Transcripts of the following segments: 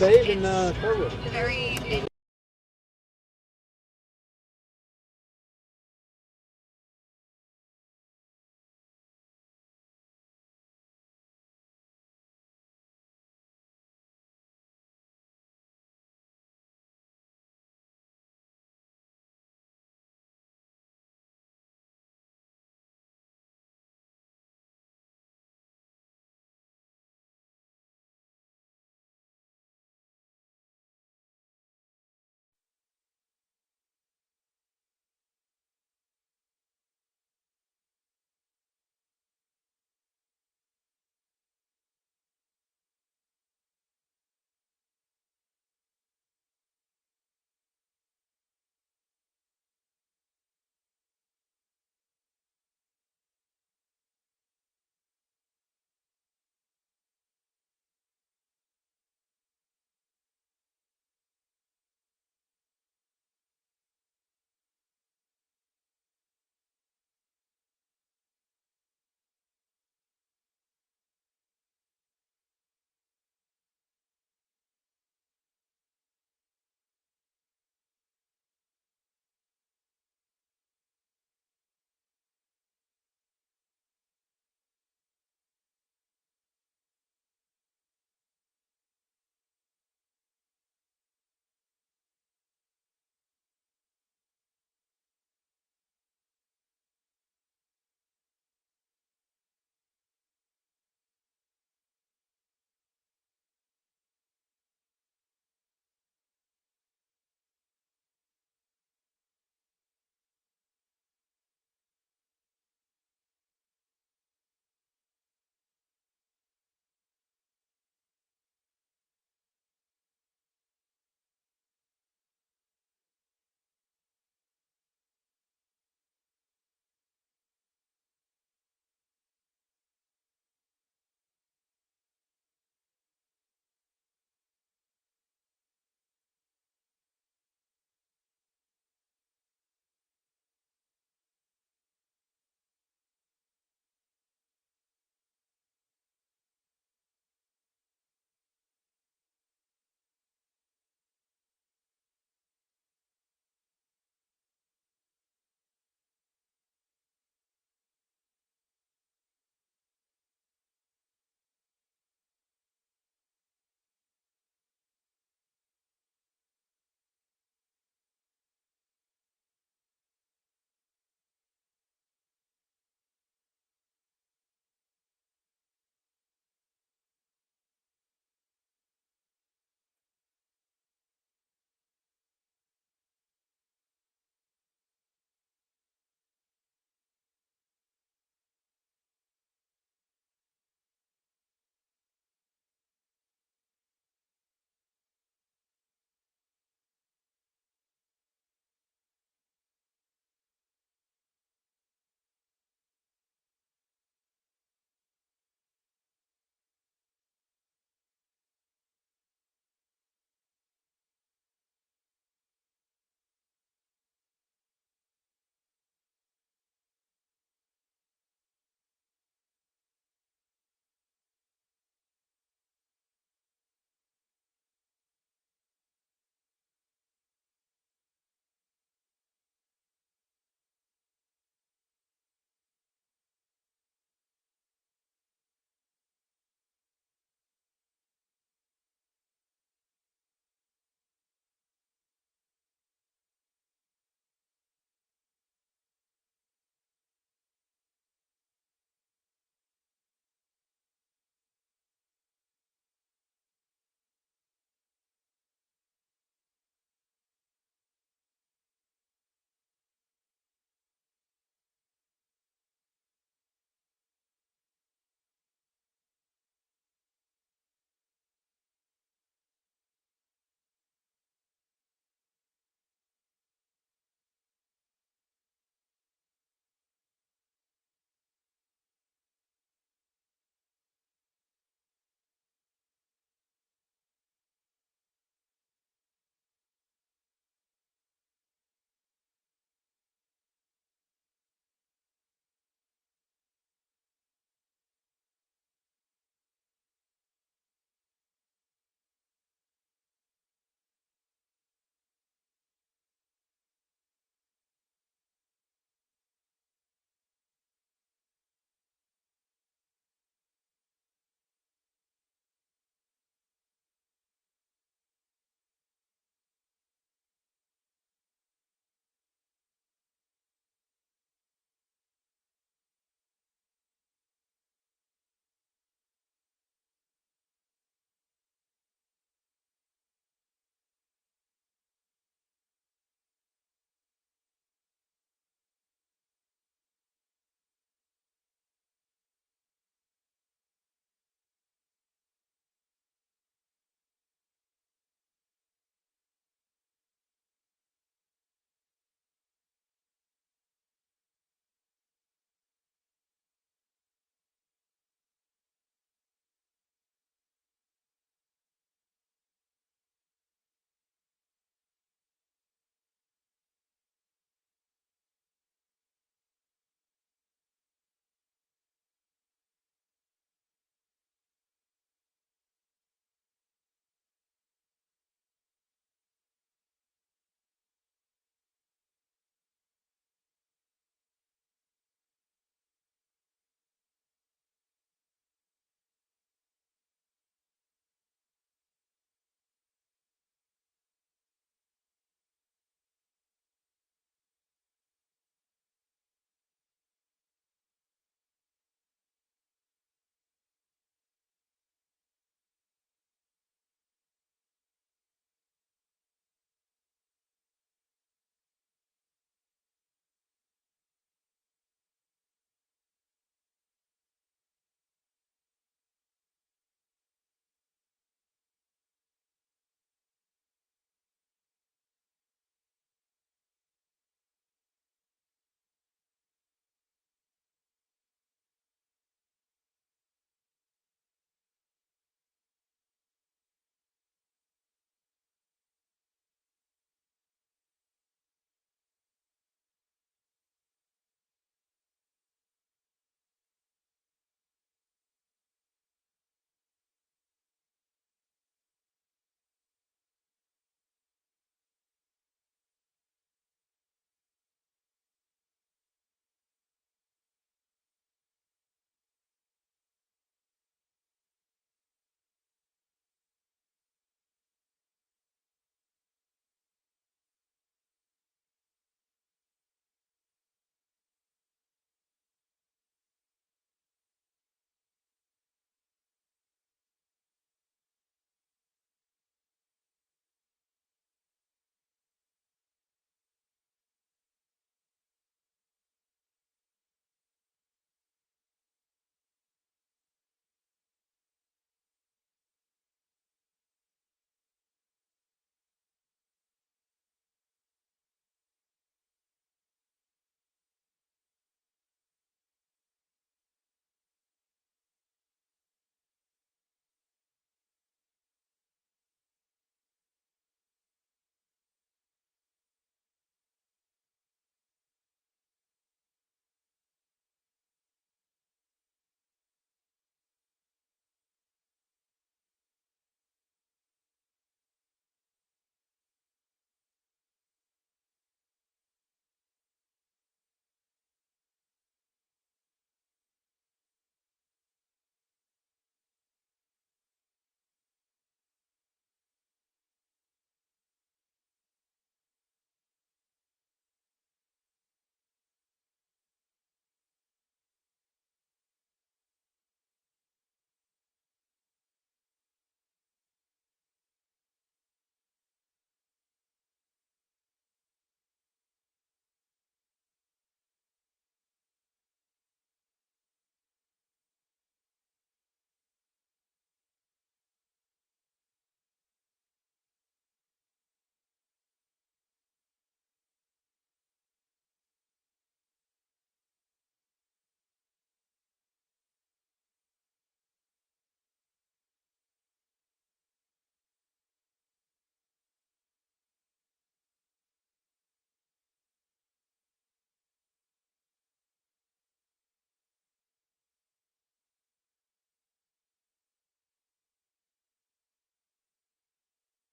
Babe and Sherwood. Very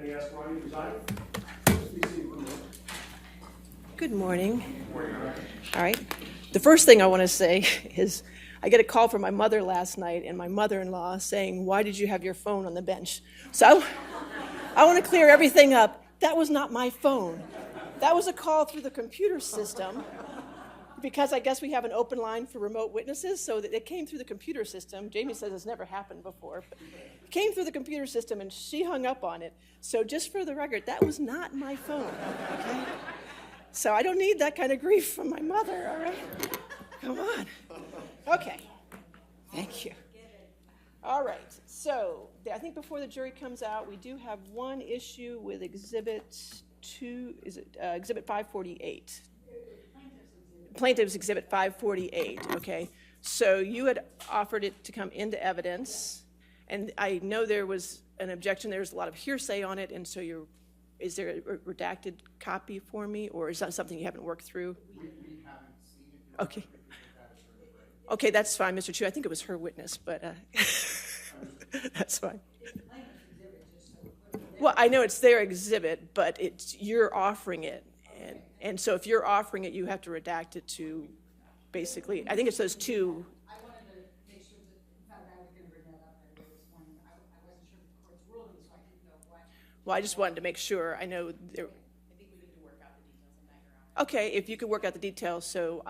May I ask why you resigned? Please see one more. Good morning. Good morning, Your Honor. All right. The first thing I want to say is I get a call from my mother last night and my mother-in-law saying, "Why did you have your phone on the bench?" So I want to clear everything up. That was not my phone. That was a call through the computer system because I guess we have an open line for remote witnesses, so that it came through the computer system. Jamie says it's never happened before, but it came through the computer system and she hung up on it. So just for the record, that was not my phone, okay? So I don't need that kind of grief from my mother, all right? Come on. Okay. Thank you. All right. So I think before the jury comes out, we do have one issue with Exhibit 2. Is it Exhibit 548? Plaintiff's Exhibit 548, okay. So you had offered it to come into evidence, and I know there was an objection. There's a lot of hearsay on it, and so is there a redacted copy for me, or is that something you haven't worked through? We haven't seen it. Okay. Okay, that's fine, Mr. Chu. I think it was her witness, but that's fine. Well, I know it's their exhibit, but you're offering it, and so if you're offering it, you have to redact it to basically, I think it says two. I wanted to make sure that, in fact, I was going to bring that up right this morning. I wasn't sure of the court's ruling, so I didn't know what. Well, I just wanted to make sure. I know there. I think we need to work out the details on that, Your Honor. Okay, if you could work out the details, so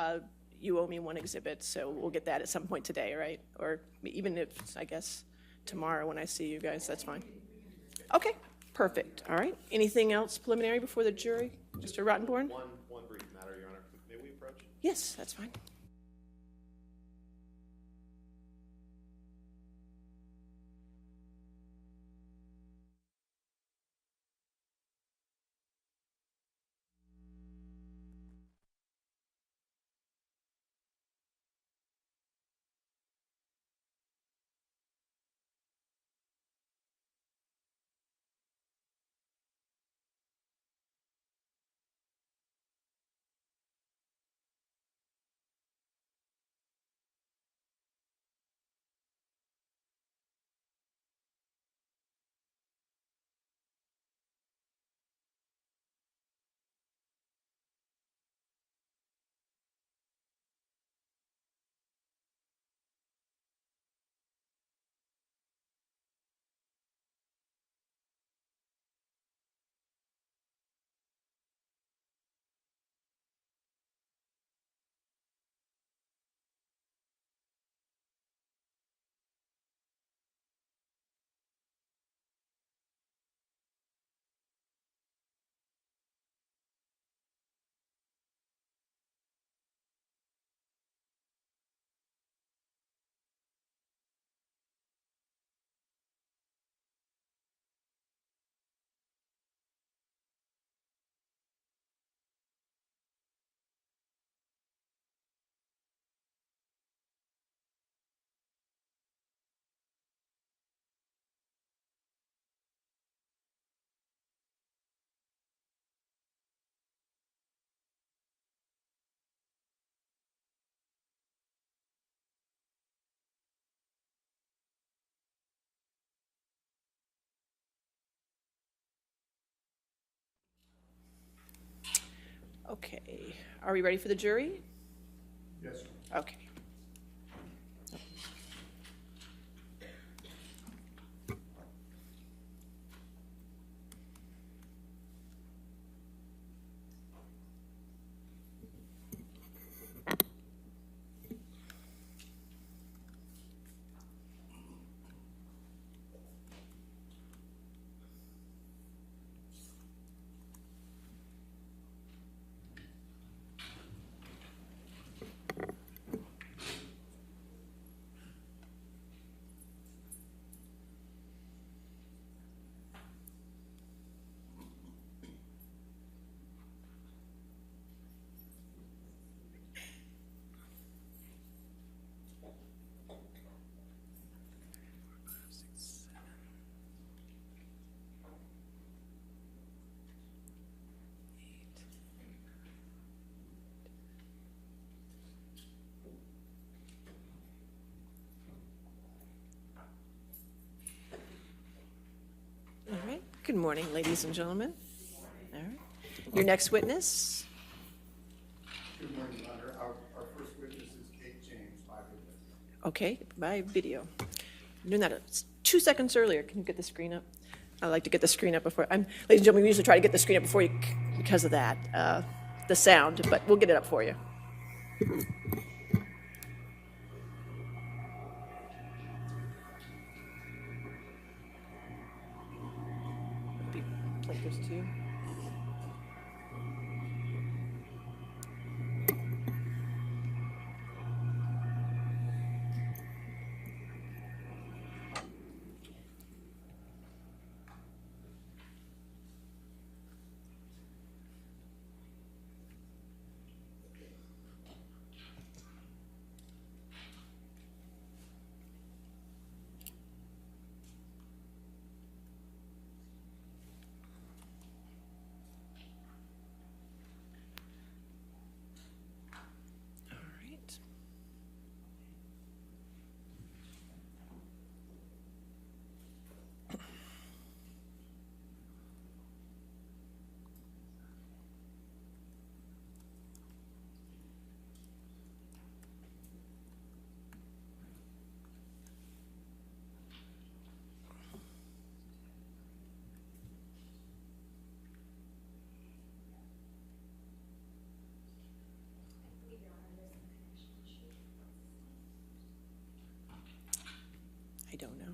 you owe me one exhibit, so we'll get that at some point today, right? Or even if, I guess, tomorrow when I see you guys, that's fine. Okay, perfect. All right. Anything else preliminary before the jury? Mr. Rottenborn? One brief matter, Your Honor. May we approach? Yes, that's fine. Okay. Are we ready for the jury? Yes, sir. Okay. Good morning, ladies and gentlemen. All right. Your next witness. Good morning, Your Honor. Our first witness is Kate James, by witness. Okay, by video. I'm doing that 2 seconds earlier. Can you get the screen up? I like to get the screen up before. Ladies and gentlemen, we usually try to get the screen up before you because of that, the sound, but we'll get it up for you. Like this too. I don't know.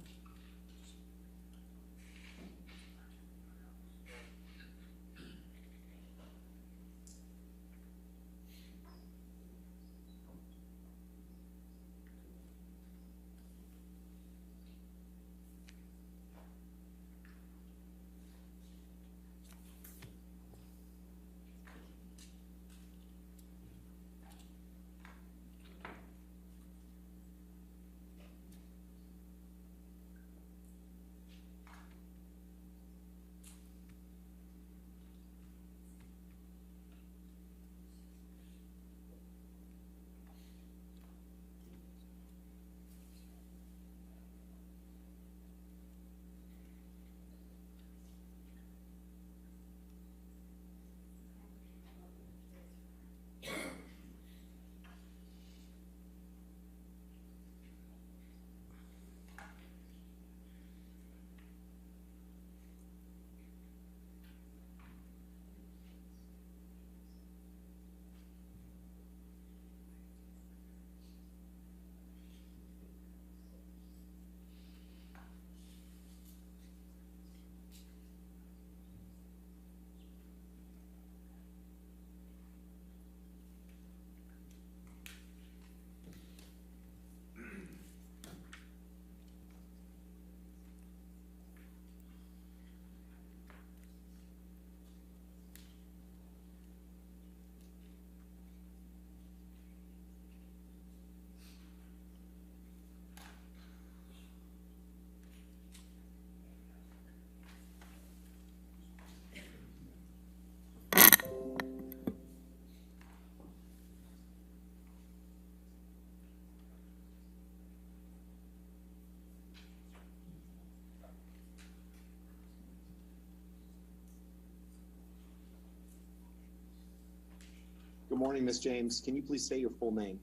Good morning, Ms. James. Can you please say your full name?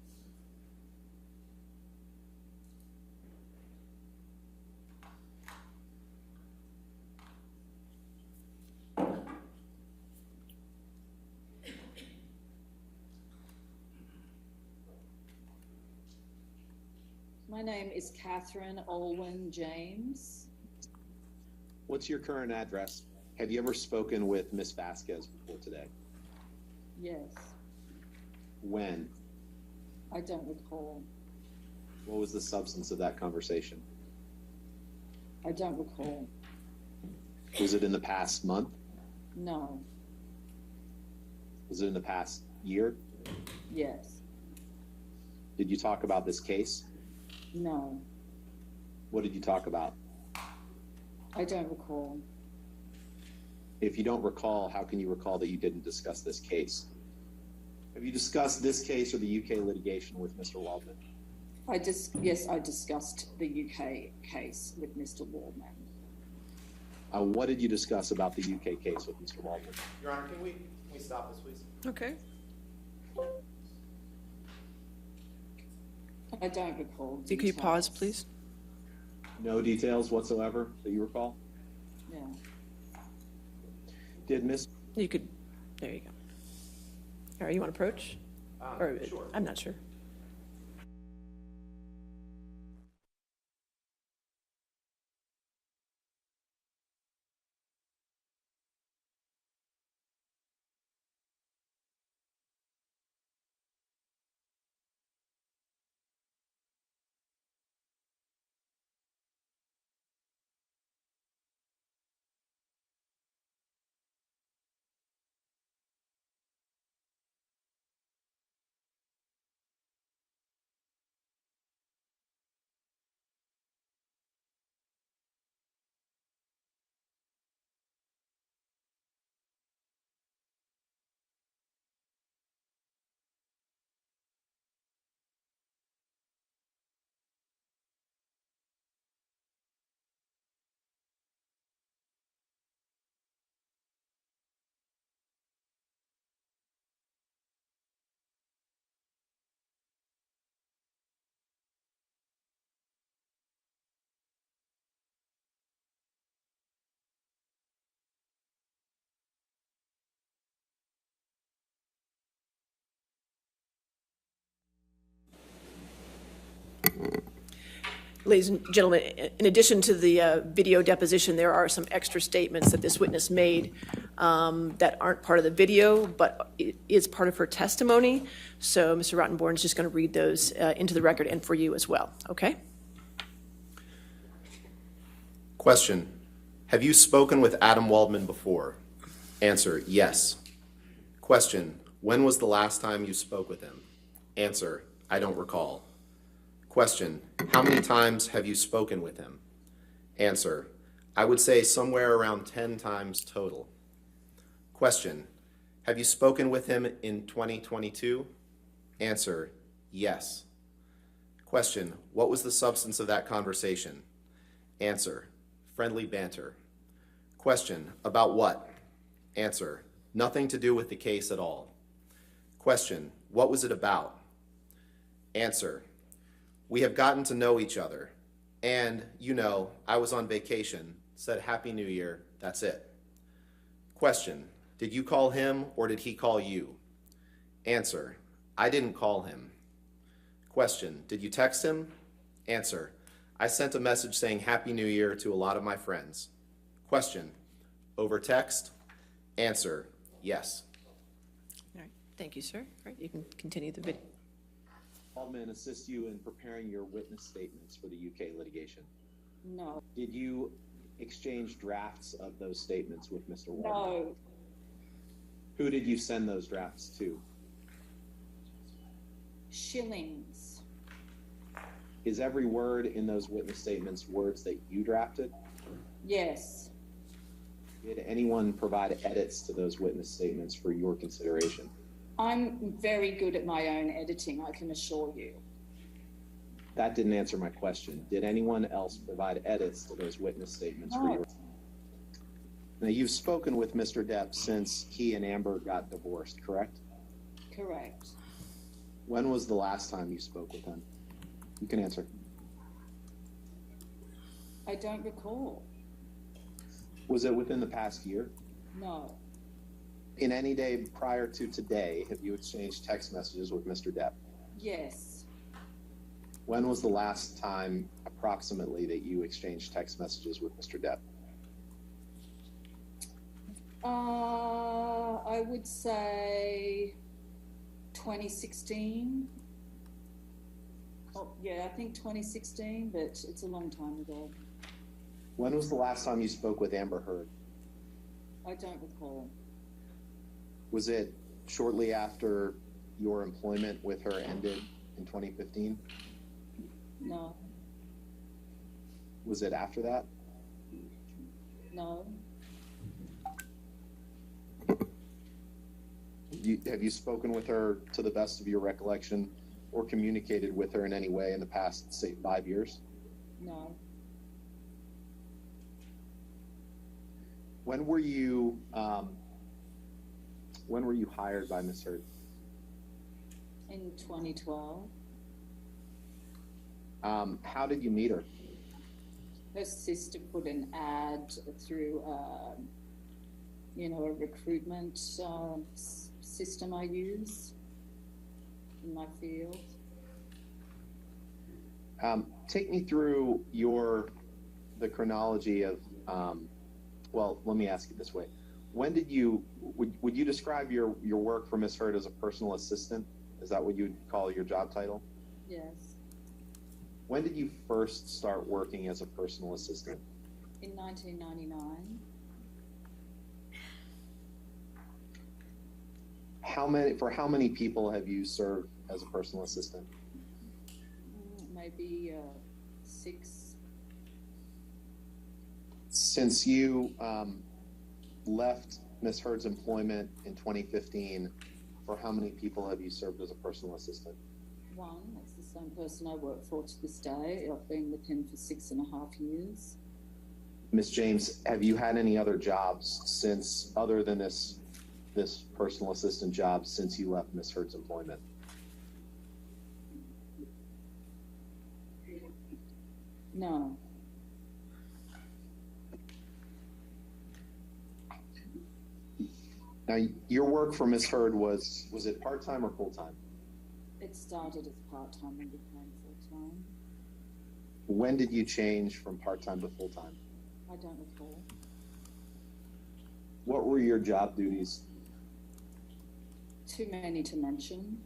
My name is Catherine Olwyn James. What's your current address? Have you ever spoken with Ms. Vasquez before today? Yes, When? I don't recall. What was the substance of that conversation? I don't recall. Was it in the past month? No. Was it in the past year? Yes. Did you talk about this case? No. What did you talk about? I don't recall. If you don't recall, how can you recall that you didn't discuss this case? Have you discussed this case or the UK litigation with Mr. Waldman? Yes, I discussed the UK case with Mr. Waldman. What did you discuss about the UK case with Mr. Waldman? Your Honor, can we stop this, please? Okay. I don't recall. Could you pause, details. please? No details whatsoever that you recall? Yeah. Did Miss? You could, there you go. All right, you want to approach? Or, Sure. I'm not sure. Ladies and gentlemen, in addition to the video deposition, there are some extra statements that this witness made that aren't part of the video, but it is part of her testimony. So Mr. Rottenborn is just going to read those into the record and for you as well, okay? Question. Have you spoken with Adam Waldman before? Answer, yes. Question. When was the last time you spoke with him? Answer, I don't recall. Question. How many times have you spoken with him? Answer. I would say somewhere around 10 times total. Question. Have you spoken with him in 2022? Answer. Yes. Question. What was the substance of that conversation? Answer. Friendly banter. Question. About what? Answer. Nothing to do with the case at all. Question. What was it about? Answer. We have gotten to know each other, and, you know, I was on vacation, said Happy New Year, that's it. Question, did you call him or did he call you? Answer, I didn't call him. Question, did you text him? Answer, I sent a message saying Happy New Year to a lot of my friends. Question, over text? Answer, yes. All right, thank you, sir. All right, you can continue the video. Waldman assist you in preparing your witness statements for the UK litigation? No. Did you exchange drafts of those statements with Mr. Waldman? No. Who did you send those drafts to? Shillings. Is every word in those witness statements words that you drafted? Yes. Did anyone provide edits to those witness statements for your consideration? I'm very good at my own editing, I can assure you. That didn't answer my question. Did anyone else provide edits to those witness statements for No. your? Now, you've spoken with Mr. Depp since he and Amber got divorced, correct? Correct. When was the last time you spoke with him? You can answer. I don't recall. Was it within the past year? No. In any day prior to today, have you exchanged text messages with Mr. Depp? Yes. When was the last time, approximately, that you exchanged text messages with Mr. Depp? I would say 2016. Oh, yeah, I think 2016, but it's a long time ago. When was the last time you spoke with Amber Heard? I don't recall. Was it shortly after your employment with her ended in 2015? No. Was it after that? No. Have you spoken with her to the best of your recollection or communicated with her in any way in the past, say, 5 years? No. When were you hired by Ms. Hurd? In 2012, How did you meet her? her sister put an ad through, a recruitment system I use in my field. Take me through the chronology of, well, let me ask it this way. When did would you describe your work for Ms. Hurd as a personal assistant? Is that what you would call your job title? Yes, When did you first start working as a personal assistant? in 1999. For how many people have you served as a personal assistant? Maybe 6. Since you left Ms. Hurd's employment in 2015, for how many people have you served as a personal assistant? 1, that's the same person I work for to this day. I've been with him for 6.5 years. Ms. James, have you had any other jobs since, other than this personal assistant job, since you left Ms. Hurd's employment? No, Now, your work for Ms. Hurd was it part-time or full-time? it started as part-time and became full-time. When did you change from part-time to full-time? I don't recall. What were your job duties? Too many to mention.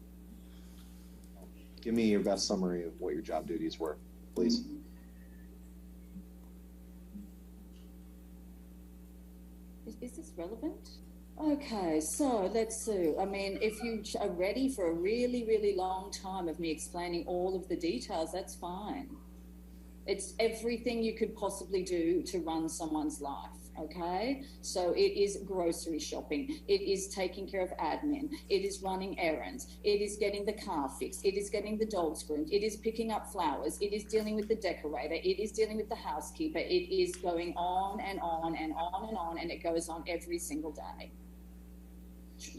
Give me your best summary of what your job duties were, please. Is this relevant? Okay, so let's see. I mean, if you are ready for a really, really long time of me explaining all of the details, that's fine. It's everything you could possibly do to run someone's life, okay? So it is grocery shopping. It is taking care of admin. It is running errands. It is getting the car fixed. It is getting the dogs groomed. It is picking up flowers. It is dealing with the decorator. It is dealing with the housekeeper. It is going on and on and on and on, and it goes on every single day.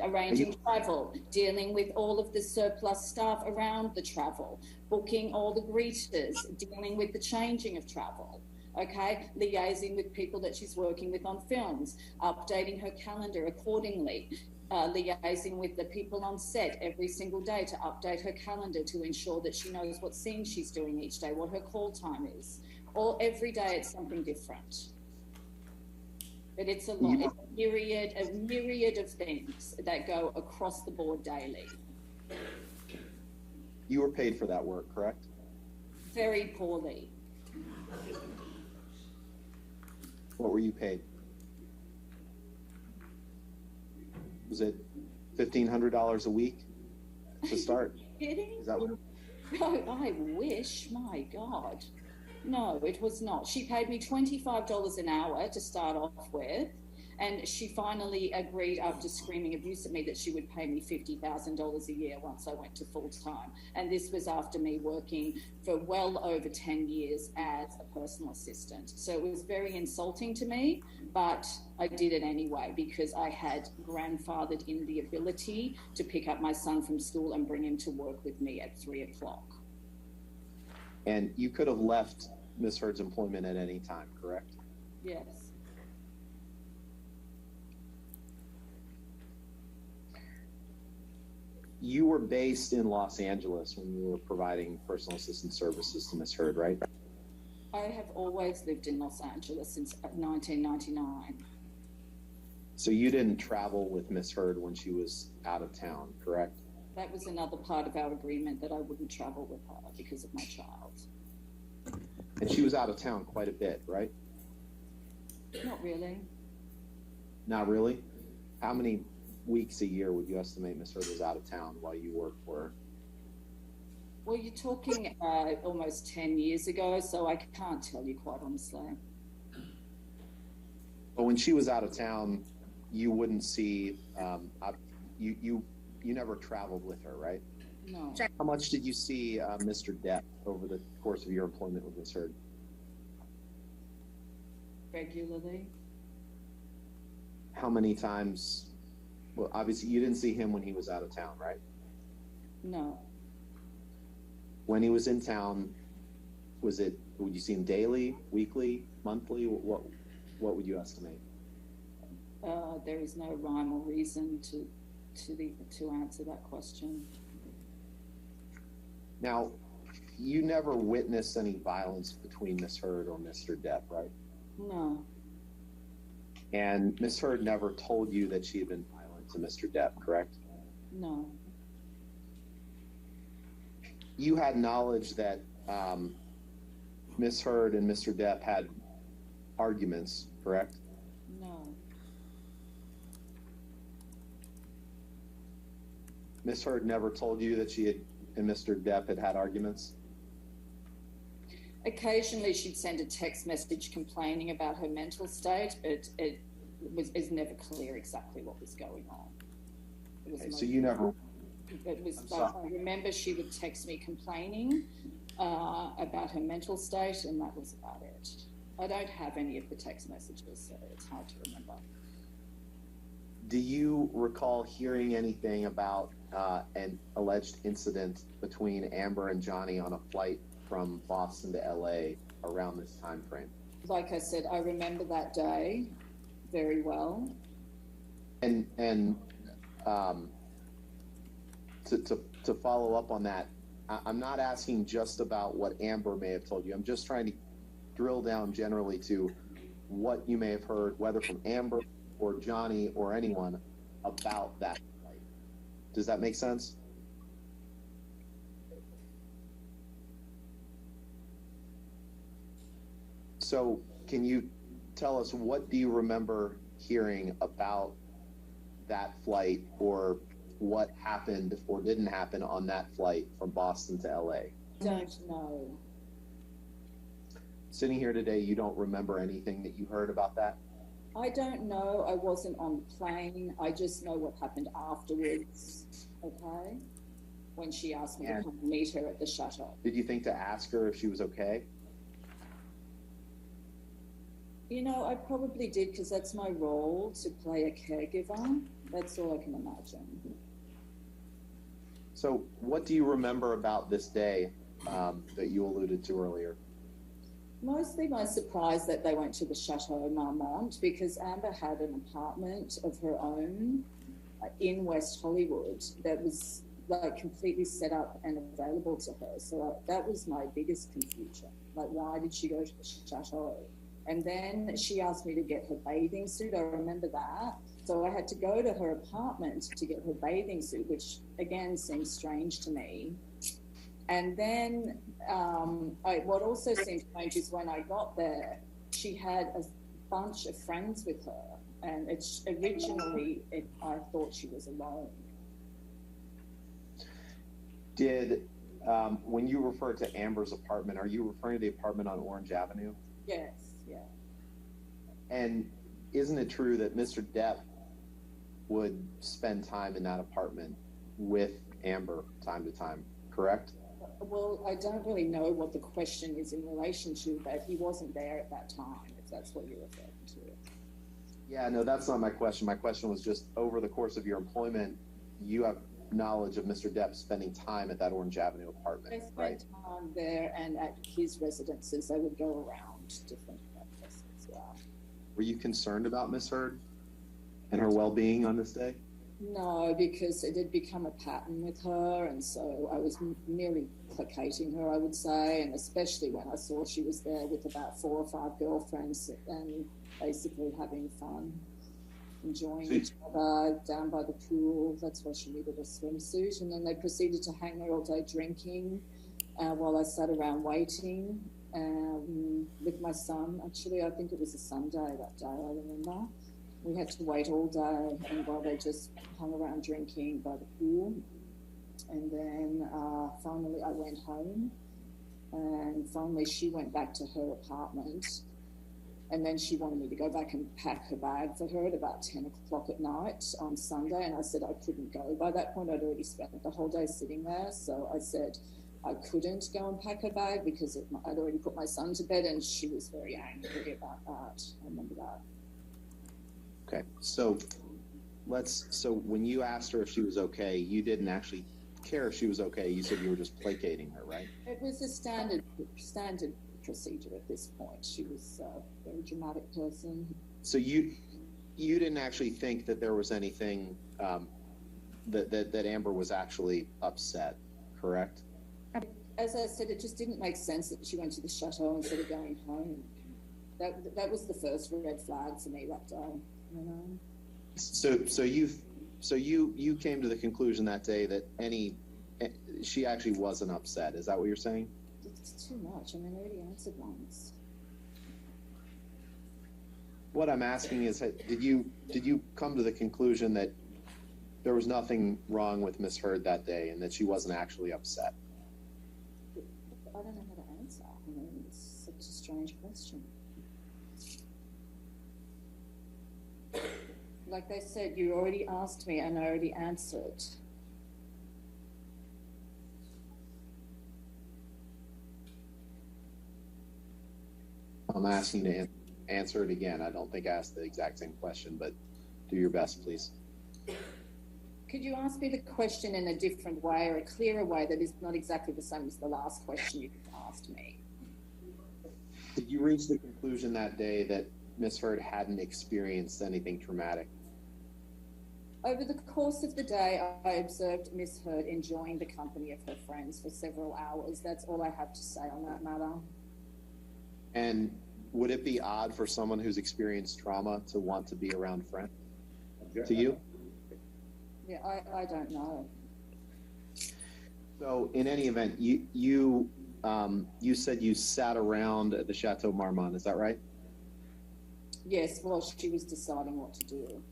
Arranging travel, dealing with all of the surplus staff around the travel, booking all the greeters, dealing with the changing of travel, okay, liaising with people that she's working with on films, updating her calendar accordingly, liaising with the people on set every single day to update her calendar to ensure that she knows what scene she's doing each day, what her call time is. Or every day it's something different. But it's it's a myriad of things that go across the board daily. You were paid for that work, correct? Very poorly. What were you paid? Was it $1,500 a week to start? Kidding? Is that what? No, I wish. My God. No, it was not. She paid me $25 an hour to start off with, and she finally agreed after screaming abuse at me that she would pay me $50,000 a year once I went to full-time. And this was after me working for well over 10 years as a personal assistant. So it was very insulting to me, but I did it anyway because I had grandfathered in the ability to pick up my son from school and bring him to work with me at 3 o'clock. And you could have left Ms. Hurd's employment at any time, correct? Yes. You were based in Los Angeles when you were providing personal assistant services to Ms. Hurd, right? I have always lived in Los Angeles since 1999. So you didn't travel with Ms. Hurd when she was out of town, correct? That was another part of our agreement, that I wouldn't travel with her because of my child. And she was out of town quite a bit, right? Not really. Not really? How many weeks a year would you estimate Ms. Hurd was out of town while you worked for her? Well, you're talking almost 10 years ago, so I can't tell you quite honestly. But when she was out of town, you wouldn't see, you never traveled with her, right? No. How much did you see Mr. Depp over the course of your employment with Ms. Hurd? Regularly. how many times? Well, obviously you didn't see him when he was out of town, right? No. When he was in town, would you see him daily, weekly, monthly? What would you estimate? There is no rhyme or reason to answer that question. Now, you never witnessed any violence between Miss Heard or Mr. Depp, right? No. And Miss Heard never told you that she had been violent to Mr. Depp, correct? No. You had knowledge that Miss Heard and Mr. Depp had arguments, correct? No. Miss Heard never told you that she and Mr. Depp had arguments? Occasionally she'd send a text message complaining about her mental state, but it's never clear exactly what was going on. Okay, so you never... It was like, I remember she would text me complaining about her mental state, and that was about it. I don't have any of the text messages, so it's hard to remember. Do you recall hearing anything about an alleged incident between Amber and Johnny on a flight from Boston to LA around this time frame? Like I said, I remember that day very well. And to follow up on that, I'm not asking just about what Amber may have told you. I'm just trying to drill down generally to what you may have heard, whether from Amber or Johnny or anyone, about that flight. Does that make sense? So can you tell us, what do you remember hearing about that flight, or what happened or didn't happen on that flight from Boston to LA? Don't know. Sitting here today, you don't remember anything that you heard about that? I don't know. I wasn't on the plane. I just know what happened afterwards, okay? When she asked me to come meet her at the shuttle. Did you think to ask her if she was okay? You know, I probably did, because that's my role, to play a caregiver. That's all I can imagine. So what do you remember about this day that you alluded to earlier? Mostly my surprise that they went to the Chateau Marmont, because Amber had an apartment of her own in West Hollywood that was like completely set up and available to her. So that was my biggest confusion. Like, why did she go to the Chateau? And then she asked me to get her bathing suit. I remember that. So I had to go to her apartment to get her bathing suit, which again seems strange to me. And then what also seemed strange is when I got there, she had a bunch of friends with her. And originally I thought she was alone. When you refer to Amber's apartment, are you referring to the apartment on Orange Avenue? Yes, yeah. And isn't it true that Mr. Depp would spend time in that apartment with Amber time to time, correct? Well, I don't really know what the question is in relation to that. He wasn't there at that time, if that's what you're referring to. Yeah, no, that's not my question. My question was just, over the course of your employment, you have knowledge of Mr. Depp spending time at that Orange Avenue apartment, They spent right? time there, and at his residences, they would go around different places. Yeah. Were you concerned about Miss Heard and her well-being on this day? No, because it had become a pattern with her, and so I was merely placating her, I would say, and especially when I saw she was there with about 4 or 5 girlfriends and basically having fun, enjoying each other down by the pool. That's why she needed a swimsuit. And then they proceeded to hang there all day drinking while I sat around waiting with my son. Actually, I think it was a Sunday that day, I remember. We had to wait all day, and while they just hung around drinking by the pool. And then finally I went home, and finally she went back to her apartment. And then she wanted me to go back and pack her bag for her at about 10 o'clock at night on Sunday. And I said I couldn't go. By that point, I'd already spent the whole day sitting there. So I said I couldn't go and pack her bag because I'd already put my son to bed, and she was very angry about that. I remember that. Okay, so when you asked her if she was okay, you didn't actually care if she was okay. You said you were just placating her, right? It was a standard procedure at this point. She was a very dramatic person. So you didn't actually think that there was anything that Amber was actually upset, correct? As I said, it just didn't make sense that she went to the chateau instead of going home. That was the first red flag for me that day. You know. So you came to the conclusion that day that she actually wasn't upset. Is that what you're saying? It's too much. I mean, I already answered once. What I'm asking is, did you come to the conclusion that there was nothing wrong with Miss Heard that day and that she wasn't actually upset? I don't know how to answer. I mean, it's such a strange question. Like they said, you already asked me and I already answered. I'm asking you to answer it again. I don't think I asked the exact same question, but do your best, please. Could you ask me the question in a different way or a clearer way that is not exactly the same as the last question you asked me? Did you reach the conclusion that day that Miss Heard hadn't experienced anything traumatic? Over the course of the day, I observed Miss Heard enjoying the company of her friends for several hours. That's all I have to say on that matter. And would it be odd for someone who's experienced trauma to want to be around friends? To you? Yeah, I don't know. So in any event, you said you sat around at the Chateau Marmont. Is that right? Yes, well, she was deciding what to do.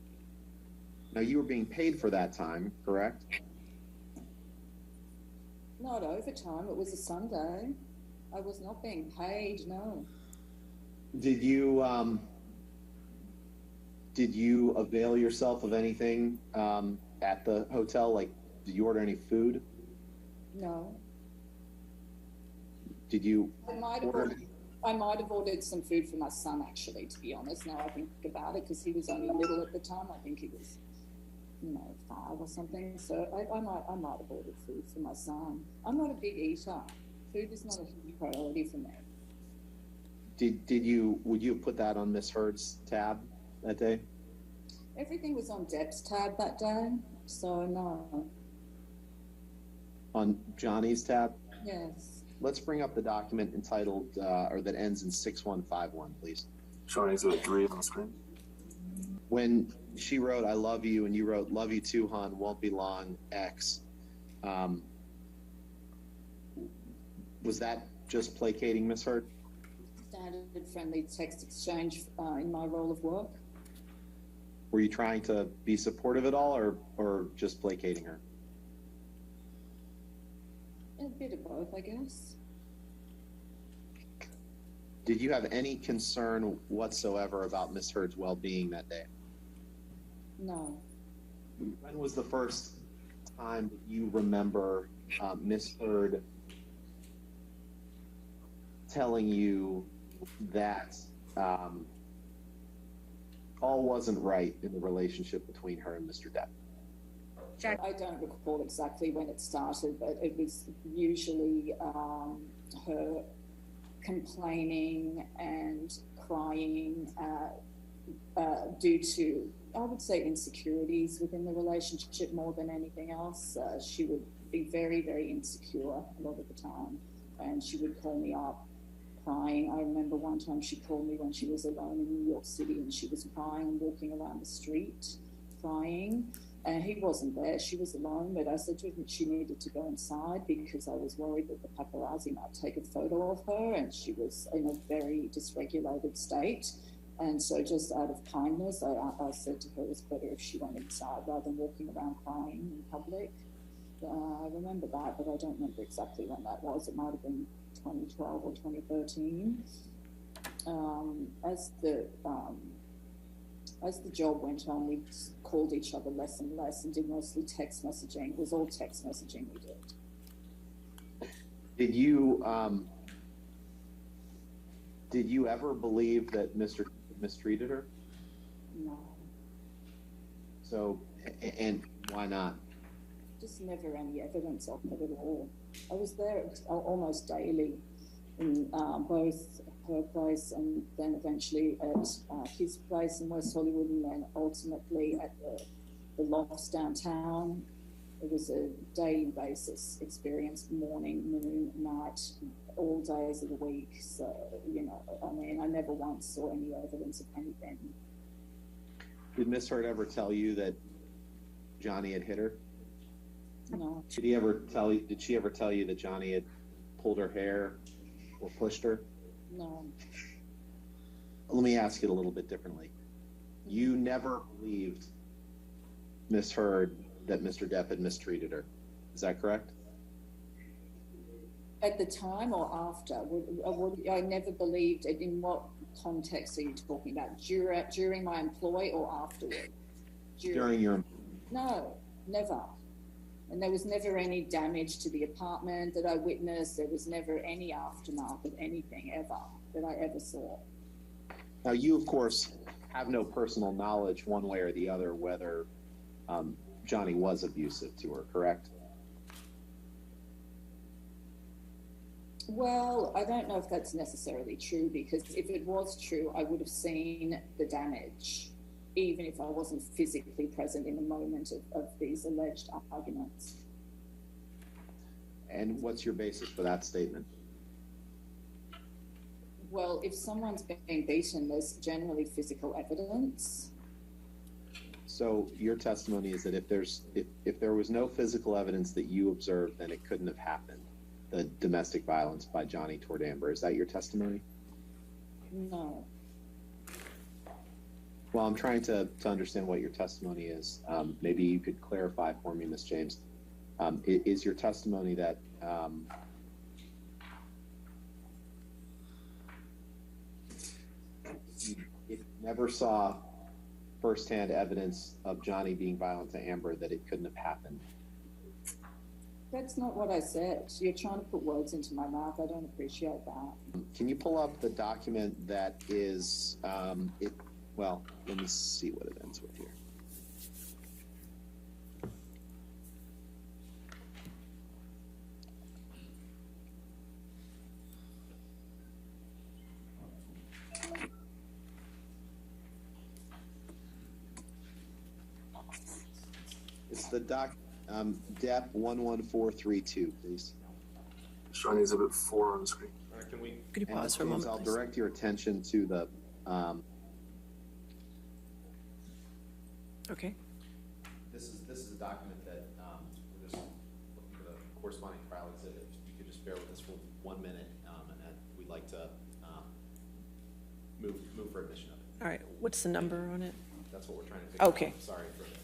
Now you were being paid for that time, correct? Not overtime. It was a Sunday. I was not being paid, no. Did you avail yourself of anything at the hotel? Like, did you order any food? No. Did you I might have ordered some food for my son, actually, to be honest, now I think about it, because he was only little at the time. I think he was, 5 or something. So I might have ordered food for my son. I'm not a big eater. Food is not a huge priority for me. Would you have put that on Miss Heard's tab that day? Everything was on Depp's tab that day, so no. On Johnny's tab? Yes. Let's bring up the document entitled, or that ends in 6151, please. Showing exhibit 3 on the screen. When she wrote, "I love you," and you wrote, "Love you too, hon, won't be long, X," was that just placating Miss Heard? Standard friendly text exchange in my role of work. Were you trying to be supportive at all, or just placating her? A bit of both, I guess. Did you have any concern whatsoever about Miss Heard's well-being that day? No. When was the first time that you remember Miss Heard telling you that all wasn't right in the relationship between her and Mr. Depp? I don't recall exactly when it started, but it was usually her complaining and crying due to, I would say, insecurities within the relationship more than anything else. She would be very, very insecure a lot of the time, and she would call me up crying. I remember one time she called me when she was alone in New York City, and she was crying and walking around the street crying. And he wasn't there. She was alone, but I said to her that she needed to go inside because I was worried that the paparazzi might take a photo of her, and she was in a very dysregulated state. And so just out of kindness, I said to her it was better if she went inside rather than walking around crying in public. I remember that, but I don't remember exactly when that was. It might have been 2012 or 2013. As the job went on, we called each other less and less and did mostly text messaging. It was all text messaging we did. Did you ever believe that Mr. mistreated her? No. So, and why not? Just never any evidence of it at all. I was there almost daily in both her place and then eventually at his place in West Hollywood, and then ultimately at the lofts downtown. It was a daily basis experience, morning, noon, night, all days of the week. So, I mean, I never once saw any evidence of anything. Did Miss Hurd ever tell you that Johnny had hit her? No. Did she ever tell you that Johnny had pulled her hair or pushed her? No. Let me ask it a little bit differently. You never believed Miss Hurd that Mr. Depp had mistreated her. Is that correct? At the time or after? I never believed it. In what context are you talking about? During my employ or afterward? During your... No, never. And there was never any damage to the apartment that I witnessed. There was never any aftermath of anything ever that I ever saw. Now, you, of course, have no personal knowledge one way or the other whether Johnny was abusive to her, correct? Well, I don't know if that's necessarily true, because if it was true, I would have seen the damage, even if I wasn't physically present in the moment of these alleged arguments. And what's your basis for that statement? Well, if someone's being beaten, there's generally physical evidence. So your testimony is that if there was no physical evidence that you observed, then it couldn't have happened, the domestic violence by Johnny toward Amber. Is that your testimony? No. Well, I'm trying to understand what your testimony is. Maybe you could clarify for me, Ms. James. Is your testimony that if you never saw firsthand evidence of Johnny being violent to Amber, that it couldn't have happened? That's not what I said. You're trying to put words into my mouth. I don't appreciate that. Can you pull up the document that is, well, let me see what it ends with here. It's the Depp 11432, please. Showing Exhibit 4 on the screen. Could you pause for a moment, I'll please? direct your attention to the Okay. This is a document that we're just looking for the corresponding trial exhibit. You could just bear with us for 1 minute, and we'd like to move for admission of it. All right. What's the number on it? That's what we're trying to figure Okay. out. Sorry for the delay.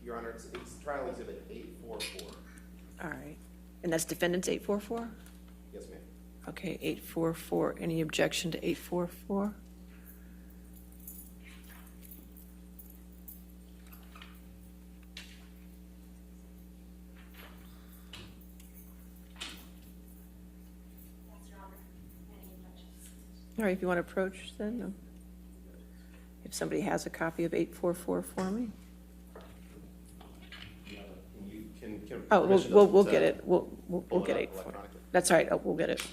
Your Honor, it's trial exhibit 844. All right. And that's defendant's 844? Yes, ma'am. Okay, 844. Any objection to 844? All right, if you want to approach, then if somebody has a copy of 844 for me. Oh, we'll get it. We'll get 844. That's all right. Oh, we'll get it.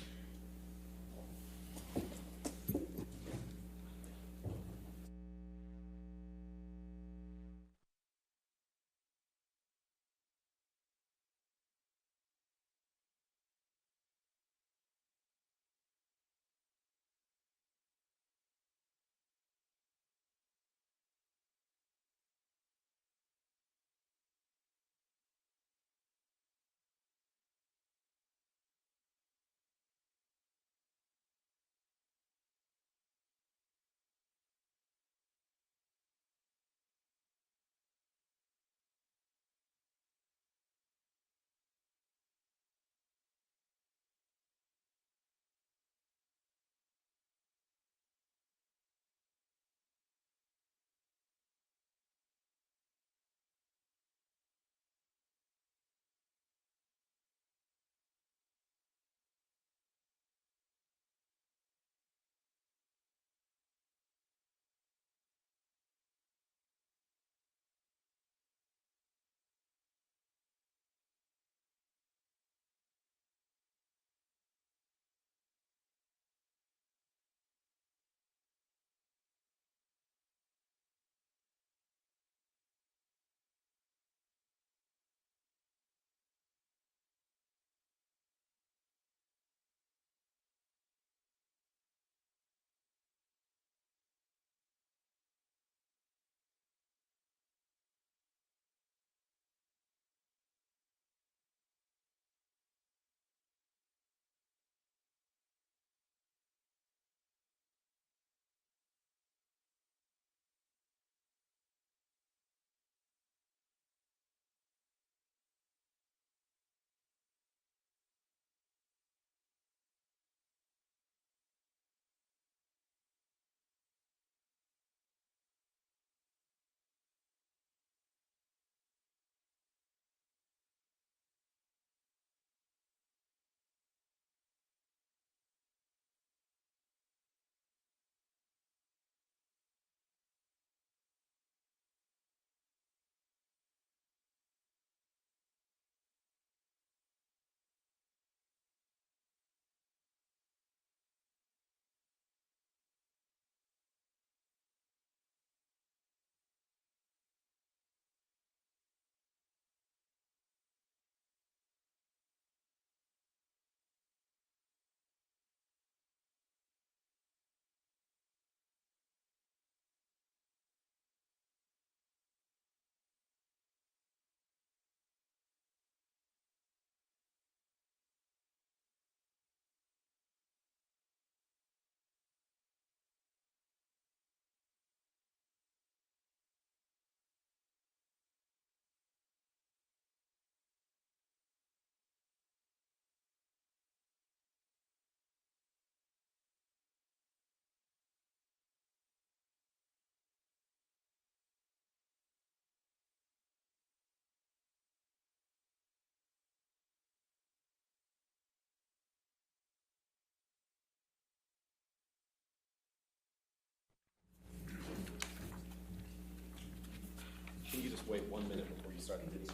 Can you just wait 1 minute before you start the video?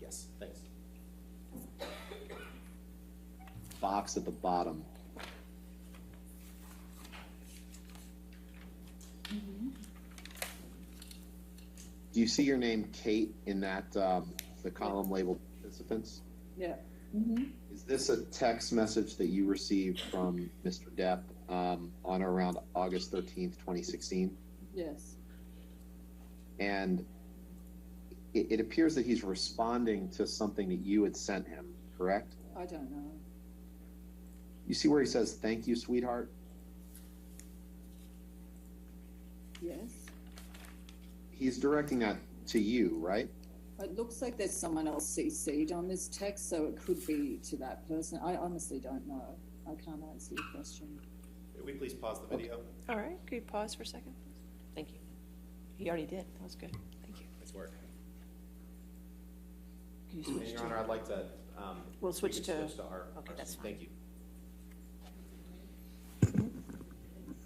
Yes, thanks. Box at the bottom. Do you see your name, Kate, in that the column labeled participants? Yeah. Is this a text message that you received from Mr. Depp on or around August 13th, 2016? Yes. And it appears that he's responding to something that you had sent him, correct? I don't know. You see where he says, "Thank you, sweetheart"? Yes. He's directing that to you, right? It looks like there's someone else CC'd on this text, so it could be to that person. I honestly don't know. I can't answer your question. Could we please pause the video? All right, could you pause for a second? Thank you. He already did. That was good. Thank you. Nice work. Could you And switch Your to? Honor, I'd like to. We'll we switch could to- switch to our. okay, that's fine. Thank you.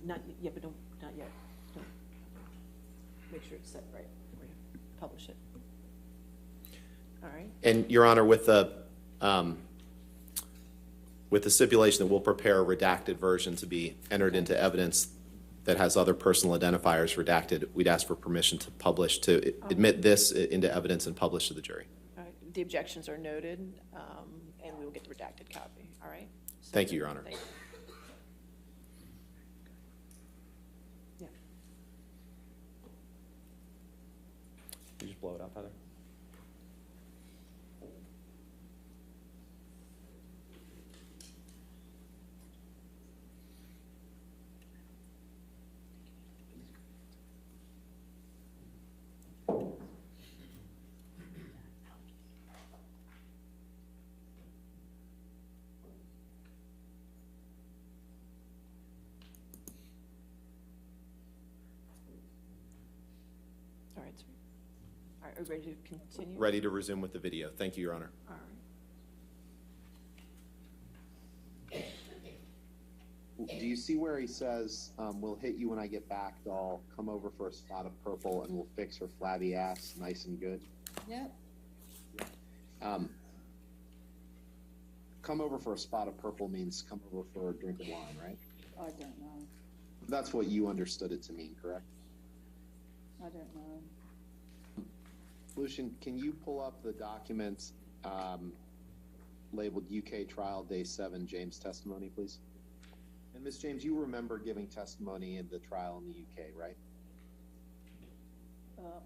Not yet, but don't, not yet. Don't. Make sure it's set right before you publish it. All right. And Your Honor, with the stipulation that we'll prepare a redacted version to be entered into evidence that has other personal identifiers redacted, we'd ask for permission to publish, to admit this into evidence and publish to the jury. All right. The objections are noted, and we will get the redacted copy. All right. So, Thank you, Your Honor. thank you. Yeah. Can you just blow it up, Heather? All right. Sir. All right. Are we ready to continue? Ready to resume with the video. Thank you, Your Honor. All right. Do you see where he says, we'll hit you when I get back, doll, come over for a spot of purple and we'll fix her flabby ass nice and good? Yep. Come over for a spot of purple means come over for a drink of wine, right? I don't know. That's what you understood it to mean, correct? I don't know. Lucian, can you pull up the document labeled UK Trial Day 7 James testimony, please? And Ms. James, you remember giving testimony in the trial in the UK, right?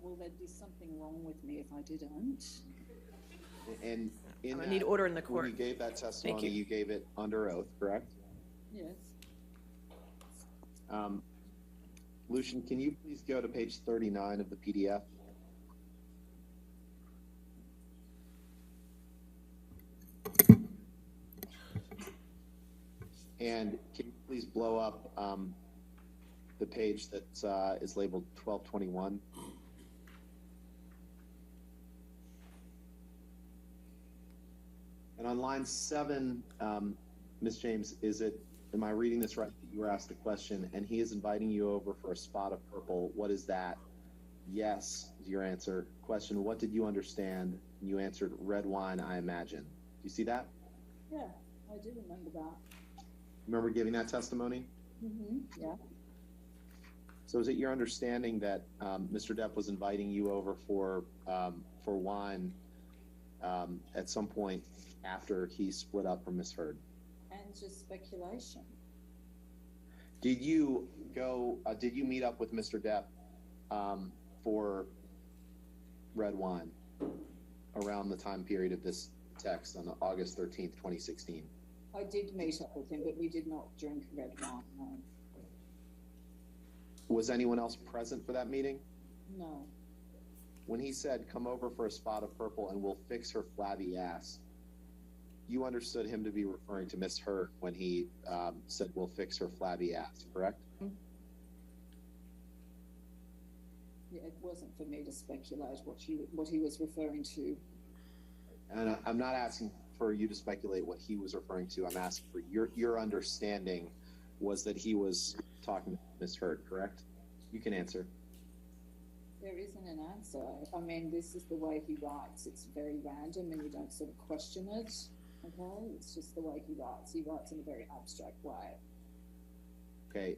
Well, there'd be something wrong with me if I didn't. And in I'm gonna that, need order in the when court. you gave that testimony, you. you gave it under oath, correct? Yes. Lucian, can you please go to page 39 of the PDF? And can you please blow up the page that is labeled 1221? And on line 7, Ms. James, am I reading this right? That you were asked the question, and he is inviting you over for a spot of purple. What is that? Yes, is your answer. Question, what did you understand? And you answered red wine, I imagine. Do you see that? Yeah, I do remember that. Remember giving that testimony? Mm-hmm. Yeah. So is it your understanding that Mr. Depp was inviting you over for wine at some point after he split up from Miss Heard? And just speculation. Did you meet up with Mr. Depp for red wine around the time period of this text on August 13th, 2016? I did meet up with him, but we did not drink red wine, no. Was anyone else present for that meeting? No. When he said, come over for a spot of purple and we'll fix her flabby ass, you understood him to be referring to Miss Heard when he said, we'll fix her flabby ass, correct? Yeah, it wasn't for me to speculate what he was referring to. And I'm not asking for you to speculate what he was referring to. I'm asking for your understanding was that he was talking to Miss Heard, correct? You can answer. There isn't an answer. I mean, this is the way he writes. It's very random and you don't sort of question it. Okay? It's just the way he writes. He writes in a very abstract way. Okay.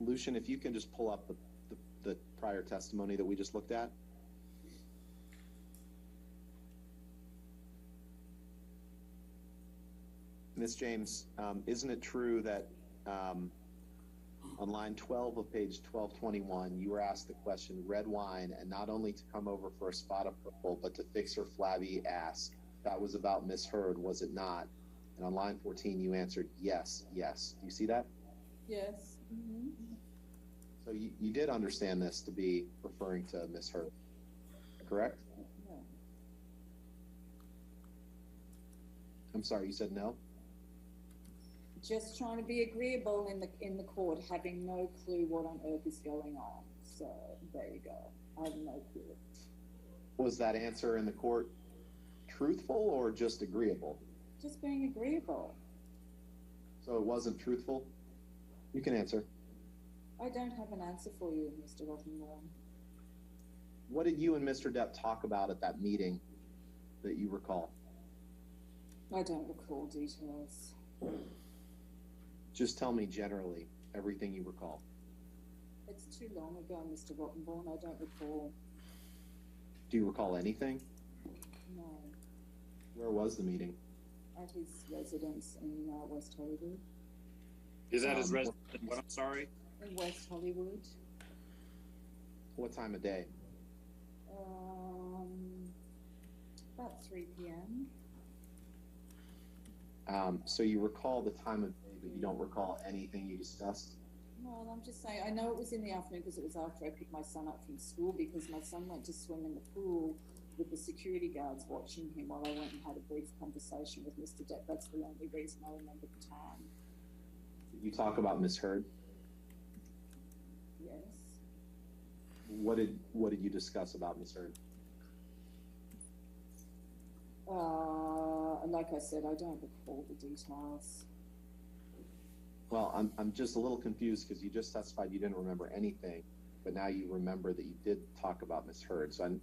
Lucian, if you can just pull up the prior testimony that we just looked at. Ms. James, isn't it true that on line 12 of page 1221, you were asked the question, red wine, and not only to come over for a spot of purple, but to fix her flabby ass. That was about Miss Heard, was it not? And on line 14, you answered yes, yes. Do you see that? Yes. Mm-hmm. So you did understand this to be referring to Miss Heard, correct? Yeah. I'm sorry, you said no? Just trying to be agreeable in the court, having no clue what on earth is going on. So there you go. I have no clue. Was that answer in the court truthful or just agreeable? Just being agreeable. So it wasn't truthful? You can answer. I don't have an answer for you, Mr. Rottenborn. What did you and Mr. Depp talk about at that meeting that you recall? I don't recall details. Just tell me generally everything you recall. It's too long ago, Mr. Rottenborn. I don't recall. Do you recall anything? No. Where was the meeting? At his residence in West Hollywood. Is that his residence? What? I'm sorry. In West Hollywood. What time of day? About 3 p.m. So you recall the time of day, but you don't recall anything you discussed? Well, I'm just saying, I know it was in the afternoon because it was after I picked my son up from school, because my son went to swim in the pool with the security guards watching him while I went and had a brief conversation with Mr. Depp. That's the only reason I remember the time. Did you talk about Miss Heard? Yes. What did you discuss about Miss Heard? Like I said, I don't recall the details. Well, I'm just a little confused because you just testified you didn't remember anything, but now you remember that you did talk about Miss Heard. So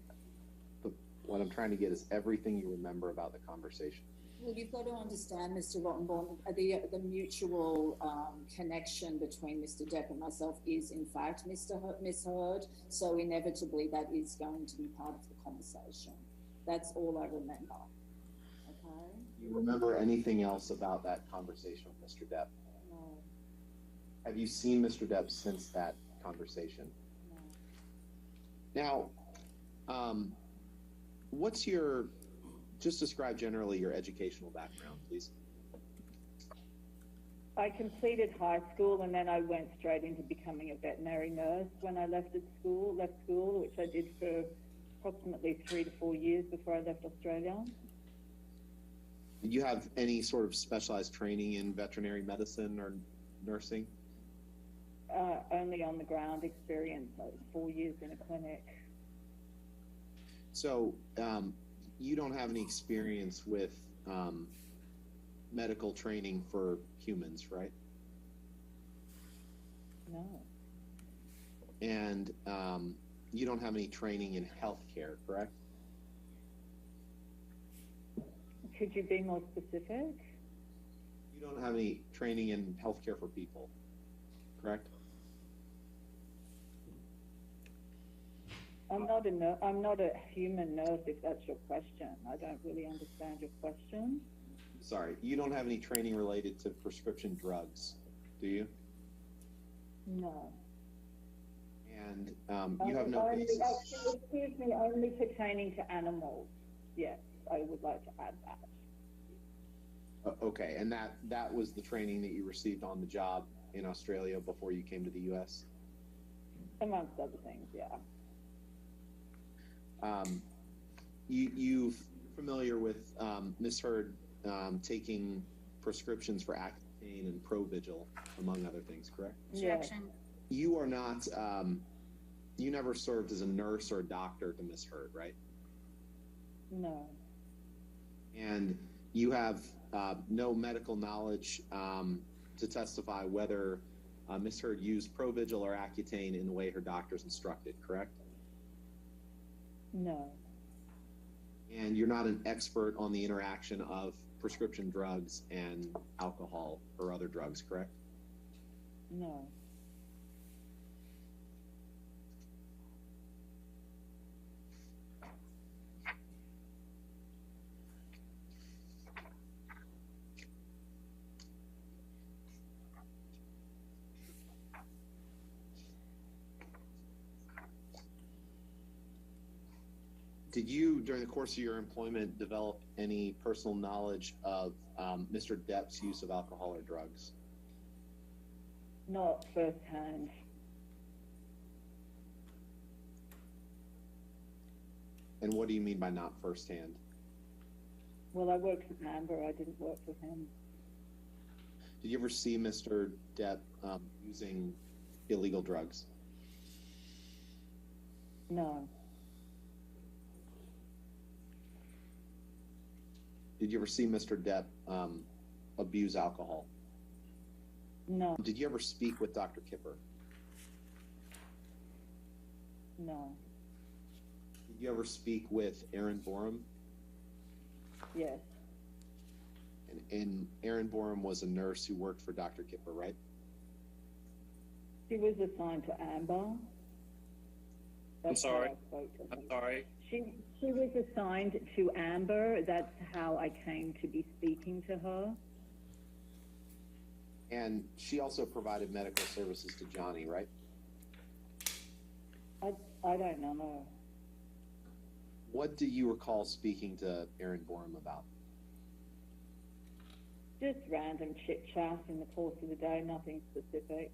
what I'm trying to get is everything you remember about the conversation. Well, you've got to understand, Mr. Rottenborn, the mutual connection between Mr. Depp and myself is, in fact, Miss Heard. So inevitably, that is going to be part of the conversation. That's all I remember. Okay? Do you remember anything else about that conversation with Mr. Depp? No. Have you seen Mr. Depp since that conversation? No. Now, just describe generally your educational background, please. I completed high school and then I went straight into becoming a veterinary nurse when I left school, which I did for approximately 3 to 4 years before I left Australia. Did you have any sort of specialized training in veterinary medicine or nursing? Only on the ground experience, like 4 years in a clinic. So you don't have any experience with medical training for humans, right? No. And you don't have any training in healthcare, correct? Could you be more specific? You don't have any training in healthcare for people, correct? I'm not a human nurse, if that's your question. I don't really understand your question. Sorry, you don't have any training related to prescription drugs, do you? No. And you have no basis. Excuse me, only pertaining to animals. Yes, I would like to add that. Okay, and that was the training that you received on the job in Australia before you came to the U.S.? Amongst other things, yeah. You're familiar with Ms. Heard taking prescriptions for Accutane and Provigil, among other things, correct? Yes. You are not, you never served as a nurse or a doctor to Ms. Heard, right? No. And you have no medical knowledge to testify whether Ms. Heard used Provigil or Accutane in the way her doctors instructed, correct? No. And you're not an expert on the interaction of prescription drugs and alcohol or other drugs, correct? No. Did you, during the course of your employment, develop any personal knowledge of Mr. Depp's use of alcohol or drugs? Not firsthand. And what do you mean by not firsthand? Well, I worked with Amber. I didn't work with him. Did you ever see Mr. Depp using illegal drugs? No. Did you ever see Mr. Depp abuse alcohol? No. Did you ever speak with Dr. Kipper? No. Did you ever speak with Aaron Borum? Yes. And Aaron Borum was a nurse who worked for Dr. Kipper, right? She was assigned to Amber. That's how sorry. I spoke to her. I'm sorry. She was assigned to Amber. That's how I came to be speaking to her. And she also provided medical services to Johnny, right? I don't know. What do you recall speaking to Aaron Borum about? Just random chit chat in the course of the day, nothing specific.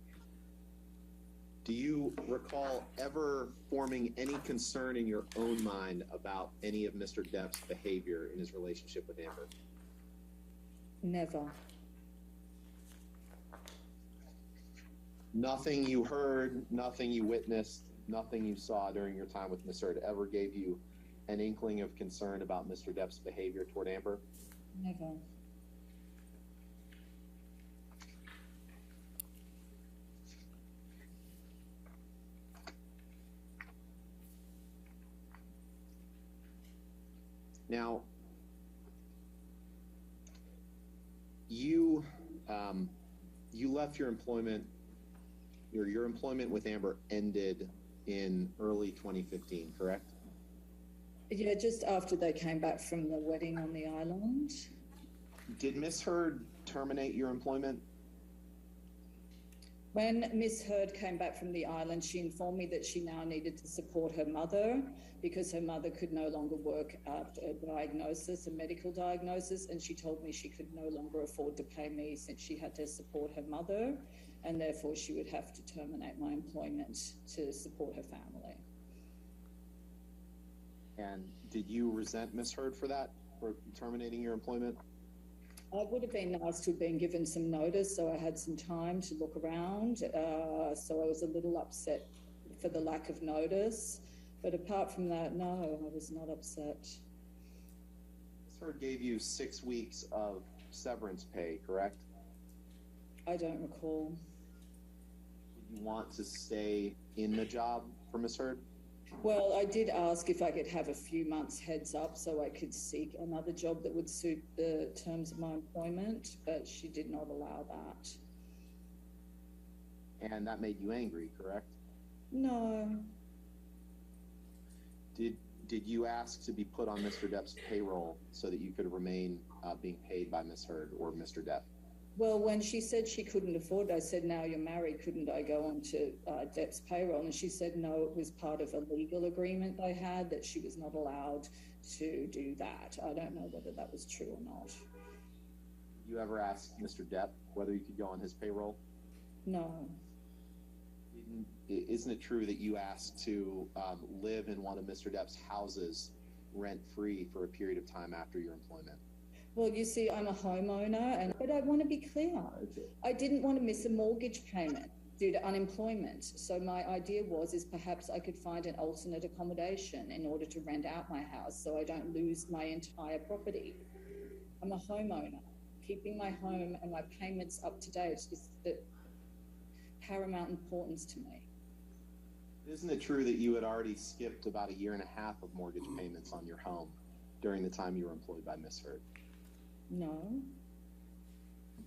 Do you recall ever forming any concern in your own mind about any of Mr. Depp's behavior in his relationship with Amber? Never. Nothing you heard, nothing you witnessed, nothing you saw during your time with Miss Heard ever gave you an inkling of concern about Mr. Depp's behavior toward Amber? Never. Now, you left your employment, your employment with Amber ended in early 2015, correct? Yeah, just after they came back from the wedding on the island. Did Miss Heard terminate your employment? When Miss Heard came back from the island, she informed me that she now needed to support her mother because her mother could no longer work after a diagnosis, a medical diagnosis, and she told me she could no longer afford to pay me since she had to support her mother, and therefore she would have to terminate my employment to support her family. And did you resent Miss Heard for that, for terminating your employment? I would have been nice to have been given some notice, so I had some time to look around. So I was a little upset for the lack of notice. But apart from that, no, I was not upset. Miss Heard gave you 6 weeks of severance pay, correct? I don't recall. Did you want to stay in the job for Miss Heard? Well, I did ask if I could have a few months heads up so I could seek another job that would suit the terms of my employment, but she did not allow that. And that made you angry, correct? No. Did you ask to be put on Mr. Depp's payroll so that you could remain being paid by Miss Heard or Mr. Depp? Well, when she said she couldn't afford it, I said, now you're married, couldn't I go on to Depp's payroll? And she said, no, it was part of a legal agreement they had that she was not allowed to do that. I don't know whether that was true or not. Did you ever ask Mr. Depp whether you could go on his payroll? No. Isn't it true that you asked to live in one of Mr. Depp's houses rent-free for a period of time after your employment? Well, you see, I'm a homeowner, but I want to be clear. I didn't want to miss a mortgage payment due to unemployment. So my idea is perhaps I could find an alternate accommodation in order to rent out my house so I don't lose my entire property. I'm a homeowner. Keeping my home and my payments up to date is the paramount importance to me. Isn't it true that you had already skipped about 1.5 years of mortgage payments on your home during the time you were employed by Miss Heard? No.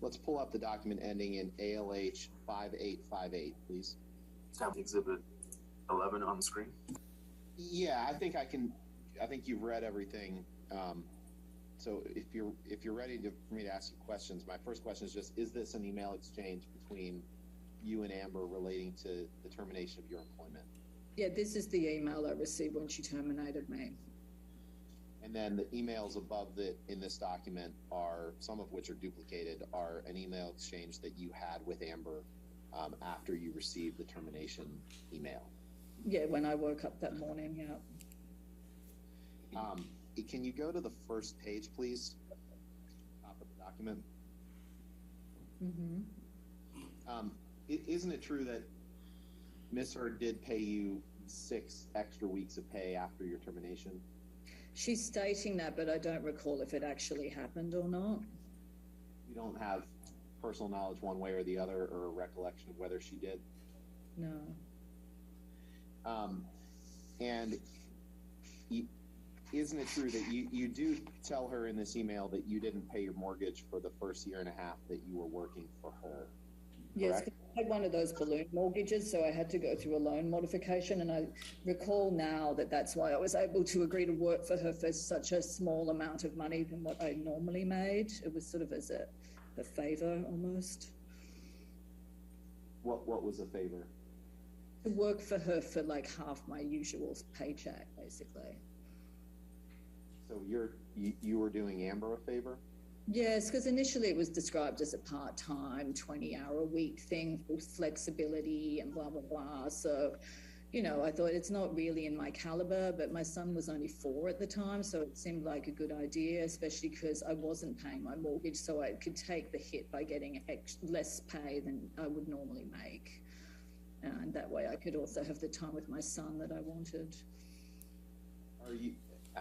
Let's pull up the document ending in ALH 5858, please. Have Exhibit 11 on the screen. Yeah, I think you've read everything. So if you're ready for me to ask you questions, my first question is just: is this an email exchange between you and Amber relating to the termination of your employment? Yeah, this is the email I received when she terminated me. And then the emails above in this document, are some of which are duplicated, are an email exchange that you had with Amber after you received the termination email. Yeah, when I woke up that morning, yeah. can you go to the first page, please? Top of the document. Isn't it true that Ms. Heard did pay you 6 extra weeks of pay after your termination? She's stating that, but I don't recall if it actually happened or not. You don't have personal knowledge one way or the other, or a recollection of whether she did? No. And isn't it true that you do tell her in this email that you didn't pay your mortgage for the first year and a half that you were working for her? Yes, Correct? I had one of those balloon mortgages, so I had to go through a loan modification, and I recall now that that's why I was able to agree to work for her for such a small amount of money than what I normally made. It was sort of as a favor almost. What was a favor? To work for her for like half my usual paycheck, basically. So you were doing Amber a favor? Yes, because initially it was described as a part-time, 20-hour-a-week thing with flexibility and blah, blah, blah. So, you know, I thought it's not really in my caliber, but my son was only 4 at the time, so it seemed like a good idea, especially because I wasn't paying my mortgage, so I could take the hit by getting less pay than I would normally make. And that way I could also have the time with my son that I wanted. Are you,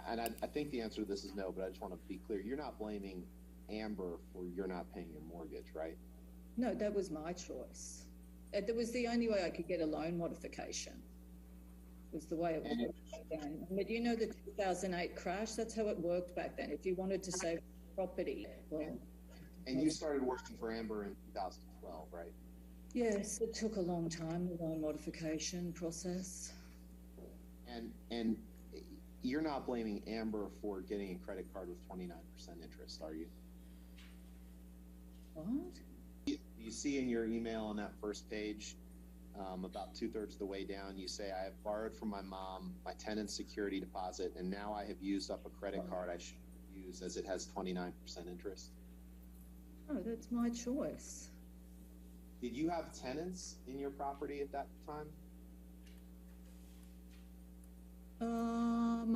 and I think the answer to this is no, but I just want to be clear. You're not blaming Amber for you're not paying your mortgage, right? No, that was my choice. That was the only way I could get a loan modification. Was the way it worked back then. But you know the 2008 crash, that's how it worked back then. If you wanted to save property, well... And you started working for Amber in 2012, right? Yes, it took a long time, the loan modification process. And you're not blaming Amber for getting a credit card with 29% interest, are you? What? You see in your email on that first page, about 2/3 of the way down, you say, I have borrowed from my mom my tenant security deposit, and now I have used up a credit card I should use as it has 29% interest. Oh, that's my choice. Did you have tenants in your property at that time?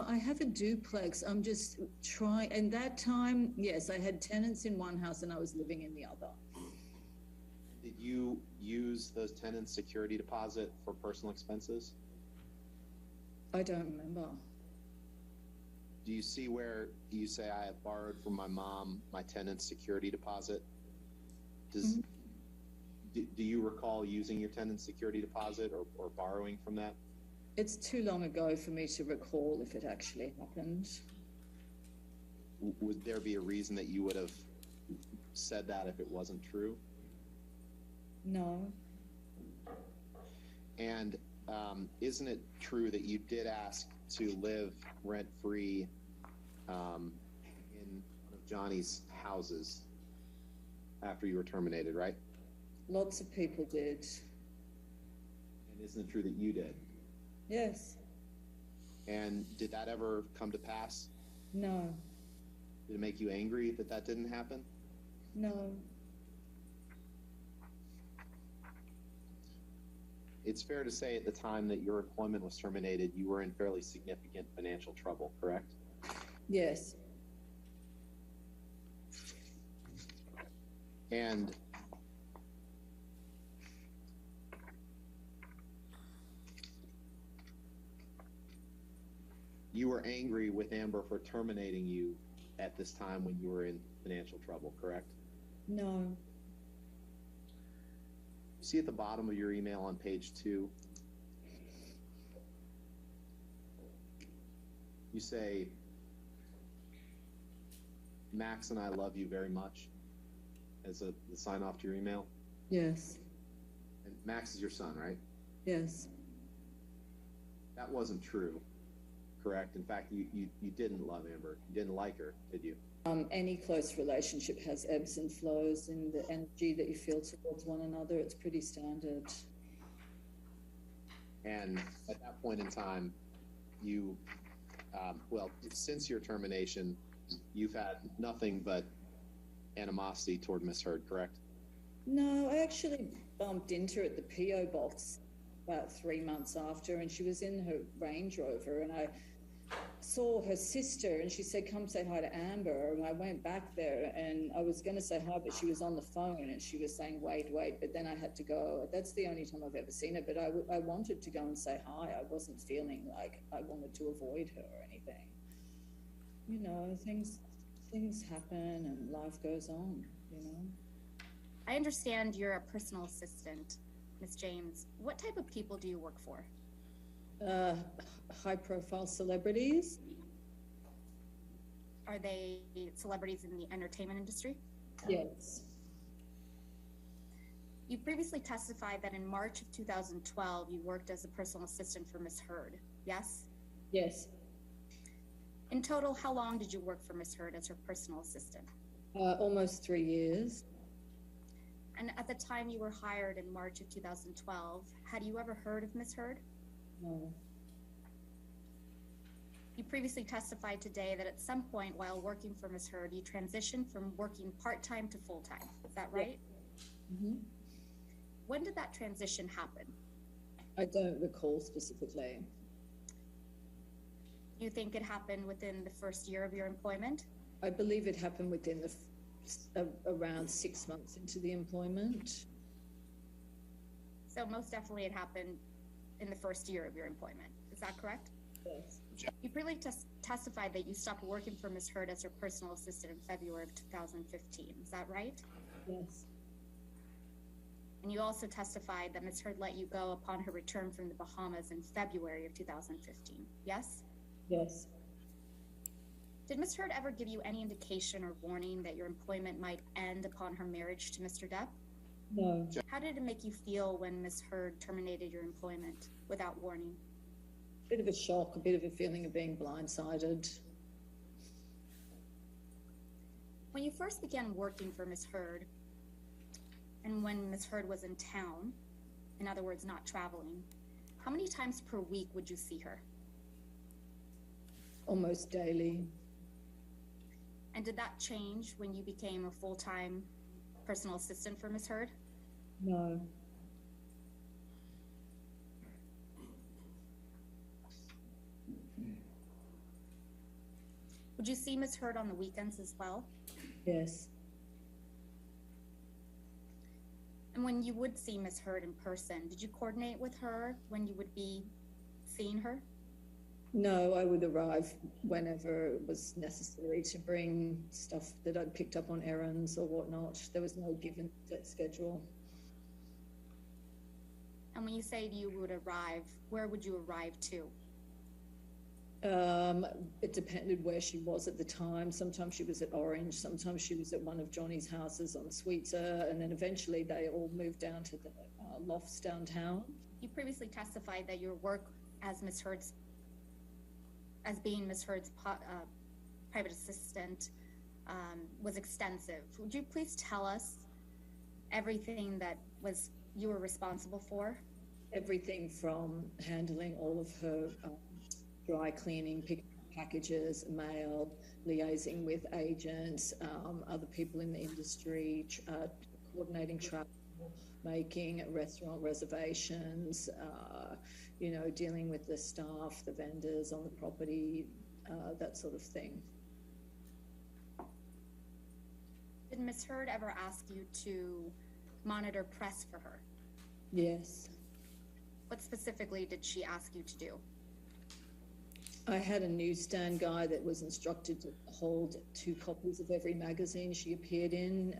I have a duplex. I'm just trying, and that time, yes, I had tenants in one house and I was living in the other. Did you use those tenants' security deposit for personal expenses? I don't remember. Do you see where you say I have borrowed from my mom my tenant's security deposit? Do you recall using your tenant's security deposit or borrowing from that? It's too long ago for me to recall if it actually happened. Would there be a reason that you would have said that if it wasn't true? No. And isn't it true that you did ask to live rent-free in one of Johnny's houses after you were terminated, right? Lots of people did. And isn't it true that you did? Yes. And did that ever come to pass? No. Did it make you angry that that didn't happen? No. It's fair to say at the time that your employment was terminated, you were in fairly significant financial trouble, correct? Yes. And you were angry with Amber for terminating you at this time when you were in financial trouble, correct? No. See at the bottom of your email on page 2, you say, Max and I love you very much, as the sign off to your email. Yes. And Max is your son, right? Yes. That wasn't true, correct? In fact, you didn't love Amber. You didn't like her, did you? Any close relationship has ebbs and flows in the energy that you feel towards one another. It's pretty standard. And at that point in time, you, since your termination, you've had nothing but animosity toward Miss Heard, correct? No, I actually bumped into her at the P.O. box about 3 months after, and she was in her Range Rover, and saw her sister and she said, come say hi to Amber. And I went back there and I was going to say hi, but she was on the phone and she was saying, wait, but then I had to go. That's the only time I've ever seen her, but I wanted to go and say hi. I wasn't feeling like I wanted to avoid her or anything. You know, things happen and life goes on, you know. I understand you're a personal assistant, Ms. James. What type of people do you work for? High-profile celebrities. Are they celebrities in the entertainment industry? Yes. You previously testified that in March of 2012, you worked as a personal assistant for Ms. Heard, yes? Yes. In total, how long did you work for Ms. Heard as her personal assistant? Almost 3 years. And at the time you were hired in March of 2012, had you ever heard of Ms. Heard? No. You previously testified today that at some point while working for Ms. Heard, you transitioned from working part-time to full-time. Is that right? Mm-hmm. When did that transition happen? I don't recall specifically. Do you think it happened within the first year of your employment? I believe it happened within around 6 months into the employment. So most definitely it happened in the first year of your employment. Is that correct? Yes. You previously testified that you stopped working for Ms. Heard as her personal assistant in February of 2015. Is that right? Yes. And you also testified that Ms. Heard let you go upon her return from the Bahamas in February of 2015. Yes? Yes. Did Ms. Heard ever give you any indication or warning that your employment might end upon her marriage to Mr. Depp? No. How did it make you feel when Ms. Heard terminated your employment without warning? Bit of a shock, a bit of a feeling of being blindsided. When you first began working for Ms. Heard, and when Ms. Heard was in town, in other words, not traveling, how many times per week would you see her? Almost daily. And did that change when you became a full-time personal assistant for Ms. Heard? No. Would you see Ms. Heard on the weekends as well? Yes. And when you would see Ms. Heard in person, did you coordinate with her when you would be seeing her? No, I would arrive whenever it was necessary to bring stuff that I'd picked up on errands or whatnot. There was no given set schedule. And when you say you would arrive, where would you arrive to? It depended where she was at the time. Sometimes she was at Orange, sometimes she was at one of Johnny's houses on Sweetser, and then eventually they all moved down to the lofts downtown. You previously testified that your work as being Ms. Heard's private assistant was extensive. Would you please tell us everything that you were responsible for? Everything from handling all of her dry cleaning, picking up packages, mail, liaising with agents, other people in the industry, coordinating travel, making restaurant reservations, dealing with the staff, the vendors on the property, that sort of thing. Did Ms. Heard ever ask you to monitor press for her? Yes. What specifically did she ask you to do? I had a newsstand guy that was instructed to hold 2 copies of every magazine she appeared in.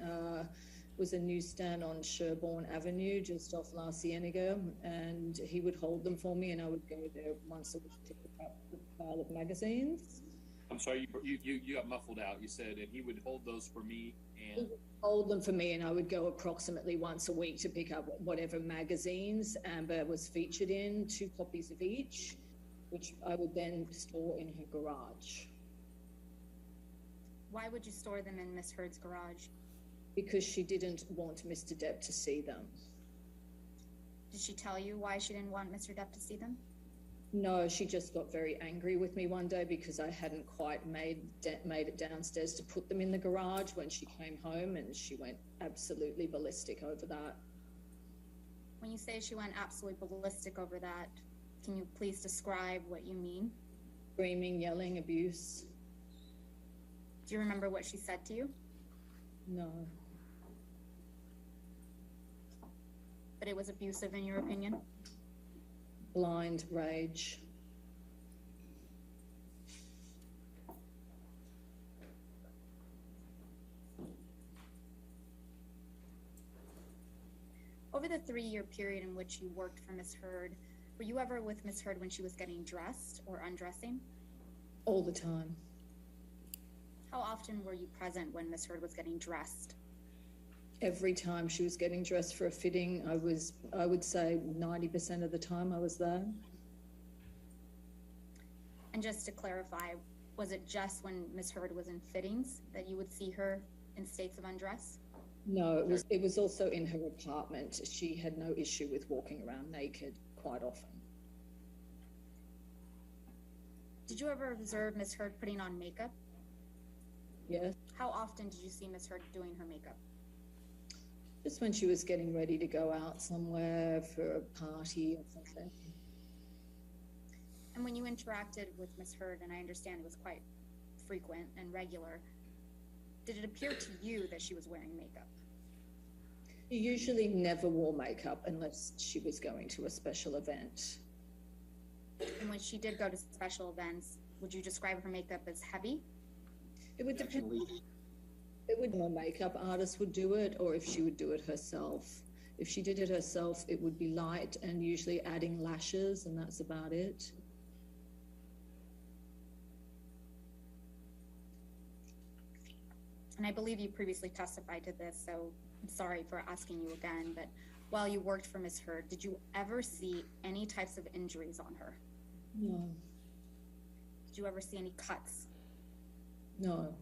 Was a newsstand on Sherbourne Avenue, just off La Cienega, and he would hold them for me, and I would go there once a week to pick up a pile of magazines. I'm sorry, you got muffled out. You said, and he would hold those for me, He and would hold them for me, and I would go approximately once a week to pick up whatever magazines Amber was featured in, 2 copies of each, which I would then store in her garage. Why would you store them in Ms. Heard's garage? Because she didn't want Mr. Depp to see them. Did she tell you why she didn't want Mr. Depp to see them? No, she just got very angry with me one day because I hadn't quite made it downstairs to put them in the garage when she came home, and she went absolutely ballistic over that. When you say she went absolutely ballistic over that, can you please describe what you mean? Screaming, yelling, abuse. Do you remember what she said to you? No. But it was abusive in your opinion? Blind rage. Over the 3-year period in which you worked for Miss Heard, were you ever with Miss Heard when she was getting dressed or undressing? All the time. How often were you present when Miss Heard was getting dressed? Every time she was getting dressed for a fitting, I would say 90% of the time I was there. And just to clarify, was it just when Miss Heard was in fittings that you would see her in states of undress? No, it was also in her apartment. She had no issue with walking around naked quite often. Did you ever observe Miss Heard putting on makeup? Yes. How often did you see Miss Heard doing her makeup? Just when she was getting ready to go out somewhere for a party or something. And when you interacted with Miss Heard, and I understand it was quite frequent and regular, did it appear to you that she was wearing makeup? She usually never wore makeup unless she was going to a special event. And when she did go to special events, would you describe her makeup as heavy? It would depend. It would, a makeup artist would do it, or if she would do it herself. If she did it herself, it would be light and usually adding lashes, and that's about it. And I believe you previously testified to this, so I'm sorry for asking you again, but while you worked for Miss Heard, did you ever see any types of injuries on her? No. Did you ever see any cuts? No.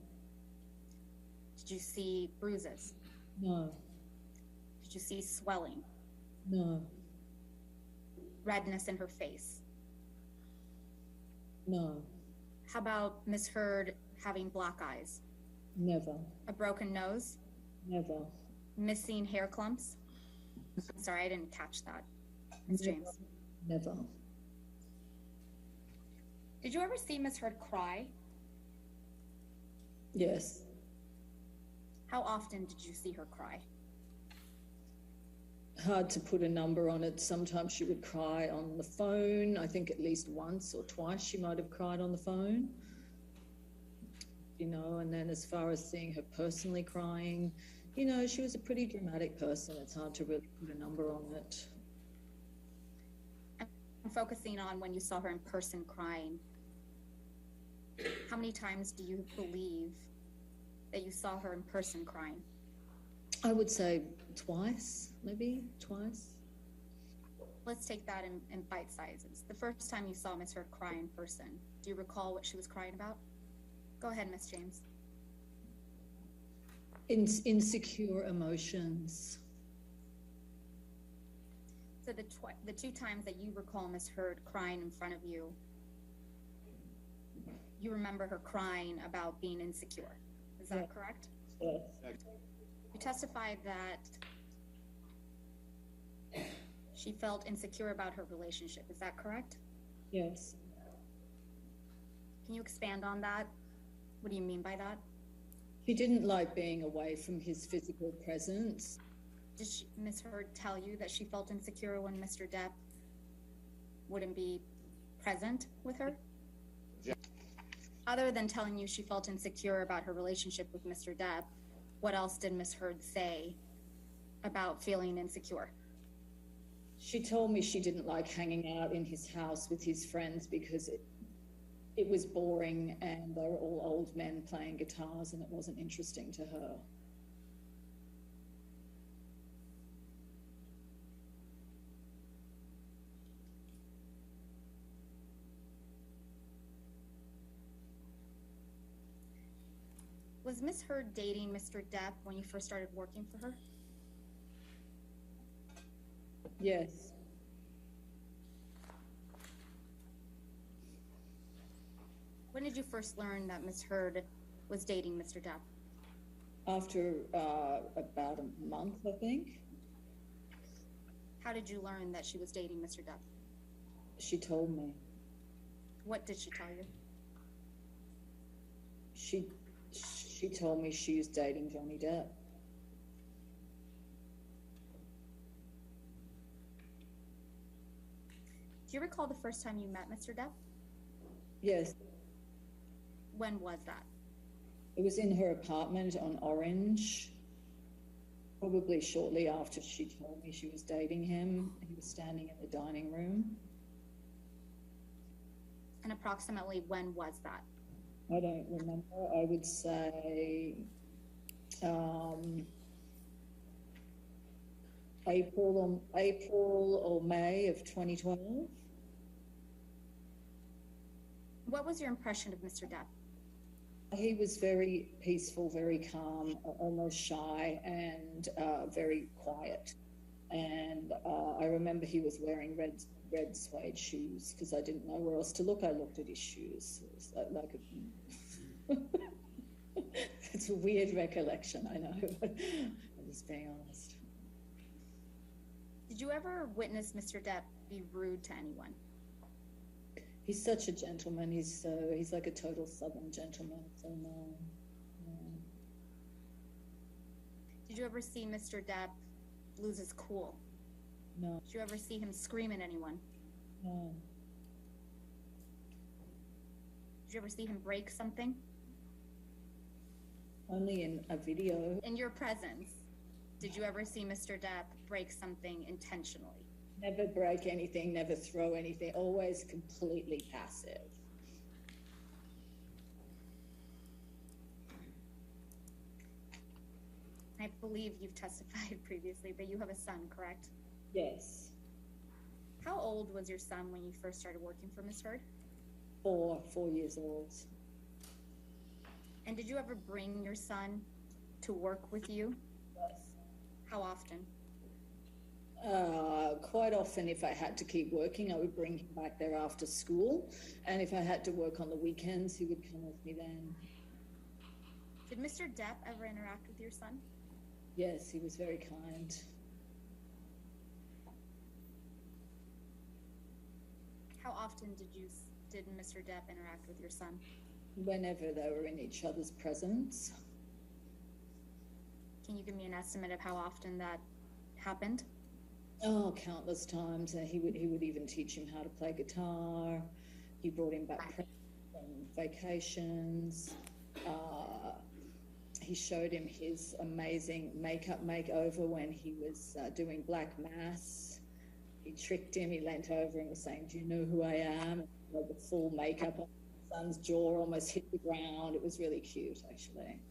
Did you see bruises? No. Did you see swelling? No. Redness in her face? No. How about Miss Heard having black eyes? Never. A broken nose? Never. Missing hair clumps? Sorry, I didn't catch that. Ms. James? Never. Did you ever see Miss Heard cry? Yes. How often did you see her cry? Hard to put a number on it. Sometimes she would cry on the phone. I think at least once or twice she might have cried on the phone. You know, and then as far as seeing her personally crying, you know, she was a pretty dramatic person. It's hard to really put a number on it. I'm focusing on when you saw her in person crying. How many times do you believe that you saw her in person crying? I would say twice, maybe twice. Let's take that in bite sizes. The first time you saw Miss Heard cry in person, do you recall what she was crying about? Go ahead, Miss James. Insecure emotions. So the 2 times that you recall Miss Heard crying in front of you, you remember her crying about being insecure. Is that correct? Yes. You testified that she felt insecure about her relationship. Is that correct? Yes. Can you expand on that? What do you mean by that? She didn't like being away from his physical presence. Did Miss Heard tell you that she felt insecure when Mr. Depp wouldn't be present with her? Yeah. Other than telling you she felt insecure about her relationship with Mr. Depp, what else did Miss Heard say about feeling insecure? She told me she didn't like hanging out in his house with his friends because it was boring and they were all old men playing guitars and it wasn't interesting to her. Was Miss Heard dating Mr. Depp when you first started working for her? Yes. When did you first learn that Miss Heard was dating Mr. Depp? After about a month, I think. How did you learn that she was dating Mr. Depp? She told me. What did she tell you? She told me she was dating Johnny Depp. Do you recall the first time you met Mr. Depp? Yes, When was that? it was in her apartment on Orange. Probably shortly after she told me she was dating him. He was standing in the dining room. And approximately when was that? I don't remember. I would say April or May of 2012. What was your impression of Mr. Depp? He was very peaceful, very calm, almost shy, and very quiet. And I remember he was wearing red suede shoes because I didn't know where else to look. I looked at his shoes. It was like it's a weird recollection, I know, but I'm just being honest. Did you ever witness Mr. Depp be rude to anyone? He's such a gentleman. He's like a total Southern gentleman. So no. Did you ever see Mr. Depp lose his cool? No. Did you ever see him scream at anyone? No. Did you ever see him break something? Only in a video. In your presence, did you ever see Mr. Depp break something intentionally? Never break anything, never throw anything, always completely passive. I believe you've testified previously, but you have a son, correct? Yes. How old was your son when you first started working for Ms. Heard? 4 years old. And did you ever bring your son to work with you? Yes. How often? Quite often, if I had to keep working, I would bring him back there after school. And if I had to work on the weekends, he would come with me then. Did Mr. Depp ever interact with your son? Yes, he was very kind. How often did Mr. Depp interact with your son? Whenever they were in each other's presence. Can you give me an estimate of how often that happened? Oh, countless times. He would even teach him how to play guitar. He brought him back from vacations. He showed him his amazing makeup makeover when he was doing Black Mass. He tricked him. He leant over and was saying, "Do you know who I am?" And he had the full makeup on. His son's jaw almost hit the ground. It was really cute, actually.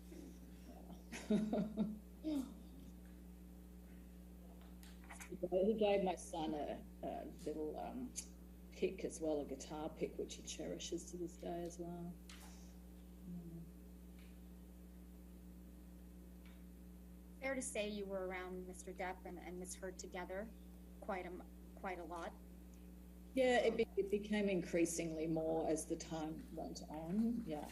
Yeah. He gave my son a little pick as well, a guitar pick, which he cherishes to this day as well. Fair to say you were around Mr. Depp and Ms. Heard together quite a lot. Yeah, it became increasingly more as the time went on. Yeah.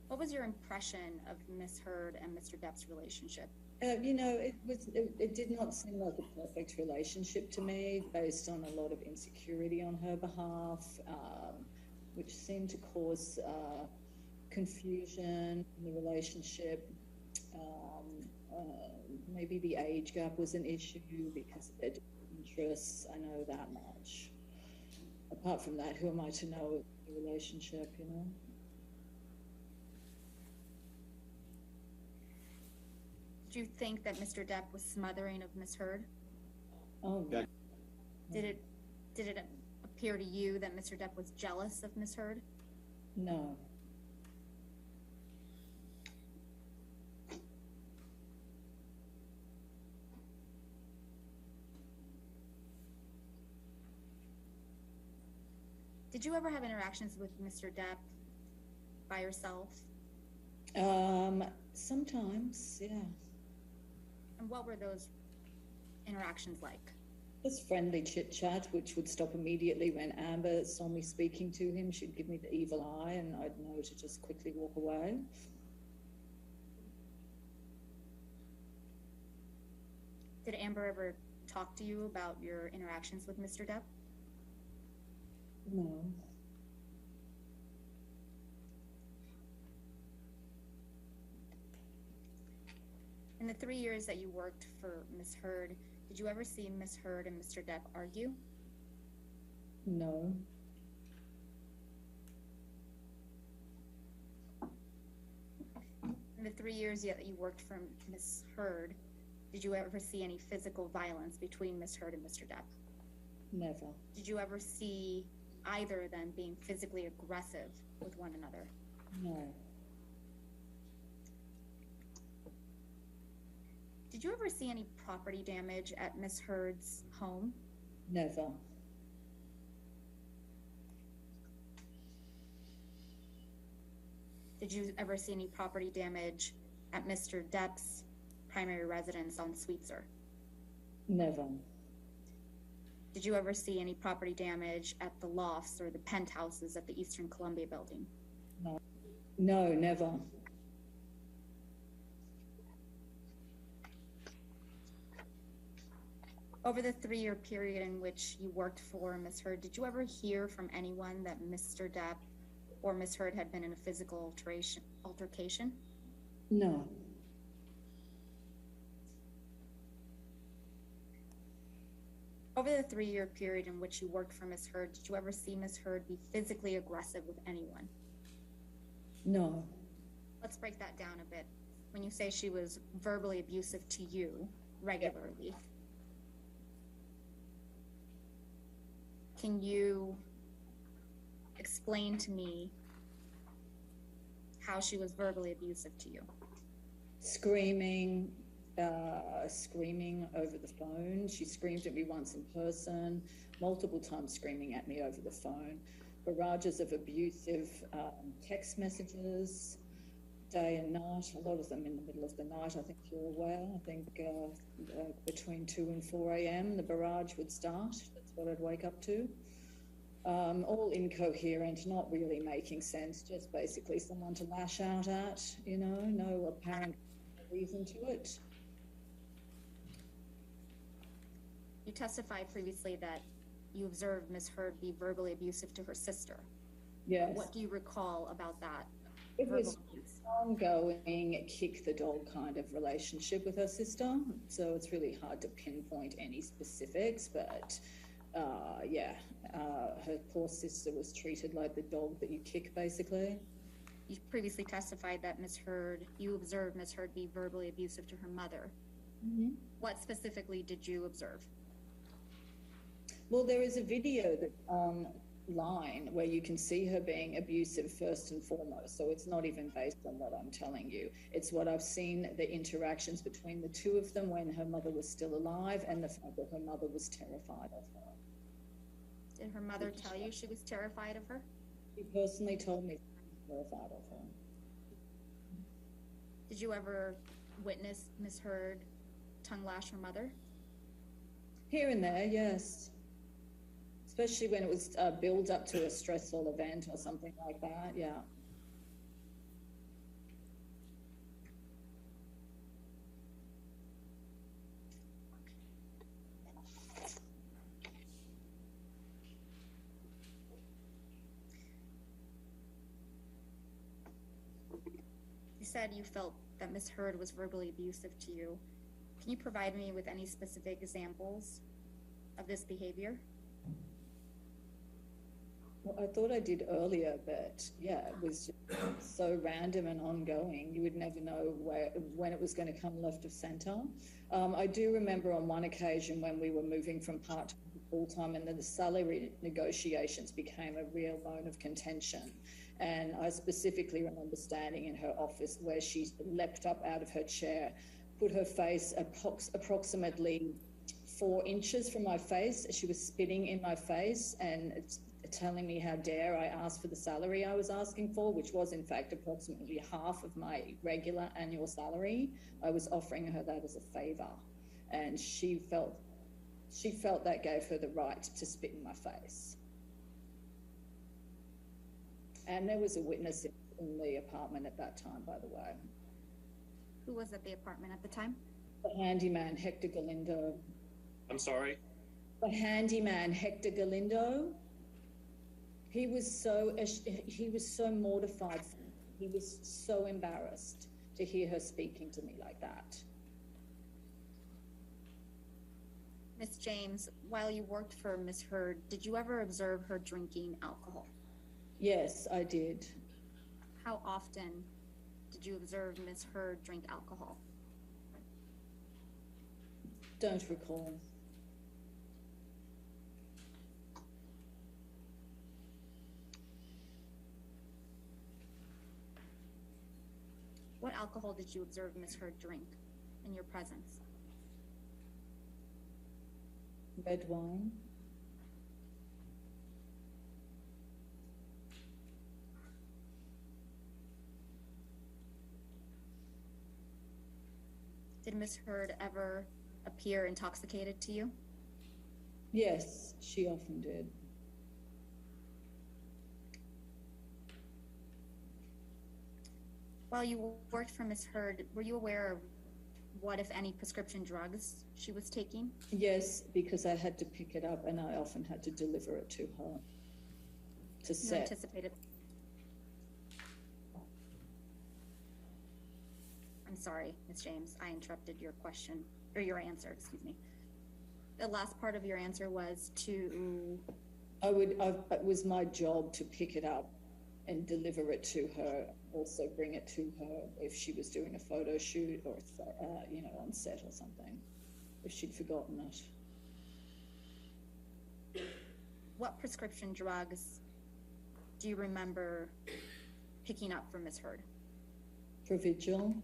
What was your impression of Ms. Heard and Mr. Depp's relationship? It did not seem like a perfect relationship to me, based on a lot of insecurity on her behalf, which seemed to cause confusion in the relationship. Maybe the age gap was an issue because of their interests. I know that much. Apart from that, who am I to know the relationship, you know? Do you think that Mr. Depp was smothering of Ms. Heard? Oh, no. Did it appear to you that Mr. Depp was jealous of Ms. Heard? No. Did you ever have interactions with Mr. Depp by yourself? Sometimes, yeah. And what were those interactions like? Just friendly chit chat, which would stop immediately when Amber saw me speaking to him. She'd give me the evil eye, and I'd know to just quickly walk away. Did Amber ever talk to you about your interactions with Mr. Depp? No. 3 years that you worked for Miss Heard, did you ever see Miss Heard and Mr. Depp argue? No. In the 3 years that you worked for Miss Heard, did you ever see any physical violence between Miss Heard and Mr. Depp? Never. Did you ever see either of them being physically aggressive with one another? No. Did you ever see any property damage at Miss Heard's home? Never. Did you ever see any property damage at Mr. Depp's primary residence on Sweetser? Never. Did you ever see any property damage at the lofts or the penthouses at the Eastern Columbia building? No. No, never. Over the 3-year period in which you worked for Miss Heard, did you ever hear from anyone that Mr. Depp or Miss Heard had been in a physical altercation? No. Over the 3-year period in which you worked for Miss Heard, did you ever see Miss Heard be physically aggressive with anyone? No. Let's break that down a bit. When you say she was verbally abusive to you regularly, can you explain to me how she was verbally abusive to you? Screaming over the phone. She screamed at me once in person, multiple times screaming at me over the phone. Barrages of abusive text messages, day and night, a lot of them in the middle of the night, I think you're aware. I think between 2 and 4 a.m. the barrage would start. That's what I'd wake up to. All incoherent, not really making sense, just basically someone to lash out at, no apparent reason to it. You testified previously that you observed Ms. Heard be verbally abusive to her sister. Yes. What do you recall about that? It was ongoing kick the dog kind of relationship with her sister, so it's really hard to pinpoint any specifics, but her poor sister was treated like the dog that you kick, basically. You previously testified that you observed Ms. Heard be verbally abusive to her mother. Mm-hmm. What specifically did you observe? Well, there is a video that online where you can see her being abusive first and foremost, so it's not even based on what I'm telling you. It's what I've seen, the interactions between the two of them when her mother was still alive, and the fact that her mother was terrified of her. Did her mother tell you she was terrified of her? She personally told me she was terrified of her. Did you ever witness Ms. Heard tongue lash her mother? Here and there, yes. Especially when it was build up to a stressful event or something like that, yeah. You said you felt that Ms. Heard was verbally abusive to you. Can you provide me with any specific examples of this behavior? Well, I thought I did earlier, but yeah, it was just so random and ongoing. You would never know when it was going to come left of center. I do remember on one occasion when we were moving from part-time to full-time, and then the salary negotiations became a real bone of contention. And I specifically remember standing in her office where she leapt up out of her chair, put her face approximately 4 inches from my face. She was spitting in my face and telling me how dare I ask for the salary I was asking for, which was in fact approximately half of my regular annual salary. I was offering her that as a favor, and she felt that gave her the right to spit in my face. And there was a witness in the apartment at that time, by the way. Who was at the apartment at the time? The handyman, Hector Galindo. I'm sorry? The handyman, Hector Galindo. He was so mortified. He was so embarrassed to hear her speaking to me like that. Miss James, while you worked for Miss Heard, did you ever observe her drinking alcohol? Yes, I did. How often did you observe Miss Heard drink alcohol? Don't recall. What alcohol did you observe Miss Heard drink in your presence? Red wine. Did Miss Heard ever appear intoxicated to you? Yes, she often did. While you worked for Miss Heard, were you aware of what, if any, prescription drugs she was taking? Yes, because I had to pick it up and I often had to deliver it to her to You set. anticipated. I'm sorry, Miss James, I interrupted your question, or your answer, excuse me. The last part of your answer was to... It was my job to pick it up and deliver it to her, also bring it to her if she was doing a photo shoot or, on set or something, if she'd forgotten it. What prescription drugs do you remember picking up from Miss Heard? Provigil.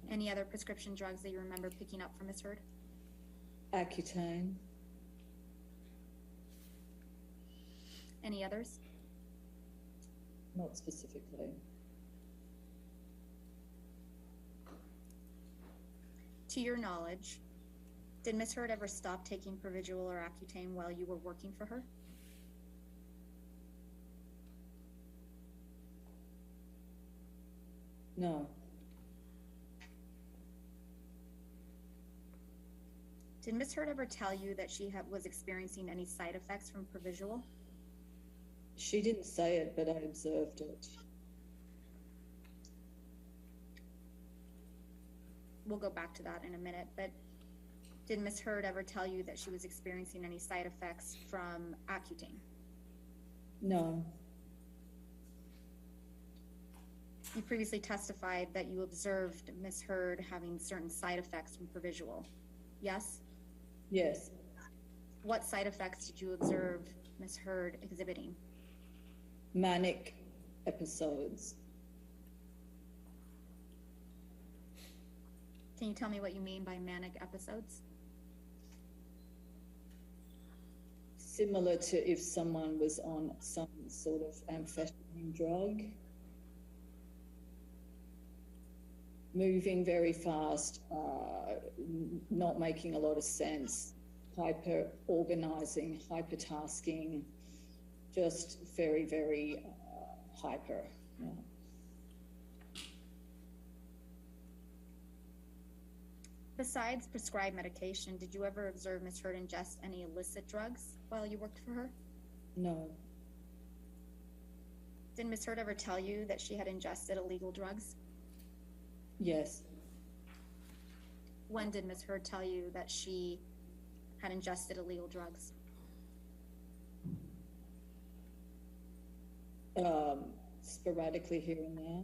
Any other prescription drugs that you remember picking up from Miss Heard? Accutane. Any others? Not specifically. To your knowledge, did Miss Heard ever stop taking Provigil or Accutane while you were working for her? No. Did Miss Heard ever tell you that she was experiencing any side effects from Provigil? She didn't say it, but I observed it. We'll go back to that in a minute, but did Miss Heard ever tell you that she was experiencing any side effects from Accutane? No. You previously testified that you observed Miss Heard having certain side effects from Provigil. Yes? Yes. What side effects did you observe Miss Heard exhibiting? Manic episodes. Can you tell me what you mean by manic episodes? Similar to if someone was on some sort of amphetamine drug. Moving very fast, not making a lot of sense, hyper-organizing, hyper-tasking, just very, very hyper. Yeah. Besides prescribed medication, did you ever observe Miss Heard ingest any illicit drugs while you worked for her? No. Did Miss Heard ever tell you that she had ingested illegal drugs? Yes. When did Miss Heard tell you that she had ingested illegal drugs? Sporadically here and there.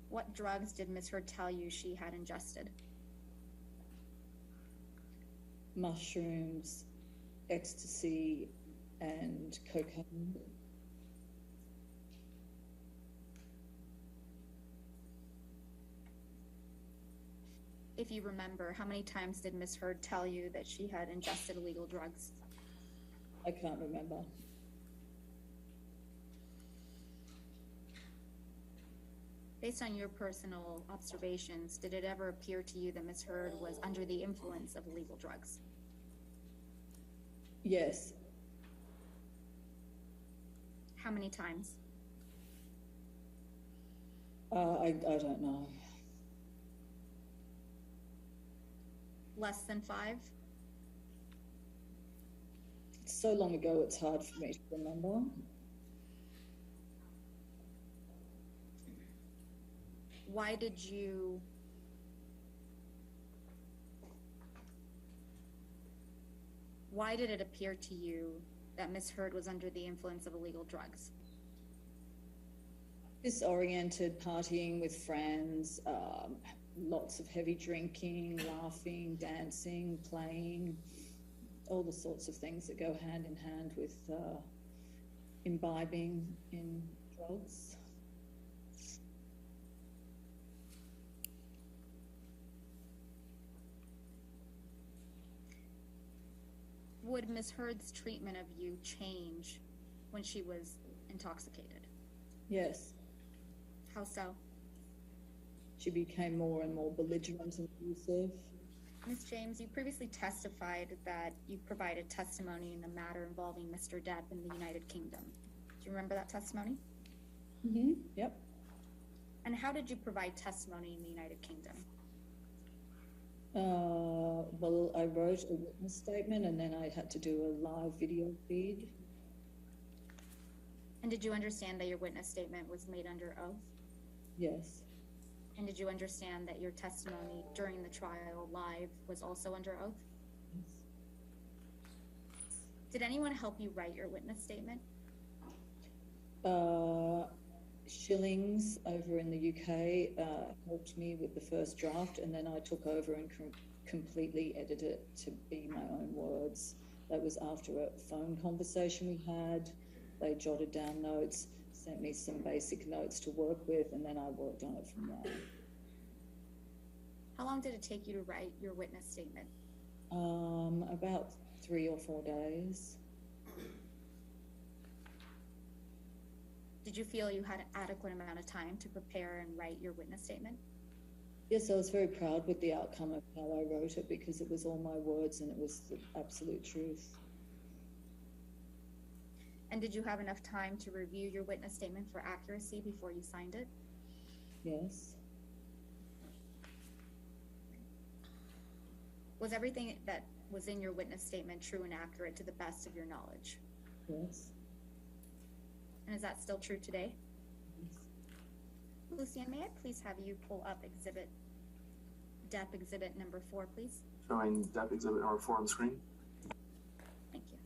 What drugs did Miss Heard tell you she had ingested? Mushrooms, ecstasy, and cocaine. If you remember, how many times did Miss Heard tell you that she had ingested illegal drugs? I can't remember. Based on your personal observations, did it ever appear to you that Miss Heard was under the influence of illegal drugs? Yes. How many times? I don't know. Less than 5? It's so long ago, it's hard for me to remember. why did you why did it appear to you that Miss Heard was under the influence of illegal drugs? Disoriented, partying with friends, lots of heavy drinking, laughing, dancing, playing, all the sorts of things that go hand in hand with imbibing in drugs. Would Miss Heard's treatment of you change when she was intoxicated? Yes. How so? She became more and more belligerent and abusive. Ms. James, you previously testified that you provided testimony in a matter involving Mr. Depp in the United Kingdom. Do you remember that testimony? Mm-hmm. Yep. And how did you provide testimony in the United Kingdom? Well, I wrote a witness statement and then I had to do a live video feed. And did you understand that your witness statement was made under oath? Yes. And did you understand that your testimony during the trial live was also under oath? Yes. Did anyone help you write your witness statement? Shillings over in the UK helped me with the first draft, and then I took over and completely edited it to be my own words. That was after a phone conversation we had. They jotted down notes, sent me some basic notes to work with, and then I worked on it from there. How long did it take you to write your witness statement? About 3 or 4 days. Did you feel you had an adequate amount of time to prepare and write your witness statement? Yes, I was very proud with the outcome of how I wrote it because it was all my words and it was the absolute truth. And did you have enough time to review your witness statement for accuracy before you signed it? Yes. Was everything that was in your witness statement true and accurate to the best of your knowledge? Yes. And is that still true today? Yes. Lucian, may I please have you pull up Depp exhibit number 4, please? Showing Depp exhibit number 4 on the screen. Thank you.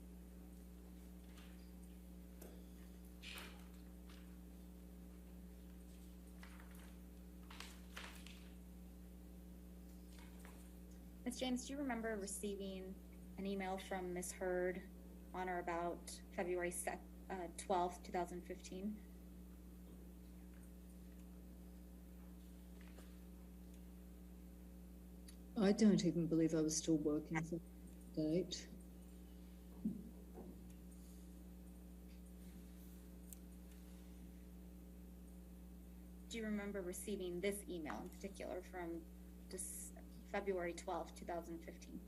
Ms. James, do you remember receiving an email from Ms. Heard on or about February 12th, 2015? I don't even believe I was still working for that date. Do you remember receiving this email in particular from February 12th, 2015?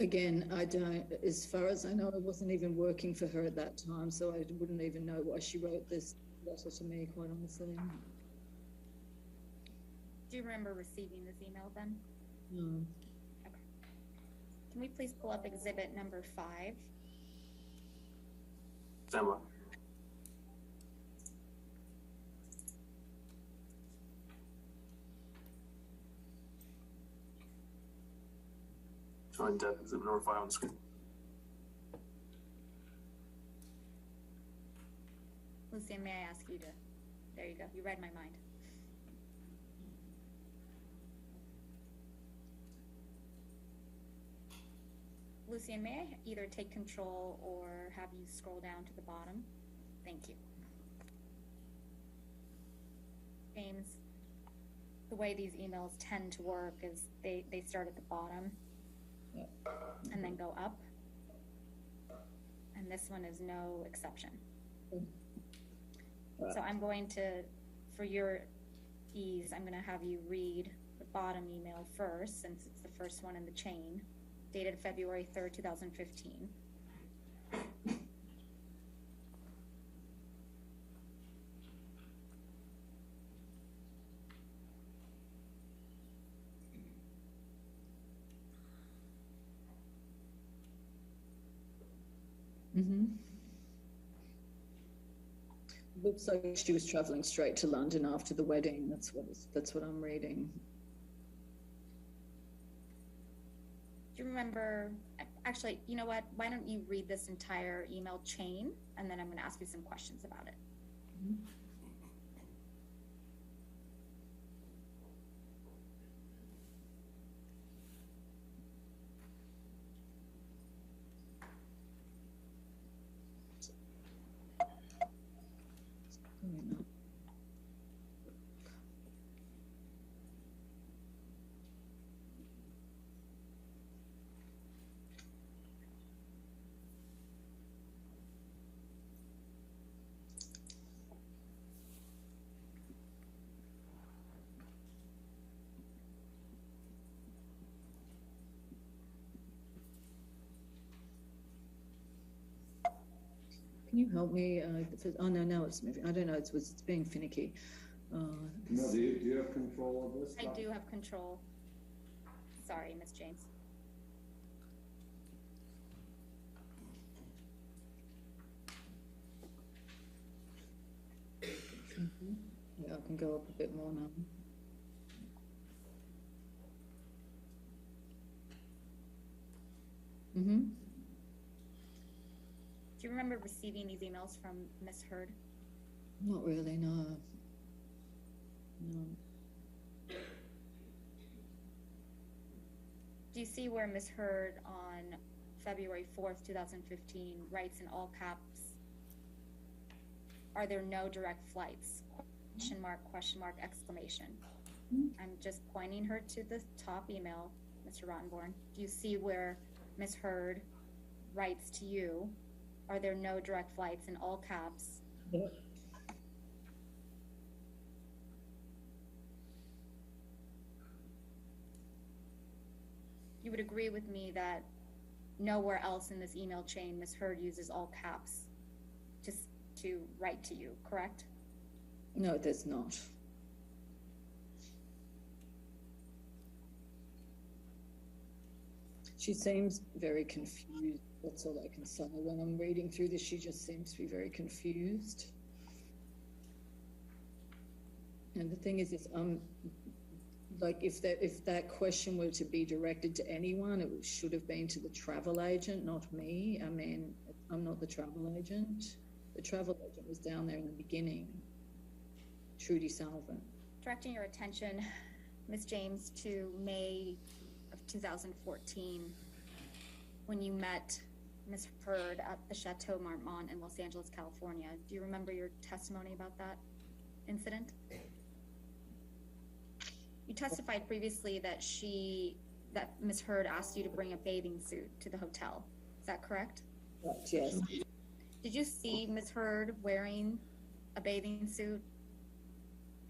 Again, I don't, as far as I know, I wasn't even working for her at that time, so I wouldn't even know why she wrote this letter to me, quite honestly. Do you remember receiving this email then? No. Okay. Can we please pull up exhibit number 5? Stand by. Showing Depp exhibit number 5 on the screen. Lucian, may I ask you to, there you go, you read my mind. Lucian, may I either take control or have you scroll down to the bottom? Thank you. James, the way these emails tend to work is they start at the bottom. Yep. And then go up. And this one is no exception. So I'm going to, for your ease, I'm going to have you read the bottom email first, since it's the first one in the chain, dated February 3rd, 2015. Looks like she was travelling straight to London after the wedding. That's what I'm reading. Do you remember, actually, you know what? Why don't you read this entire email chain, and then I'm going to ask you some questions about it. Can you help me? Oh no, now it's moving. I don't know. It's being finicky. No, do you have control of this? I do have control. Sorry, Miss James. Yeah, I can go up a bit more now. Mm-hmm. Do you remember receiving these emails from Miss Heard? Not really, no. No. Do you see where Miss Heard on February 4th, 2015 writes in all caps, "Are there no direct flights? Question mark, exclamation." I'm just pointing her to the top email, Mr. Rottenborn. Do you see where Miss Heard writes to you, "Are there no direct flights?" in all caps? Yep. You would agree with me that nowhere else in this email chain Miss Heard uses all caps to write to you, correct? No, there's not. She seems very confused. That's all I can say. When I'm reading through this, she just seems to be very confused. And the thing is like if that question were to be directed to anyone, it should have been to the travel agent, not me. I mean, I'm not the travel agent. The travel agent was down there in the beginning, Trudy Sullivan. Directing your attention, Miss James, to May of 2014, when you met Miss Heard at the Chateau Marmont in Los Angeles, California. Do you remember your testimony about that incident? You testified previously that Miss Heard asked you to bring a bathing suit to the hotel. Is that correct? Right, yes. Did you see Miss Heard wearing a bathing suit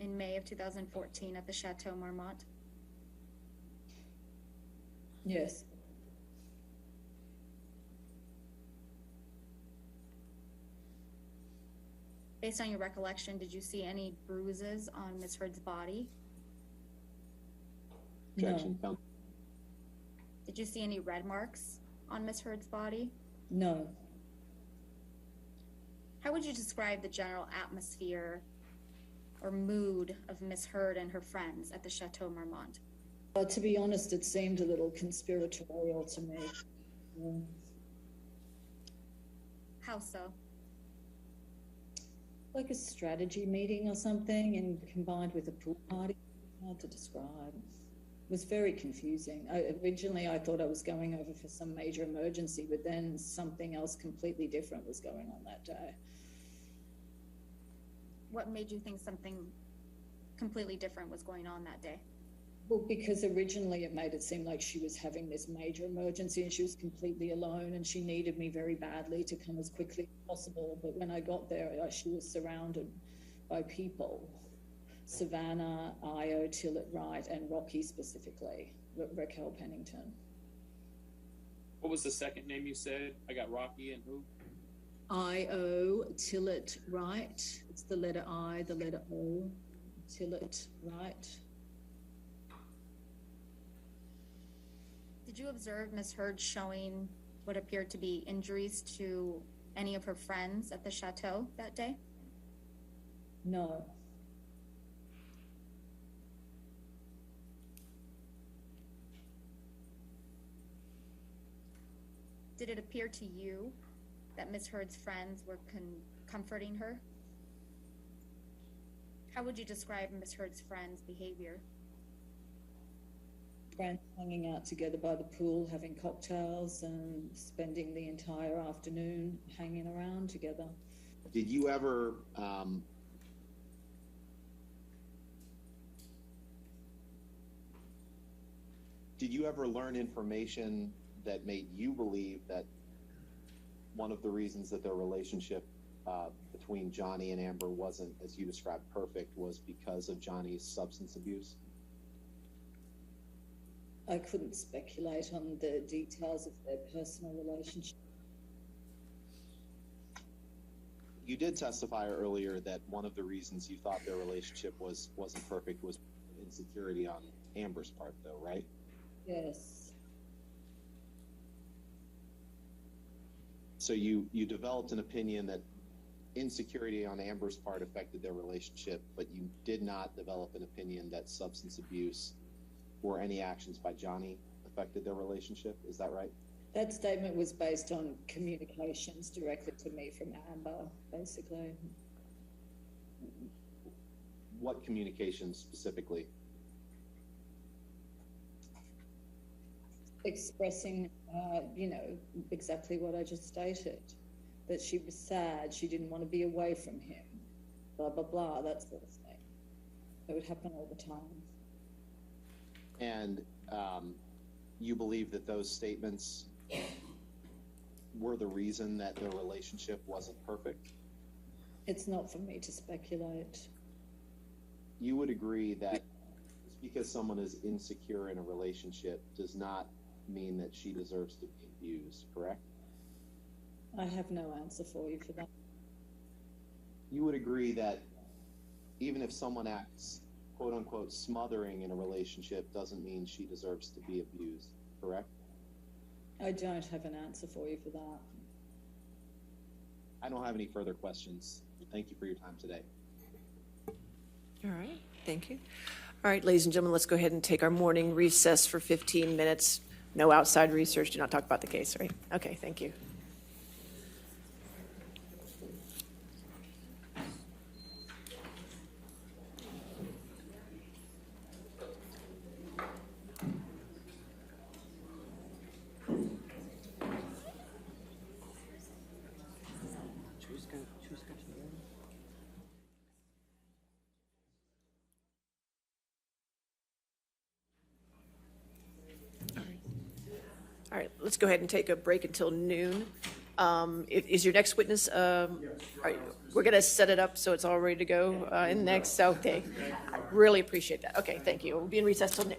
in May of 2014 at the Chateau Marmont? Yes. Based on your recollection, did you see any bruises on Miss Heard's body? Objection. No. Did you see any red marks on Miss Heard's body? No. How would you describe the general atmosphere or mood of Miss Heard and her friends at the Chateau Marmont? To be honest, it seemed a little conspiratorial to me. How so? Like a strategy meeting or something, and combined with a pool party. Hard to describe. It was very confusing. Originally, I thought I was going over for some major emergency, but then something else completely different was going on that day. What made you think something completely different was going on that day? Well, because originally it made it seem like she was having this major emergency and she was completely alone and she needed me very badly to come as quickly as possible. But when I got there, she was surrounded by people. Savannah, Io, Tillett Wright, and Rocky specifically, Raquel Pennington. What was the second name you said? I got Rocky and who? Io, Tillett Wright. It's the letter I, the letter O. Tillett Wright. Did you observe Miss Heard showing what appeared to be injuries to any of her friends at the chateau that day? No. Did it appear to you that Ms. Heard's friends were comforting her? How would you describe Ms. Heard's friends' behavior? Friends hanging out together by the pool, having cocktails and spending the entire afternoon hanging around together. Did you ever learn information that made you believe that one of the reasons that their relationship between Johnny and Amber wasn't, as you described, perfect was because of Johnny's substance abuse? I couldn't speculate on the details of their personal relationship. You did testify earlier that one of the reasons you thought their relationship wasn't perfect was insecurity on Amber's part, though, right? Yes. So you developed an opinion that insecurity on Amber's part affected their relationship, but you did not develop an opinion that substance abuse or any actions by Johnny affected their relationship. Is that right? That statement was based on communications directed to me from Amber, basically. What communications specifically? Expressing, exactly what I just stated. That she was sad, she didn't want to be away from him, blah, blah, blah, that sort of thing. It would happen all the time. And you believe that those statements were the reason that their relationship wasn't perfect? It's not for me to speculate. You would agree that just because someone is insecure in a relationship does not mean that she deserves to be abused, correct? I have no answer for you for that. You would agree that even if someone acts quote unquote smothering in a relationship doesn't mean she deserves to be abused, correct? I don't have an answer for you for that. I don't have any further questions. Thank you for your time today. All right, thank you. All right, ladies and gentlemen, let's go ahead and take our morning recess for 15 minutes. No outside research, do not talk about the case, right? Okay, thank you. All right, let's go ahead and take a break until noon. Is your next witness, we're going to set it up so it's all ready to go in next, okay. I really appreciate that. Okay, thank you. We'll be in recess till noon.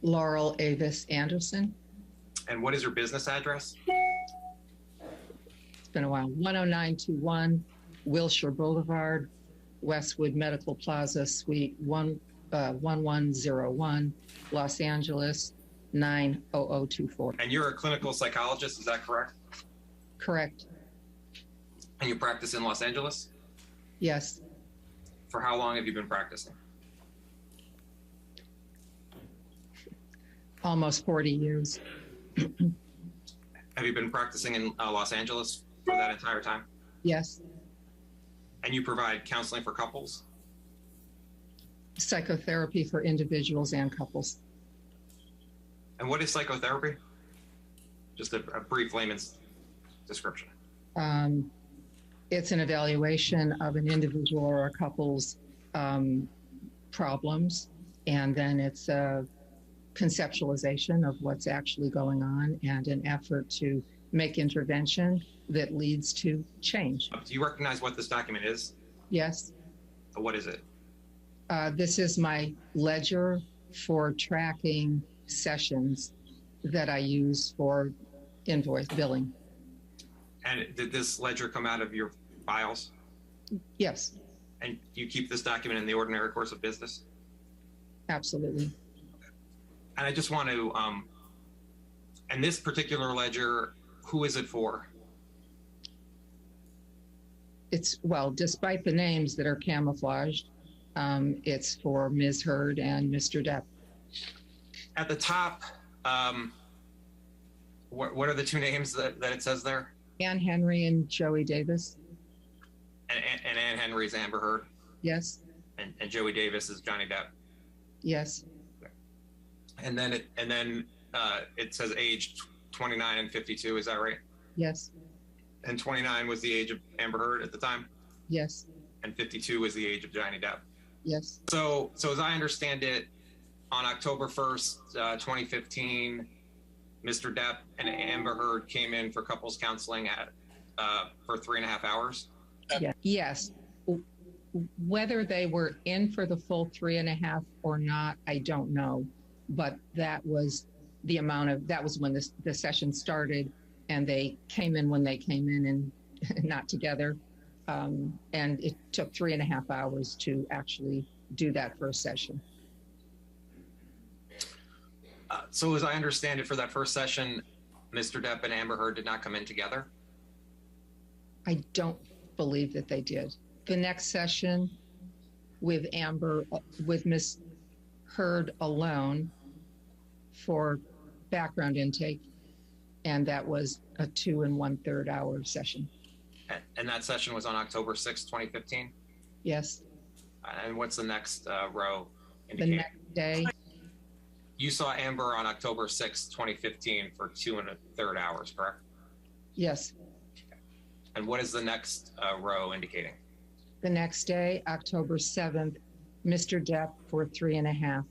Laurel Avis Anderson. And what is your business address? It's been a while. 10921 Wilshire Boulevard, Westwood Medical Plaza, Suite 1101, Los Angeles 90024. And you're a clinical psychologist, is that correct? Correct. And you practice in Los Angeles? Yes. For how long have you been practicing? Almost 40 years. Have you been practicing in Los Angeles for that entire time? Yes. And you provide counseling for couples? Psychotherapy for individuals and couples. And what is psychotherapy? Just a brief layman's description. It's an evaluation of an individual or a couple's problems, and then it's a conceptualization of what's actually going on and an effort to make intervention that leads to change. Do you recognize what this document is? Yes. What is it? This is my ledger for tracking sessions that I use for invoice billing. And did this ledger come out of your files? Yes. And you keep this document in the ordinary course of business? Absolutely. And I just want to, and this particular ledger, who is it for? It's, well, despite the names that are camouflaged, it's for Ms. Heard and Mr. Depp. At the top, what are the two names that it says there? Anne Henry and Joey Davis. And Anne Henry is Amber Heard? Yes. And Joey Davis is Johnny Depp? Yes. And then it says age 29 and 52, is that right? Yes. And 29 was the age of Amber Heard at the time? Yes. And 52 was the age of Johnny Depp? Yes. So as I understand it, on October 1st, 2015, Mr. Depp and Amber Heard came in for couples counseling for 3.5 hours? Yeah. Yes. Whether they were in for the full 3.5 or not, I don't know. But that was the amount of, that was when the session started, and they came in when they came in and not together. And it took 3.5 hours to actually do that first session. So as I understand it, for that first session, Mr. Depp and Amber Heard did not come in together? I don't believe that they did. The next session with Miss Heard alone for background intake, and that was a 2 1/3 hour session. And that session was on October 6th, 2015? Yes. And what's the next row The indicate? next day, You saw Amber on October 6th, 2015 for 2 1/3 hours, correct? yes. And what is the next row indicating? The next day, October 7th, Mr. Depp for 3.5.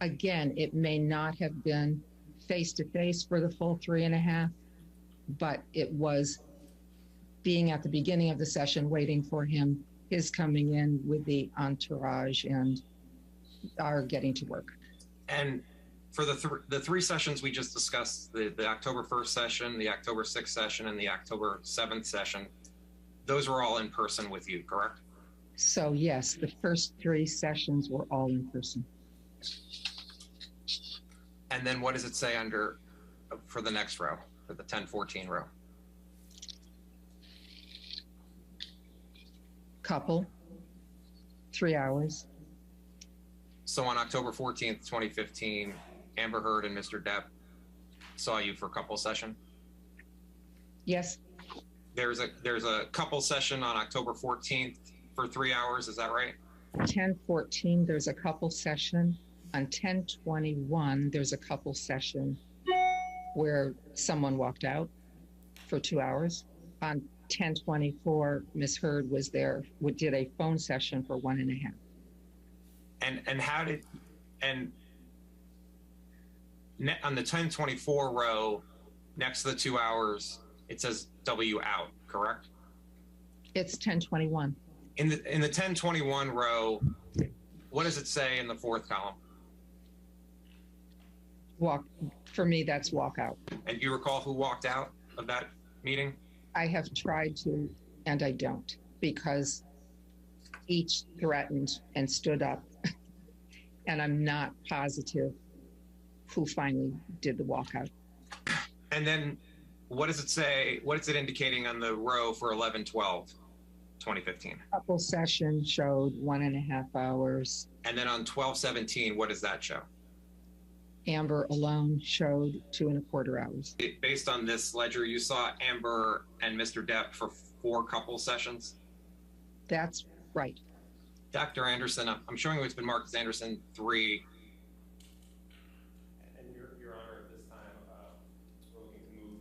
Again, it may not have been face-to-face for the full 3.5, but it was being at the beginning of the session, waiting for him, his coming in with the entourage and our getting to work. And for the three sessions we just discussed, the October 1st session, the October 6th session, and the October 7th session, those were all in person with you, correct? So yes, the first 3 sessions were all in person. And then what does it say for the next row, for the 1014 row? Couple, 3 hours. So on October 14th, 2015, Amber Heard and Mr. Depp saw you for couple session? Yes. There's a couple session on October 14th for 3 hours, is that right? 10/14, there's a couple session. On 10/21, there's a couple session where someone walked out for 2 hours. On 10/24, Ms. Heard was there, did a phone session for 1.5. On the 1024 row, next to the 2 hours, it says W out, correct? It's 10/21. In the 1021 row, what does it say in the 4th column? For me, that's walk out. And do you recall who walked out of that meeting? I have tried to, and I don't, because each threatened and stood up. And I'm not positive who finally did the walkout. And then what does it say? What is it indicating on the row for 11/12/2015? Couple session showed 1.5 hours. And then on 12/17, what does that show? Amber alone showed 2.25 hours. Based on this ledger, you saw Amber and Mr. Depp for 4 couple sessions? That's right. Dr. Anderson, I'm showing you it's been marked as Anderson 3. And Your Honor, at this time, we're looking to move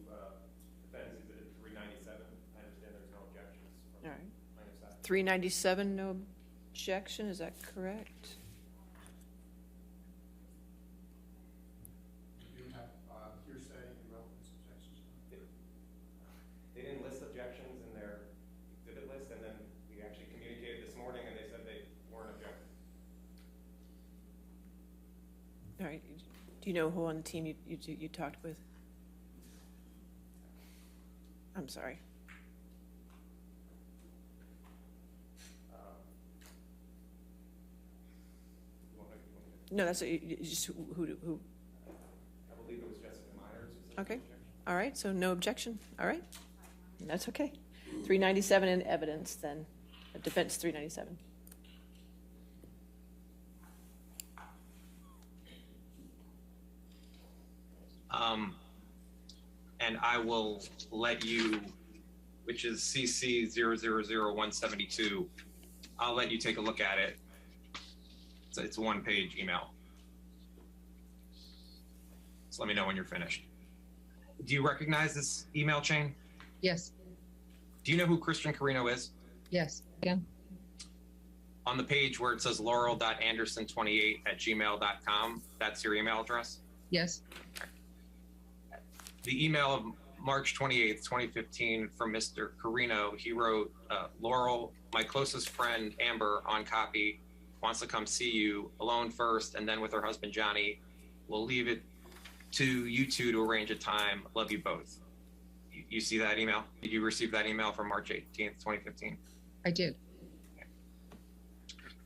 defense exhibit 397. I understand there's no objections from All right. plaintiff's side. 397, no objection, is that correct? You do have hearsay and relevance objections. They didn't list objections in their exhibit list, and then we actually communicated this morning, and they said they weren't objecting. All right, do you know who on the team you talked with? I'm sorry. No, that's just who. I believe it was Jessica Myers who said Okay, no objection. all right, so no objection, all right, that's okay. 397 in evidence then, defense 397. And I will let you, which is CC 000172, I'll let you take a look at it. So it's a 1-page email. So let me know when you're finished. Do you recognize this email chain? Yes, Do you know who Christian Carino is? yes, again, On the page where it says laurel.anderson28@gmail.com, that's your email address? yes, The email of March 28th, 2015 from Mr. Carino, he wrote, Laurel, my closest friend, Amber, on copy, wants to come see you alone first, and then with her husband, Johnny. We'll leave it to you two to arrange a time. Love you both. You see that email? Did you receive that email from March 18th, 2015? I did.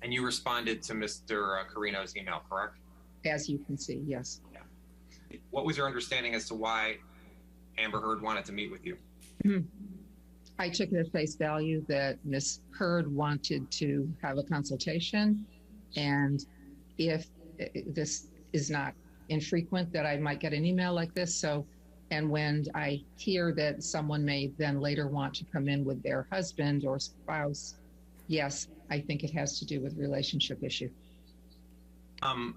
And you responded to Mr. Carino's email, correct? As you can see, yes. What was your understanding as to why Amber Heard wanted to meet with you? I took it at face value that Ms. Heard wanted to have a consultation, and if this is not infrequent that I might get an email like this, and when I hear that someone may then later want to come in with their husband or spouse, yes, I think it has to do with relationship issue. On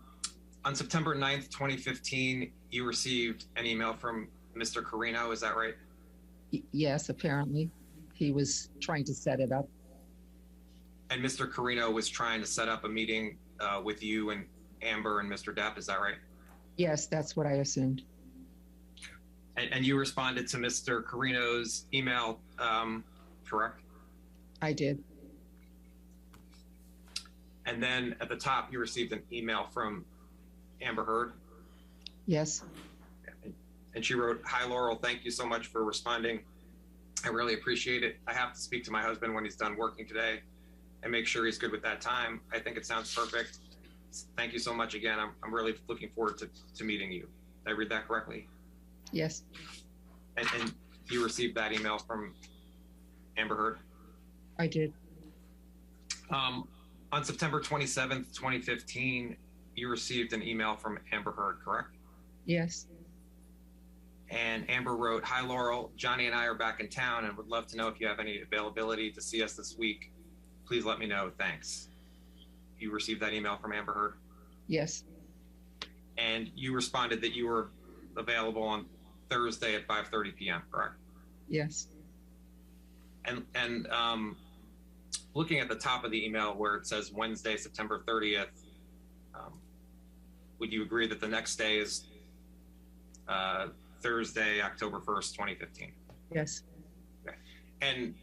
September 9th, 2015, you received an email from Mr. Carino, is that right? Yes, apparently. He was trying to set it up. And Mr. Carino was trying to set up a meeting with you and Amber and Mr. Depp, is that right? Yes, that's what I assumed. And you responded to Mr. Carino's email, correct? I did. And then at the top, you received an email from Amber Heard. Yes. And she wrote, "Hi, Laurel, thank you so much for responding. I really appreciate it. I have to speak to my husband when he's done working today and make sure he's good with that time. I think it sounds perfect. Thank you so much again. I'm really looking forward to meeting you." Did I read that correctly? Yes. And you received that email from Amber Heard? I did. On September 27th, 2015, you received an email from Amber Heard, correct? Yes. And Amber wrote, "Hi, Laurel. Johnny and I are back in town and would love to know if you have any availability to see us this week. Please let me know. Thanks." You received that email from Amber Heard? Yes. And you responded that you were available on Thursday at 5:30 p.m., correct? Yes. And looking at the top of the email where it says Wednesday, September 30th, would you agree that the next day is Thursday, October 1st, 2015? Yes. Okay. And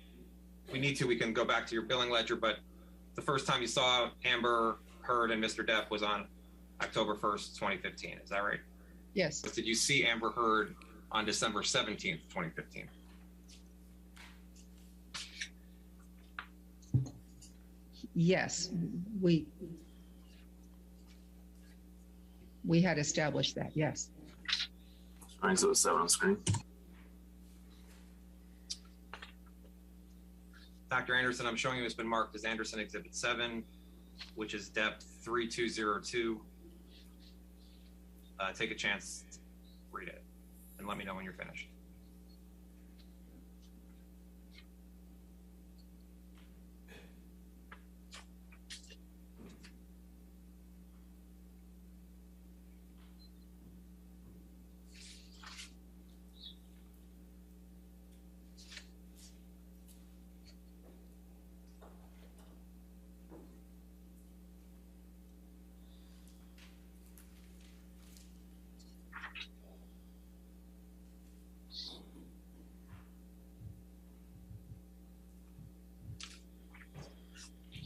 we can go back to your billing ledger, but the first time you saw Amber Heard and Mr. Depp was on October 1st, 2015. Is that right? Yes. Did you see Amber Heard on December 17th, 2015? Yes, we had established that, yes. Exhibit 7 on screen. Dr. Anderson, I'm showing you it's been marked as Anderson Exhibit 7, which is depth 3202. Take a chance, read it, and let me know when you're finished.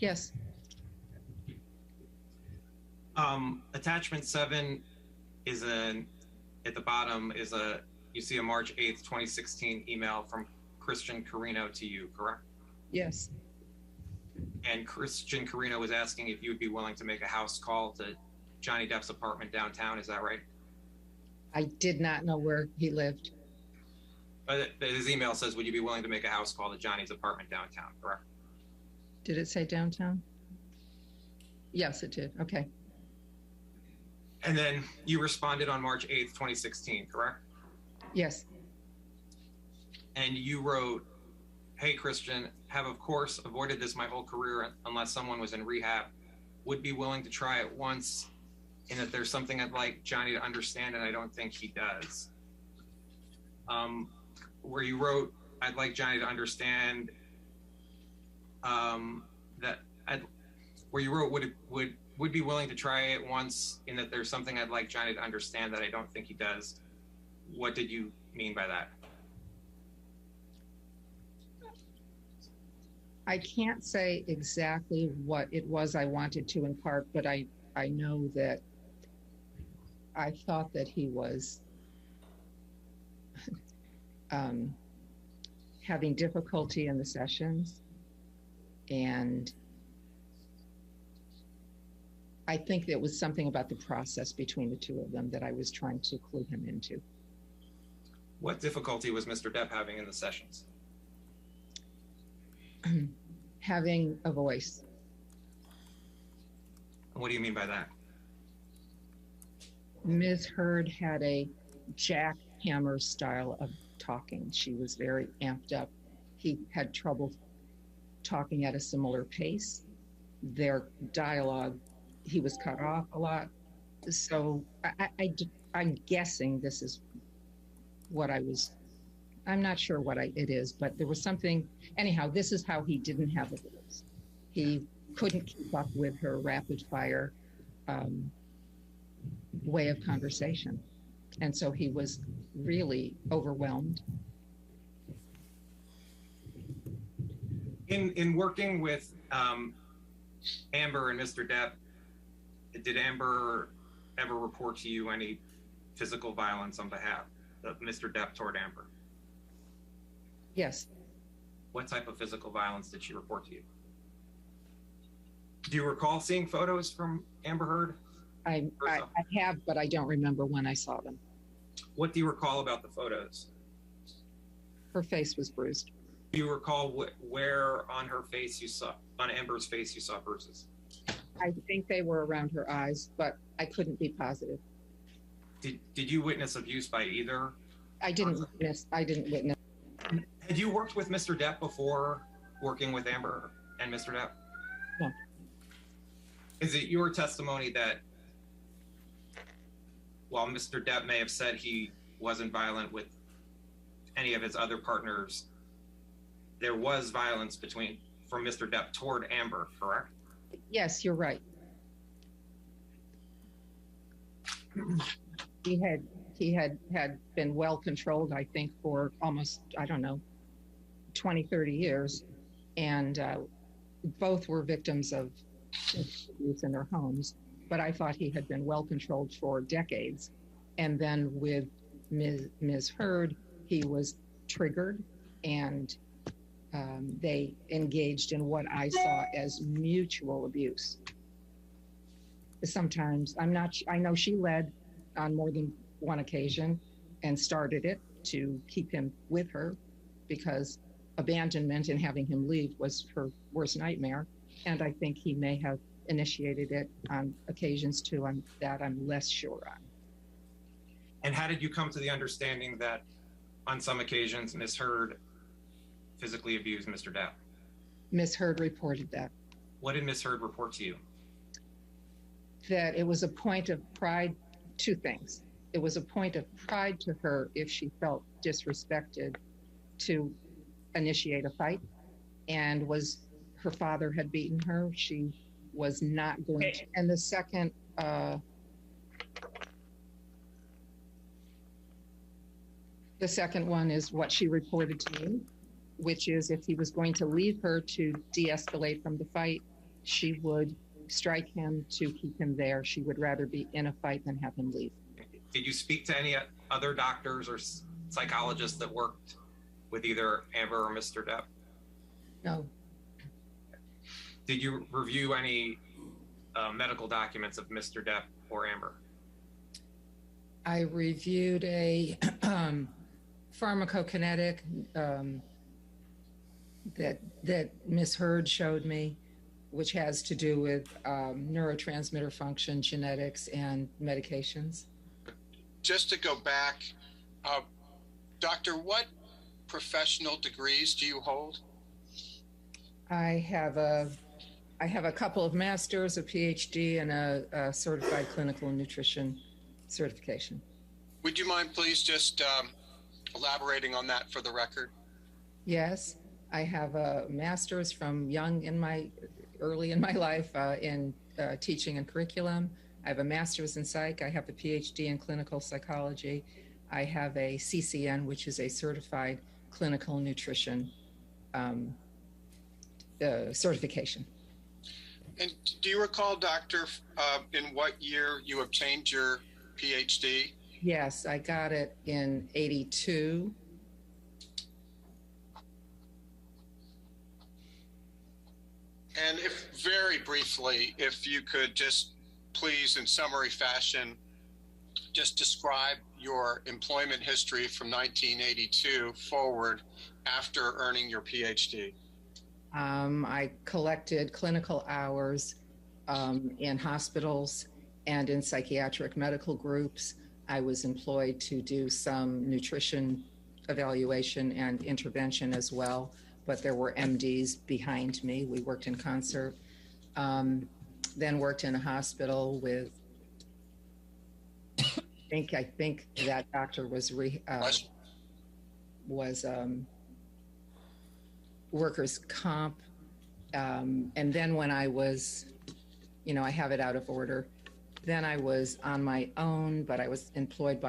Yes. Attachment 7 is at the bottom is you see a March 8th, 2016 email from Christian Carino to you, correct? Yes. And Christian Carino was asking if you would be willing to make a house call to Johnny Depp's apartment downtown, is that right? I did not know where he lived. But his email says, would you be willing to make a house call to Johnny's apartment downtown, correct? Did it say downtown? Yes, it did. Okay. And then you responded on March 8th, 2016, correct? Yes. And you wrote, hey, Christian, have of course avoided this my whole career unless someone was in rehab. Would be willing to try it once, and that there's something I'd like Johnny to understand, and I don't think he does. Where you wrote, I'd like Johnny to understand where you wrote would be willing to try it once, in that there's something I'd like Johnny to understand that I don't think he does. What did you mean by that? I can't say exactly what it was I wanted to impart, but I know that I thought that he was having difficulty in the sessions, and I think it was something about the process between the two of them that I was trying to clue him into. What difficulty was Mr. Depp having in the sessions? Having a voice. What do you mean by that? Ms. Heard had a jackhammer style of talking. She was very amped up. He had trouble talking at a similar pace. Their dialogue, he was cut off a lot. So I'm guessing this is what I'm not sure what it is, but there was something. Anyhow, this is how he didn't have a voice. He couldn't keep up with her rapid fire way of conversation. And so he was really overwhelmed. In working with Amber and Mr. Depp, did Amber ever report to you any physical violence on behalf of Mr. Depp toward Amber? Yes. What type of physical violence did she report to you? Do you recall seeing photos from Amber Heard? I have, but I don't remember when I saw them. What do you recall about the photos? Her face was bruised. Do you recall where on her face on Amber's face you saw bruises? I think they were around her eyes, but I couldn't be positive. Did you witness abuse by either? I didn't witness. Had you worked with Mr. Depp before working with Amber and Mr. Depp? No. Is it your testimony that while Mr. Depp may have said he wasn't violent with any of his other partners, there was violence from Mr. Depp toward Amber, correct? Yes, you're right. He had been well controlled, I think, for almost, 20, 30 years. And both were victims of abuse in their homes. But I thought he had been well controlled for decades. And then with Ms. Heard, he was triggered, and they engaged in what I saw as mutual abuse. Sometimes I know she led on more than one occasion and started it to keep him with her, because abandonment and having him leave was her worst nightmare. And I think he may have initiated it on occasions too. I'm less sure on. And how did you come to the understanding that on some occasions Ms. Heard physically abused Mr. Depp? Ms. Heard reported that. What did Ms. Heard report to you? That it was a point of pride, two things. It was a point of pride to her if she felt disrespected to initiate a fight, and her father had beaten her. She was not going to. And the second one is what she reported to me, which is if he was going to leave her to de-escalate from the fight, she would strike him to keep him there. She would rather be in a fight than have him leave. Did you speak to any other doctors or psychologists that worked with either Amber or Mr. Depp? No. Did you review any medical documents of Mr. Depp or Amber? I reviewed a pharmacokinetic that Ms. Heard showed me, which has to do with neurotransmitter function, genetics, and medications. Just to go back, Doctor, what professional degrees do you hold? I have a couple of masters, a PhD, and a certified clinical nutrition certification. Would you mind please just elaborating on that for the record? Yes, I have a master's from early in my life in teaching and curriculum. I have a master's in psych. I have a PhD in clinical psychology. I have a CCN, which is a certified clinical nutrition certification. And do you recall, Doctor, in what year you obtained your PhD? Yes, I got it in '82. And if very briefly, if you could just please, in summary fashion, just describe your employment history from 1982 forward after earning your PhD. I collected clinical hours in hospitals and in psychiatric medical groups. I was employed to do some nutrition evaluation and intervention as well, but there were MDs behind me. We worked in concert. Then worked in a hospital with, I think that doctor was workers' comp. And then when I was, I have it out of order. Then I was on my own, but I was employed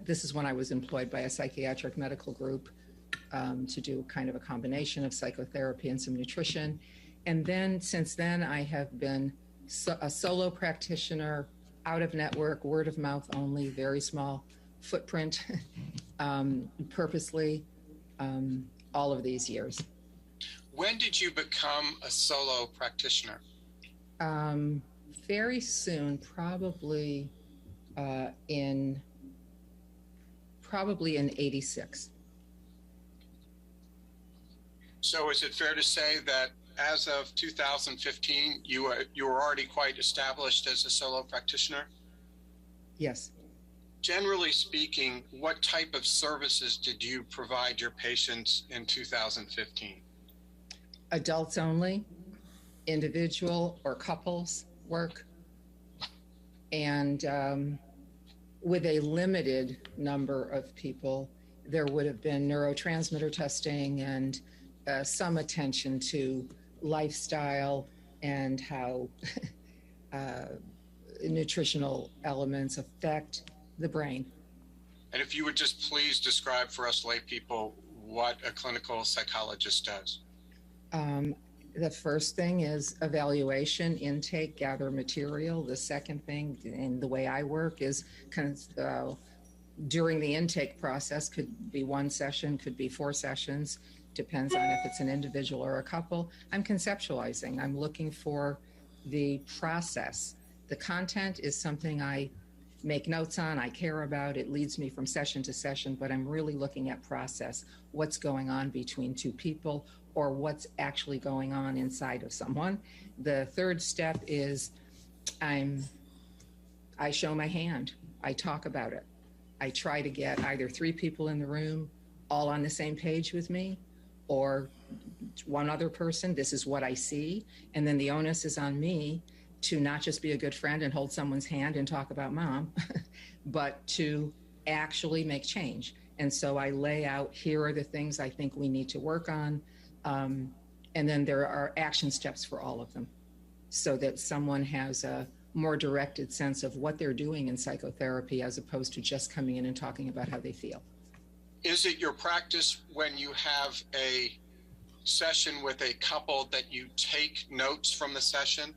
this is when I was employed by a psychiatric medical group to do kind of a combination of psychotherapy and some nutrition. And then since then, I have been a solo practitioner, out of network, word of mouth only, very small footprint, purposely, all of these years. When did you become a solo practitioner? Very soon, probably in '86. So is it fair to say that as of 2015, you were already quite established as a solo practitioner? Yes. Generally speaking, what type of services did you provide your patients in 2015? Adults only, individual or couples work, and with a limited number of people, there would have been neurotransmitter testing and some attention to lifestyle and how nutritional elements affect the brain. And if you would just please describe for us lay people what a clinical psychologist does. The first thing is evaluation, intake, gather material. The second thing, and the way I work, is during the intake process, could be one session, could be 4 sessions, depends on if it's an individual or a couple. I'm conceptualizing. I'm looking for the process. The content is something I make notes on, I care about. It leads me from session to session, but I'm really looking at process. What's going on between 2 people, or what's actually going on inside of someone. The third step is I show my hand. I talk about it. I try to get either 3 people in the room all on the same page with me, or one other person. This is what I see. And then the onus is on me to not just be a good friend and hold someone's hand and talk about mom, but to actually make change. And so I lay out, here are the things I think we need to work on. And then there are action steps for all of them, so that someone has a more directed sense of what they're doing in psychotherapy, as opposed to just coming in and talking about how they feel. Is it your practice when you have a session with a couple that you take notes from the session?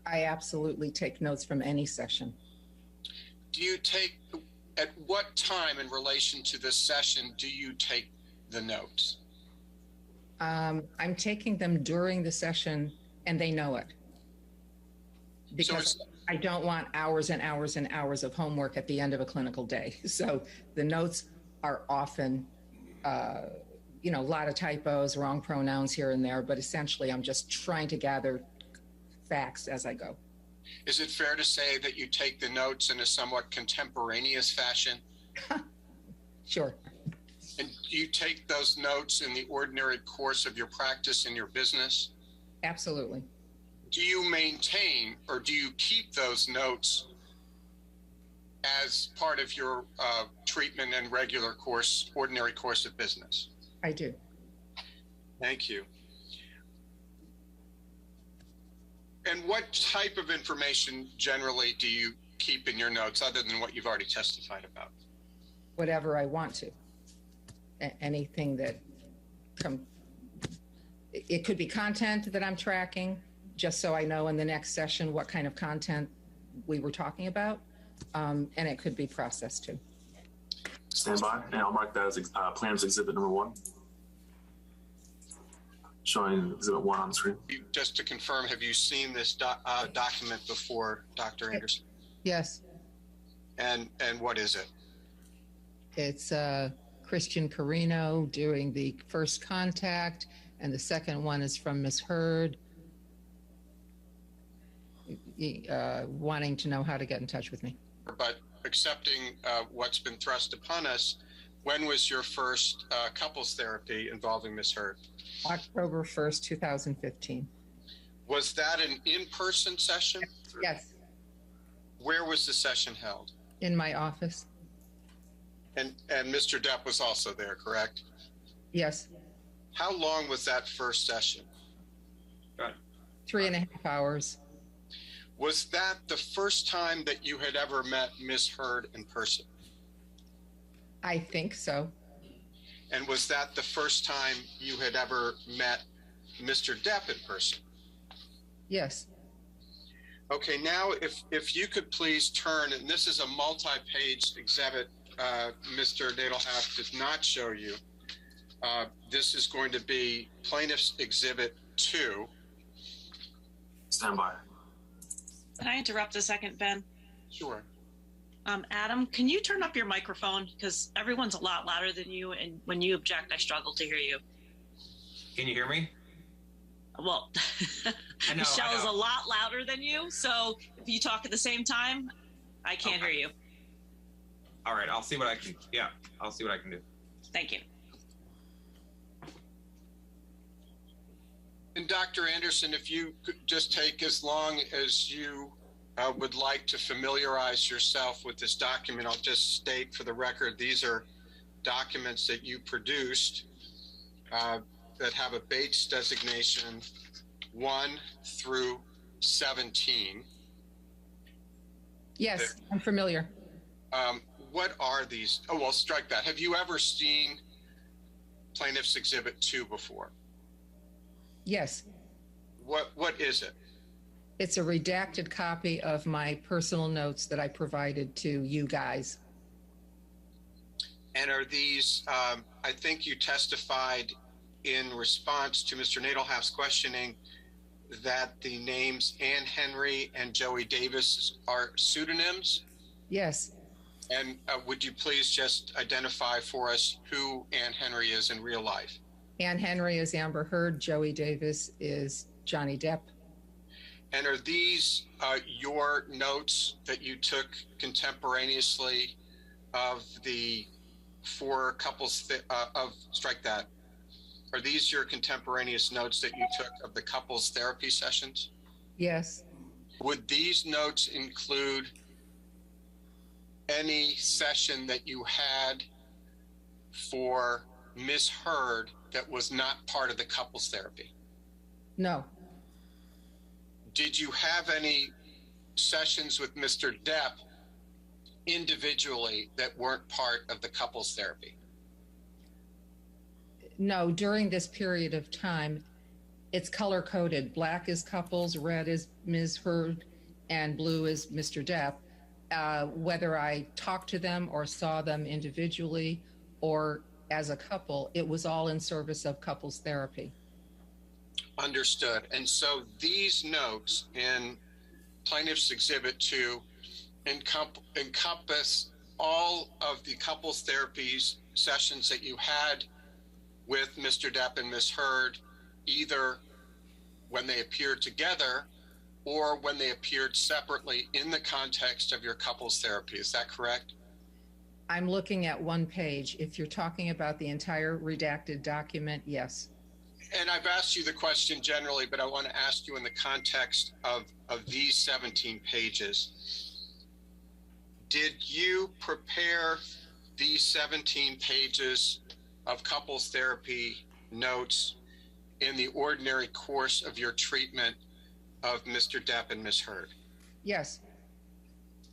I absolutely take notes from any session. Do you take, at what time in relation to this session do you take the notes? I'm taking them during the session, and they know it. Because I don't want hours and hours and hours of homework at the end of a clinical day. So the notes are often, a lot of typos, wrong pronouns here and there, but essentially I'm just trying to gather facts as I go. Is it fair to say that you take the notes in a somewhat contemporaneous fashion? Sure. And do you take those notes in the ordinary course of your practice in your business? Absolutely. Do you maintain, or do you keep those notes as part of your treatment and regular course, ordinary course of business? I do. Thank you. And what type of information generally do you keep in your notes, other than what you've already testified about? Whatever I want to. Anything that it could be content that I'm tracking, just so I know in the next session what kind of content we were talking about, and it could be process too. Stand by, and I'll mark that as plans exhibit number 1. Showing exhibit 1 on the screen. Just to confirm, have you seen this document before, Dr. Anderson? Yes. And what is it? It's Christian Carino doing the first contact, and the second one is from Ms. Hurd, wanting to know how to get in touch with me. But accepting what's been thrust upon us, when was your first couples therapy involving Ms. Hurd? October 1st, 2015. Was that an in-person session? Yes. Where was the session held? In my office. And Mr. Depp was also there, correct? Yes. How long was that first session? 3.5 hours. Was that the first time that you had ever met Ms. Hurd in person? I think so. And was that the first time you had ever met Mr. Depp in person? Yes. Okay, now if you could please turn, and this is a multi-page exhibit, Mr. Nadelhoff did not show you. This is going to be Plaintiff's Exhibit 2. Stand by. Can I interrupt a second, Ben? Sure. Adam, can you turn up your microphone? Because everyone's a lot louder than you, and when you object, I struggle to hear you. Can you hear me? Well, I know, Michelle is a lot louder than you, so if you talk at the same time, I can't hear you. All right, I'll see what I can do. Thank you. And Dr. Anderson, if you could just take as long as you would like to familiarize yourself with this document. I'll just state for the record, these are documents that you produced that have a Bates designation 1 through 17. Yes, I'm familiar. What are these? Oh, well, strike that. Have you ever seen Plaintiff's Exhibit 2 before? Yes. What is it? It's a redacted copy of my personal notes that I provided to you guys. And are these, I think you testified in response to Mr. Nadelhoff's questioning that the names Ann Henry and Joey Davis are pseudonyms? Yes. And would you please just identify for us who Ann Henry is in real life? Ann Henry is Amber Heard. Joey Davis is Johnny Depp. And are these your notes that you took contemporaneously of the four couples strike that? Are these your contemporaneous notes that you took of the couples therapy sessions? Yes. Would these notes include any session that you had for Ms. Heard that was not part of the couples therapy? No. Did you have any sessions with Mr. Depp individually that weren't part of the couples therapy? No, during this period of time, it's color coded. Black is couples, red is Ms. Heard, and blue is Mr. Depp. Whether I talked to them or saw them individually or as a couple, it was all in service of couples therapy. Understood. And so these notes in Plaintiff's Exhibit 2 encompass all of the couples therapies sessions that you had with Mr. Depp and Ms. Heard, either when they appeared together or when they appeared separately in the context of your couples therapy. Is that correct? I'm looking at one page. If you're talking about the entire redacted document, yes. And I've asked you the question generally, but I want to ask you in the context of these 17 pages. Did you prepare these 17 pages of couples therapy notes in the ordinary course of your treatment of Mr. Depp and Ms. Heard? Yes.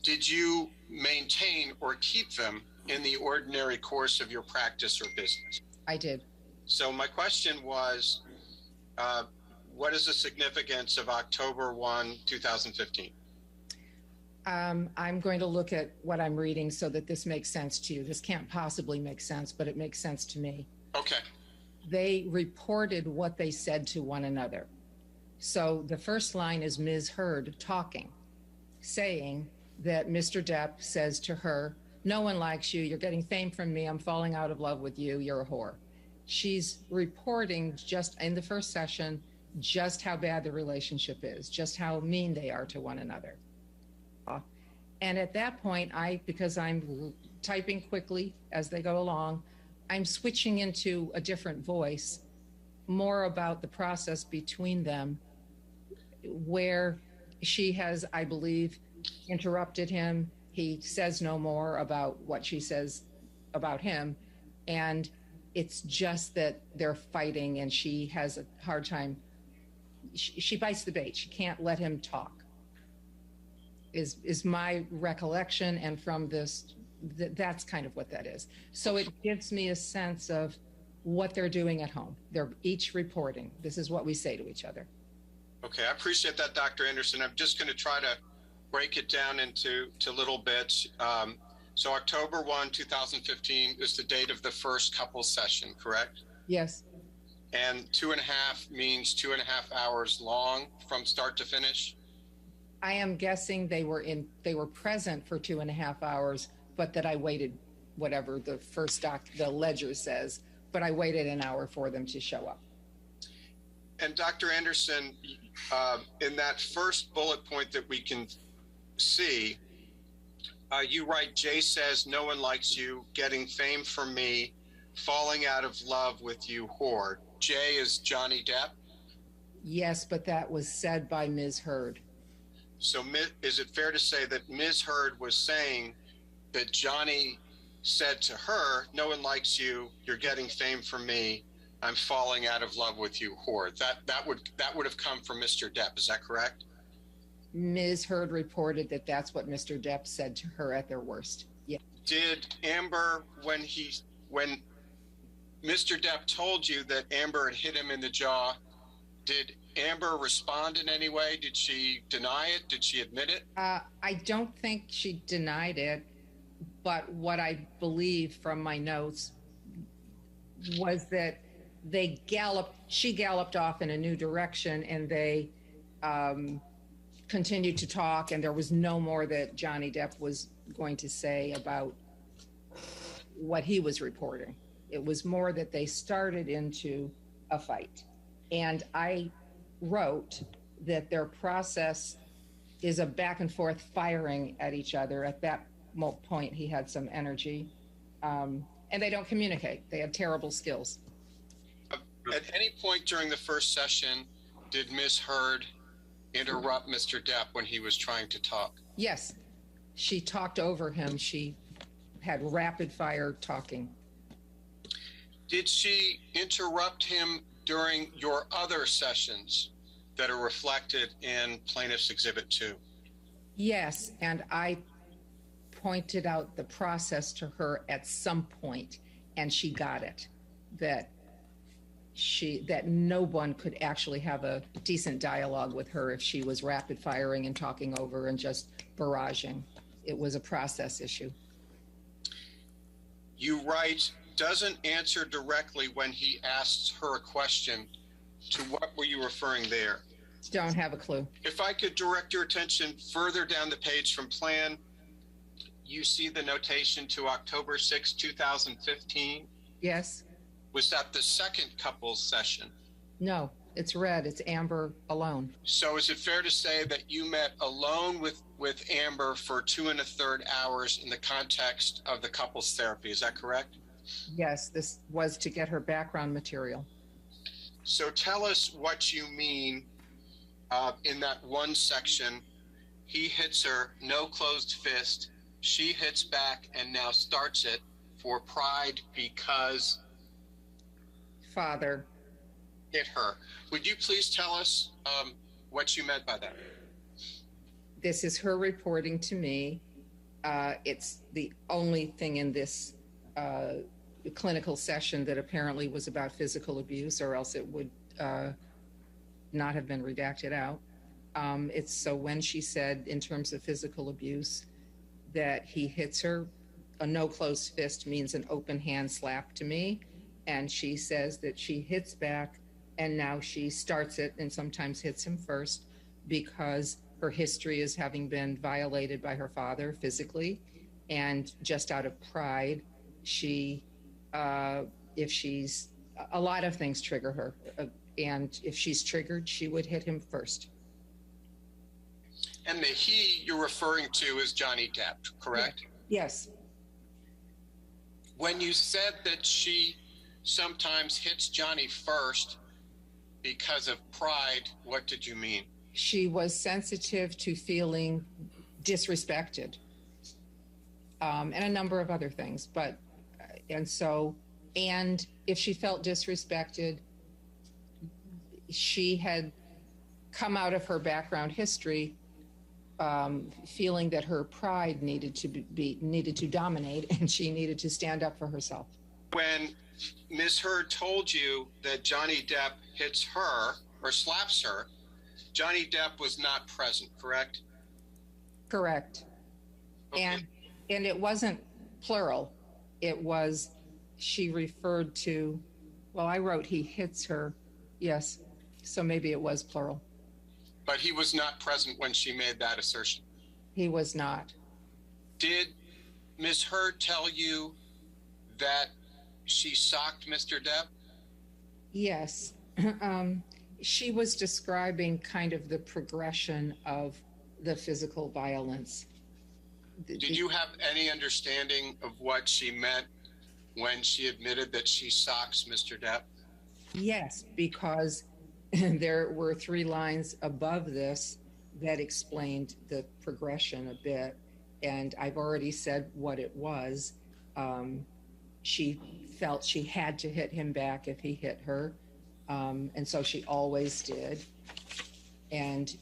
Did you maintain or keep them in the ordinary course of your practice or business? I did. So my question was, what is the significance of October 1, 2015? I'm going to look at what I'm reading so that this makes sense to you. This can't possibly make sense, but it makes sense to me. Okay. They reported what they said to one another. So the first line is Ms. Heard talking, saying that Mr. Depp says to her, "No one likes you. You're getting fame from me. I'm falling out of love with you. You're a whore." She's reporting just in the first session just how bad the relationship is, just how mean they are to one another. And at that point, because I'm typing quickly as they go along, I'm switching into a different voice, more about the process between them, where she has, I believe, interrupted him. He says no more about what she says about him. And it's just that they're fighting and she has a hard time. She bites the bait. She can't let him talk, is my recollection. And from this, that's kind of what that is. So it gives me a sense of what they're doing at home. They're each reporting. This is what we say to each other. Okay, I appreciate that, Dr. Anderson. I'm just going to try to break it down into little bits. So October 1, 2015 is the date of the first couple session, correct? Yes. And 2.5 means 2.5 hours long from start to finish? I am guessing they were present for 2.5 hours, but that I waited, whatever the the ledger says, but I waited an hour for them to show up. And Dr. Anderson, in that first bullet point that we can see, you write, "Jay says no one likes you, getting fame from me, falling out of love with you, whore." Jay is Johnny Depp? Yes, but that was said by Ms. Heard. So is it fair to say that Ms. Heard was saying that Johnny said to her, "No one likes you, you're getting fame from me, I'm falling out of love with you, whore"? That would have come from Mr. Depp, is that correct? Ms. Heard reported that that's what Mr. Depp said to her at their worst. Yeah. Did Amber, when Mr. Depp told you that Amber had hit him in the jaw Did Amber respond in any way? Did she deny it? Did she admit it? I don't think she denied it, but what I believe from my notes was that she galloped off in a new direction, and they continued to talk, and there was no more that Johnny Depp was going to say about what he was reporting. It was more that they started into a fight. And I wrote that their process is a back and forth firing at each other. At that point, he had some energy. And they don't communicate. They have terrible skills. At any point during the first session, did Ms. Heard interrupt Mr. Depp when he was trying to talk? Yes. She talked over him. She had rapid fire talking. Did she interrupt him during your other sessions that are reflected in Plaintiff's Exhibit 2? Yes, and I pointed out the process to her at some point, and she got it, that no one could actually have a decent dialogue with her if she was rapid firing and talking over and just barraging. It was a process issue. You write, doesn't answer directly when he asks her a question. To what were you referring there? Don't have a clue. If I could direct your attention further down the page from plan, you see the notation to October 6, 2015? Yes. Was that the second couples session? No, it's red. It's Amber alone. So is it fair to say that you met alone with Amber for 2 1/3 hours in the context of the couples therapy? Is that correct? Yes, this was to get her background material. So tell us what you mean in that one section. He hits her, no closed fist. She hits back and now starts it for pride because father hit her. Would you please tell us what you meant by that? This is her reporting to me. It's the only thing in this clinical session that apparently was about physical abuse, or else it would not have been redacted out. It's so when she said in terms of physical abuse that he hits her, a no closed fist means an open hand slap to me. And she says that she hits back, and now she starts it and sometimes hits him first because her history is having been violated by her father physically. And just out of pride, she, if she's, a lot of things trigger her. And if she's triggered, she would hit him first. And the he you're referring to is Johnny Depp, correct? Yes. When you said that she sometimes hits Johnny first because of pride, what did you mean? She was sensitive to feeling disrespected, and a number of other things. But, and if she felt disrespected, she had come out of her background history feeling that her pride needed to dominate, and she needed to stand up for herself. When Ms. Heard told you that Johnny Depp hits her or slaps her, Johnny Depp was not present, correct? Correct. Okay. And it wasn't plural. It was, she referred to, well, I wrote he hits her. Yes. So maybe it was plural. But he was not present when she made that assertion. He was not. Did Ms. Heard tell you that she socked Mr. Depp? Yes. She was describing kind of the progression of the physical violence. Did you have any understanding of what she meant when she admitted that she socks Mr. Depp? Yes, because there were 3 lines above this that explained the progression a bit. And I've already said what it was. She felt she had to hit him back if he hit her. And so she always did. And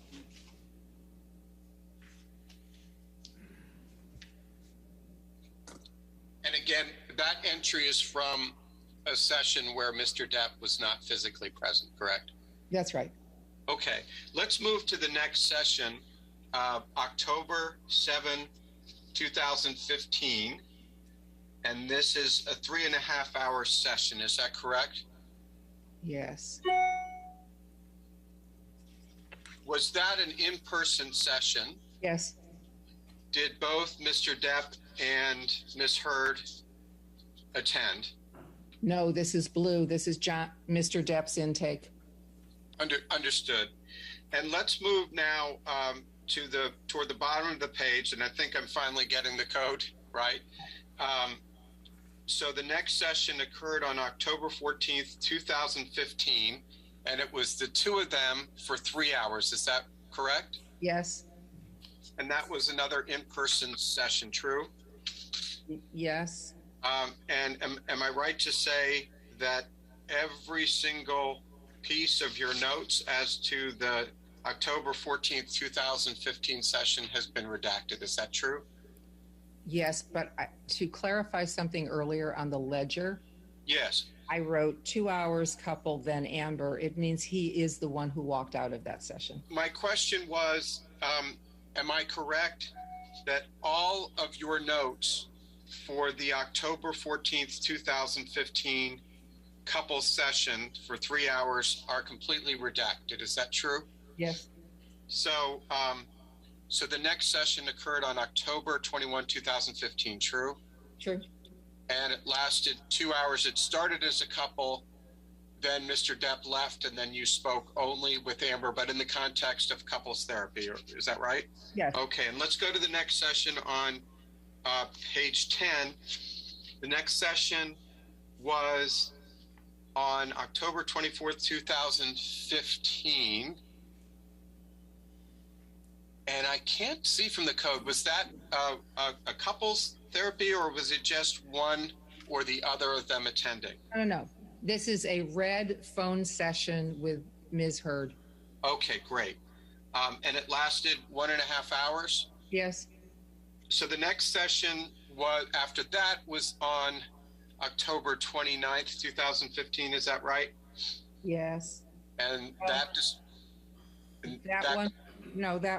again, that entry is from a session where Mr. Depp was not physically present, correct? That's right. Okay, let's move to the next session, October 7, 2015. And this is a 3.5-hour session. Is that correct? Yes. Was that an in-person session? Yes. Did both Mr. Depp and Ms. Heard attend? No, this is Blue. This is Mr. Depp's intake. Understood. And let's move now toward the bottom of the page, and I think I'm finally getting the code right. So the next session occurred on October 14th, 2015, and it was the two of them for 3 hours. Is that correct? Yes. And that was another in-person session, true? Yes. And am I right to say that every single piece of your notes as to the October 14th, 2015 session has been redacted? Is that true? Yes, but to clarify something earlier on the ledger. Yes. I wrote 2 hours couple, then Amber. It means he is the one who walked out of that session. My question was, am I correct that all of your notes for the October 14th, 2015 couple session for 3 hours are completely redacted? Is that true? Yes. So, so the next session occurred on October 21, 2015, true? True. And it lasted 2 hours. It started as a couple, then Mr. Depp left, and then you spoke only with Amber, but in the context of couples therapy. Is that right? Yes. Okay, and let's go to the next session on page 10. The next session was on October 24th, 2015. And I can't see from the code, was that a couples therapy, or was it just one or the other of them attending? No. This is a red phone session with Ms. Heard. Okay, great. And it lasted 1.5 hours? Yes. So the next session was, after that, was on October 29th, 2015. Is that right? Yes. And that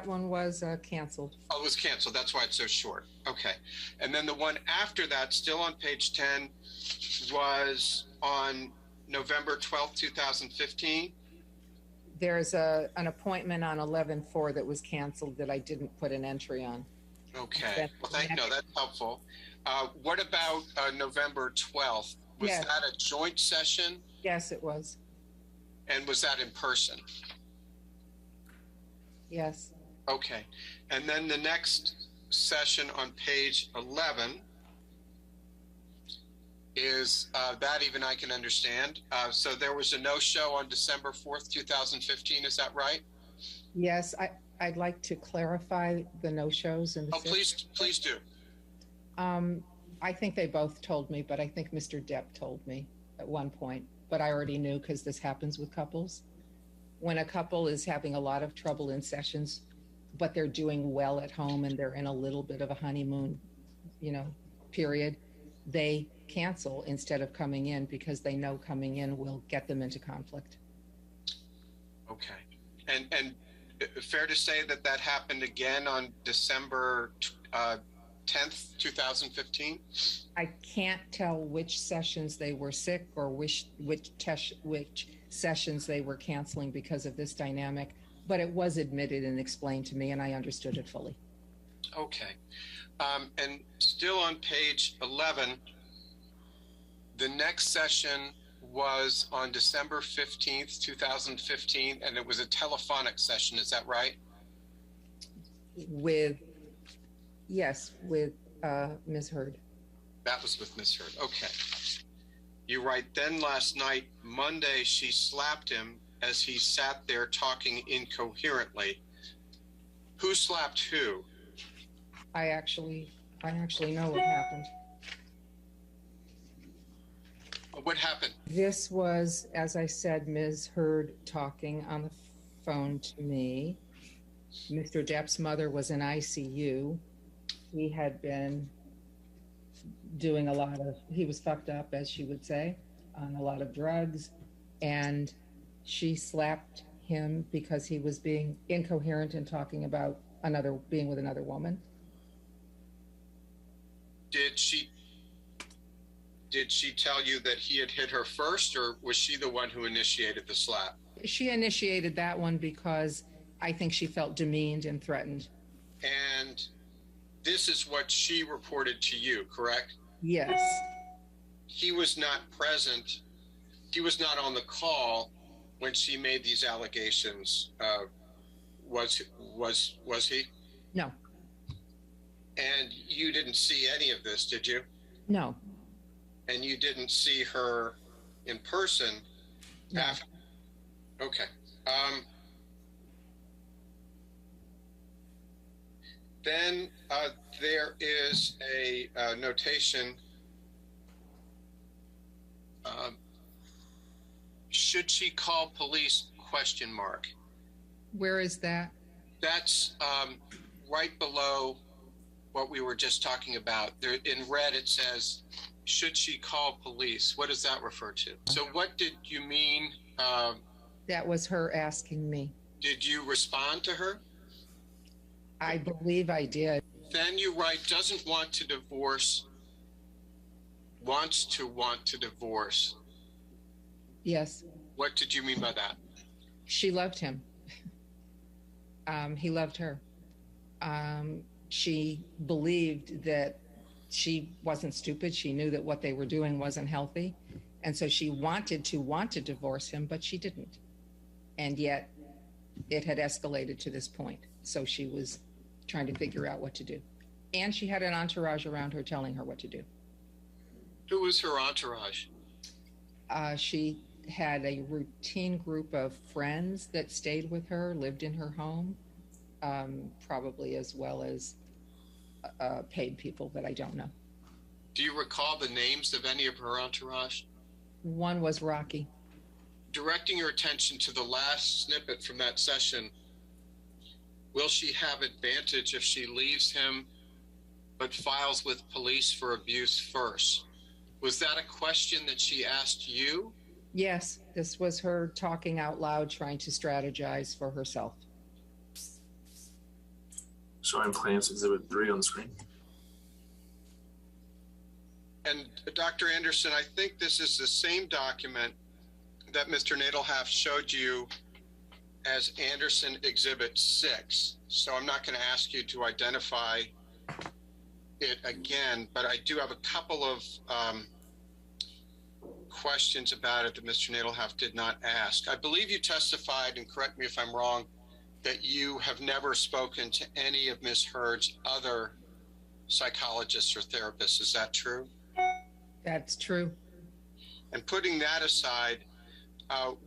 one was canceled. Oh, it was canceled. That's why it's so short. Okay. And then the one after that, still on page 10, was on November 12th, 2015. There's an appointment on 11/4 that was canceled that I didn't put an entry on. Okay. Well, that's helpful. What about November 12th? Was Yes. that a joint session? Yes, it was. And was that in person? Yes. Okay. And then the next session on page 11 is that even I can understand. So there was a no-show on December 4th, 2015. Is that right? Yes. I'd like to clarify the no-shows. Please do. I think they both told me, but I think Mr. Depp told me at one point. But I already knew because this happens with couples. When a couple is having a lot of trouble in sessions, but they're doing well at home and they're in a little bit of a honeymoon, period, they cancel instead of coming in because they know coming in will get them into conflict. Okay. And fair to say that happened again on December 10th, 2015? I can't tell which sessions they were sick or which sessions they were canceling because of this dynamic, but it was admitted and explained to me and I understood it fully. Okay. And still on page 11, the next session was on December 15th, 2015, and it was a telephonic session. Is that right? With Ms. Heard. That was with Ms. Heard. Okay. You write, then last night, Monday, she slapped him as he sat there talking incoherently. Who slapped who? I actually know what happened. What happened? This was, as I said, Ms. Heard talking on the phone to me. Mr. Depp's mother was in ICU. He had been doing he was fucked up, as she would say, on a lot of drugs. And She slapped him because he was being incoherent and talking about being with another woman. Did she tell you that he had hit her first, or was she the one who initiated the slap? She initiated that one because I think she felt demeaned and threatened. And this is what she reported to you, correct? Yes. He was not present. He was not on the call when she made these allegations. Was he? No. And you didn't see any of this, did you? No. And you didn't see her in person? No. Okay. Then there is a notation. Should she call police? ? Where is that? That's right below what we were just talking about. There, in red, it says, should she call police? What does that refer to? So what did you mean? That was her asking me. Did you respond to her? I believe I did. Then you write, doesn't want to divorce, wants to want to divorce. Yes. What did you mean by that? She loved him. He loved her. She believed that she wasn't stupid. She knew that what they were doing wasn't healthy. And so she wanted to divorce him, but she didn't. And yet it had escalated to this point. So she was trying to figure out what to do. And she had an entourage around her telling her what to do. Who was her entourage? She had a routine group of friends that stayed with her, lived in her home, probably as well as paid people that I don't know. Do you recall the names of any of her entourage? One was Rocky. Directing your attention to the last snippet from that session, will she have advantage if she leaves him but files with police for abuse first? Was that a question that she asked you? Yes, this was her talking out loud, trying to strategize for herself. Showing Plaintiff's Exhibit 3 on the screen. And Dr. Anderson, I think this is the same document that Mr. Nadelhoff showed you as Anderson Exhibit 6. So I'm not going to ask you to identify it again, but I do have a couple of questions about it that Mr. Nadelhoff did not ask. I believe you testified, and correct me if I'm wrong, that you have never spoken to any of Ms. Heard's other psychologists or therapists. Is that true? That's true. And putting that aside,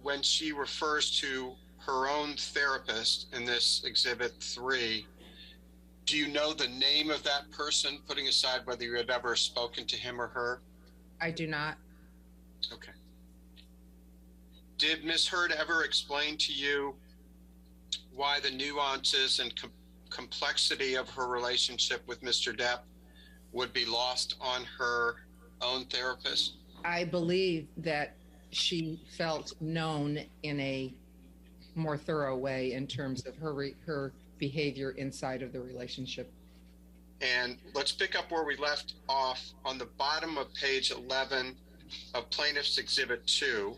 when she refers to her own therapist in this Exhibit 3, do you know the name of that person, putting aside whether you had ever spoken to him or her? I do not. Okay. Did Ms. Heard ever explain to you why the nuances and complexity of her relationship with Mr. Depp would be lost on her own therapist? I believe that she felt known in a more thorough way in terms of her behavior inside of the relationship. And let's pick up where we left off on the bottom of page 11 of Plaintiff's Exhibit 2.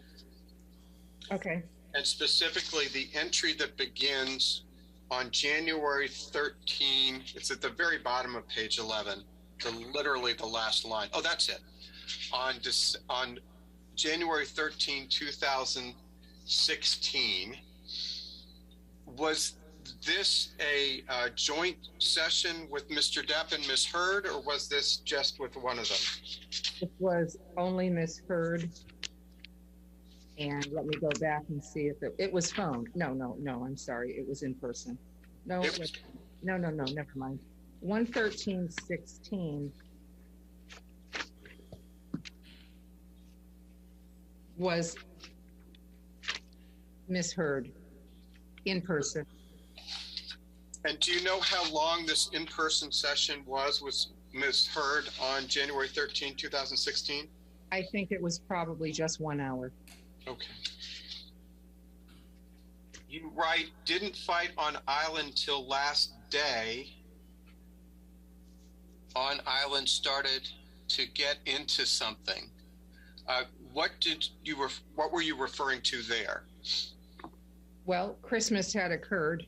Okay. And specifically the entry that begins on January 13. It's at the very bottom of page 11, literally the last line. Oh, that's it. On January 13, 2016, was this a joint session with Mr. Depp and Ms. Heard, or was this just with one of them? It was only Ms. Heard. And let me go back and see if it was phone. No, I'm sorry. It was in person. No, never mind. 11316 was Ms. Heard in person. And do you know how long this in-person session was with Ms. Heard on January 13, 2016? I think it was probably just 1 hour. Okay. You write, didn't fight on island till last day. On island started to get into something. What were you referring to there? Well, Christmas had occurred,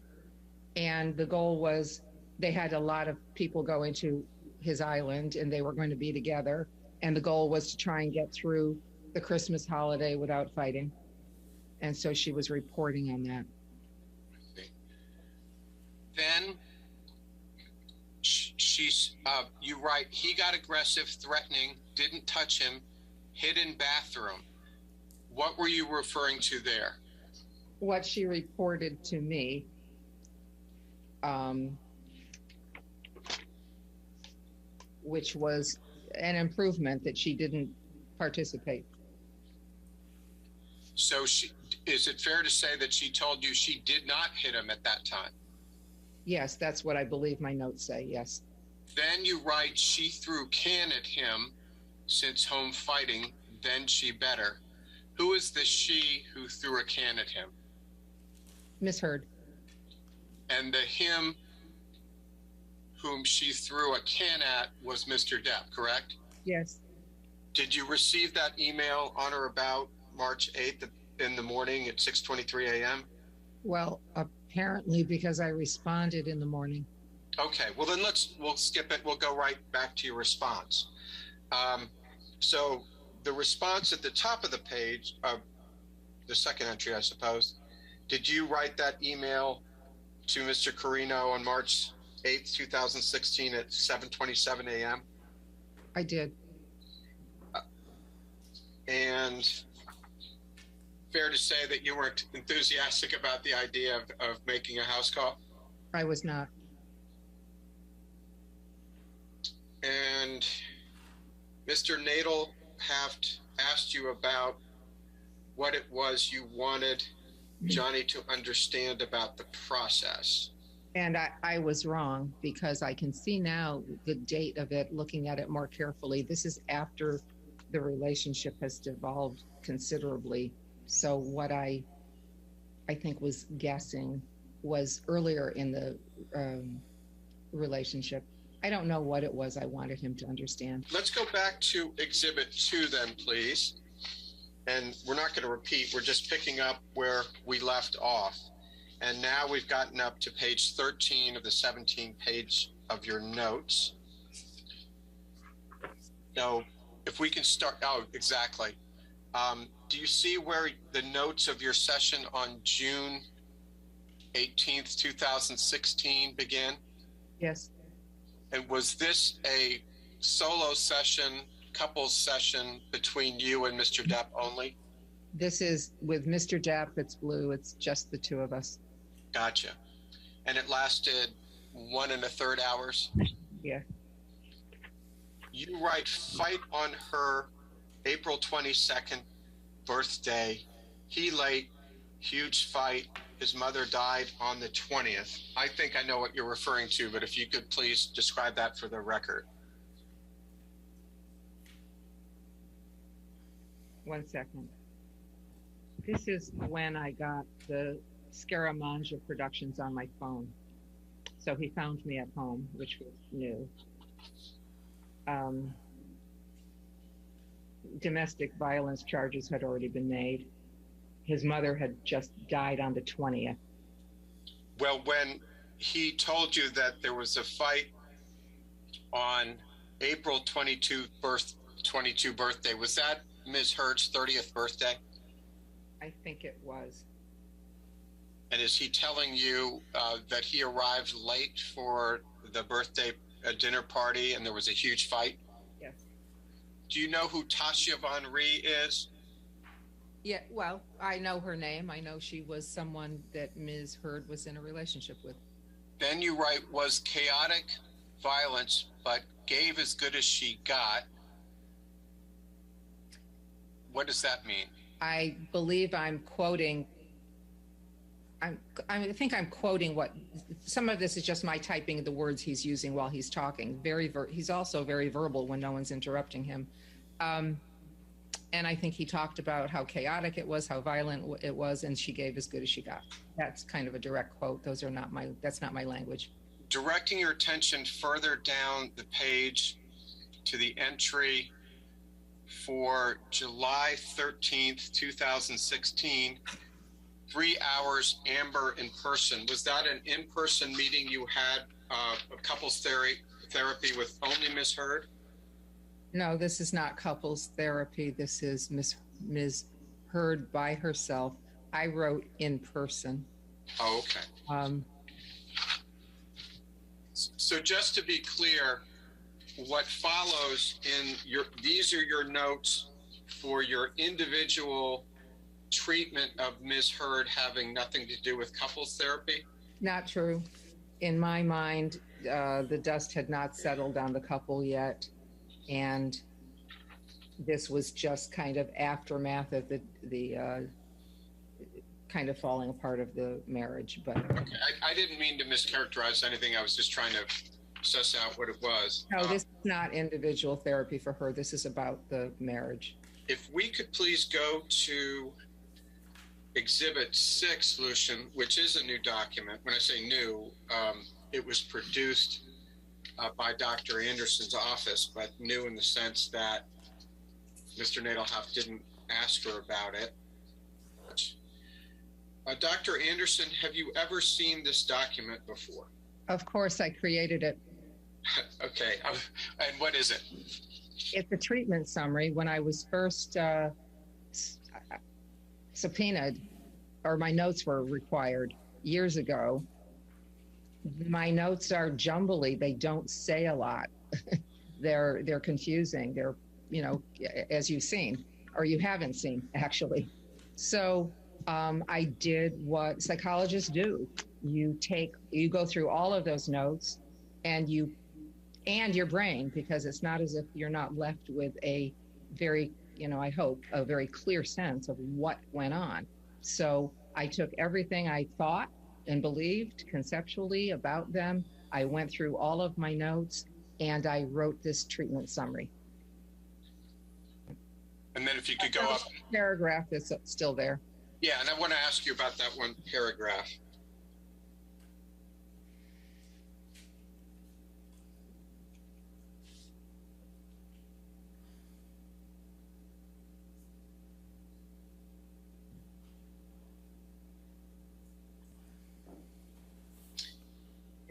and the goal was they had a lot of people going to his island, and they were going to be together. And the goal was to try and get through the Christmas holiday without fighting. And so she was reporting on that. Then you write, he got aggressive, threatening, didn't touch him, hid in bathroom. What were you referring to there? What she reported to me, which was an improvement that she didn't participate. So is it fair to say that she told you she did not hit him at that time? Yes, that's what I believe my notes say, yes. Then you write, she threw can at him since home fighting, then she better. Who is the she who threw a can at him? Miss Heard. And the him whom she threw a can at was Mr. Depp, correct? Yes. Did you receive that email on or about March 8th in the morning at 6:23 a.m.? Well, apparently because I responded in the morning. Okay, well then we'll skip it. We'll go right back to your response. So the response at the top of the page, the second entry, I suppose, did you write that email to Mr. Carino on March 8th, 2016 at 7:27 a.m.? I did. And fair to say that you weren't enthusiastic about the idea of making a house call? I was not. And Mr. Nadelhaft asked you about what it was you wanted Johnny to understand about the process. And I was wrong, because I can see now the date of it, looking at it more carefully. This is after the relationship has devolved considerably. So what I think was guessing was earlier in the relationship. I don't know what it was I wanted him to understand. Let's go back to Exhibit 2 then, please. And we're not going to repeat. We're just picking up where we left off. And now we've gotten up to page 13 of the 17th page of your notes. So if we can start, exactly. Do you see where the notes of your session on June 18th, 2016 begin? Yes. And was this a solo session, couples session between you and Mr. Depp only? This is with Mr. Depp. It's blue. It's just the two of us. Gotcha. And it lasted 1 1/3 hours? Yeah. You write, fight on her April 22nd birthday. He late, huge fight. His mother died on the 20th. I think I know what you're referring to, but if you could please describe that for the record. 1 second. This is when I got the Scaramanga Productions on my phone. So he found me at home, which was new. Domestic violence charges had already been made. His mother had just died on the 20th. Well, when he told you that there was a fight on April 22 birthday, was that Ms. Heard's 30th birthday? I think it was. And is he telling you that he arrived late for the birthday dinner party and there was a huge fight? Yes. Do you know who Tasha Von Rhee is? Yeah, well, I know her name. I know she was someone that Ms. Heard was in a relationship with. Then you write, was chaotic violence, but gave as good as she got. What does that mean? I believe I'm quoting. I think I'm quoting what. Some of this is just my typing the words he's using while he's talking. He's also very verbal when no one's interrupting him. And I think he talked about how chaotic it was, how violent it was, and she gave as good as she got. That's kind of a direct quote. That's not my language. Directing your attention further down the page to the entry for July 13th, 2016, 3 hours, Amber in person. Was that an in-person meeting you had, a couples therapy with only Ms. Heard? No, this is not couples therapy. This is Ms. Heard by herself. I wrote in person. Oh, okay. So just to be clear, what follows these are your notes for your individual treatment of Ms. Heard having nothing to do with couples therapy? Not true. In my mind, the dust had not settled on the couple yet. And this was just kind of aftermath of the kind of falling apart of the marriage. But okay. I didn't mean to mischaracterize anything. I was just trying to suss out what it was. No, this is not individual therapy for her. This is about the marriage. If we could please go to Exhibit 6, Lucian, which is a new document. When I say new, it was produced by Dr. Anderson's office, but new in the sense that Mr. Nadelhoff didn't ask her about it. Dr. Anderson, have you ever seen this document before? Of course, I created it. Okay, and what is it? It's a treatment summary. When I was first subpoenaed, or my notes were required years ago, my notes are jumbly. They don't say a lot. They're confusing. They're, as you've seen, or you haven't seen, actually. So I did what psychologists do. You go through all of those notes and your brain, because it's not as if you're not left with a very, I hope, a very clear sense of what went on. So I took everything I thought and believed conceptually about them. I went through all of my notes and I wrote this treatment summary. And then if you could go up. Paragraph that's still there. Yeah, and I want to ask you about that one paragraph.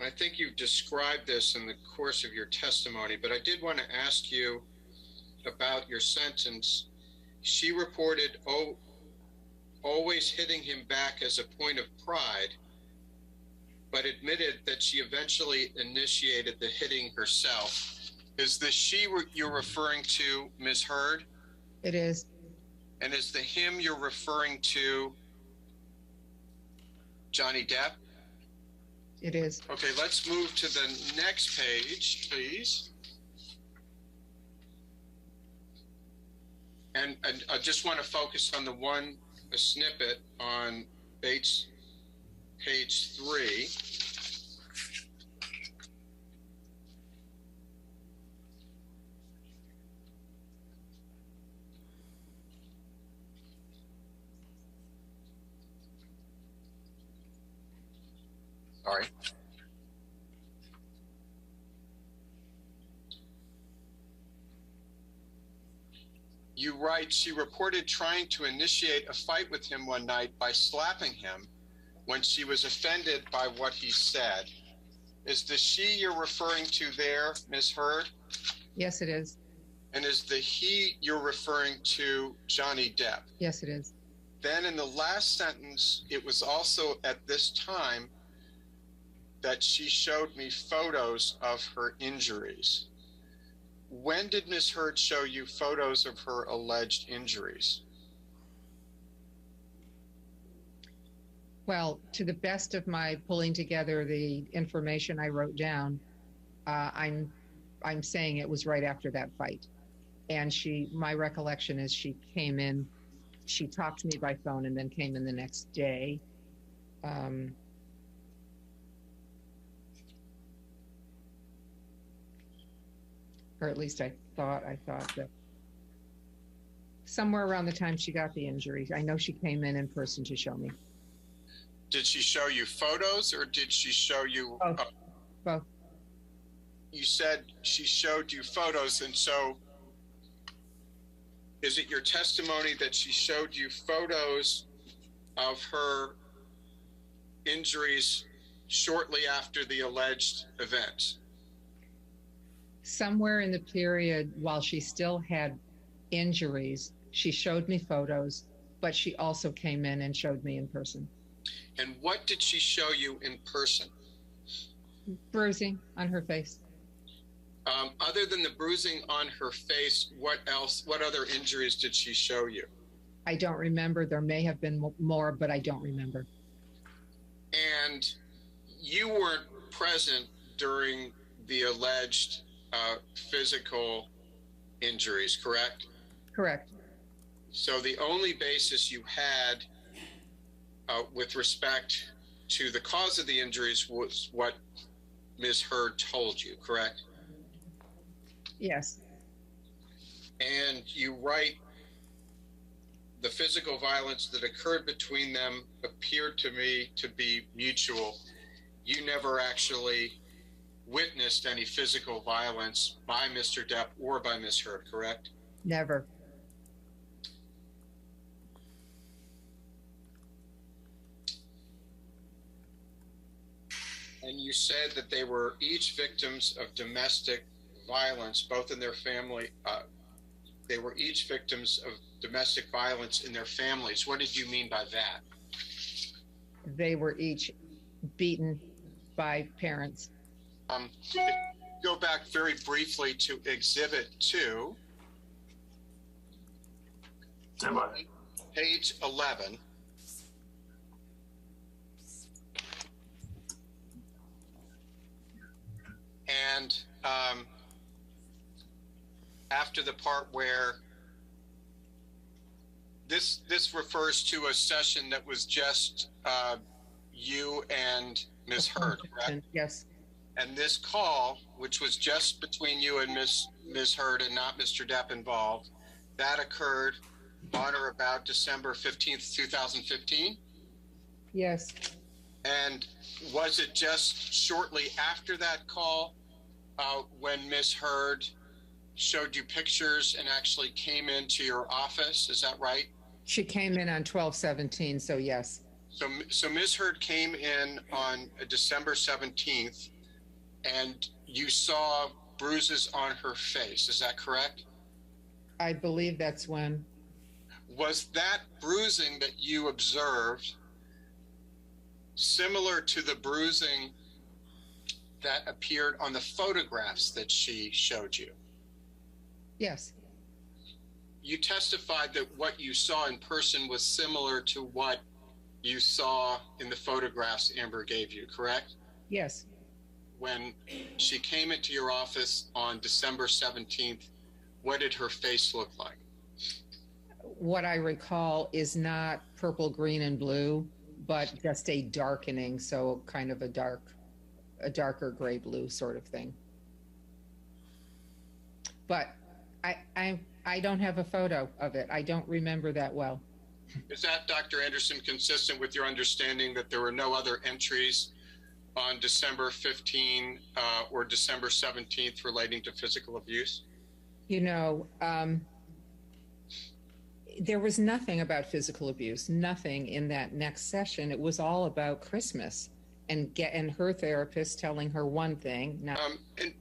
I think you've described this in the course of your testimony, but I did want to ask you about your sentence. She reported always hitting him back as a point of pride, but admitted that she eventually initiated the hitting herself. Is the she you're referring to Ms. Heard? It is. And is the him you're referring to Johnny Depp? It is. Okay, let's move to the next page, please. And I just want to focus on a snippet on page 3. Sorry. You write, she reported trying to initiate a fight with him one night by slapping him when she was offended by what he said. Is the she you're referring to there, Ms. Heard? Yes, it is. And is the he you're referring to Johnny Depp? Yes, it is. Then in the last sentence, it was also at this time that she showed me photos of her injuries. When did Ms. Heard show you photos of her alleged injuries? Well, to the best of my pulling together the information I wrote down, I'm saying it was right after that fight. And my recollection is she came in, she talked to me by phone and then came in the next day. Or at least I thought that. Somewhere around the time she got the injury. I know she came in person to show me. Did she show you photos or did she show you? Both. Both. You said she showed you photos, and so is it your testimony that she showed you photos of her injuries shortly after the alleged event? Somewhere in the period while she still had injuries, she showed me photos, but she also came in and showed me in person. And what did she show you in person? Bruising on her face. Other than the bruising on her face, what else? What other injuries did she show you? I don't remember. There may have been more, but I don't remember. And you weren't present during the alleged physical injuries, correct? Correct. So the only basis you had with respect to the cause of the injuries was what Ms. Heard told you, correct? Yes. And you write, the physical violence that occurred between them appeared to me to be mutual. You never actually witnessed any physical violence by Mr. Depp or by Ms. Heard, correct? Never. And you said that they were each victims of domestic violence, both in their family. They were each victims of domestic violence in their families. What did you mean by that? They were each beaten by parents. Go back very briefly to Exhibit 2. Stand by. Page 11. And after the part where this refers to a session that was just you and Ms. Heard, correct? Yes. And this call, which was just between you and Ms. Heard and not Mr. Depp involved, that occurred on or about December 15th, 2015? Yes. And was it just shortly after that call when Ms. Heard showed you pictures and actually came into your office? Is that right? She came in on 12/17, so yes. So Ms. Heard came in on December 17th, and you saw bruises on her face. Is that correct? I believe that's when. Was that bruising that you observed similar to the bruising that appeared on the photographs that she showed you? Yes. You testified that what you saw in person was similar to what you saw in the photographs Amber gave you, correct? Yes. When she came into your office on December 17th, what did her face look like? What I recall is not purple, green, and blue, but just a darkening, so kind of a darker gray blue sort of thing. But I don't have a photo of it. I don't remember that well. Is that, Dr. Anderson, consistent with your understanding that there were no other entries on December 15 or December 17th relating to physical abuse? You know, there was nothing about physical abuse, nothing in that next session. It was all about Christmas and her therapist telling her one thing. And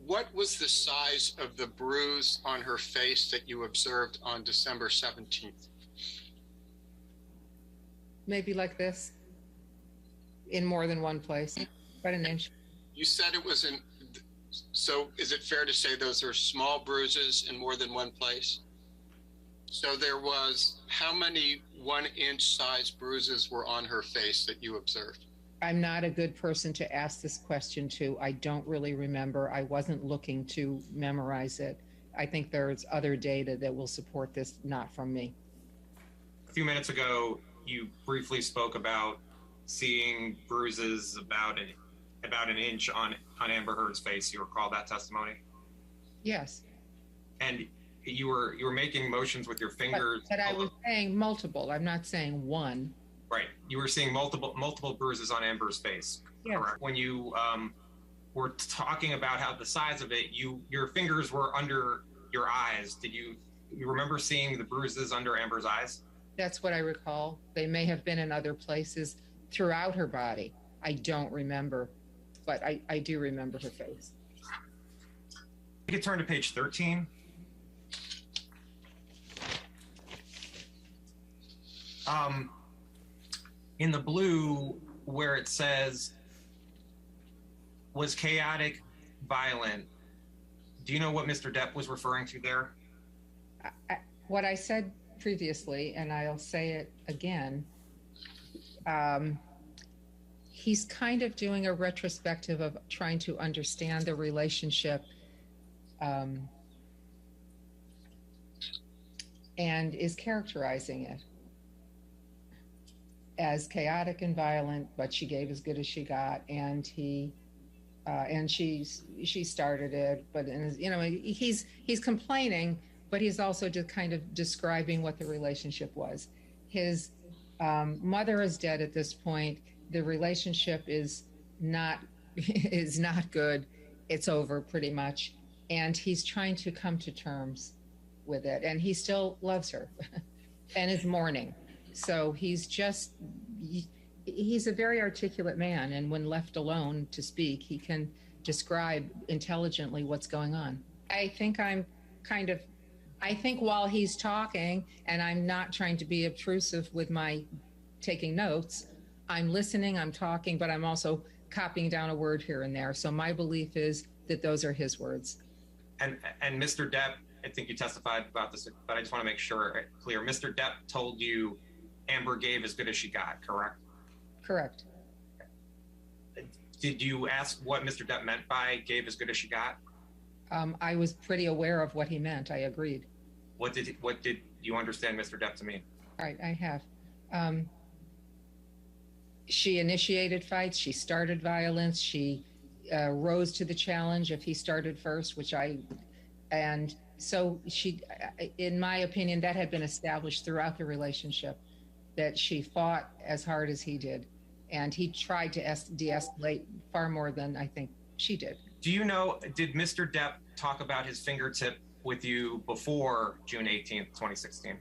what was the size of the bruise on her face that you observed on December 17th? Maybe like this, in more than one place, about an inch. You said it was in, so is it fair to say those are small bruises in more than one place? So there was, how many 1-inch size bruises were on her face that you observed? I'm not a good person to ask this question to. I don't really remember. I wasn't looking to memorize it. I think there's other data that will support this, not from me. A few minutes ago, you briefly spoke about seeing bruises about an inch on Amber Heard's face. You recall that testimony? Yes. And you were making motions with your fingers. But I was saying multiple. I'm not saying one. Right. You were seeing multiple bruises on Amber's face. Yes. Correct. When you were talking about how the size of it, your fingers were under your eyes. Did you remember seeing the bruises under Amber's eyes? That's what I recall. They may have been in other places throughout her body. I don't remember, but I do remember her face. You could turn to page 13. In the blue, where it says, was chaotic, violent, do you know what Mr. Depp was referring to there? What I said previously, and I'll say it again, he's kind of doing a retrospective of trying to understand the relationship and is characterizing it as chaotic and violent, but she gave as good as she got, and she started it, but he's complaining, but he's also just kind of describing what the relationship was. His mother is dead at this point. The relationship is not good. It's over pretty much, and he's trying to come to terms with it, and he still loves her and is mourning. So he's a very articulate man, and when left alone to speak, he can describe intelligently what's going on. I think while he's talking, and I'm not trying to be obtrusive with my taking notes, I'm listening, I'm talking, but I'm also copying down a word here and there. So my belief is that those are his words. And Mr. Depp, I think you testified about this, but I just want to make sure clear. Mr. Depp told you Amber gave as good as she got, correct? Correct. Did you ask what Mr. Depp meant by gave as good as she got? I was pretty aware of what he meant. I agreed. What did you understand Mr. Depp to mean? All right, I have. She initiated fights. She started violence. She rose to the challenge if he started first, and so she, in my opinion, that had been established throughout the relationship, that she fought as hard as he did, and he tried to de-escalate far more than I think she did. Do you know, did Mr. Depp talk about his fingertip with you before June 18th, 2016?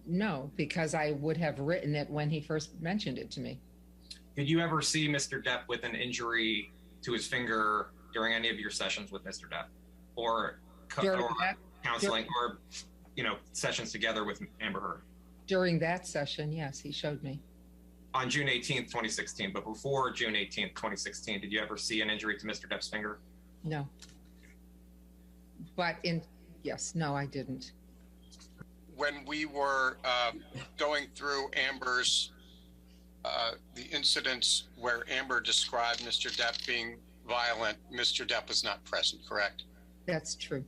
No, because I would have written it when he first mentioned it to me. Did you ever see Mr. Depp with an injury to his finger during any of your sessions with Mr. Depp, or counseling, or sessions together with Amber Heard? During that session, yes, he showed me. On June 18th, 2016, but before June 18th, 2016, did you ever see an injury to Mr. Depp's finger? No. But no, I didn't. When we were going through Amber's, the incidents where Amber described Mr. Depp being violent, Mr. Depp was not present, correct? That's true.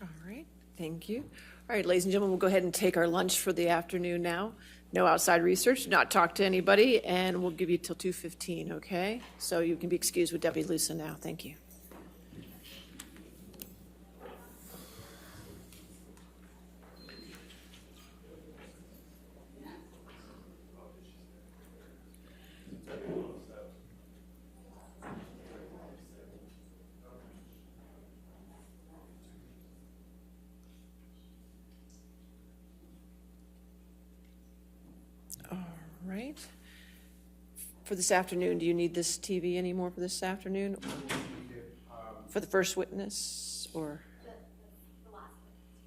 All right, thank you. All right, ladies and gentlemen, we'll go ahead and take our lunch for the afternoon now. No outside research, not talk to anybody, and we'll give you till 2:15, okay? So you can be excused with Debbie Lusa now. Thank you. Right. For this afternoon, do you need this TV anymore for this afternoon? For the first witness, or?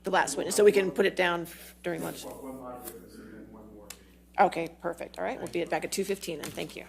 The last witness, so we can put it down during lunch. Okay, perfect. All right, we'll be back at 2:15 then. Thank you.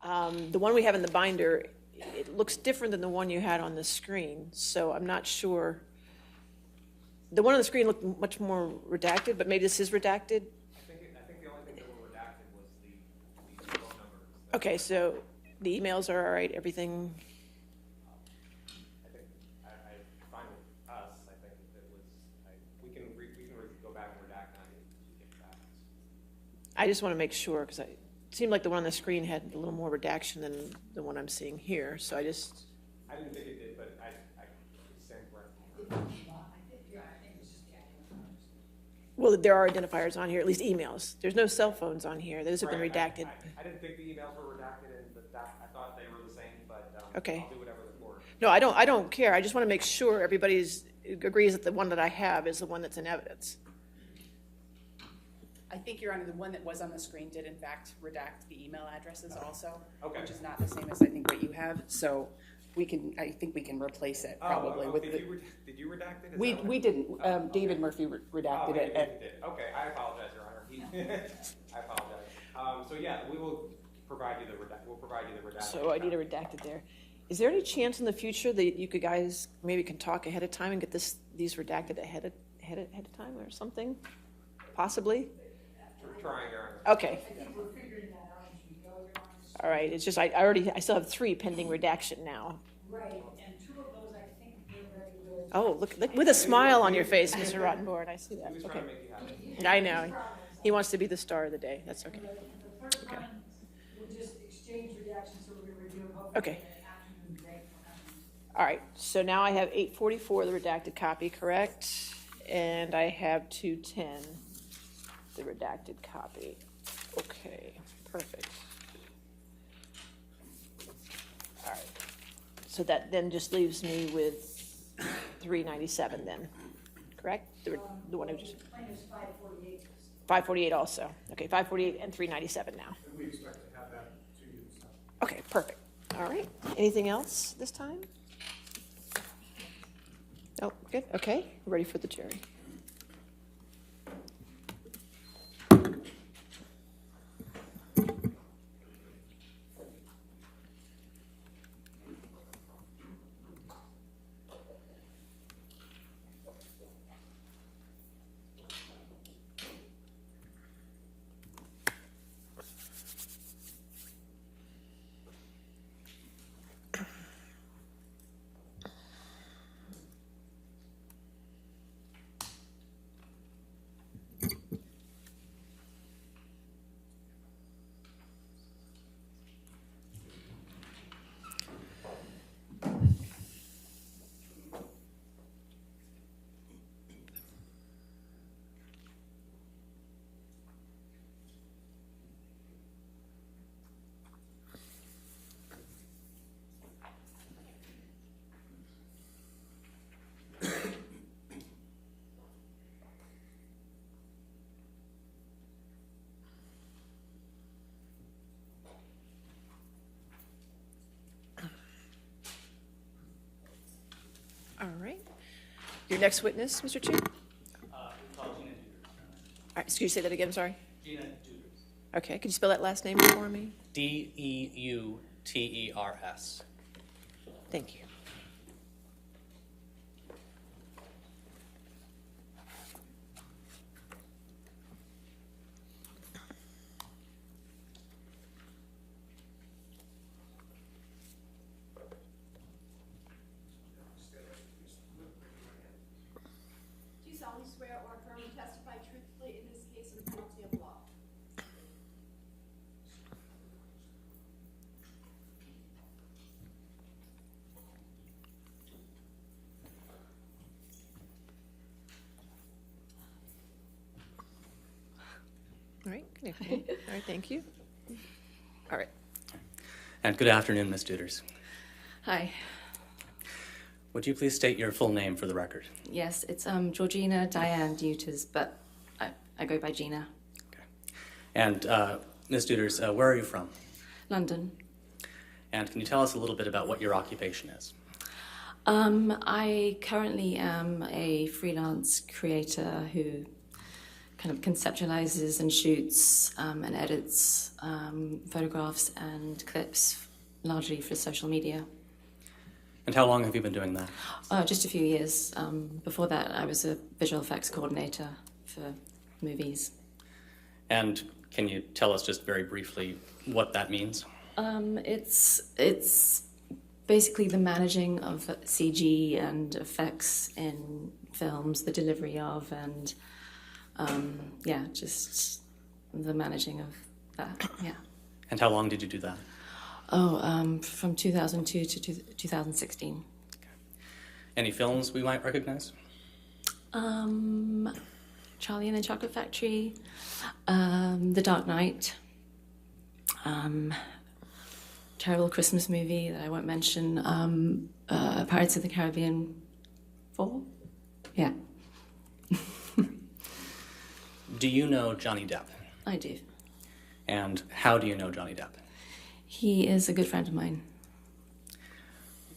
The one we have in the binder, it looks different than the one you had on the screen, so I'm not sure. The one on the screen looked much more redacted, but maybe this is redacted. I think the only thing that were redacted was the phone numbers. Okay, so the emails are all right, everything. I think I find with us. I think it was. We can go back and redact that if we get back. I just want to make sure because it seemed like the one on the screen had a little more redaction than the one I'm seeing here. So I didn't think it did, but I stand corrected. Well, there are identifiers on here, at least emails. There's no cell phones on here. Those have been redacted. I didn't think the emails were redacted, I thought they were the same, but Okay. I'll do whatever the court. No, I don't care. I just want to make sure everybody agrees that the one that I have is the one that's in evidence. I think, Your Honor, the one that was on the screen did in fact redact the email addresses also, Okay. which is not the same as I think what you have. So I think we can replace it probably with did you redact it? we didn't. David Murphy redacted it. Did. Okay, I apologize, Your Honor. I apologize. So yeah, we will provide you the redacted. So I need a redacted there. Is there any chance in the future that you guys maybe can talk ahead of time and get these redacted ahead of time or something? Possibly? We're trying, Your Honor. Okay. All right. It's just I still have 3 pending redaction now. Right, and 2 of those I think we're ready with. Oh, look with a smile on your face, Mr. Rottenborn. I see that. He was Okay. trying to make you happy. I know. He wants to be the star of the day. That's okay. The third Okay. one, we'll just exchange redactions so we're going to review them. Okay. All right. So now I have 844, the redacted copy, correct? And I have 210, the redacted copy. Okay. Perfect. All right. So that then just leaves me with 397 then, correct? The one who just... Plaintiff's 548. 548 also. Okay, 548 and 397 now. And we expect to have that to you. So. Okay, perfect. All right. Anything else this time? Oh, good. Okay, ready for the jury. All right. Your next witness, Mr. Chu? We call Gina Deuters. All right, excuse me, say that again, sorry. Gina Deuters. Okay, could you spell that last name for me? Deuters. Thank you. Do you solemnly swear or affirm to testify truthfully in this case and penalty of law? All right, good afternoon. All right, thank you. All right. And good afternoon, Ms. Deuters. Hi. Would you please state your full name for the record? Yes, it's Georgina Diane Deuters, but I go by Gina. And Ms. Deuters, where are you from? London. And can you tell us a little bit about what your occupation is? I currently am a freelance creator who kind of conceptualizes and shoots and edits photographs and clips, largely for social media. And how long have you been doing that? Just a few years. Before that, I was a visual effects coordinator for movies. And can you tell us just very briefly what that means? It's basically the managing of CG and effects in films, the delivery of, and just the managing of that. Yeah. And how long did you do that? From 2002 to 2016. Any films we might recognize? Charlie and the Chocolate Factory, The Dark Knight, terrible Christmas movie that I won't mention, Pirates of the Caribbean 4? Yeah. Do you know Johnny Depp? I do. And how do you know Johnny Depp? He is a good friend of mine.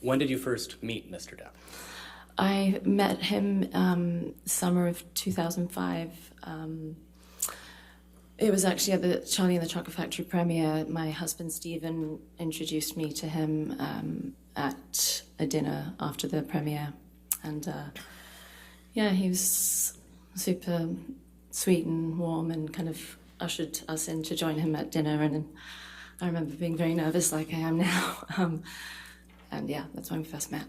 When did you first meet Mr. Depp? I met him summer of 2005. It was actually at the Charlie and the Chocolate Factory premiere. My husband Stephen introduced me to him at a dinner after the premiere. And he was super sweet and warm and kind of ushered us in to join him at dinner. And I remember being very nervous like I am now. That's when we first met.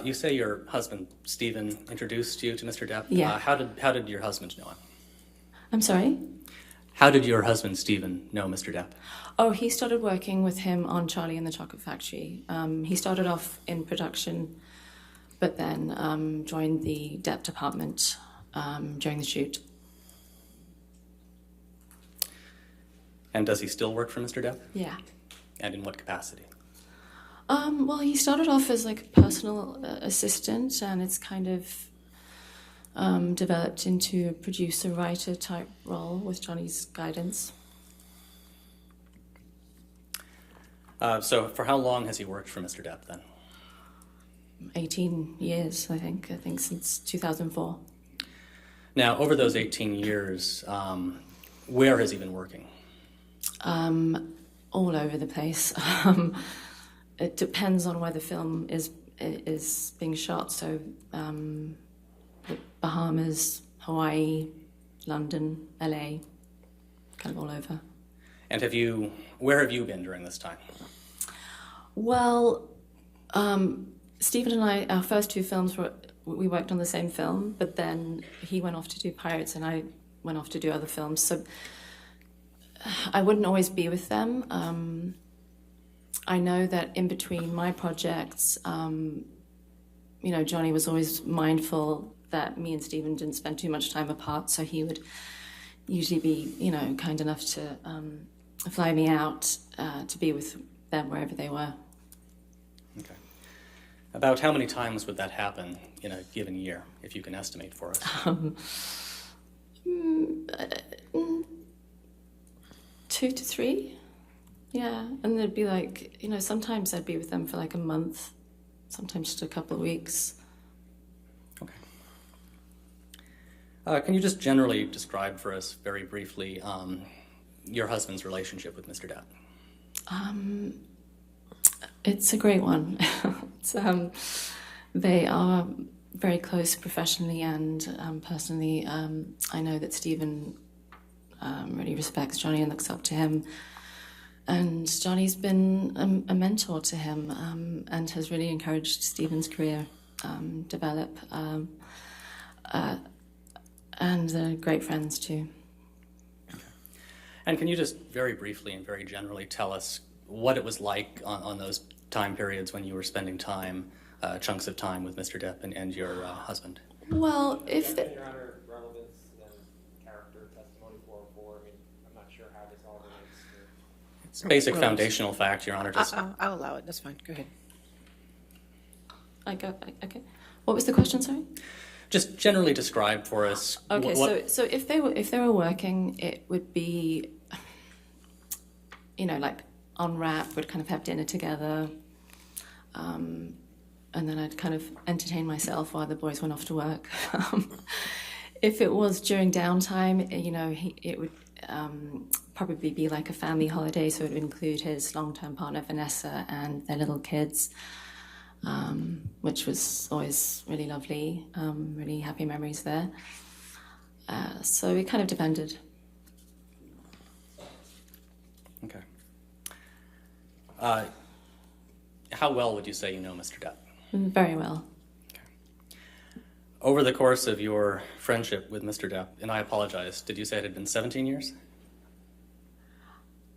You say your husband, Stephen, introduced you to Mr. Depp. Yeah. How did your husband know him? I'm sorry? How did your husband, Stephen, know Mr. Depp? Oh, he started working with him on Charlie and the Chocolate Factory. He started off in production, but then joined the Depp department during the shoot. And does he still work for Mr. Depp? Yeah. And in what capacity? Well, he started off as like a personal assistant, and it's kind of developed into a producer-writer type role with Johnny's guidance. So for how long has he worked for Mr. Depp then? 18 years, I think since 2004. Now, over those 18 years, where has he been working? All over the place. It depends on where the film is being shot. So, the Bahamas, Hawaii, London, LA, kind of all over. And where have you been during this time? Well, Stephen and I, our first two films we worked on the same film, but then he went off to do Pirates and I went off to do other films. So I wouldn't always be with them. I know that in between my projects, Johnny was always mindful that me and Stephen didn't spend too much time apart, so he would usually be, kind enough to fly me out to be with them wherever they were. Okay. About how many times would that happen in a given year, if you can estimate for us? 2 to 3. Yeah, and there'd be like, sometimes I'd be with them for like a month, sometimes just a couple of weeks. Okay. Can you just generally describe for us very briefly your husband's relationship with Mr. Depp? It's a great one. They are very close professionally and personally. I know that Stephen really respects Johnny and looks up to him. And Johnny's been a mentor to him and has really encouraged Stephen's career develop. And they're great friends too. Okay. And can you just very briefly and very generally tell us what it was like on those time periods when you were spending time, chunks of time with Mr. Depp and your husband? Well, if the... Your Honor, relevance and character testimony 404, I'm not sure how this all relates to... It's a basic foundational fact, Your Honor. I'll allow it. That's fine. Go ahead. Okay. What was the question, sorry? Just generally describe for us. Okay, so if they were working, it would be, like on wrap, we'd kind of have dinner together, and then I'd kind of entertain myself while the boys went off to work. If it was during downtime, it would probably be like a family holiday, so it would include his long-term partner Vanessa and their little kids, which was always really lovely, really happy memories there. So it kind of depended. Okay. How well would you say you know Mr. Depp? Very well. Over the course of your friendship with Mr. Depp, and I apologize, did you say it had been 17 years?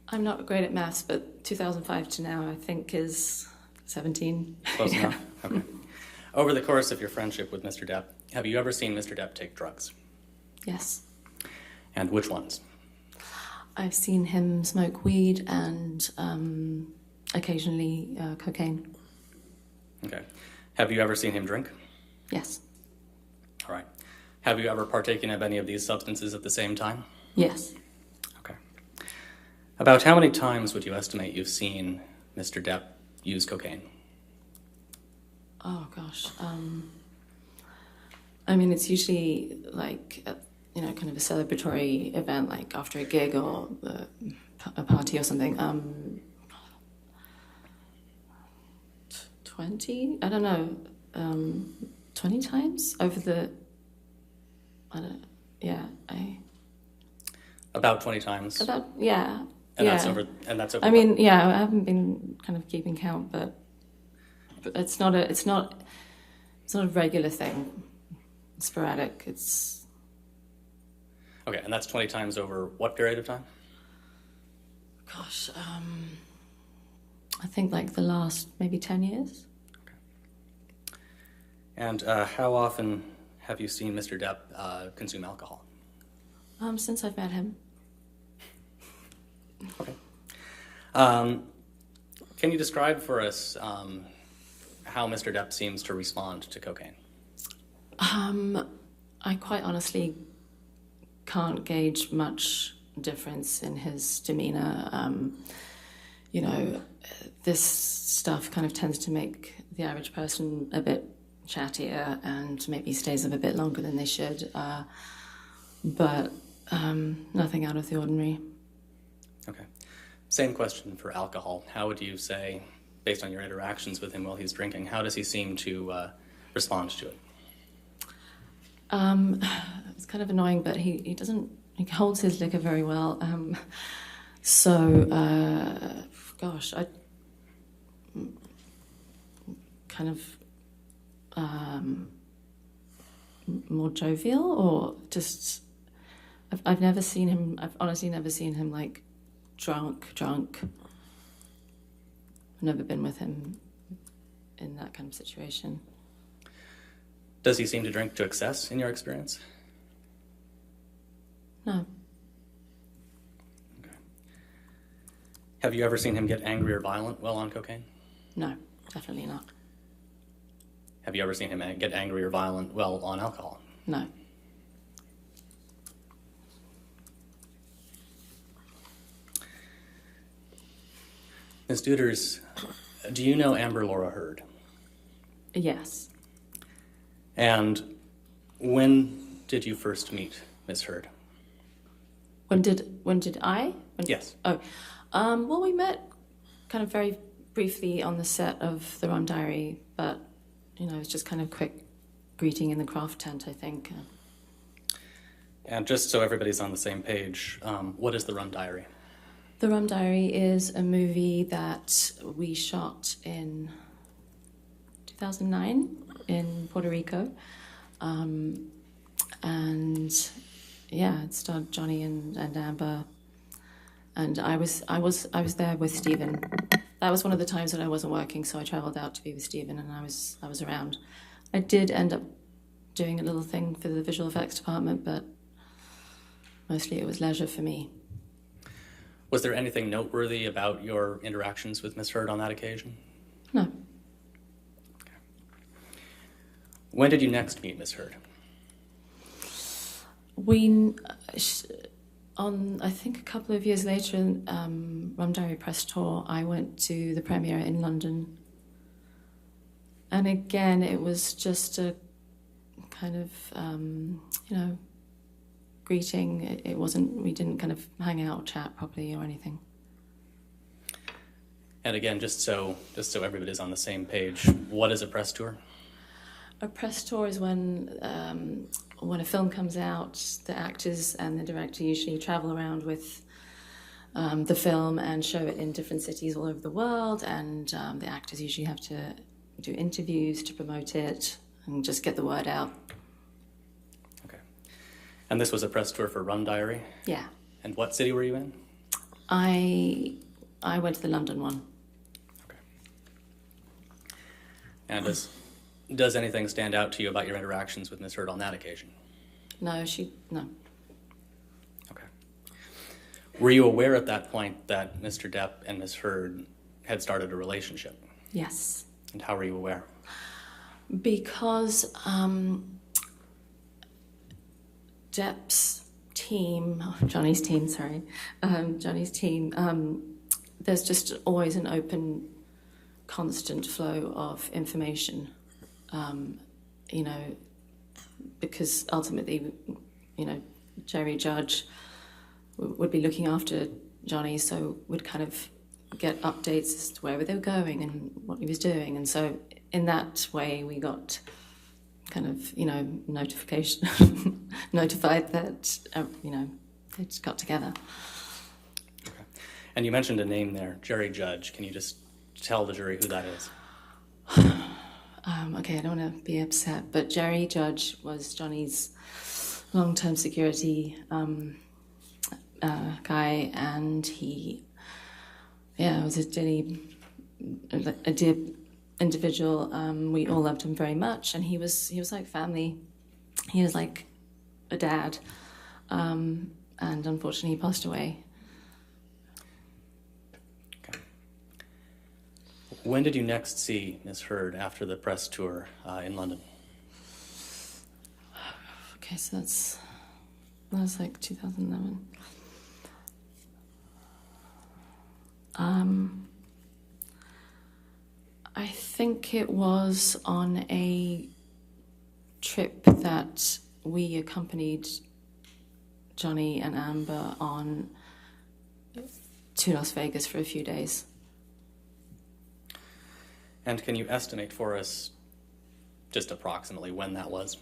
I'm not great at maths, but 2005 to now, I think, is 17. Close enough. Okay. Over the course of your friendship with Mr. Depp, have you ever seen Mr. Depp take drugs? Yes. And which ones? I've seen him smoke weed and occasionally cocaine. Okay. Have you ever seen him drink? Yes. All right. Have you ever partaken of any of these substances at the same time? Yes. Okay. About how many times would you estimate you've seen Mr. Depp use cocaine? Oh, gosh. I mean, it's usually like, kind of a celebratory event, like after a gig or a party or something. 20? I don't know. 20 times over the, About 20 times? Yeah. And yeah. that's over. I mean, yeah, I haven't been kind of keeping count, but it's not a regular thing. It's sporadic. It's okay, and that's 20 times over what period of time? Gosh, I think like the last maybe 10 years. And how often have you seen Mr. Depp consume alcohol? Since I've met him. Okay. Can you describe for us how Mr. Depp seems to respond to cocaine? I quite honestly can't gauge much difference in his demeanor. This stuff kind of tends to make the average person a bit chattier and maybe stays up a bit longer than they should, but nothing out of the ordinary. Okay. Same question for alcohol. How would you say, based on your interactions with him while he's drinking, how does he seem to respond to it? It's kind of annoying, but he holds his liquor very well. Gosh, I kind of more jovial, or just I've honestly never seen him like drunk. I've never been with him in that kind of situation. Does he seem to drink to excess in your experience? No. Okay. Have you ever seen him get angry or violent while on cocaine? No, definitely not. Have you ever seen him get angry or violent while on alcohol? No. Ms. Deuters, do you know Amber Laura Heard? Yes. And when did you first meet Ms. Heard? When did I? Yes. Oh, well, we met kind of very briefly on the set of The Rum Diary, but it was just kind of quick greeting in the craft tent, I think. And just so everybody's on the same page, what is The Rum Diary? The Rum Diary is a movie that we shot in 2009 in Puerto Rico, and yeah, it starred Johnny and Amber, and I was there with Stephen. That was one of the times that I wasn't working, so I travelled out to be with Stephen, and I was around. I did end up doing a little thing for the visual effects department, but mostly it was leisure for me. Was there anything noteworthy about your interactions with Ms. Heard on that occasion? No. Okay. When did you next meet Ms. Heard? I think a couple of years later, Rum Diary press tour, I went to the premiere in London. And again, it was just a kind of, greeting. It wasn't, we didn't kind of hang out, chat properly or anything. And again, just so everybody's on the same page, what is a press tour? A press tour is when a film comes out, the actors and the director usually travel around with the film and show it in different cities all over the world, and the actors usually have to do interviews to promote it and just get the word out. Okay. And this was a press tour for Rum Diary? Yeah. And what city were you in? I went to the London one. Okay. And does anything stand out to you about your interactions with Ms. Heard on that occasion? No. Okay. Were you aware at that point that Mr. Depp and Ms. Heard had started a relationship? Yes. And how were you aware? Because Depp's team, Johnny's team, there's just always an open, constant flow of information. Because ultimately, Jerry Judge would be looking after Johnny, so would kind of get updates as to where they were going and what he was doing. And so in that way, we got kind of, notified that, they just got together. Okay. And you mentioned a name there, Jerry Judge. Can you just tell the jury who that is? Okay, I don't want to be upset, but Jerry Judge was Johnny's long-term security guy, and he, was a dear individual. We all loved him very much, and he was like family. He was like a dad, and unfortunately, he passed away. When did you next see Ms. Heard after the press tour in London? Okay, so that was like 2011. I think it was on a trip that we accompanied Johnny and Amber on to Las Vegas for a few days. And can you estimate for us just approximately when that was?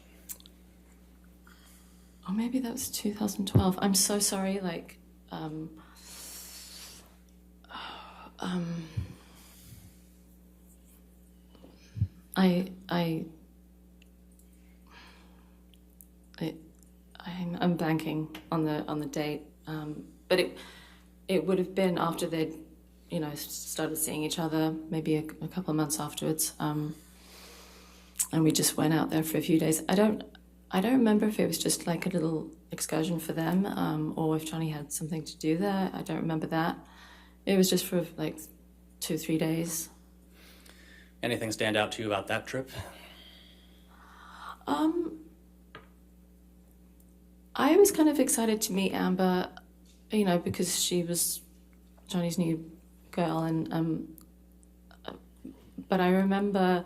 Oh, maybe that was 2012. I'm so sorry, I'm blanking on the date, but it would have been after they'd started seeing each other, maybe a couple of months afterwards, and we just went out there for a few days. I don't remember if it was just like a little excursion for them, or if Johnny had something to do there. I don't remember that. It was just for like 2-3 days. Anything stand out to you about that trip? I was kind of excited to meet Amber, because she was Johnny's new girl, and but I remember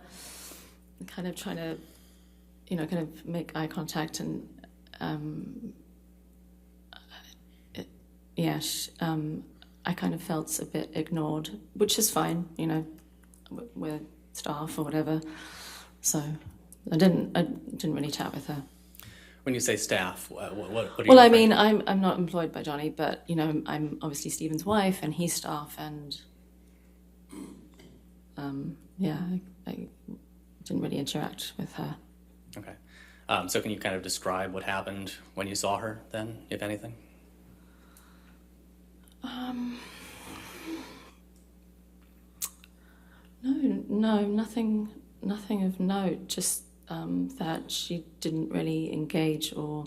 kind of trying to, kind of make eye contact, and I kind of felt a bit ignored, which is fine, we're staff or whatever. So I didn't really chat with her. When you say staff, what do you Well, I mean, I'm not employed by Johnny, but I'm obviously Stephen's wife, and he's staff, and I didn't really interact with her. Okay, so can you kind of describe what happened when you saw her then, if anything? No, nothing of note. Just that she didn't really engage or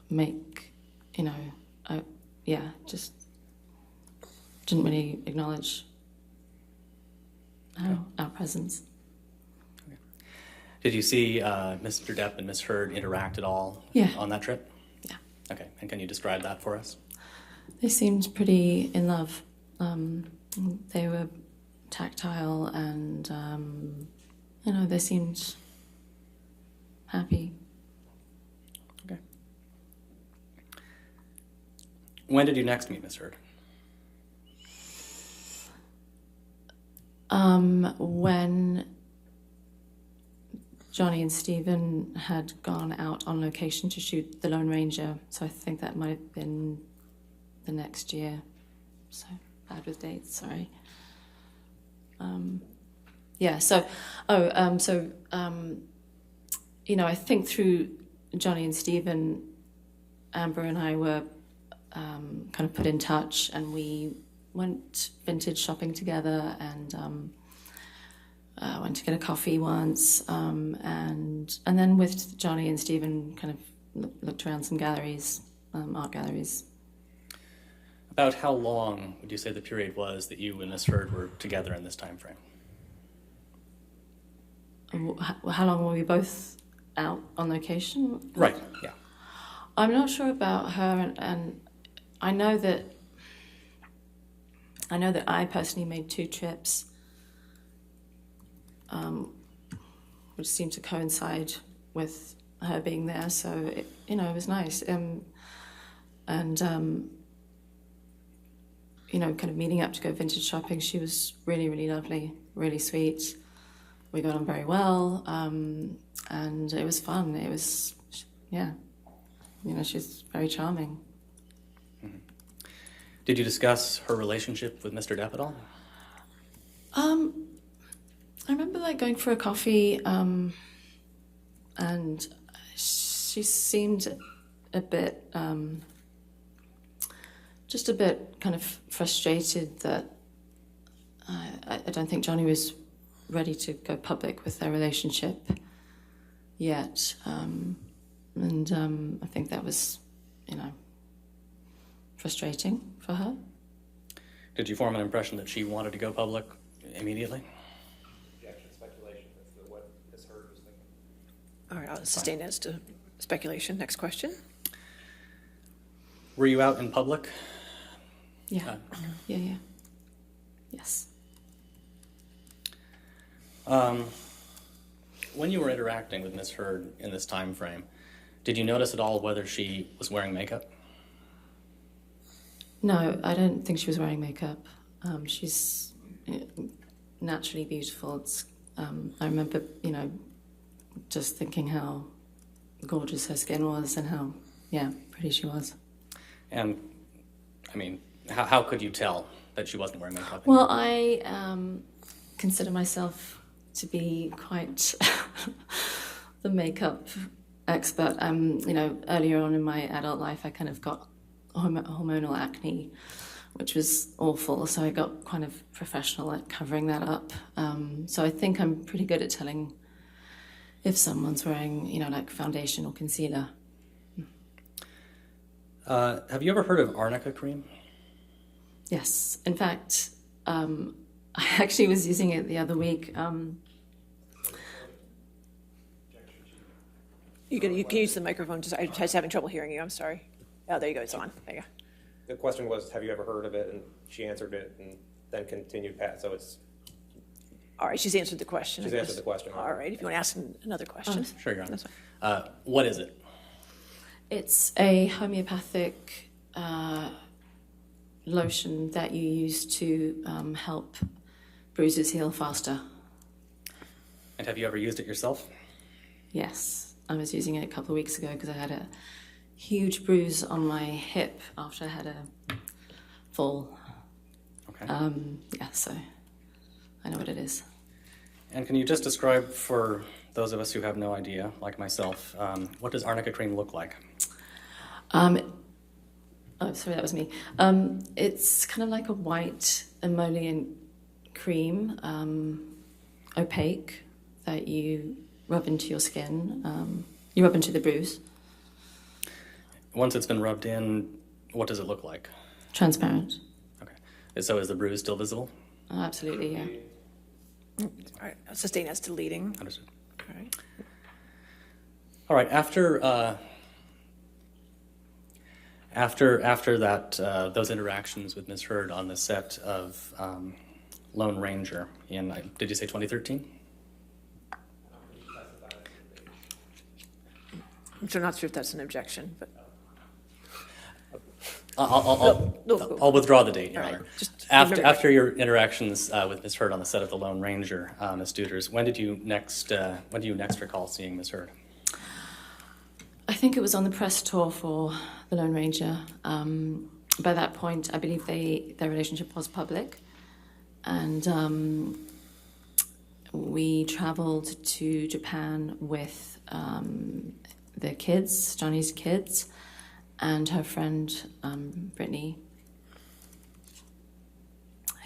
make, just didn't really acknowledge our presence. Okay. Did you see Mr. Depp and Ms. Heard interact at all on that trip? Yeah. Okay, and can you describe that for us? They seemed pretty in love. They were tactile, and they seemed happy. When did you next meet Ms. Heard? When Johnny and Stephen had gone out on location to shoot The Lone Ranger, so I think that might have been the next year. So bad with dates, sorry. I think through Johnny and Stephen, Amber and I were kind of put in touch, and we went vintage shopping together, and went to get a coffee once, and then with Johnny and Stephen kind of looked around some galleries, art galleries. About how long would you say the period was that you and Ms. Heard were together in this time frame? How long were we both out on location? Right, yeah. I'm not sure about her, and I know that I personally made 2 trips, which seemed to coincide with her being there. So it was nice, kind of meeting up to go vintage shopping. She was really, really lovely, really sweet. We got on very well, and it was fun. It was, she's very charming. Mm-hmm. Did you discuss her relationship with Mr. Depp at all? I remember going for a coffee, and she seemed a bit, just a bit kind of frustrated that I don't think Johnny was ready to go public with their relationship yet. I think that was, frustrating for her. Did you form an impression that she wanted to go public immediately? Objection, speculation. That's what Ms. Heard was thinking. All right, I'll sustain as to speculation. Next question. Were you out in public? Yeah. Yeah. Yes. When you were interacting with Ms. Heard in this time frame, did you notice at all whether she was wearing makeup? No, I don't think she was wearing makeup. She's naturally beautiful. I remember, just thinking how gorgeous her skin was and how, pretty she was. And, how could you tell that she wasn't wearing makeup? Well, I consider myself to be quite the makeup expert. Earlier on in my adult life, I kind of got hormonal acne, which was awful. So I got kind of professional at covering that up. So I think I'm pretty good at telling if someone's wearing, like foundation or concealer. Have you ever heard of arnica cream? Yes. In fact, I actually was using it the other week. You can use the microphone. I was having trouble hearing you. I'm sorry. Oh, there you go. It's on. There you go. The question was, have you ever heard of it? And she answered it and then continued past. So it's... All right, she's answered the question. She's answered the question. All right, if you want to ask another question. Sure, Your Honor. What is it? It's a homeopathic lotion that you use to help bruises heal faster. And have you ever used it yourself? Yes, I was using it a couple of weeks ago because I had a huge bruise on my hip after I had a fall. Okay. So I know what it is. And can you just describe for those of us who have no idea, like myself, what does arnica cream look like? Oh, sorry, that was me. It's kind of like a white emollient cream, opaque, that you rub into your skin. You rub into the bruise. Once it's been rubbed in, what does it look like? Transparent. Okay. So is the bruise still visible? Oh, absolutely, yeah. All right, I'll sustain as to leading. Understood. All right. All right, after that, those interactions with Ms. Heard on the set of Lone Ranger in, did you say 2013? I'm not sure if that's an objection, but I'll withdraw the date, Your All right, Honor. just After your interactions with Ms. Heard on the set of The Lone Ranger, Ms. Deuters, when do you next recall seeing Ms. Heard? I think it was on the press tour for The Lone Ranger. By that point, I believe their relationship was public, and we traveled to Japan with their kids, Johnny's kids, and her friend Brittany,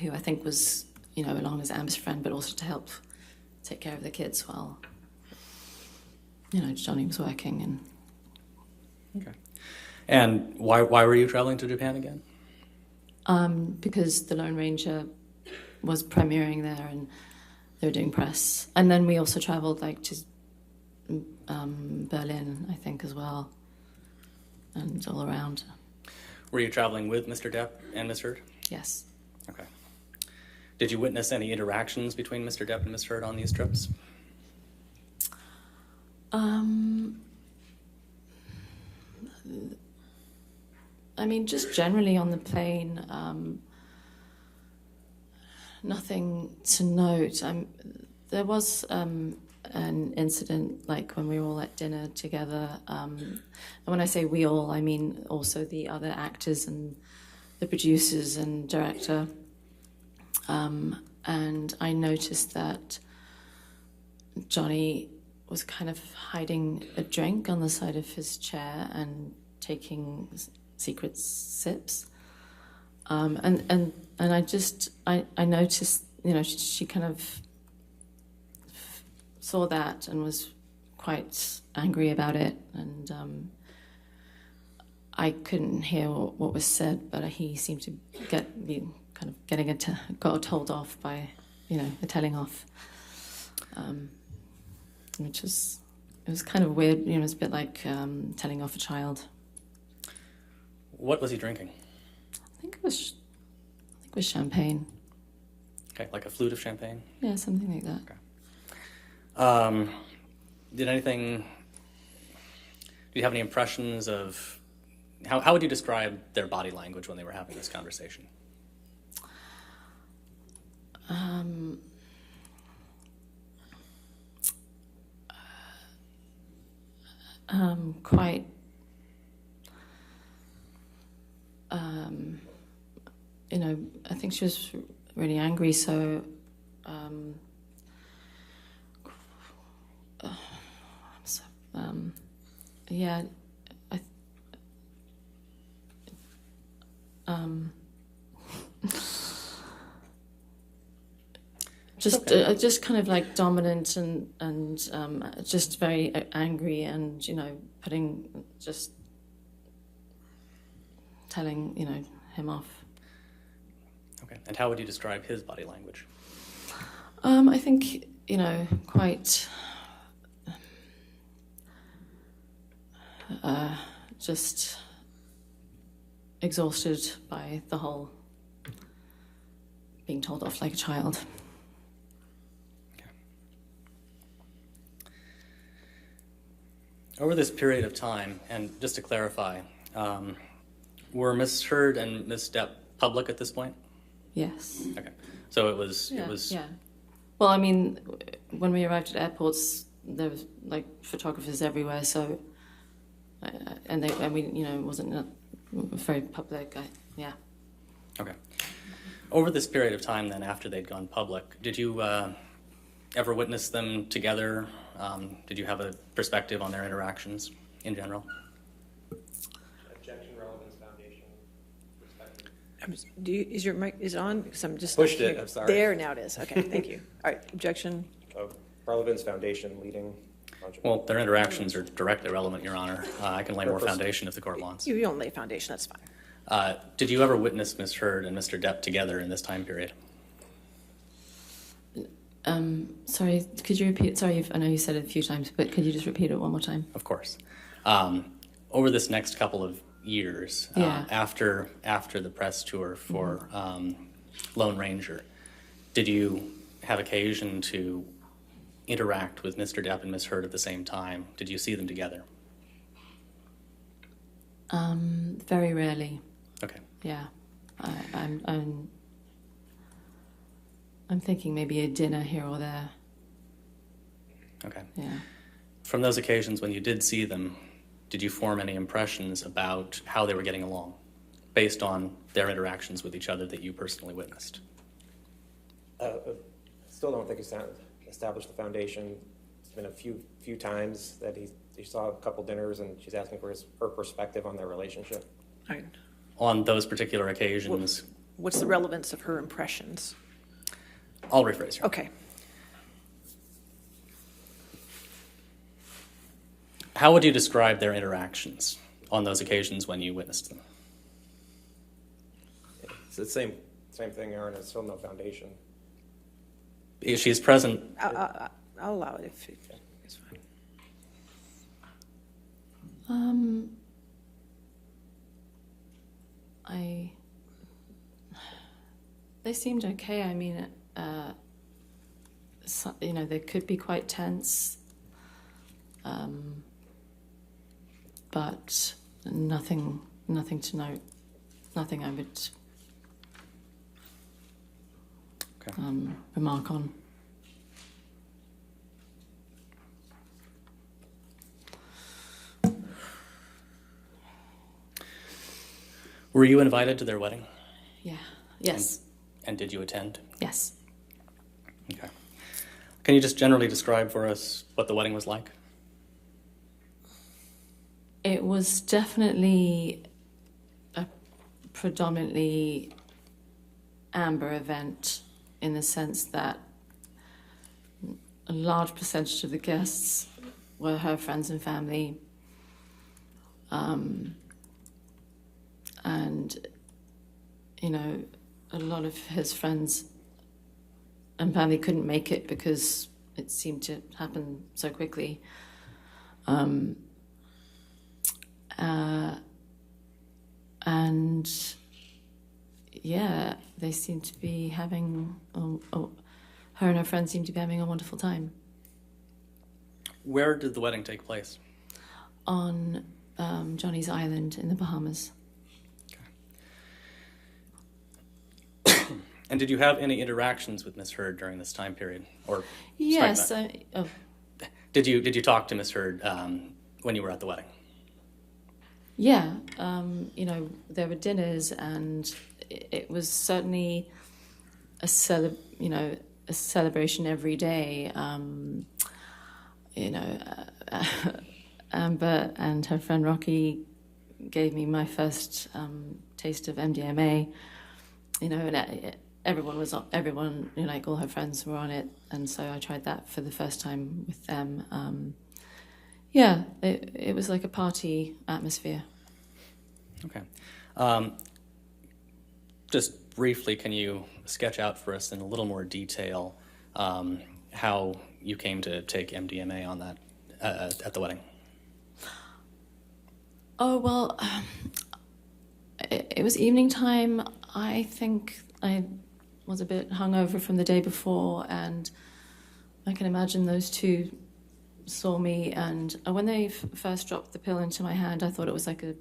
who I think was, along as Amber's friend, but also to help take care of the kids while, Johnny was working. And okay. And why were you traveling to Japan again? Because The Lone Ranger was premiering there, and they were doing press. And then we also traveled to Berlin, I think, as well, and all around. Were you traveling with Mr. Depp and Ms. Heard? Yes. Okay. Did you witness any interactions between Mr. Depp and Ms. Heard on these trips? I mean, just generally on the plane, nothing to note. There was an incident, like when we were all at dinner together. And when I say we all, I mean also the other actors and the producers and director. And I noticed that Johnny was kind of hiding a drink on the side of his chair and taking secret sips. And I noticed, she kind of saw that and was quite angry about it. And I couldn't hear what was said, but he seemed to be kind of getting got told off by, the telling off. Which was, it was kind of weird, it was a bit like telling off a child. What was he drinking? I think it was champagne. Okay, like a flute of champagne? Yeah, something like that. Okay. Do you have any impressions of, how would you describe their body language when they were having this conversation? Quite I think she was really angry, so yeah, just kind of like dominant and just very angry, and telling him off. Okay, and how would you describe his body language? I think quite just exhausted by the whole being told off like a child. Over this period of time, and just to clarify, were Ms. Heard and Ms. Depp public at this point? Yes. Okay, so it was. Yeah. Well, I mean, when we arrived at airports, there was photographers everywhere. So, and we, it wasn't very public. Yeah. Okay. Over this period of time, then, after they'd gone public, did you ever witness them together? Did you have a perspective on their interactions in general? Objection, Relevance Foundation perspective. Is your mic on? Because I'm just pushed it. I'm sorry. There, now it is. Okay, thank you. All right, objection. Relevance Foundation leading. Well, their interactions are directly relevant, Your Honor. I can lay more foundation if the court wants. You don't lay foundation. That's fine. Did you ever witness Ms. Heard and Mr. Depp together in this time period? Sorry, could you repeat? Sorry, I know you said it a few times, but could you just repeat it one more time? Of course. Over this next couple of years, after the press tour for Lone Ranger, did you have occasion to interact with Mr. Depp and Ms. Heard at the same time? Did you see them together? Very rarely. Okay. Yeah, I'm thinking maybe a dinner here or there. Okay. Yeah. From those occasions when you did see them, did you form any impressions about how they were getting along based on their interactions with each other that you personally witnessed? Still don't think it's established the foundation. It's been a few times that he saw a couple dinners, and she's asking for her perspective on their relationship. Right. On those particular occasions, What's the relevance of her impressions? I'll rephrase her. Okay. How would you describe their interactions on those occasions when you witnessed them? It's the same thing, Aaron. It's still no foundation. She's present. I'll allow it if it's fine. They seemed okay. I mean, they could be quite tense, but nothing to note. Nothing I would remark on. Were you invited to their wedding? Yeah. Yes. And did you attend? Yes. Okay. Can you just generally describe for us what the wedding was like? It was definitely a predominantly Amber event in the sense that a large percentage of the guests were her friends and family. And, a lot of his friends and family couldn't make it because it seemed to happen so quickly. And yeah, they seem to be having, her and her friends seem to be having a wonderful time. Where did the wedding take place? On Johnny's Island in the Bahamas. And did you have any interactions with Miss Heard during this time period? Or yes. Did you talk to Miss Heard when you were at the wedding? Yeah. There were dinners, and it was certainly a celebration every day. Amber and her friend Rocky gave me my first taste of MDMA. And everyone, all her friends were on it, and so I tried that for the first time with them. It was like a party atmosphere. Okay. Just briefly, can you sketch out for us in a little more detail how you came to take MDMA on that at the wedding? Oh, well, it was evening time. I think I was a bit hungover from the day before, and I can imagine those two saw me, and when they first dropped the pill into my hand, I thought it was like a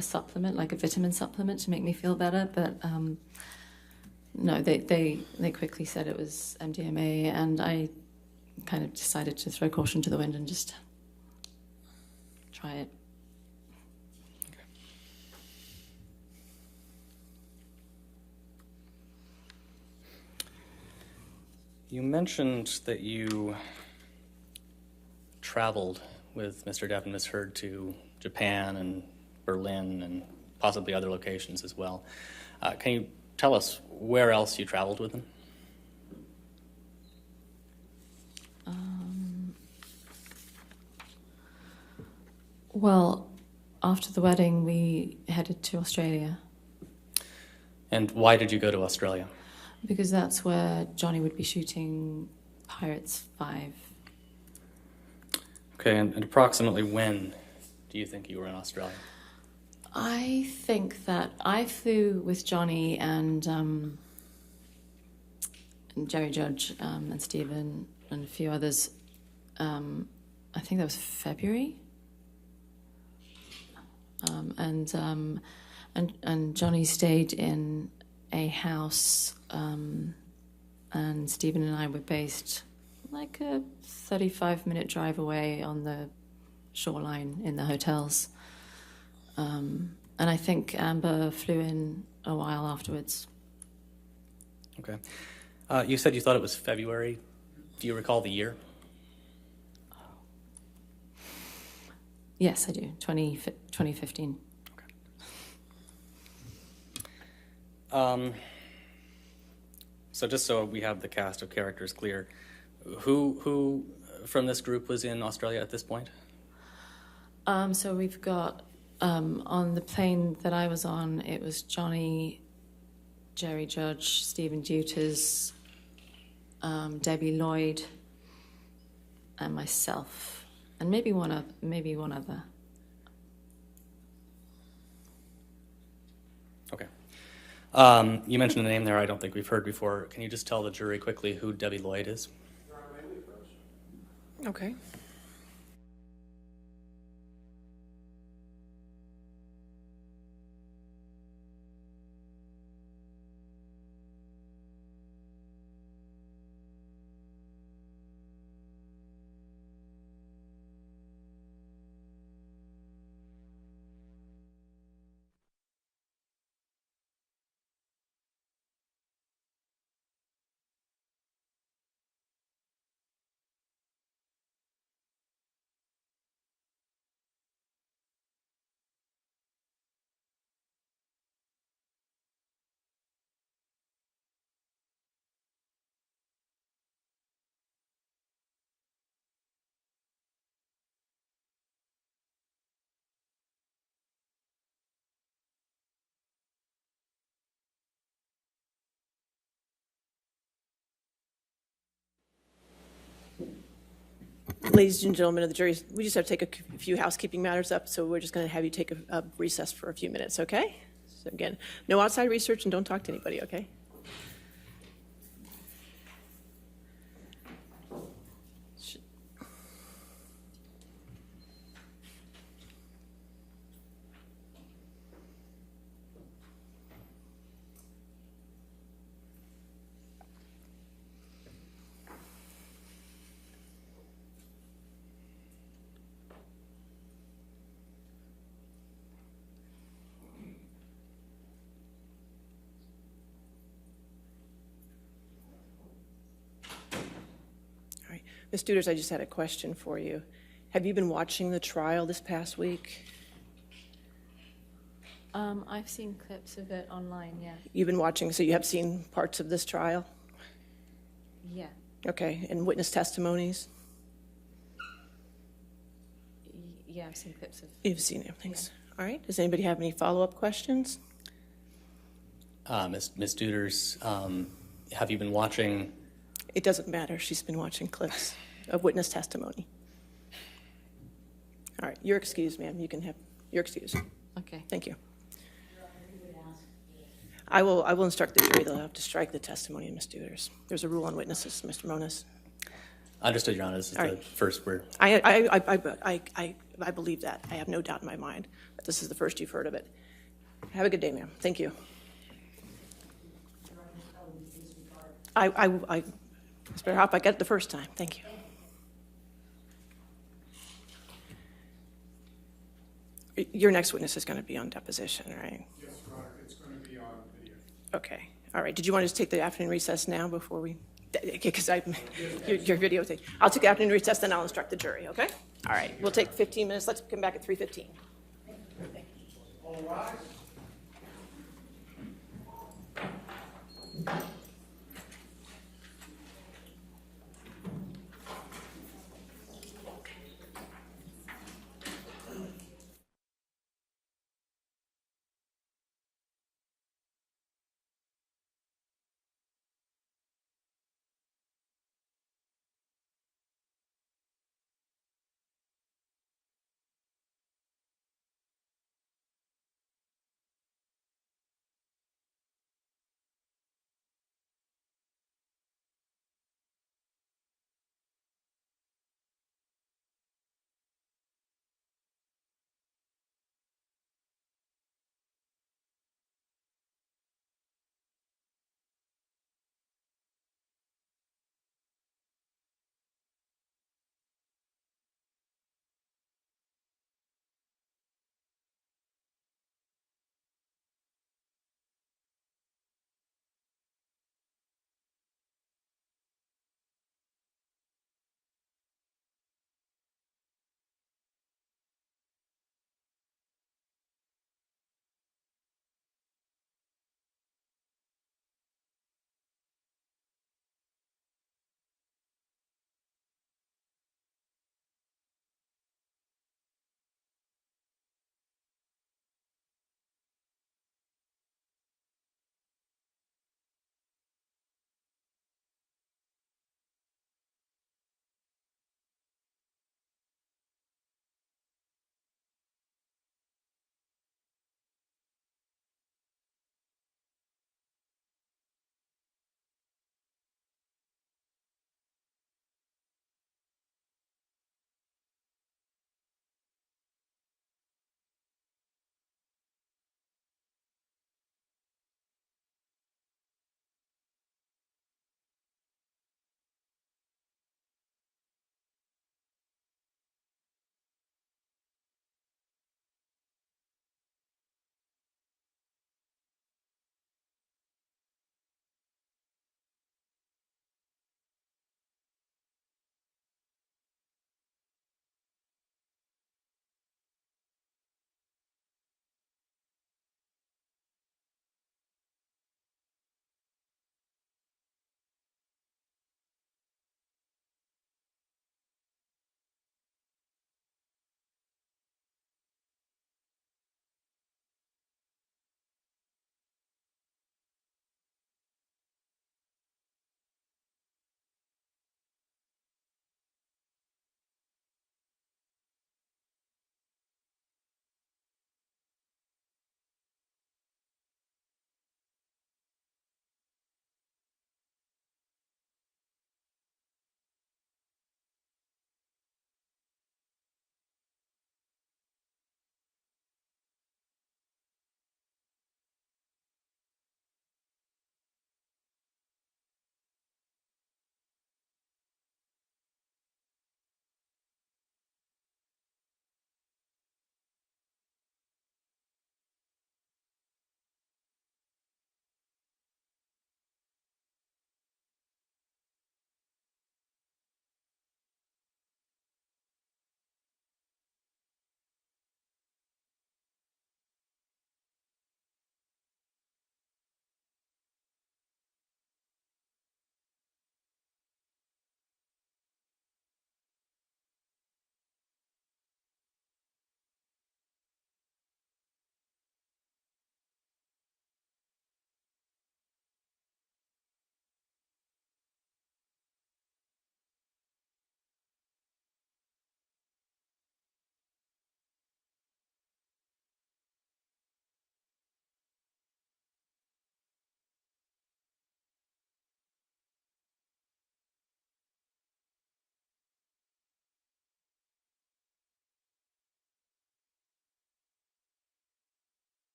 supplement, like a vitamin supplement to make me feel better, but no, they quickly said it was MDMA, and I kind of decided to throw caution to the wind and just try it. You mentioned that you traveled with Mr. Depp and Miss Heard to Japan and Berlin and possibly other locations as well. Can you tell us where else you traveled with them? Well, after the wedding, we headed to Australia. And why did you go to Australia? Because that's where Johnny would be shooting Pirates 5. Okay, and approximately when do you think you were in Australia? I think that I flew with Johnny and Jerry Judge and Stephen and a few others. I think that was February. And Johnny stayed in a house, and Stephen and I were based like a 35-minute drive away on the shoreline in the hotels. And I think Amber flew in a while afterwards. Okay. You said you thought it was February. Do you recall the year? Yes, I do. 2015. So just so we have the cast of characters clear, who from this group was in Australia at this point? So we've got, on the plane that I was on, it was Johnny, Jerry Judge, Stephen Deuters, Debbie Lloyd, and myself, and maybe one other. Okay. You mentioned a name there I don't think we've heard before. Can you just tell the jury quickly who Debbie Lloyd is? Okay. Ladies and gentlemen of the jury, we just have to take a few housekeeping matters up, so we're just going to have you take a recess for a few minutes, okay? So again, no outside research and don't talk to anybody, okay? Ms. Deuters, I just had a question for you. Have you been watching the trial this past week? I've seen clips of it online, yeah. You've been watching, so you have seen parts of this trial? Yeah. Okay, and witness testimonies? Yeah, I've seen clips of. You've seen everything. All right, does anybody have any follow-up questions? Ms. Deuters, have you been watching? It doesn't matter. She's been watching clips of witness testimony. All right, you're excused, ma'am. You can have your excuse. Okay. Thank you. I will instruct the jury. They'll have to strike the testimony of Ms. Deuters. There's a rule on witnesses, Mr. Moniz. Understood, Your Honor. This is the first word. I believe that. I have no doubt in my mind that this is the first you've heard of it. Have a good day, ma'am. Thank you. It's better hope I got it the first time. Thank you. Your next witness is going to be on deposition, right? Yes, Your Honor, it's going to be on video. Okay. All right. Did you want to just take the afternoon recess now before we? Because your video thing. I'll take the afternoon recess, then I'll instruct the jury. Okay. All right. We'll take 15 minutes. Let's come back at 3:15. All rise.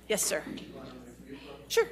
Yes, sir. Sure.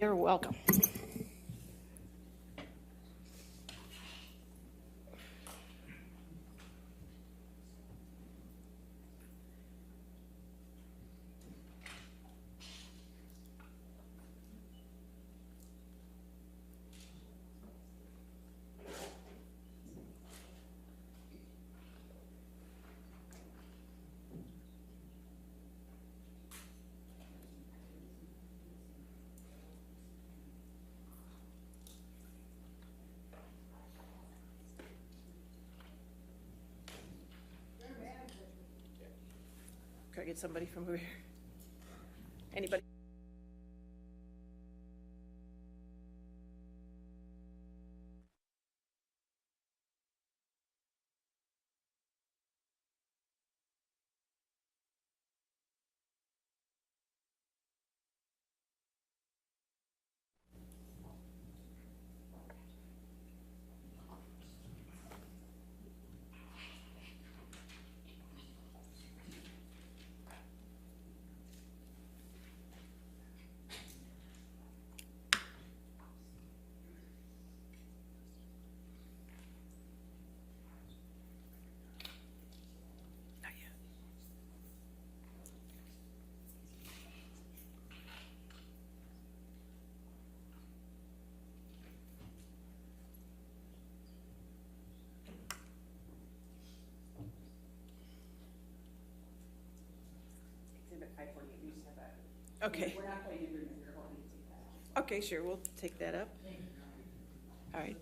You're welcome. Can I get somebody from over here? Anybody? Exhibit 548, you just have that. Okay. We're not going to agree with your holding to that. Okay, sure, we'll take that up. All right.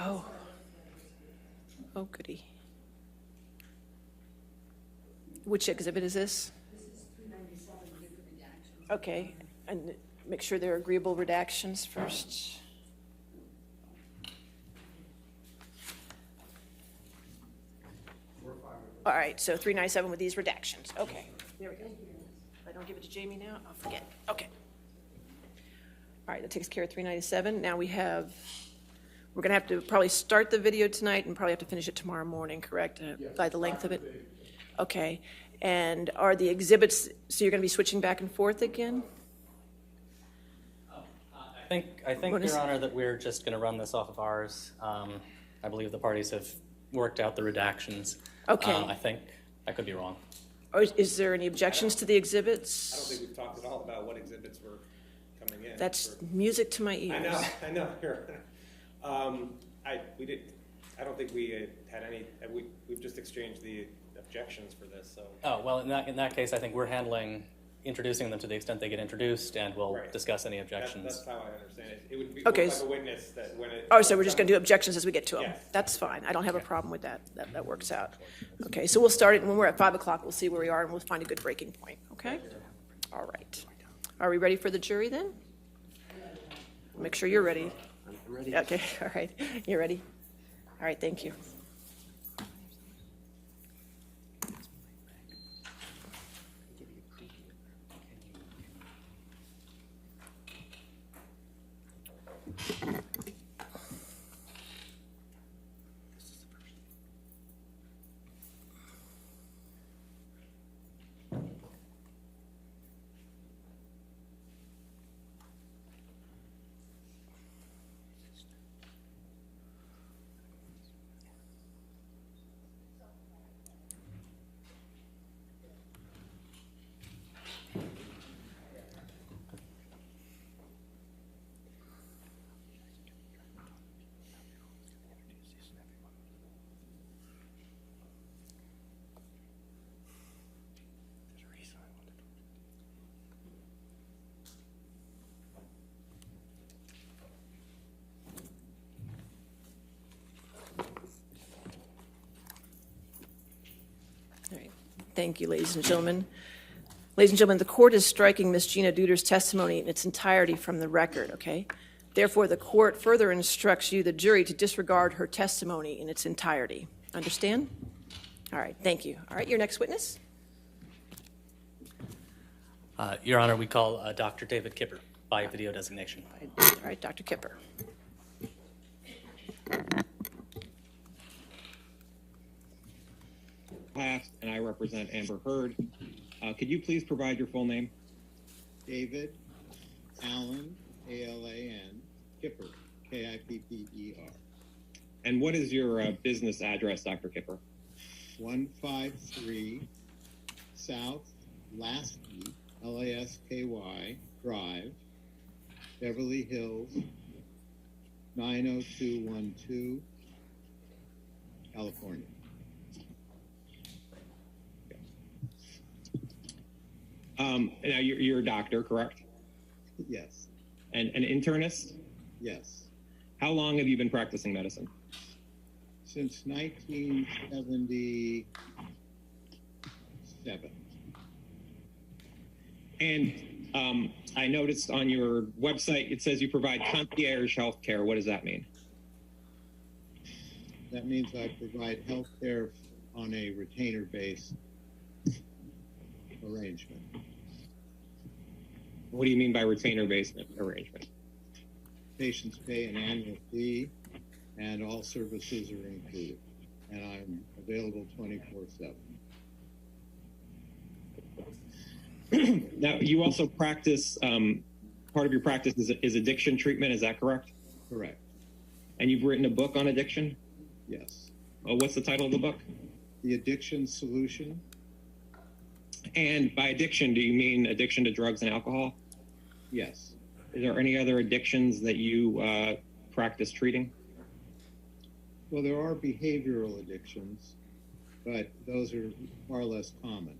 Oh. Oh, goody. Which exhibit is this? This is 397, with the redactions. Okay, and make sure they're agreeable redactions first. All right, so 397 with these redactions. Okay, there we go. If I don't give it to Jamie now, I'll forget. Okay. All right, that takes care of 397. Now we're going to have to probably start the video tonight and probably have to finish it tomorrow morning, correct? By the length of it? Okay. And are the exhibits, so you're going to be switching back and forth again? I think, Your Honor, that we're just going to run this off of ours. I believe the parties have worked out the redactions. Okay. I think I could be wrong. Or is there any objections to the exhibits? I don't think we've talked at all about what exhibits were coming in. That's music to my ears. I know. I don't think we had any. We've just exchanged the objections for this. So. Oh well, in that case, I think we're handling introducing them to the extent they get introduced, and we'll discuss any objections. That's how I understand it. It would be okay. like a witness that when it. Oh, so we're just going to do objections as we get to them. Yes. That's fine. I don't have a problem with that. That works out. Okay, so we'll start it, and when we're at 5 o'clock, we'll see where we are, and we'll find a good breaking point. Okay. All right. Are we ready for the jury then? Make sure you're ready. I'm ready. Okay. All right. You're ready. All right. Thank you. Thank you, ladies and gentlemen. Ladies and gentlemen, the court is striking Ms. Gina Deuters' testimony in its entirety from the record, okay? Therefore, the court further instructs you, the jury, to disregard her testimony in its entirety. Understand? All right, thank you. All right, your next witness? Your Honor, we call Dr. David Kipper by video designation. All right, Dr. Kipper. And I represent Amber Heard. Could you please provide your full name? David Allen, A-L-A-N, Kipper, K-I-P-P-E-R. And what is your business address, Dr. Kipper? 153 South Lasky, L-A-S-K-Y, Drive, Beverly Hills, 90212, California. Now you're a doctor, correct? Yes. And an internist? Yes. How long have you been practicing medicine? Since 1977. And I noticed on your website, it says you provide concierge health care. What does that mean? That means I provide health care on a retainer-based arrangement. What do you mean by retainer-based arrangement? Patients pay an annual fee, and all services are included. And I'm available 24/7. Now, you also practice, part of your practice is addiction treatment, is that correct? Correct. And you've written a book on addiction? Yes. What's the title of the book? The Addiction Solution. And by addiction, do you mean addiction to drugs and alcohol? Yes. Is there any other addictions that you practice treating? Well, there are behavioral addictions, but those are far less common.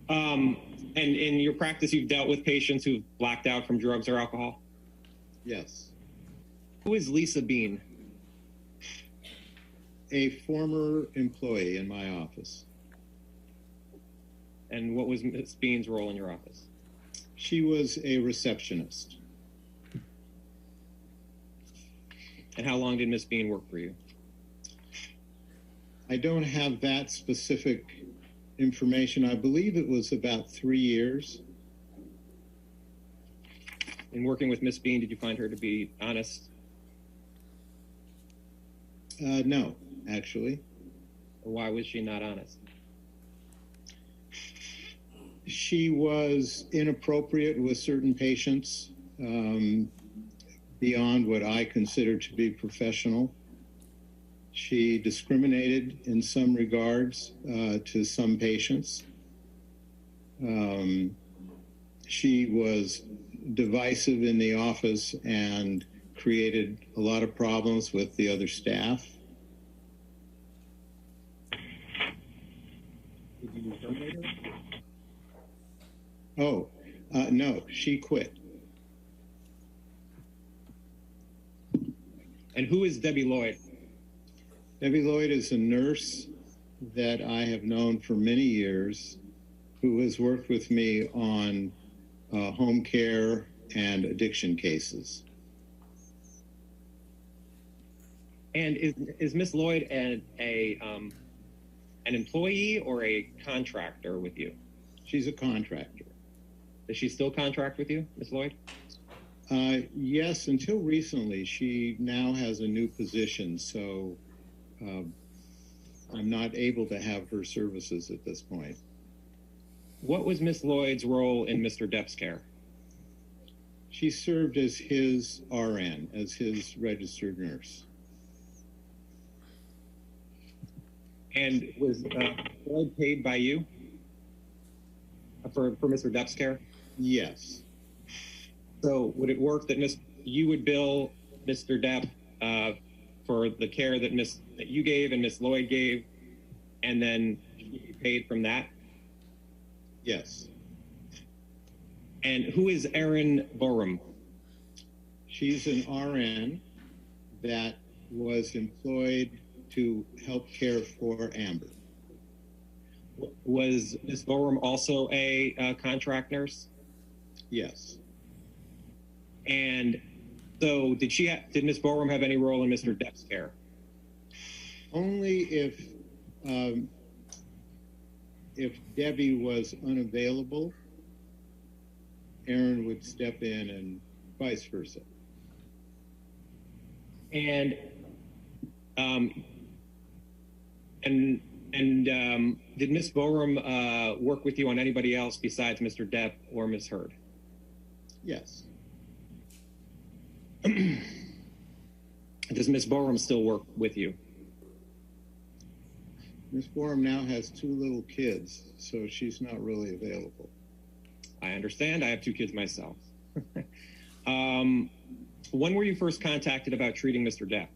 And in your practice, you've dealt with patients who've blacked out from drugs or alcohol? Yes. Who is Lisa Bean? A former employee in my office. And what was Ms. Bean's role in your office? She was a receptionist. And how long did Ms. Bean work for you? I don't have that specific information. I believe it was about 3 years. In working with Ms. Bean, did you find her to be honest? No, actually. Why was she not honest? She was inappropriate with certain patients, beyond what I consider to be professional. She discriminated in some regards to some patients. She was divisive in the office and created a lot of problems with the other staff. Did you terminate her? Oh, no, she quit. And who is Debbie Lloyd? Debbie Lloyd is a nurse that I have known for many years who has worked with me on home care and addiction cases. And is Miss Lloyd an employee or a contractor with you? She's a contractor. Does she still contract with you, Miss Lloyd? Yes, until recently. She now has a new position, so I'm not able to have her services at this point. What was Miss Lloyd's role in Mr. Depp's care? She served as his RN, as his registered nurse. And was Lloyd paid by you for Mr. Depp's care? Yes. So would it work that you would bill Mr. Depp for the care that you gave and Miss Lloyd gave, and then she'd be paid from that? Yes. And who is Erin Borum? She's an RN that was employed to help care for Amber. Was Miss Borum also a contract nurse? Yes. And so did Miss Borum have any role in Mr. Depp's care? Only if Debbie was unavailable, Erin would step in, and vice versa. And did Miss Borum work with you on anybody else besides Mr. Depp or Miss Heard? Yes. Does Miss Borum still work with you? Miss Borum now has 2 little kids, so she's not really available. I understand. I have 2 kids myself. When were you first contacted about treating Mr. Depp?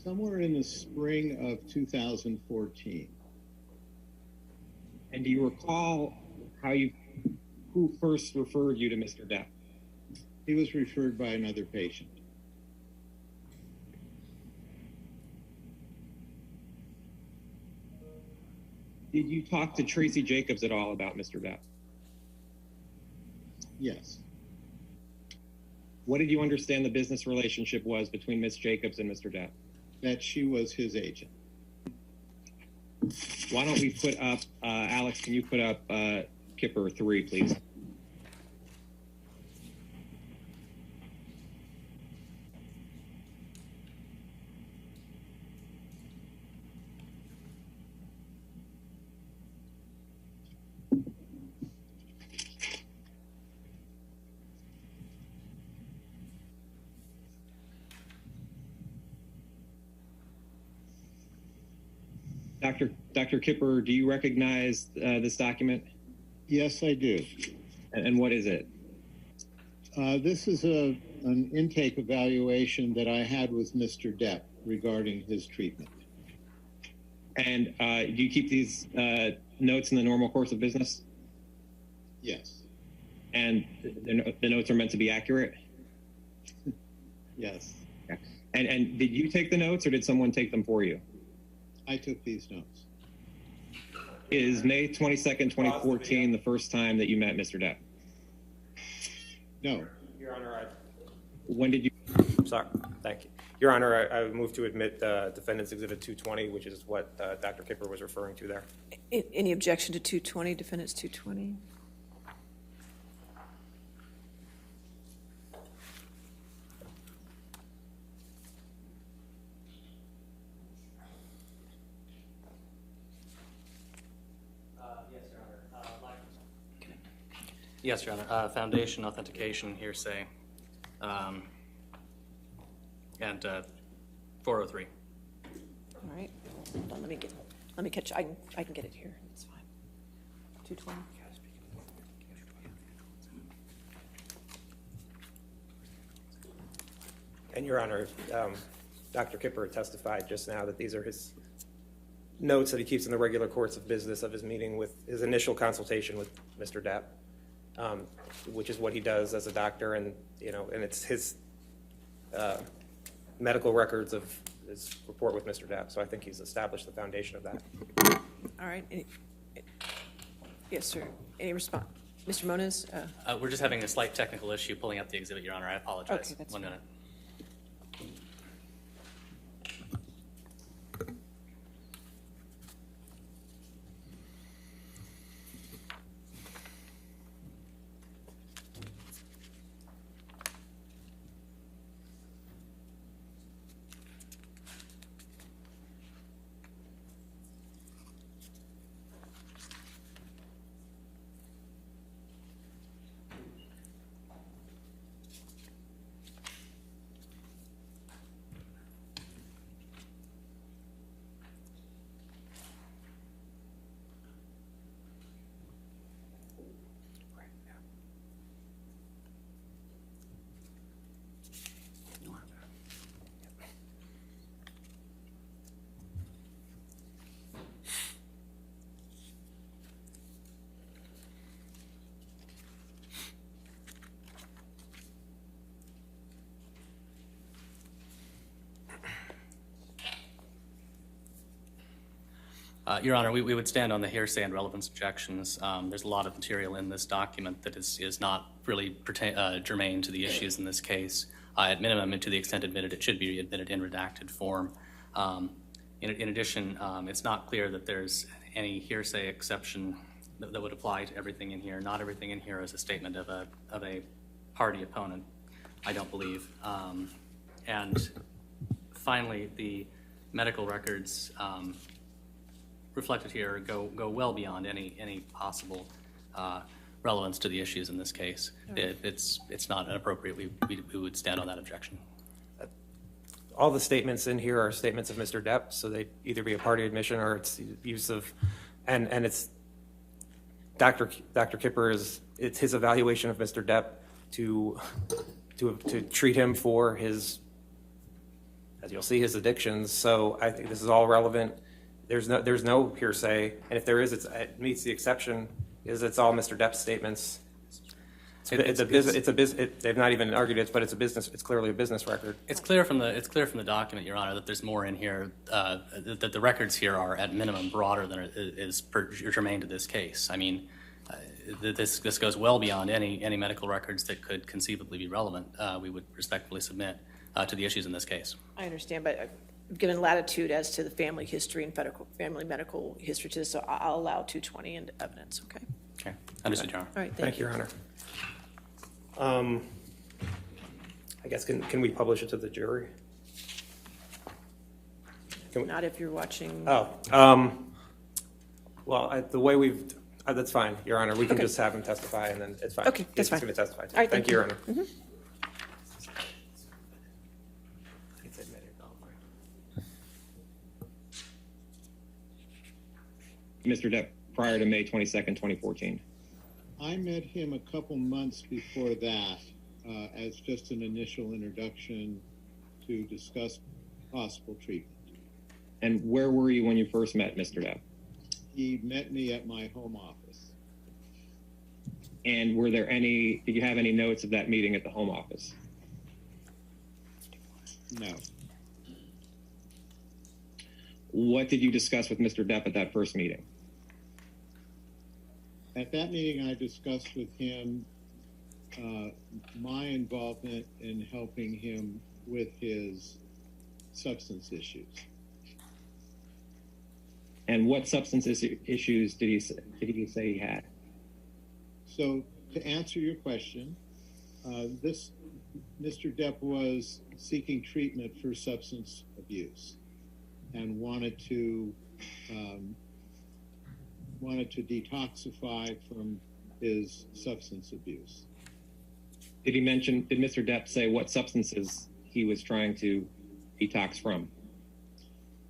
Somewhere in the spring of 2014. And do you recall who first referred you to Mr. Depp? He was referred by another patient. Did you talk to Tracy Jacobs at all about Mr. Depp? Yes. What did you understand the business relationship was between Miss Jacobs and Mr. Depp? That she was his agent. Why don't we put up, Alex, can you put up Kipper 3, please? Dr. Kipper, do you recognize this document? Yes, I do. And what is it? This is an intake evaluation that I had with Mr. Depp regarding his treatment. And do you keep these notes in the normal course of business? Yes. And the notes are meant to be accurate? Yes. Okay. And did you take the notes or did someone take them for you? I took these notes. Is May 22nd, 2014 the first time that you met Mr. Depp? No. Your Honor, when did you? Sorry, thank you. Your Honor, I move to admit Defendant's Exhibit 220, which is what Dr. Kipper was referring to there. Any objection to 220, Defendant's 220? Yes, Your Honor. Foundation, authentication, hearsay, and 403. All right. Hold on, let me catch. I can get it here. It's fine. 220. And Your Honor, Dr. Kipper testified just now that these are his notes that he keeps in the regular course of business of his meeting with his initial consultation with Mr. Depp. Which is what he does as a doctor, and and it's his medical records of his report with Mr. Depp. So I think he's established the foundation of that. All right. Yes, sir. Any response, Mr. Moniz? We're just having a slight technical issue pulling up the exhibit, Your Honor. I apologize. Okay, that's 1 minute. Your Honor, we would stand on the hearsay and relevance objections. There's a lot of material in this document that is not really germane to the issues in this case. At minimum, and to the extent admitted, it should be admitted in redacted form. In addition, it's not clear that there's any hearsay exception that would apply to everything in here. Not everything in here is a statement of a party opponent, I don't believe. And finally, the medical records reflected here go well beyond any possible relevance to the issues in this case. It's not inappropriate. We would stand on that objection. All the statements in here are statements of Mr. Depp, so they either be a party admission or it's use of, and it's Dr. Kipper it's his evaluation of Mr. Depp to treat him for his, as you'll see, his addictions. So I think this is all relevant. There's no hearsay, and if there is, it meets the exception. It's all Mr. Depp's statements. They've not even argued it, but it's a business. It's clearly a business record. It's clear from the document, Your Honor, that there's more in here. That the records here are at minimum broader than is germane to this case. I mean, this goes well beyond any medical records that could conceivably be relevant. We would respectfully submit to the issues in this case. I understand, but given latitude as to the family history and family medical history to this, so I'll allow 220 into evidence. Okay. Okay. Understood, Your Honor. All right. Thank you, Your Honor. I guess can we publish it to the jury? Not if you're watching. Oh, well, the way we've that's fine, Your Honor. We can just have him testify, and then it's fine. Okay, that's fine. He's going to testify. All right, thank you, Your Honor. Mm-hmm. Mr. Depp, prior to May 22nd, 2014. I met him a couple months before that as just an initial introduction to discuss possible treatment. And where were you when you first met Mr. Depp? He met me at my home office. And did you have any notes of that meeting at the home office? No. What did you discuss with Mr. Depp at that first meeting? At that meeting, I discussed with him my involvement in helping him with his substance issues. And what substance issues did he say he had? So to answer your question, Mr. Depp was seeking treatment for substance abuse and wanted to detoxify from his substance abuse. Did Mr. Depp say what substances he was trying to detox from?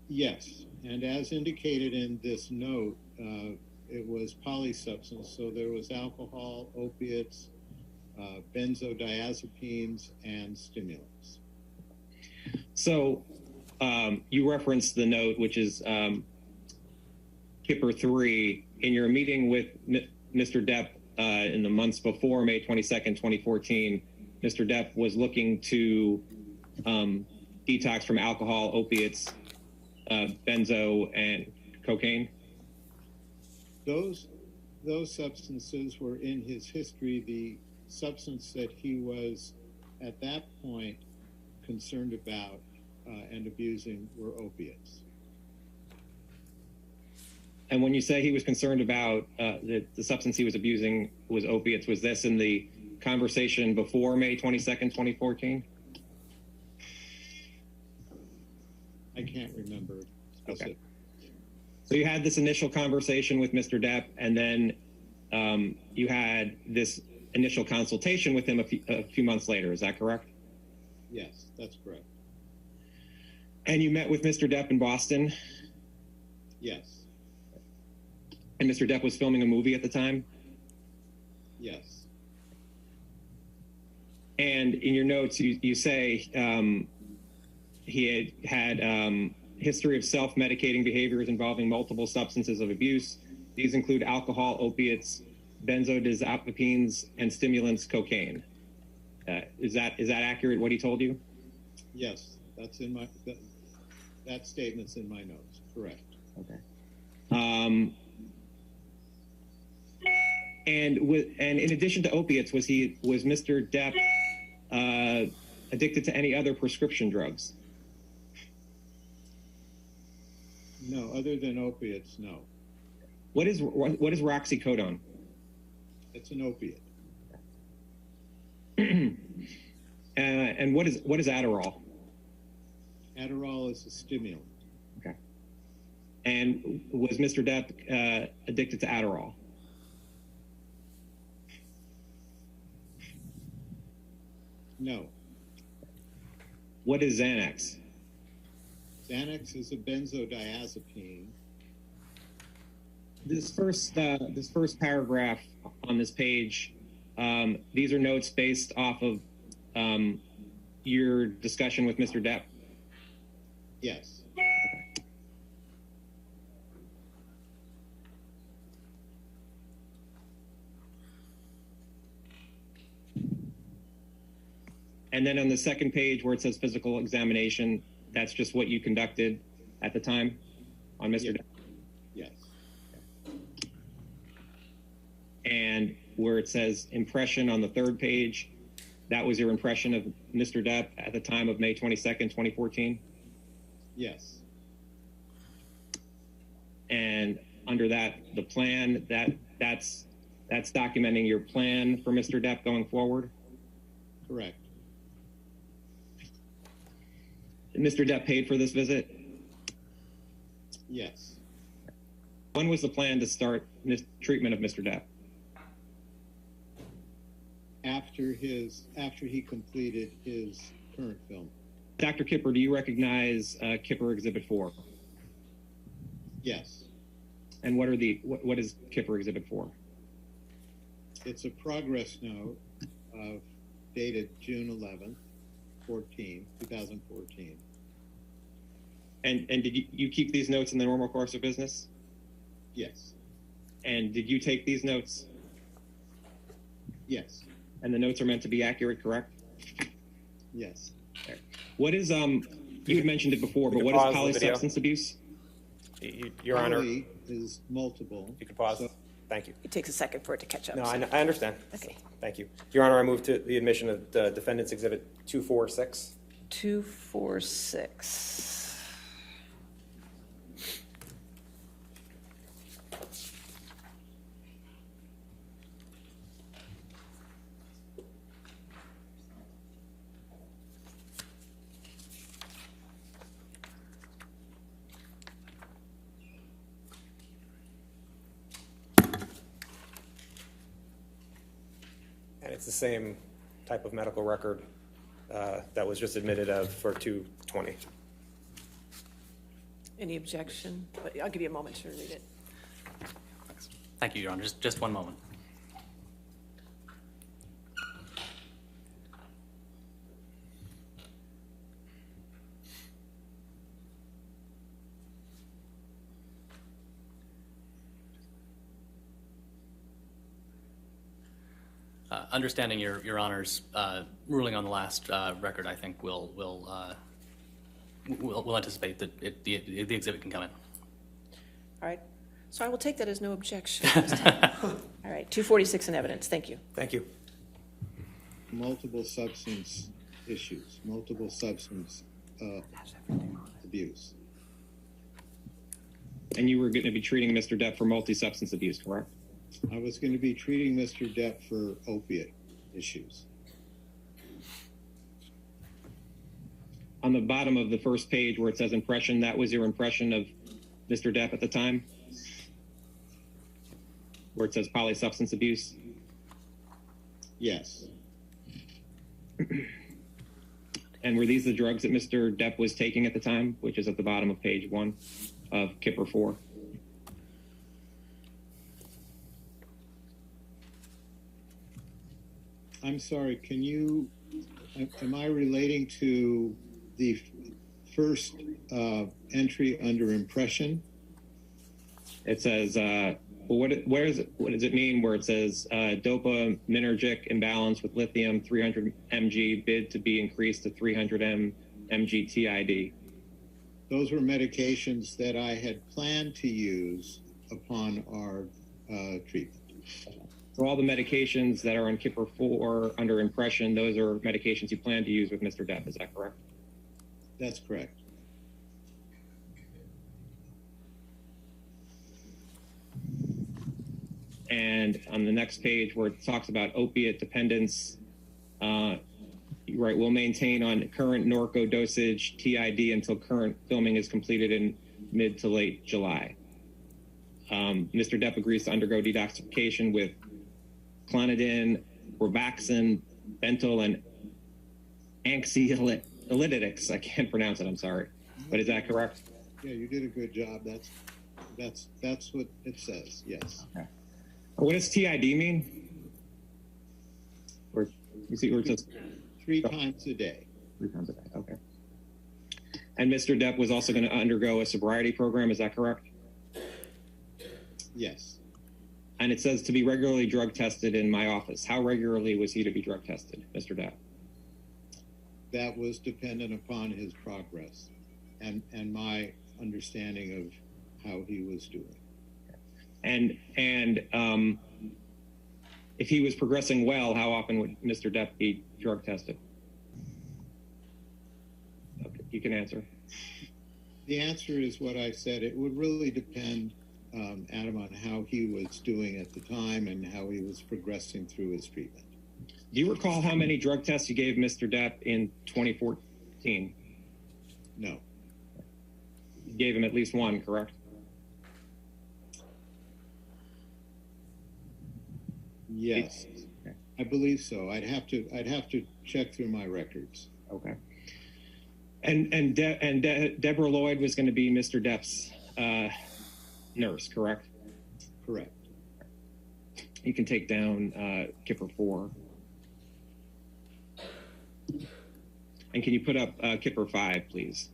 Yes, and as indicated in this note, it was polysubstance, so there was alcohol, opiates, benzodiazepines, and stimulants. So you referenced the note, which is Kipper 3. In your meeting with Mr. Depp in the months before May 22nd, 2014, Mr. Depp was looking to detox from alcohol, opiates, benzo, and cocaine? Those substances were in his history. The substance that he was at that point concerned about and abusing were opiates. And when you say he was concerned about the substance he was abusing was opiates, was this in the conversation before May 22nd, 2014? I can't remember specifically. Okay. So you had this initial conversation with Mr. Depp, and then you had this initial consultation with him a few months later. Is that correct? Yes, that's correct. And you met with Mr. Depp in Boston? Yes. And Mr. Depp was filming a movie at the time? Yes. And in your notes, you say he had history of self-medicating behaviors involving multiple substances of abuse. These include alcohol, opiates, benzodiazepines, and stimulants, cocaine. Is that accurate, what he told you? Yes, that's in my that statement's in my notes. Correct. Okay. And in addition to opiates, was Mr. Depp addicted to any other prescription drugs? No, other than opiates, no. What is roxycodone? It's an opiate. And what is Adderall? Adderall is a stimulant. Okay. And was Mr. Depp addicted to Adderall? No. What is Xanax? Xanax is a benzodiazepine. This first paragraph on this page, these are notes based off of your discussion with Mr. Depp. Yes. And then on the second page where it says physical examination, that's just what you conducted at the time on Mr. Depp? Yes. And where it says impression on the third page, that was your impression of Mr. Depp at the time of May 22nd, 2014? Yes. And under that, the plan, that's documenting your plan for Mr. Depp going forward? Correct. Mr. Depp paid for this visit? Yes. When was the plan to start treatment of Mr. Depp? After he completed his current film. Dr. Kipper, do you recognize Kipper Exhibit 4? Yes. And what is Kipper Exhibit 4? It's a progress note dated June 11th, 2014. And did you keep these notes in the normal course of business? Yes. And did you take these notes? Yes. And the notes are meant to be accurate, correct? Yes. Okay. What is you had mentioned it before, but what is polysubstance abuse? Your Honor. Poly is multiple. You can pause. Thank you. It takes a second for it to catch up. No, so. I understand. Okay. Thank you. Your Honor, I move to the admission of Defendant's Exhibit 246. 246. And it's the same type of medical record that was just admitted of for 220. Any objection? But I'll give you a moment to read it. Thank you, Your Honor. Just one moment. Understanding Your Honor's ruling on the last record, I think we'll anticipate that the exhibit can come in. All right. So I will take that as no objection. All right. 246 in evidence. Thank you. Thank you. Multiple substance issues, multiple substance abuse. And you were going to be treating Mr. Depp for multi-substance abuse, correct? I was going to be treating Mr. Depp for opiate issues. On the bottom of the first page where it says impression, that was your impression of Mr. Depp at the time? Where it says polysubstance abuse? Yes. And were these the drugs that Mr. Depp was taking at the time, which is at the bottom of page 1 of Kipper 4? I'm sorry, am I relating to the first entry under impression? It says, what does it mean where it says dopaminergic imbalance with lithium 300 mg bid to be increased to 300 mg TID? Those were medications that I had planned to use upon our treatment. So all the medications that are on Kipper 4 under impression, those are medications you plan to use with Mr. Depp, is that correct? That's correct. And on the next page where it talks about opiate dependence, you write, we'll maintain on current Norco dosage TID until current filming is completed in mid to late July. Mr. Depp agrees to undergo detoxification with clonidine, Robaxin, Bentyl, and anxiolytics. I can't pronounce it, I'm sorry. But is that correct? Yeah, you did a good job. That's what it says, yes. Okay. What does TID mean? Or you see, we're just 3 times a day. 3 times a day, okay. And Mr. Depp was also going to undergo a sobriety program, is that correct? Yes. And it says to be regularly drug tested in my office. How regularly was he to be drug tested, Mr. Depp? That was dependent upon his progress and my understanding of how he was doing. And if he was progressing well, how often would Mr. Depp be drug tested? Okay, you can answer. The answer is what I said. It would really depend, Adam, on how he was doing at the time and how he was progressing through his treatment. Do you recall how many drug tests you gave Mr. Depp in 2014? No. You gave him at least one, correct? Yes, I believe so. I'd have to check through my records. Okay. And Deborah Lloyd was going to be Mr. Depp's nurse, correct? Correct. You can take down Kipper 4. And can you put up Kipper 5, please?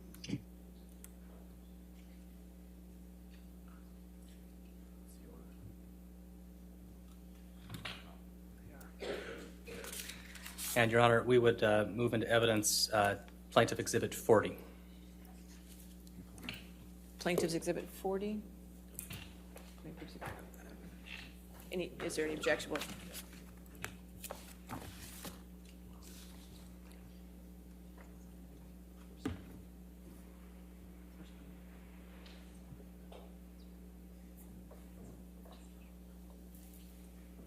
And, Your Honor, we would move into evidence Plaintiff Exhibit 40. Plaintiff's Exhibit 40. Is there any objection?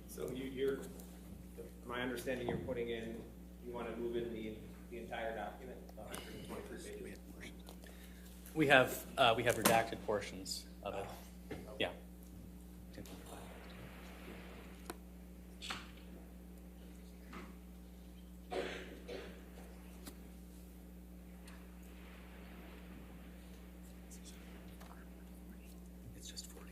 So my understanding, you're putting in, you want to move in the entire document, 123 pages. We have redacted portions of it. Yeah. It's just 40.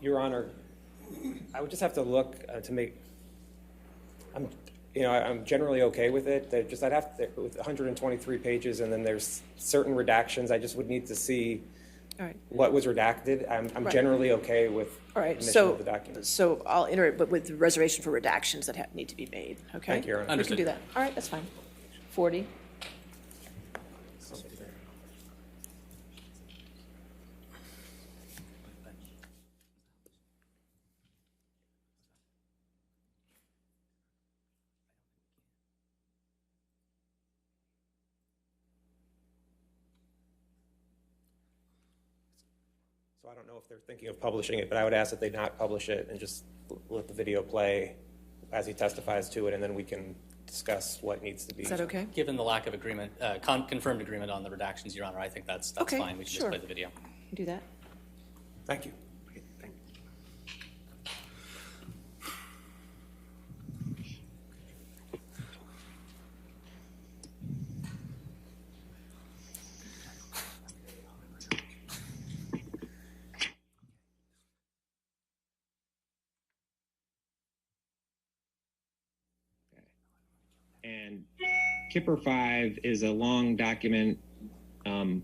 Your Honor, I would just have to look to make. I'm generally okay with it. I'd have to, with 123 pages, and then there's certain redactions. I just would need to see what was redacted. I'm generally okay with of the document. So I'll enter it, but with the reservation for redactions that need to be made. Okay. Thank you, Your Honor. We can do that. All right, that's fine. 40. So I don't know if they're thinking of publishing it, but I would ask that they not publish it and just let the video play as he testifies to it, and then we can discuss what needs to be. Is that okay? Given the lack of agreement, confirmed agreement on the redactions, Your Honor, I think that's okay, fine. We can just play the video. Do that. Thank you. And Kipper 5 is a long document. It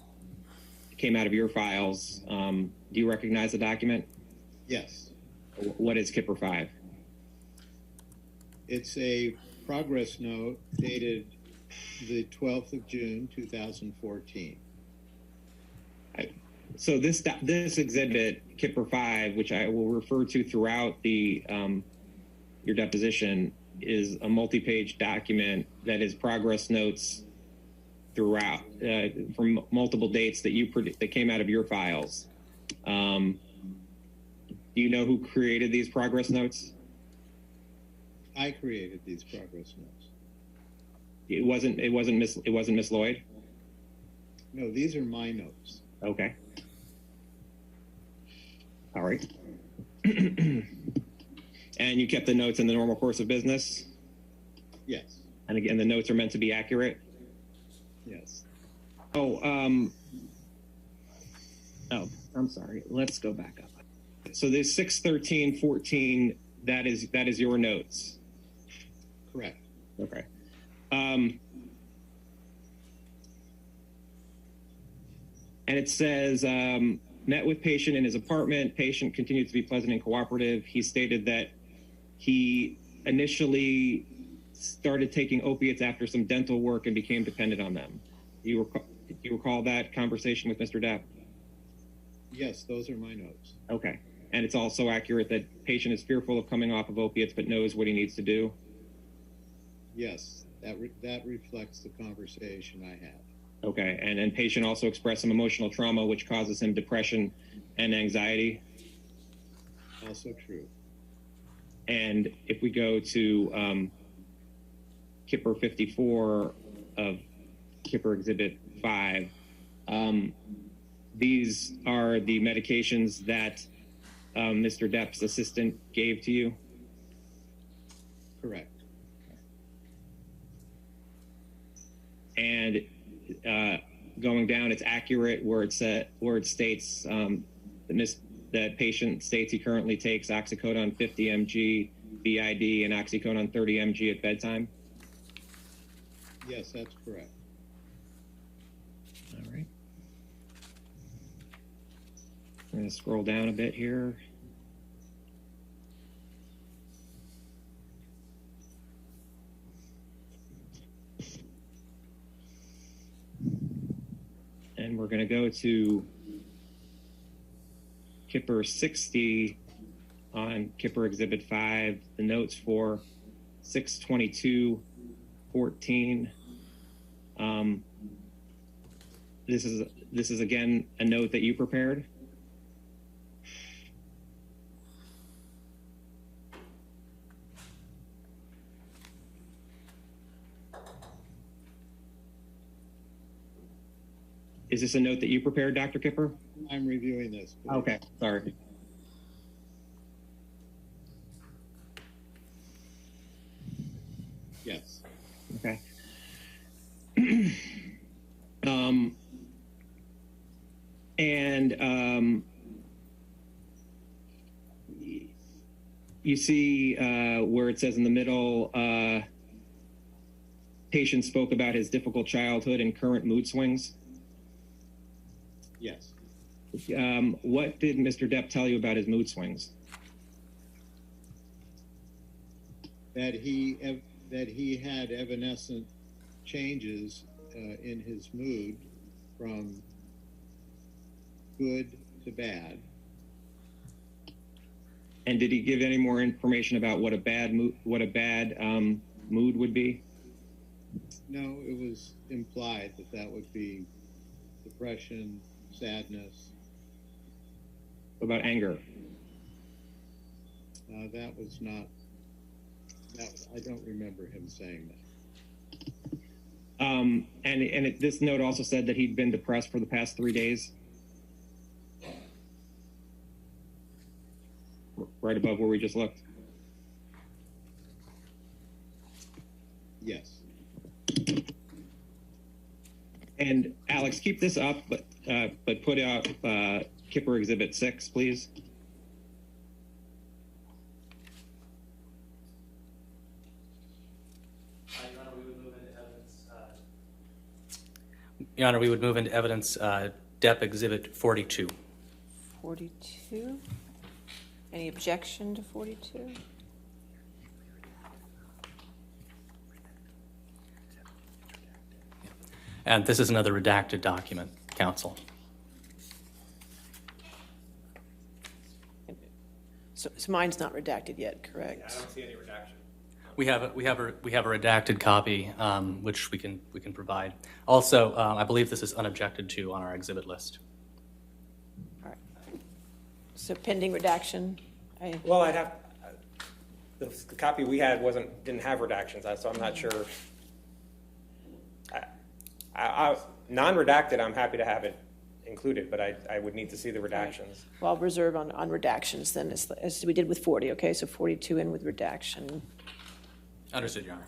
came out of your files. Do you recognize the document? Yes. What is Kipper 5? It's a progress note dated the 12th of June, 2014. So this exhibit, Kipper 5, which I will refer to throughout the your deposition, is a multi-page document that is progress notes throughout from multiple dates that came out of your files. Do you know who created these progress notes? I created these progress notes. It wasn't Miss Lloyd? No, these are my notes. Okay. All right. And you kept the notes in the normal course of business? Yes. And again, the notes are meant to be accurate? Yes. Oh, I'm sorry. Let's go back up. So this 6/13/14, that is your notes? Correct. Okay. And it says, met with patient in his apartment. Patient continued to be pleasant and cooperative. He stated that he initially started taking opiates after some dental work and became dependent on them. Do you recall that conversation with Mr. Depp? Yes, those are my notes. Okay. And it's also accurate that patient is fearful of coming off of opiates but knows what he needs to do? Yes, that reflects the conversation I had. Okay, and then patient also expressed some emotional trauma, which causes him depression and anxiety. Also true. And if we go to Kipper 54 of Kipper Exhibit 5, these are the medications that Mr. Depp's assistant gave to you? Correct. And going down, it's accurate where it states that patient states he currently takes oxycodone 50 mg BID and oxycodone 30 mg at bedtime? Yes, that's correct. All right. I'm going to scroll down a bit here. And we're going to go to Kipper 60 on Kipper Exhibit 5, the notes for 6/22/14. This is again a note that you prepared. Is this a note that you prepared, Dr. Kipper? I'm reviewing this. Please. Okay, sorry. Yes. Okay. You see where it says in the middle, patient spoke about his difficult childhood and current mood swings. Yes. What did Mr. Depp tell you about his mood swings? That he had evanescent changes in his mood from good to bad. And did he give any more information about what a bad mood would be? No, it was implied that would be depression, sadness. What about anger? That was not. I don't remember him saying that. This note also said that he'd been depressed for the past 3 days. Right above where we just looked. Yes. And Alex, keep this up, but put out Kipper Exhibit 6, please. Your Honor, we would Your Honor, we would move into evidence Depp Exhibit 42. 42? Any objection to 42? And this is another redacted document, counsel. So mine's not redacted yet, correct? Yeah, I don't see any redaction. We have a redacted copy, which we can provide. Also, I believe this is unobjected to on our exhibit list. All right. So pending redaction. Well, I'd have the copy we had didn't have redactions, so I'm not sure. Non-redacted, I'm happy to have it included, but I would need to see the redactions. Well, I'll reserve on redactions then, as we did with 40. Okay, so 42 in with redaction. Understood, Your Honor.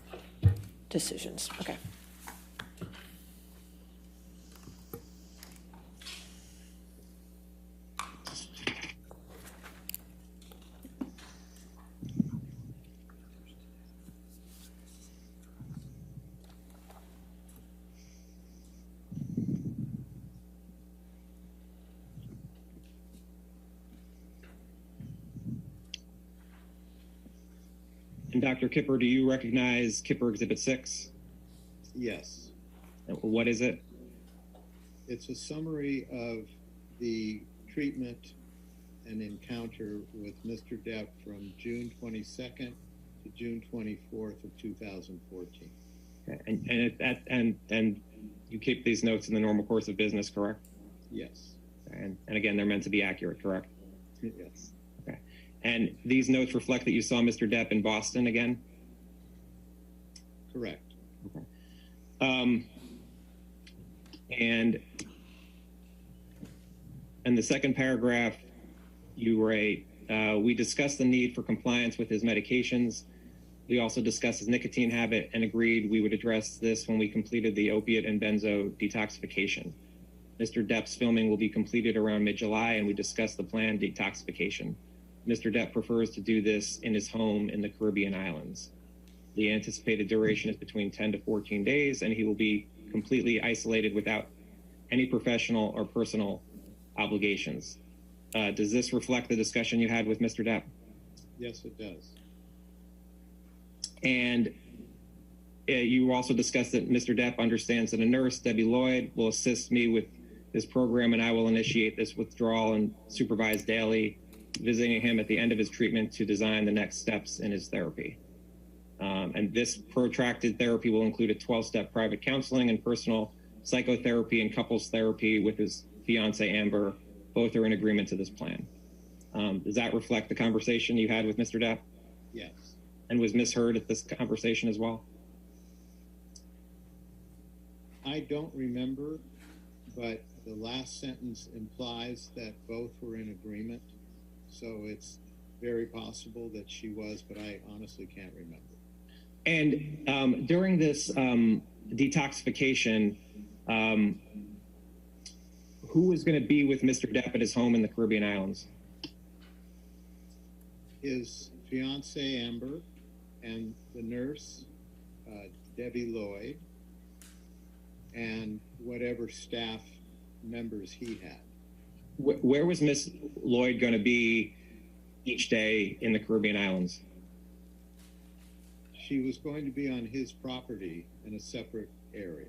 Decisions. Okay. And Dr. Kipper, do you recognize Kipper Exhibit 6? Yes. What is it? It's a summary of the treatment and encounter with Mr. Depp from June 22nd to June 24th of 2014. And you keep these notes in the normal course of business, correct? Yes. And again, they're meant to be accurate, correct? Yes. Okay. And these notes reflect that you saw Mr. Depp in Boston again? Correct. Okay. And in the second paragraph, you write, we discussed the need for compliance with his medications. We also discussed his nicotine habit and agreed we would address this when we completed the opiate and benzo detoxification. Mr. Depp's filming will be completed around mid-July, and we discussed the planned detoxification. Mr. Depp prefers to do this in his home in the Caribbean islands. The anticipated duration is between 10 to 14 days, and he will be completely isolated without any professional or personal obligations. Does this reflect the discussion you had with Mr. Depp? Yes, it does. And you also discussed that Mr. Depp understands that a nurse, Debbie Lloyd, will assist me with this program, and I will initiate this withdrawal and supervise daily, visiting him at the end of his treatment to design the next steps in his therapy. And this protracted therapy will include a 12-step private counseling and personal psychotherapy and couples therapy with his fiancée, Amber. Both are in agreement to this plan. Does that reflect the conversation you had with Mr. Depp? Yes. And was Ms. Heard at this conversation as well? I don't remember, but the last sentence implies that both were in agreement. So it's very possible that she was, but I honestly can't remember. And during this detoxification, who was going to be with Mr. Depp at his home in the Caribbean islands? His fiancée, Amber, and the nurse, Debbie Lloyd, and whatever staff members he had. Where was Miss Lloyd going to be each day in the Caribbean islands? She was going to be on his property in a separate area.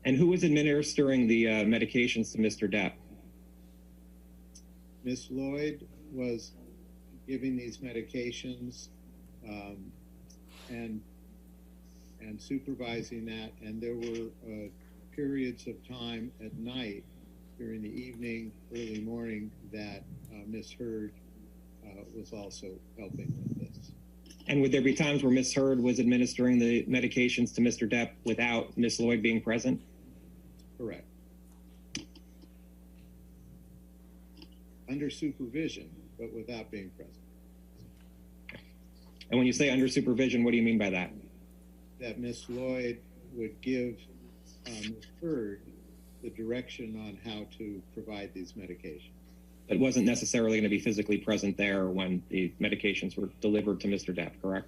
And who was administering the medications to Mr. Depp? Miss Lloyd was giving these medications and supervising that, and there were periods of time at night during the evening, early morning, that Miss Heard was also helping with this. And would there be times where Miss Heard was administering the medications to Mr. Depp without Miss Lloyd being present? Correct. Under supervision, but without being present. And when you say under supervision, what do you mean by that? That Miss Lloyd would give Miss Heard the direction on how to provide these medications. It wasn't necessarily going to be physically present there when the medications were delivered to Mr. Depp, correct?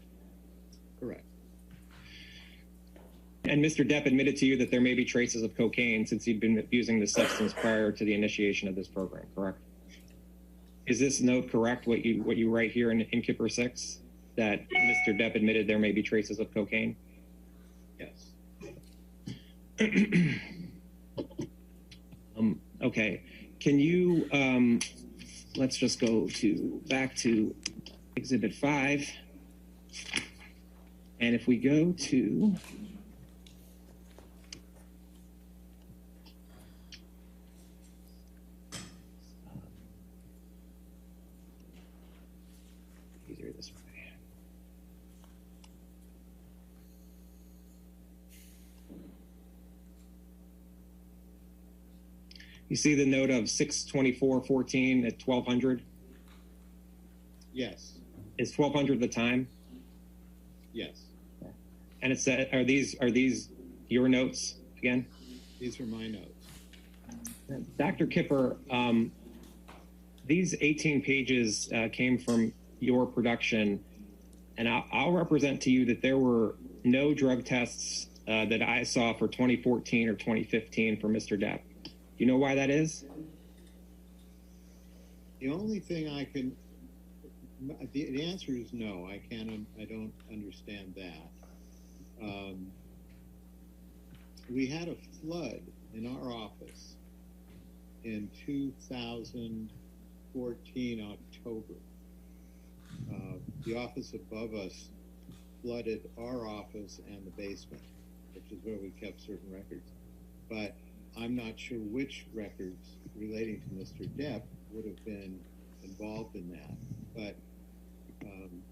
Correct. And Mr. Depp admitted to you that there may be traces of cocaine since he'd been using the substance prior to the initiation of this program, correct? Is this note correct, what you write here in Kipper 6, that Mr. Depp admitted there may be traces of cocaine? Yes. Okay. Can you, let's just go back to Exhibit 5. And if we go to easier this way. You see the note of 6/24/14 at 1200? Yes. Is 1200 the time? Yes. And it said, are these your notes again? These are my notes. Dr. Kipper, these 18 pages came from your production, and I'll represent to you that there were no drug tests that I saw for 2014 or 2015 for Mr. Depp. Do you know why that is? The only thing I can, the answer is no. I don't understand that. We had a flood in our office in 2014 October. The office above us flooded our office and the basement, which is where we kept certain records. But I'm not sure which records relating to Mr. Depp would have been involved in that. But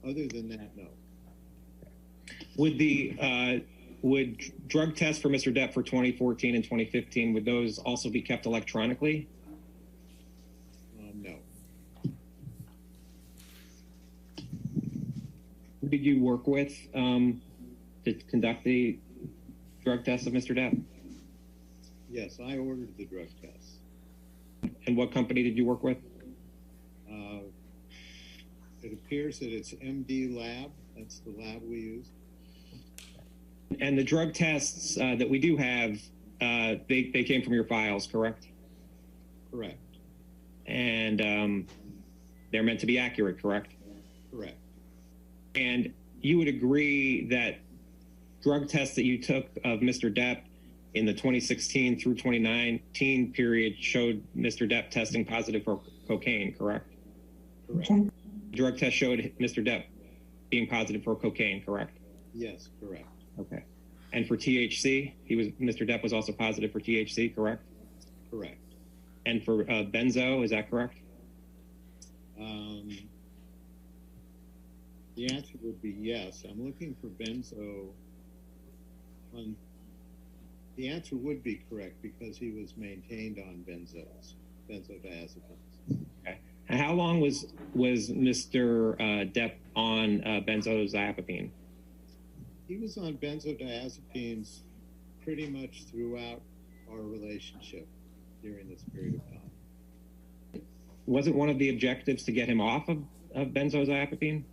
other than that, no. Would drug tests for Mr. Depp for 2014 and 2015, would those also be kept electronically? No. Who did you work with to conduct the drug tests of Mr. Depp? Yes, I ordered the drug tests. And what company did you work with? It appears that it's MD Lab. That's the lab we use. And the drug tests that we do have, they came from your files, correct? Correct. And they're meant to be accurate, correct? Correct. And you would agree that drug tests that you took of Mr. Depp in the 2016 through 2019 period showed Mr. Depp testing positive for cocaine, correct? Correct. Drug test showed Mr. Depp being positive for cocaine, correct? Yes, correct. Okay. And for THC, Mr. Depp was also positive for THC, correct? Correct. And for benzo, is that correct? The answer would be yes. I'm looking for benzo. The answer would be correct because he was maintained on benzodiazepines. Okay. And how long was Mr. Depp on benzodiazepine? He was on benzodiazepines pretty much throughout our relationship during this period of time. Wasn't one of the objectives to get him off of benzodiazepine?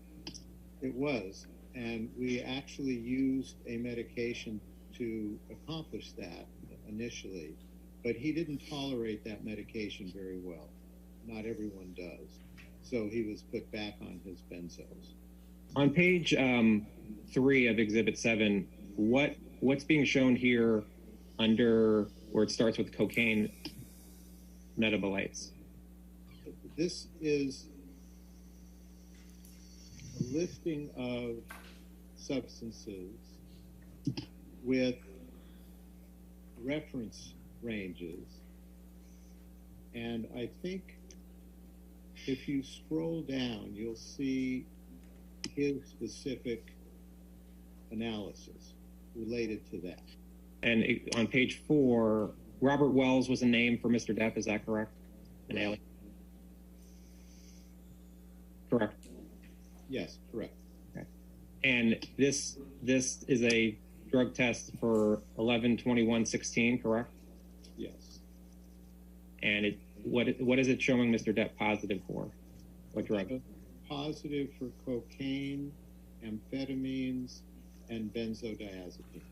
It was, and we actually used a medication to accomplish that initially, but he didn't tolerate that medication very well. Not everyone does. So he was put back on his benzos. On page 3 of Exhibit 7, what's being shown here under where it starts with cocaine metabolites? This is a listing of substances with reference ranges. And I think if you scroll down, you'll see his specific analysis related to that. And on page 4, Robert Wells was a name for Mr. Depp, is that correct? An alien? Correct. Yes, correct. Okay. And this is a drug test for 11/21/16, correct? Yes. And what is it showing Mr. Depp positive for? What drug? Positive for cocaine, amphetamines, and benzodiazepines.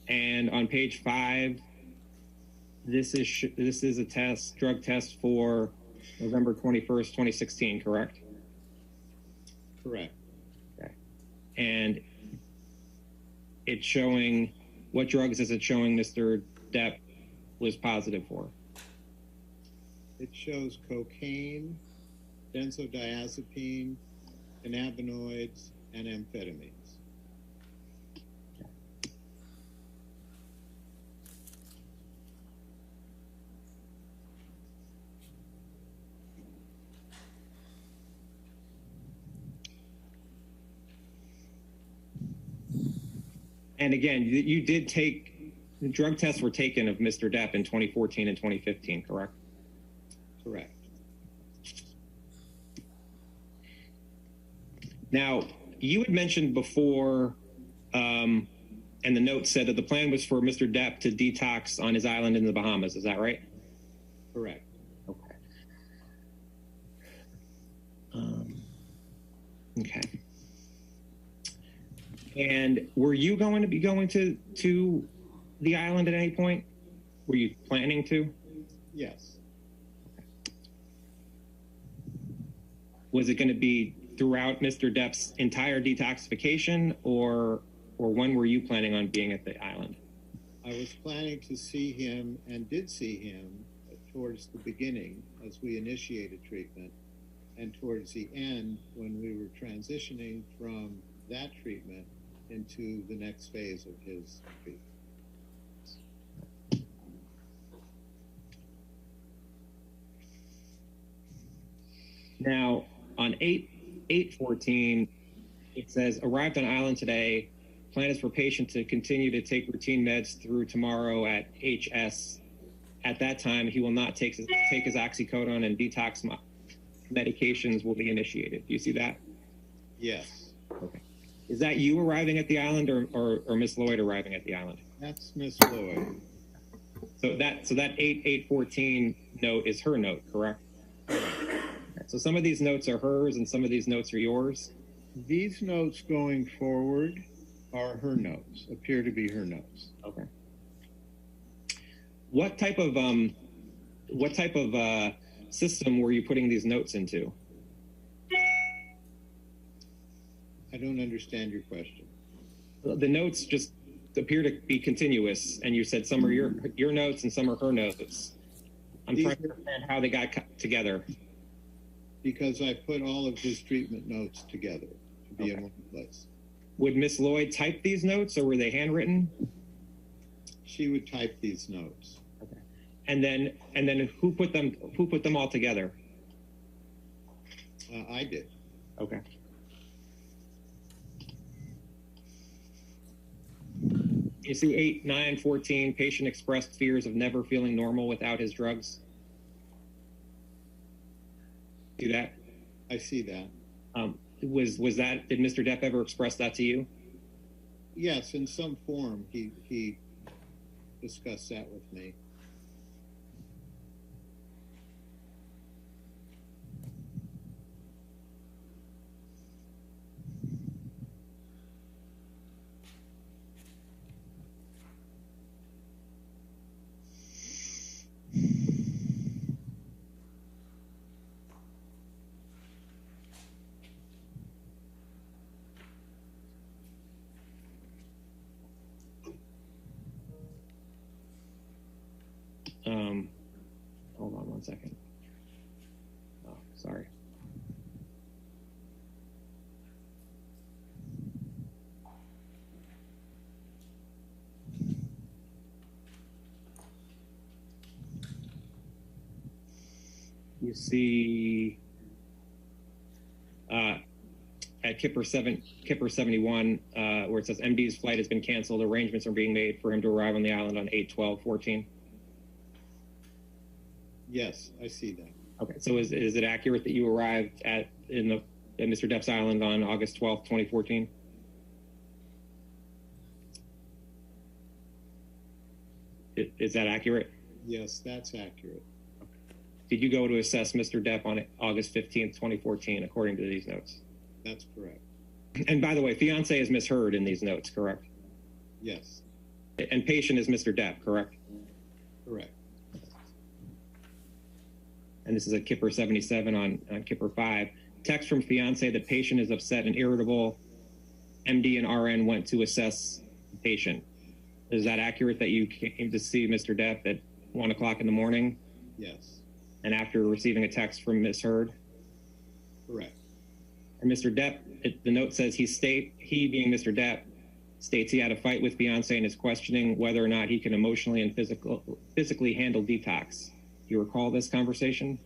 And on page 5, this is a drug test for November 21st, 2016, correct? Correct. Okay. And it's showing, what drugs is it showing Mr. Depp was positive for? It shows cocaine, benzodiazepine, cannabinoids, and amphetamines. And again, you did take, the drug tests were taken of Mr. Depp in 2014 and 2015, correct? Correct. Now, you had mentioned before, and the note said that the plan was for Mr. Depp to detox on his island in the Bahamas. Is that right? Correct. Okay. Okay. And were you going to be going to the island at any point? Were you planning to? Yes. Was it going to be throughout Mr. Depp's entire detoxification, or when were you planning on being at the island? I was planning to see him and did see him towards the beginning as we initiated treatment, and towards the end when we were transitioning from that treatment into the next phase of his treatment. Now, on 8/14, it says, arrived on island today. Plan is for patient to continue to take routine meds through tomorrow at HS. At that time, he will not take his oxycodone, and detox medications will be initiated. Do you see that? Yes. Okay. Is that you arriving at the island, or Miss Lloyd arriving at the island? That's Miss Lloyd. So that 8/14 note is her note, correct? So some of these notes are hers and some of these notes are yours? These notes going forward are her notes, appear to be her notes. Okay. What type of system were you putting these notes into? I don't understand your question. The notes just appear to be continuous, and you said some are your notes and some are her notes. I'm trying to understand how they got together. Because I put all of his treatment notes together to be in one place. Would Miss Lloyd type these notes, or were they handwritten? She would type these notes. Okay. And then who put them all together? I did. Okay. You see 8/9/14, patient expressed fears of never feeling normal without his drugs. See that? I see that. Was that, did Mr. Depp ever express that to you? Yes, in some form he discussed that with me. Hold on one second. Oh, sorry. You see at Kipper 71, where it says MD's flight has been canceled, arrangements are being made for him to arrive on the island on 8/12/14. Yes, I see that. Okay, so is it accurate that you arrived at Mr. Depp's island on August 12th, 2014? Is that accurate? Yes, that's accurate. Did you go to assess Mr. Depp on August 15th, 2014, according to these notes? That's correct. And by the way, fiance is misheard in these notes, correct? Yes. And patient is Mr. Depp, correct? Correct. And this is at Kipper 77 on Kipper 5. Text from fiance that patient is upset and irritable. MD and RN went to assess the patient. Is that accurate that you came to see Mr. Depp at 1 o'clock in the morning? Yes. And after receiving a text from Ms. Heard? Correct. And Mr. Depp, the note says he being Mr. Depp, states he had a fight with fiance and is questioning whether or not he can emotionally and physically handle detox. Do you recall this conversation?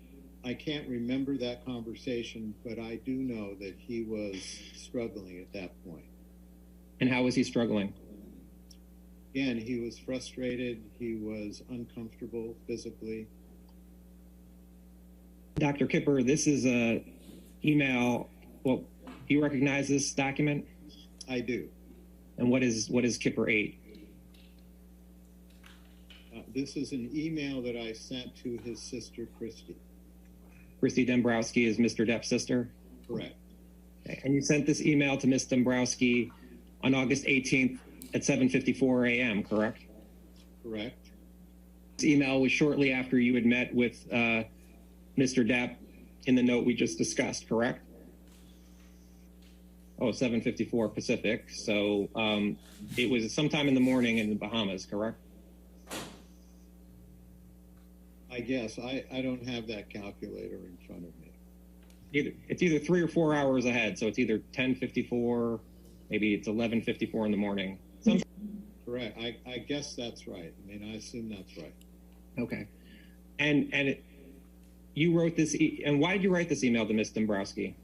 I can't remember that conversation, but I do know that he was struggling at that point. And how was he struggling? Again, he was frustrated. He was uncomfortable physically. Dr. Kipper, this is a email. Well, do you recognize this document? I do. And what is Kipper 8? This is an email that I sent to his sister, Christy. Christy Dombrowski is Mr. Depp's sister? Correct. Okay. And you sent this email to Ms. Dombrowski on August 18th at 7:54 a.m., correct? Correct. This email was shortly after you had met with Mr. Depp in the note we just discussed, correct? Oh, 7:54 Pacific. So it was sometime in the morning in the Bahamas, correct? I guess. I don't have that calculator in front of me. It's either 3 or 4 hours ahead. So it's either 10:54, maybe it's 11:54 in the morning. Correct. I guess that's right. I mean, I assume that's right. Okay. And you wrote this, and why did you write this email to Ms. Dombrowski?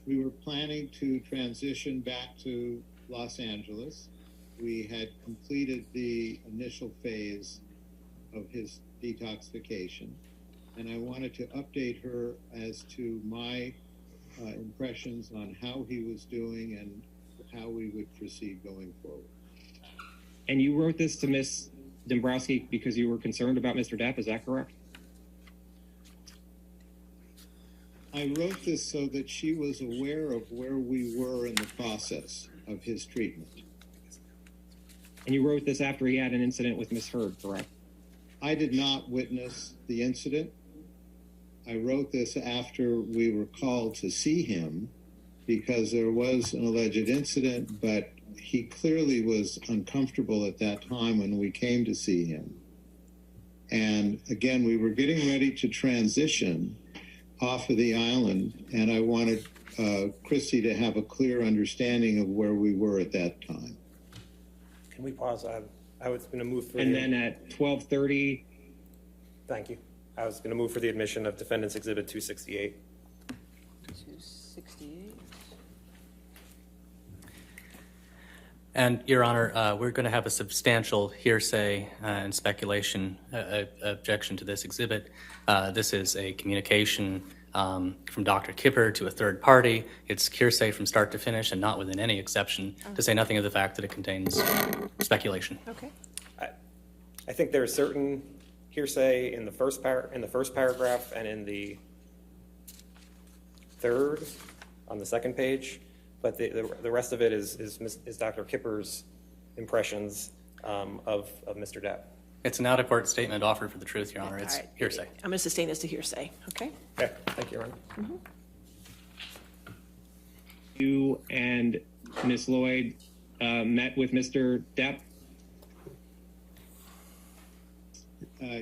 We were planning to transition back to Los Angeles. We had completed the initial phase of his detoxification, and I wanted to update her as to my impressions on how he was doing and how we would proceed going forward. And you wrote this to Ms. Dombrowski because you were concerned about Mr. Depp, is that correct? I wrote this so that she was aware of where we were in the process of his treatment. And you wrote this after he had an incident with Ms. Heard, correct? I did not witness the incident. I wrote this after we were called to see him because there was an alleged incident, but he clearly was uncomfortable at that time when we came to see him. And again, we were getting ready to transition off of the island, and I wanted Christy to have a clear understanding of where we were at that time. Can we pause? I was going to move for And then at 12:30. Thank you. I was going to move for the admission of Defendant's Exhibit 268. 268. And, Your Honor, we're going to have a substantial hearsay and speculation objection to this exhibit. This is a communication from Dr. Kipper to a third party. It's hearsay from start to finish and not within any exception, to say nothing of the fact that it contains speculation. Okay. I think there is certain hearsay in the first paragraph and in the third on the second page, but the rest of it is Dr. Kipper's impressions of Mr. Depp. It's an out-of-court statement offered for the truth, Your Honor. It's All right. hearsay. I'm going to sustain this to hearsay, okay? Okay, thank you, Your Honor. Mm-hmm. You and Ms. Lloyd met with Mr. Depp?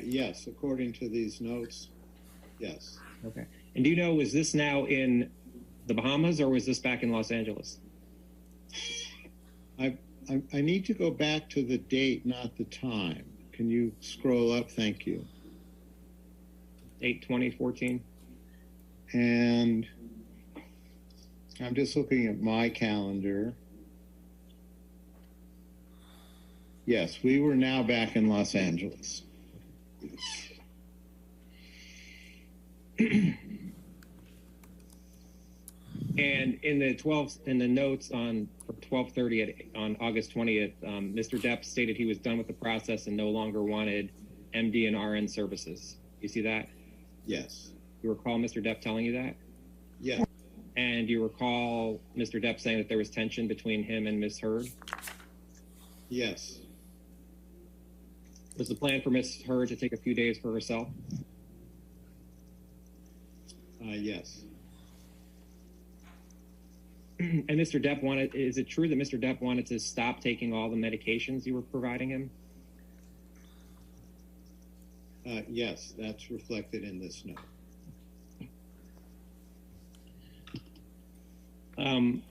Yes, according to these notes, yes. Okay. And do you know, was this now in the Bahamas or was this back in Los Angeles? I need to go back to the date, not the time. Can you scroll up? Thank you. 8/20/14. And I'm just looking at my calendar. Yes, we were now back in Los Angeles. And in the notes on 12:30 on August 20th, Mr. Depp stated he was done with the process and no longer wanted MD and RN services. You see that? Yes. You recall Mr. Depp telling you that? Yes. And you recall Mr. Depp saying that there was tension between him and Ms. Heard? Yes. Was the plan for Ms. Heard to take a few days for herself? Yes. And Mr. Depp is it true that Mr. Depp wanted to stop taking all the medications you were providing him? Yes, that's reflected in this note.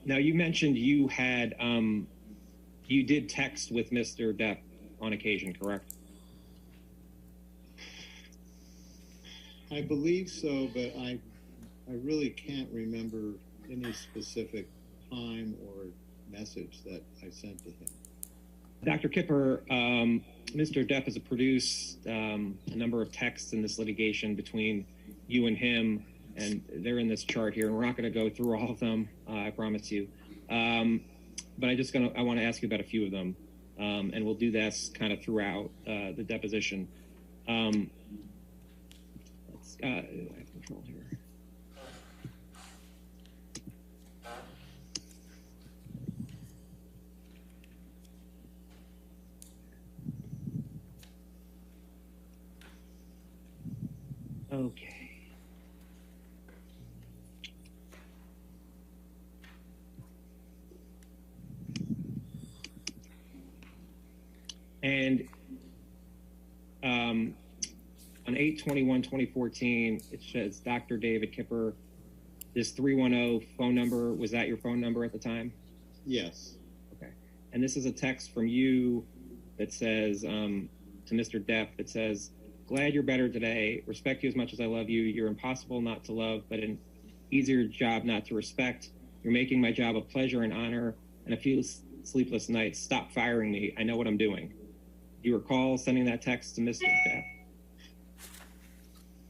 Now you mentioned you had, you did text with Mr. Depp on occasion, correct? I believe so, but I really can't remember any specific time or message that I sent to him. Dr. Kipper, Mr. Depp has produced a number of texts in this litigation between you and him, and they're in this chart here, and we're not going to go through all of them, I promise you. But I want to ask you about a few of them, and we'll do this kind of throughout the deposition. I have control here. Okay. And on 8/21/2014, it says Dr. David Kipper. This 310 phone number, was that your phone number at the time? Yes. Okay. And this is a text from you that says to Mr. Depp that says, "Glad you're better today. Respect you as much as I love you. You're impossible not to love, but an easier job not to respect. You're making my job a pleasure and honor, and a few sleepless nights. Stop firing me. I know what I'm doing." Do you recall sending that text to Mr. Depp?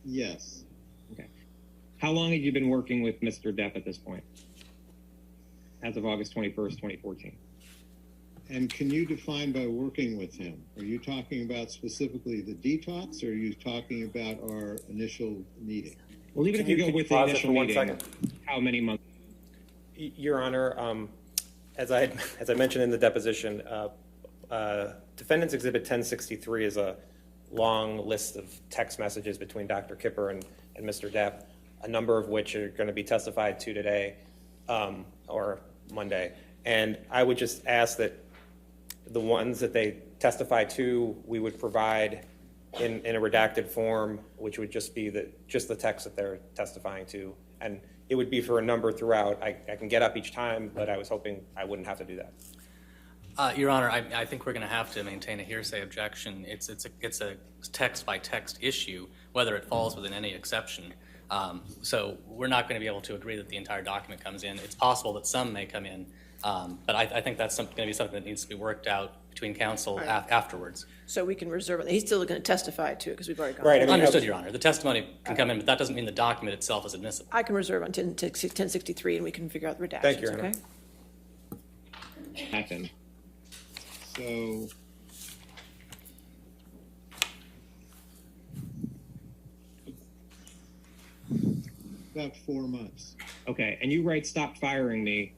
Yes. Okay. How long had you been working with Mr. Depp at this point? As of August 21st, 2014. And can you define by working with him? Are you talking about specifically the detox, or are you talking about our initial meeting? Well, even if you go with the initial meeting, how many months? Your Honor, as I mentioned in the deposition, Defendant's Exhibit 1063 is a long list of text messages between Dr. Kipper and Mr. Depp, a number of which are going to be testified to today or Monday. And I would just ask that the ones that they testify to, we would provide in a redacted form, which would just be the text that they're testifying to. And it would be for a number throughout. I can get up each time, but I was hoping I wouldn't have to do that. Your Honor, I think we're going to have to maintain a hearsay objection. It's a text by text issue, whether it falls within any exception. So we're not going to be able to agree that the entire document comes in. It's possible that some may come in, but I think that's going to be something that needs to be worked out between counsel afterwards. So we can reserve it. He's still going to testify to it because we've already gone. Right. Understood, Your Honor. The testimony can come in, but that doesn't mean the document itself is admissible. I can reserve on 1063 and we can figure out the redactions. Thank you, Your okay? Happen. So about 4 months. Okay, and you write "stop firing me."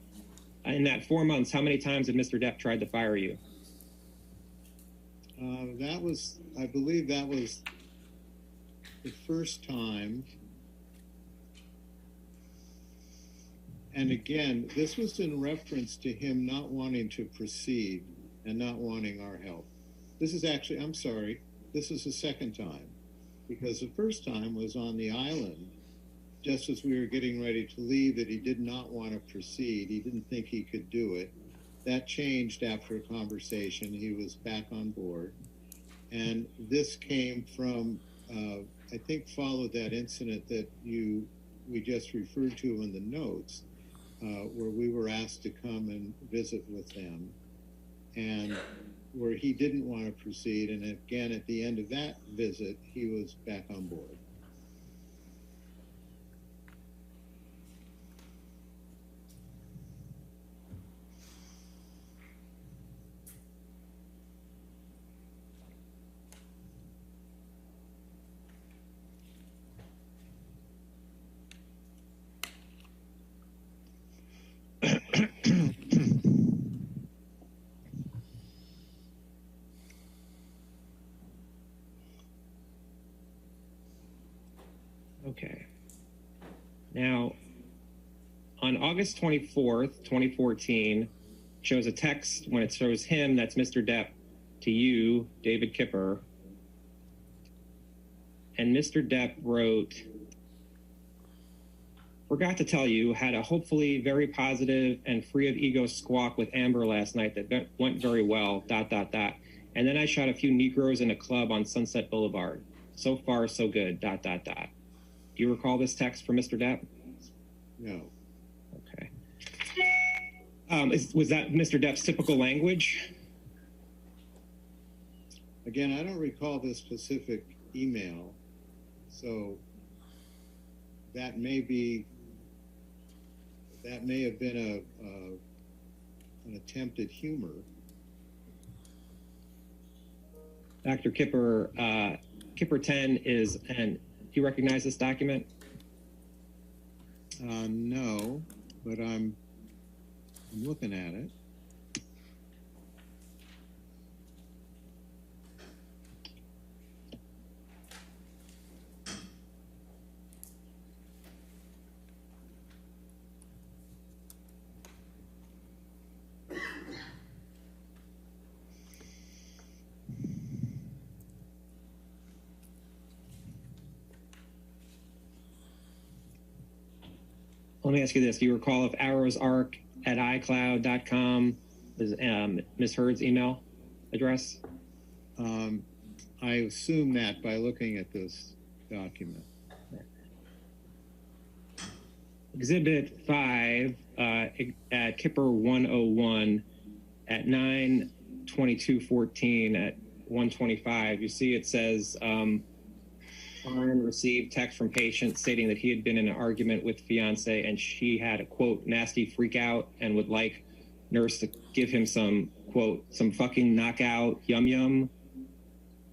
In that 4 months, how many times had Mr. Depp tried to fire you? I believe that was the first time. And again, this was in reference to him not wanting to proceed and not wanting our help. This is actually, I'm sorry, this is the second time, because the first time was on the island, just as we were getting ready to leave, that he did not want to proceed. He didn't think he could do it. That changed after a conversation. He was back on board. And this came from, I think, followed that incident that we just referred to in the notes, where we were asked to come and visit with them, and where he didn't want to proceed. And again, at the end of that visit, he was back on board. August 24th, 2014, shows a text when it shows him, that's Mr. Depp, to you, David Kipper. And Mr. Depp wrote, forgot to tell you, had a hopefully very positive and free of ego squawk with Amber last night that went very well, ... And then I shot a few Negroes in a club on Sunset Boulevard. So far, so good, ... Do you recall this text from Mr. Depp? No. Okay. Was that Mr. Depp's typical language? Again, I don't recall this specific email, so that may have been an attempt at humor. Dr. Kipper, Kipper 10 is, and do you recognize this document? No, but I'm looking at it. Let me ask you this. Do you recall if arrowsarc@icloud.com is Ms. Hurd's email address? I assume that by looking at this document. Exhibit 5 at Kipper 101 at 9/22/14 at 1:25. You see it says, Ryan received text from patient stating that he had been in an argument with fiance and she had a, quote, nasty freak out and would like nurse to give him some, quote, some fucking knockout yum yum.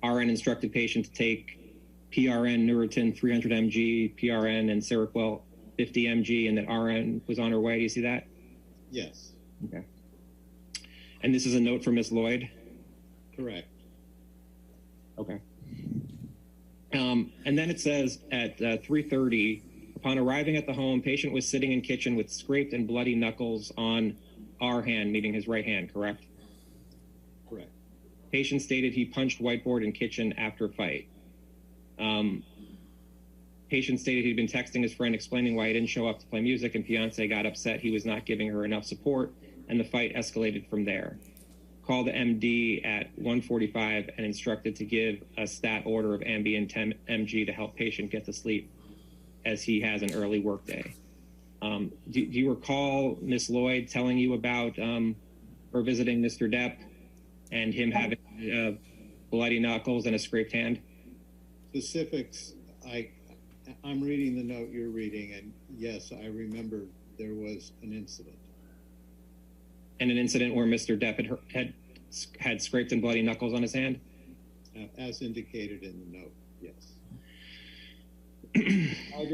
RN instructed patient to take PRN Neurotin 300 mg, PRN and Seroquel 50 mg, and that RN was on her way. Do you see that? Yes. Okay. And this is a note from Ms. Lloyd? Correct. Okay. And then it says at 3:30, upon arriving at the home, patient was sitting in kitchen with scraped and bloody knuckles on our hand, meaning his right hand, correct? Correct. Patient stated he punched whiteboard in kitchen after fight. Patient stated he'd been texting his friend explaining why he didn't show up to play music, and fiance got upset he was not giving her enough support, and the fight escalated from there. Called the MD at 1:45 and instructed to give a stat order of Ambien 10 mg to help patient get to sleep as he has an early work day. Do you recall Ms. Lloyd telling you about her visiting Mr. Depp and him having bloody knuckles and a scraped hand? Specifics, I'm reading the note you're reading, and yes, I remember there was an incident. And an incident where Mr. Depp had scraped and bloody knuckles on his hand? As indicated in the note, yes. I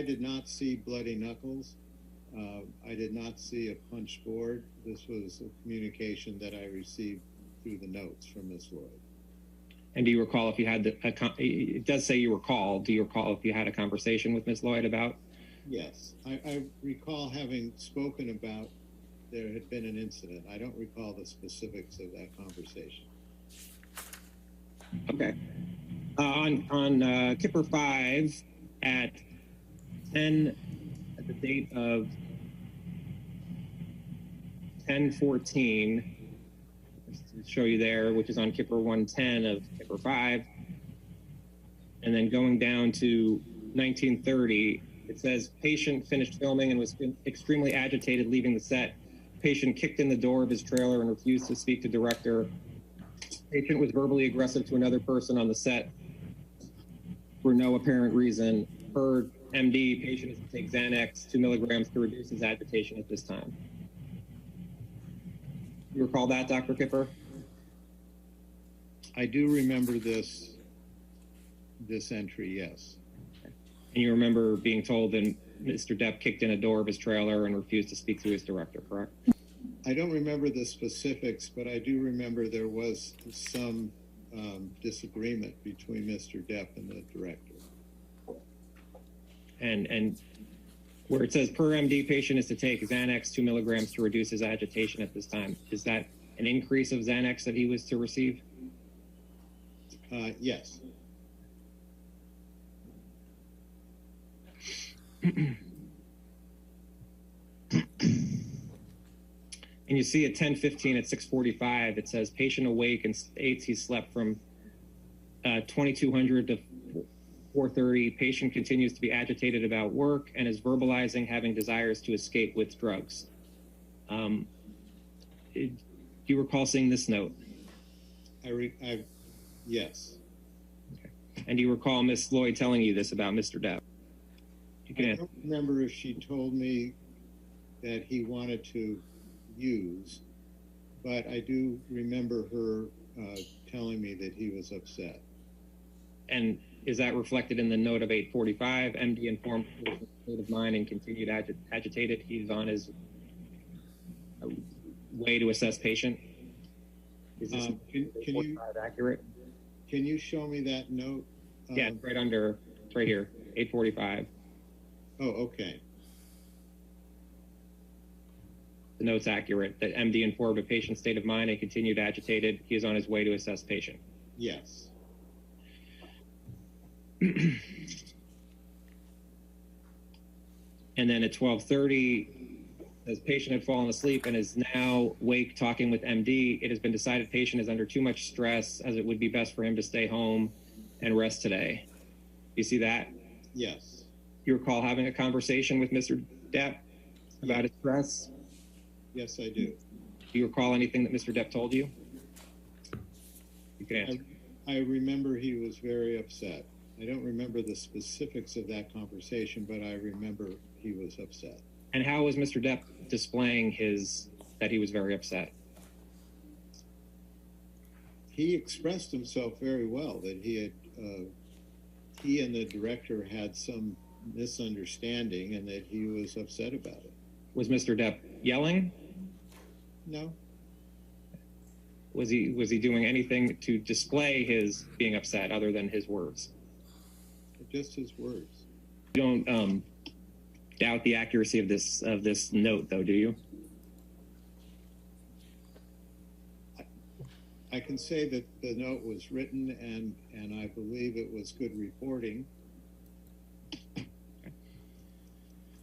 did not see bloody knuckles. I did not see a punch board. This was a communication that I received through the notes from Ms. Lloyd. And do you recall if you had it does say you recall, do you recall if you had a conversation with Ms. Lloyd about? Yes, I recall having spoken about there had been an incident. I don't recall the specifics of that conversation. Okay. On Kipper 5 at the date of 10/14, to show you there, which is on Kipper 110 of Kipper 5, and then going down to 1930, it says patient finished filming and was extremely agitated leaving the set. Patient kicked in the door of his trailer and refused to speak to director. Patient was verbally aggressive to another person on the set for no apparent reason. Per MD, patient is to take Xanax 2 milligrams to reduce his agitation at this time. You recall that, Dr. Kipper? I do remember this entry, yes. And you remember being told that Mr. Depp kicked in a door of his trailer and refused to speak to his director, correct? I don't remember the specifics, but I do remember there was some disagreement between Mr. Depp and the director. And where it says per MD, patient is to take Xanax 2 milligrams to reduce his agitation at this time. Is that an increase of Xanax that he was to receive? Yes. And you see at 10:15 at 6:45, it says patient awake and states he slept from 2200 to 4:30. Patient continues to be agitated about work and is verbalizing having desires to escape with drugs. Do you recall seeing this note? Yes. Okay. And do you recall Miss Lloyd telling you this about Mr. Depp? You can I don't remember if she told me that he wanted to use, but I do remember her telling me that he was upset. And is that reflected in the note of 8:45? MD informed of his state of mind and continued agitated. He's on his way to assess patient. Is this can you accurate? Can you show me that note? Yeah, it's right under, it's right here, 8:45. Oh, okay. The note's accurate that MD informed of patient's state of mind and continued agitated. He is on his way to assess patient. Yes. And then at 12:30, as patient had fallen asleep and is now awake talking with MD, it has been decided patient is under too much stress as it would be best for him to stay home and rest today. You see that? Yes. You recall having a conversation with Mr. Depp about his stress? Yes, I do. Do you recall anything that Mr. Depp told you? You can answer. I remember he was very upset. I don't remember the specifics of that conversation, but I remember he was upset. And how was Mr. Depp displaying that he was very upset? He expressed himself very well, that he and the director had some misunderstanding and that he was upset about it. Was Mr. Depp yelling? No. Was he doing anything to display his being upset other than his words? Just his words. You don't doubt the accuracy of this note, though, do you? I can say that the note was written and I believe it was good reporting.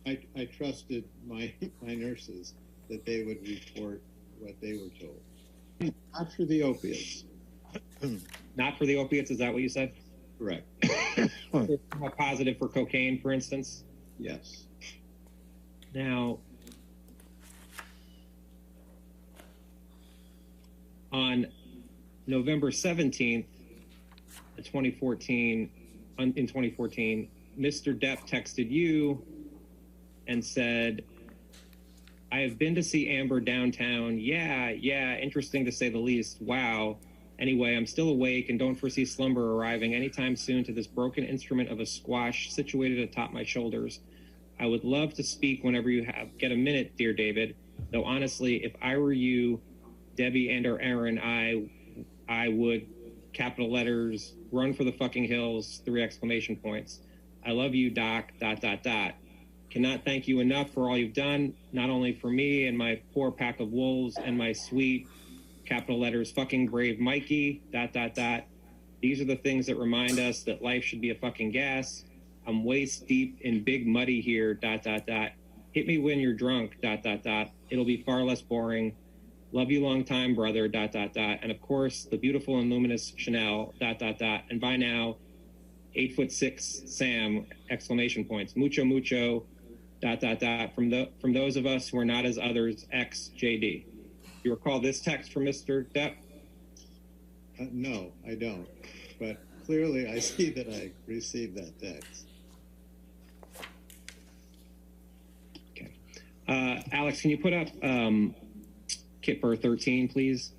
I trusted my nurses that they would report what they were told. Not for the opiates. Not for the opiates, is that what you said? Correct. More positive for cocaine, for instance? Yes. Now, on November 17th, 2014, in 2014, Mr. Depp texted you and said, I have been to see Amber downtown. Yeah, interesting to say the least. Wow. Anyway, I'm still awake and don't foresee slumber arriving anytime soon to this broken instrument of a squash situated atop my shoulders. I would love to speak whenever you get a minute, dear David. Though honestly, if I were you, Debbie and or Aaron, I would, capital letters, run for the fucking hills, 3 exclamation points. I love you, Doc, ... Cannot thank you enough for all you've done, not only for me and my poor pack of wolves and my sweet, capital letters, fucking brave Mikey, ... These are the things that remind us that life should be a fucking gas. I'm waist deep in big muddy here, ... Hit me when you're drunk, ... It'll be far less boring. Love you long time, brother, ... And of course, the beautiful and luminous Chanel, ... And by now, 8'6" Sam, exclamation points. Mucho, mucho, ... From those of us who are not as others, X JD. You recall this text from Mr. Depp? No, I don't. But clearly I see that I received that text. Okay. Alex, can you put up Kipper 13, please?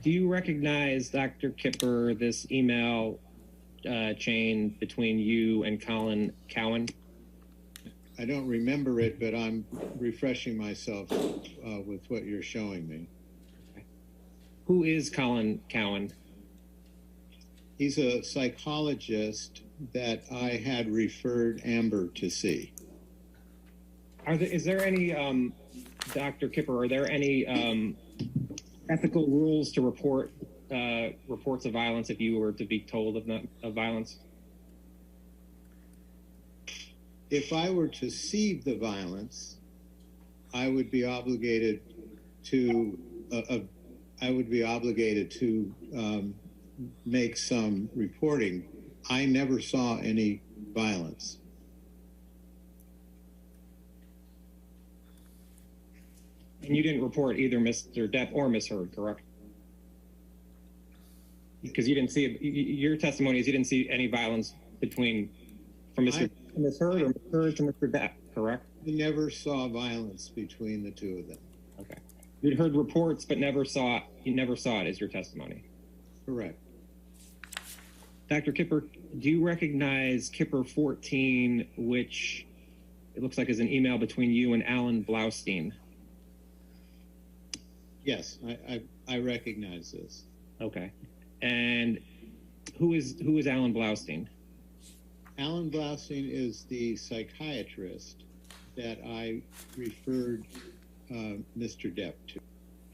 Do you recognize, Dr. Kipper, this email chain between you and Colin Cowan? I don't remember it, but I'm refreshing myself with what you're showing me. Who is Colin Cowan? He's a psychologist that I had referred Amber to see. Is there any, Dr. Kipper, are there any ethical rules to report reports of violence if you were to be told of violence? If I were to see the violence, I would be obligated to make some reporting. I never saw any violence. And you didn't report either Mr. Depp or Ms. Heard, correct? Because you didn't see, your testimony is you didn't see any violence from Ms. Heard or Ms. Heard to Mr. Depp, correct? I never saw violence between the two of them. Okay. You'd heard reports, but you never saw it as your testimony. Correct. Dr. Kipper, do you recognize Kipper 14, which it looks like is an email between you and Alan Blaustein? Yes, I recognize this. Okay. And who is Alan Blaustein? Alan Blaustein is the psychiatrist that I referred Mr. Depp to.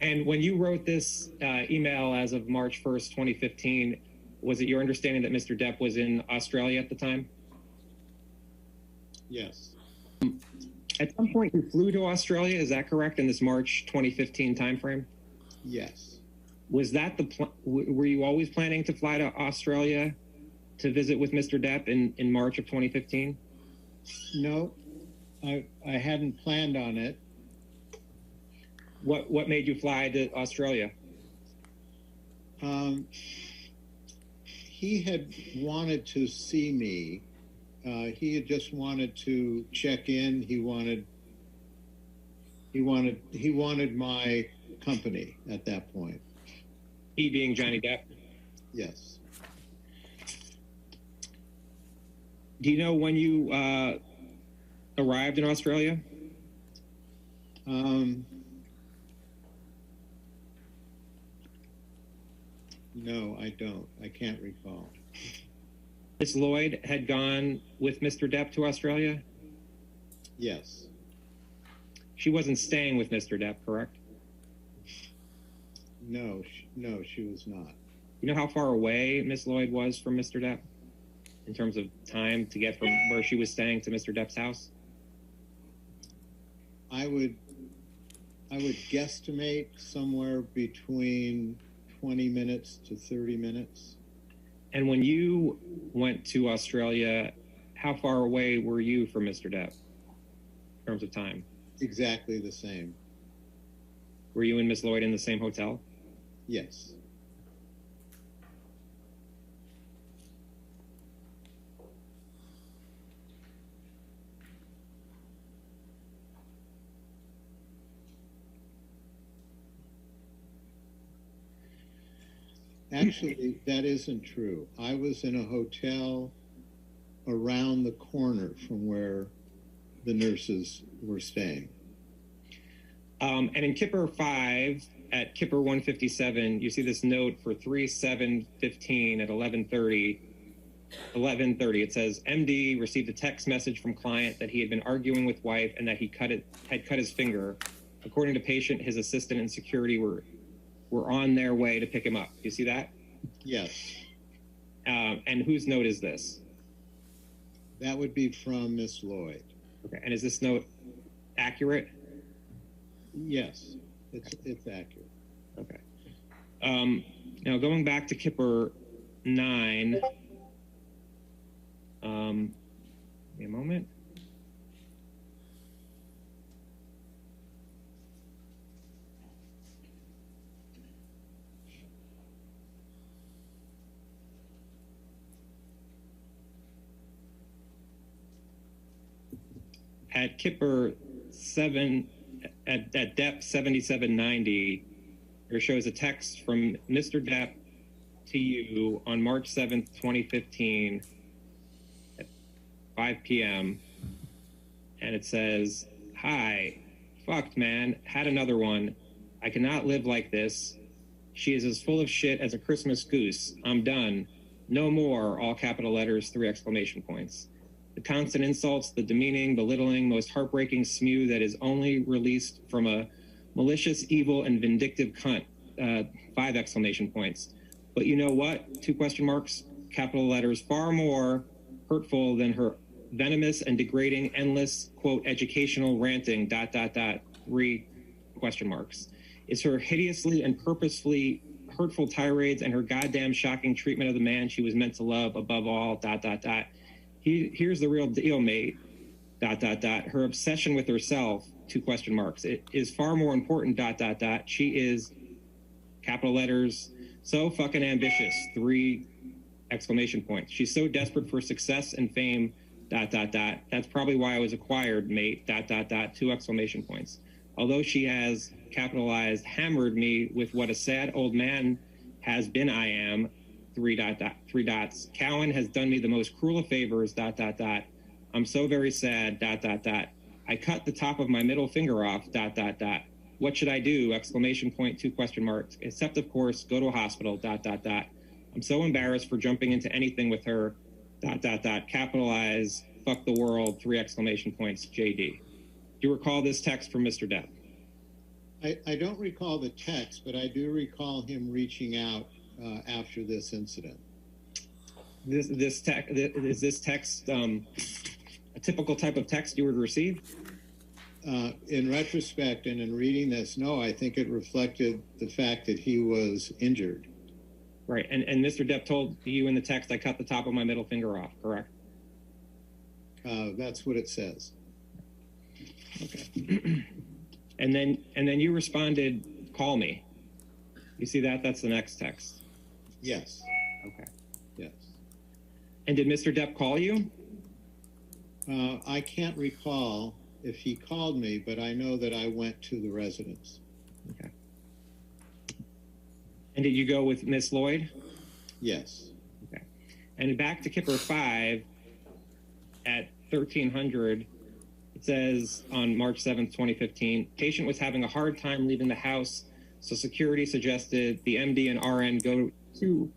And when you wrote this email as of March 1st, 2015, was it your understanding that Mr. Depp was in Australia at the time? Yes. At some point you flew to Australia, is that correct, in this March 2015 timeframe? Yes. Was that were you always planning to fly to Australia to visit with Mr. Depp in March of 2015? No, I hadn't planned on it. What made you fly to Australia? He had wanted to see me. He had just wanted to check in. He wanted my company at that point. He being Johnny Depp? Yes. Do you know when you arrived in Australia? No, I don't. I can't recall. Ms. Lloyd had gone with Mr. Depp to Australia? Yes. She wasn't staying with Mr. Depp, correct? No, she was not. You know how far away Ms. Lloyd was from Mr. Depp in terms of time to get from where she was staying to Mr. Depp's house? I would guesstimate somewhere between 20 minutes to 30 minutes. And when you went to Australia, how far away were you from Mr. Depp in terms of time? Exactly the same. Were you and Ms. Lloyd in the same hotel? Yes. Actually, that isn't true. I was in a hotel around the corner from where the nurses were staying. And in Kipper 5, at Kipper 157, you see this note for 3/7/15 at 11:30. 11:30, it says, MD received a text message from client that he had been arguing with wife and that he had cut his finger. According to patient, his assistant and security were on their way to pick him up. Do you see that? Yes. And whose note is this? That would be from Miss Lloyd. Okay. And is this note accurate? Yes, it's accurate. Okay. Now going back to Kipper 9. Give me a moment. At Kipper 7, at Depp 7790, There shows a text from Mr. Depp to you on March 7th, 2015 at 5 p.m. And it says, "Hi, fucked, man, had another one. I cannot live like this. She is as full of shit as a Christmas goose. I'm done. No more," all capital letters, 3 exclamation points. The constant insults, the demeaning, belittling, most heartbreaking spew that is only released from a malicious, evil, and vindictive cunt, 5 exclamation points. But you know what? 2 question marks, capital letters, far more hurtful than her venomous and degrading, endless, quote, educational ranting, ... 3 question marks. It's her hideously and purposefully hurtful tirades and her goddamn shocking treatment of the man she was meant to love above all, ... Here's the real deal, mate, ... Her obsession with herself, 2 question marks. It is far more important, ... She is, capital letters, so fucking ambitious, 3 exclamation points. She's so desperate for success and fame, ... That's probably why I was acquired, mate, ... 2 exclamation points. Although she has, capitalized, hammered me with what a sad old man has been I am, 3 dots. Cowan has done me the most cruel of favors, ... I'm so very sad, ... I cut the top of my middle finger off, ... What should I do? Exclamation point, 2 question marks. Except, of course, go to a hospital, ... I'm so embarrassed for jumping into anything with her, ... Capitalize, fuck the world, 3 exclamation points, JD. Do you recall this text from Mr. Depp? I don't recall the text, but I do recall him reaching out after this incident. Is this text a typical type of text you would receive? In retrospect and in reading this, no, I think it reflected the fact that he was injured. Right, and Mr. Depp told you in the text, "I cut the top of my middle finger off," correct? That's what it says. Okay. And then you responded, "Call me." You see that? That's the next text. Yes. Okay. Yes. And did Mr. Depp call you? I can't recall if he called me, but I know that I went to the residence. Okay. And did you go with Miss Lloyd? Yes. Okay. And back to Kipper 5 at 1300, it says on March 7th, 2015, patient was having a hard time leaving the house, so security suggested the MD and RN go to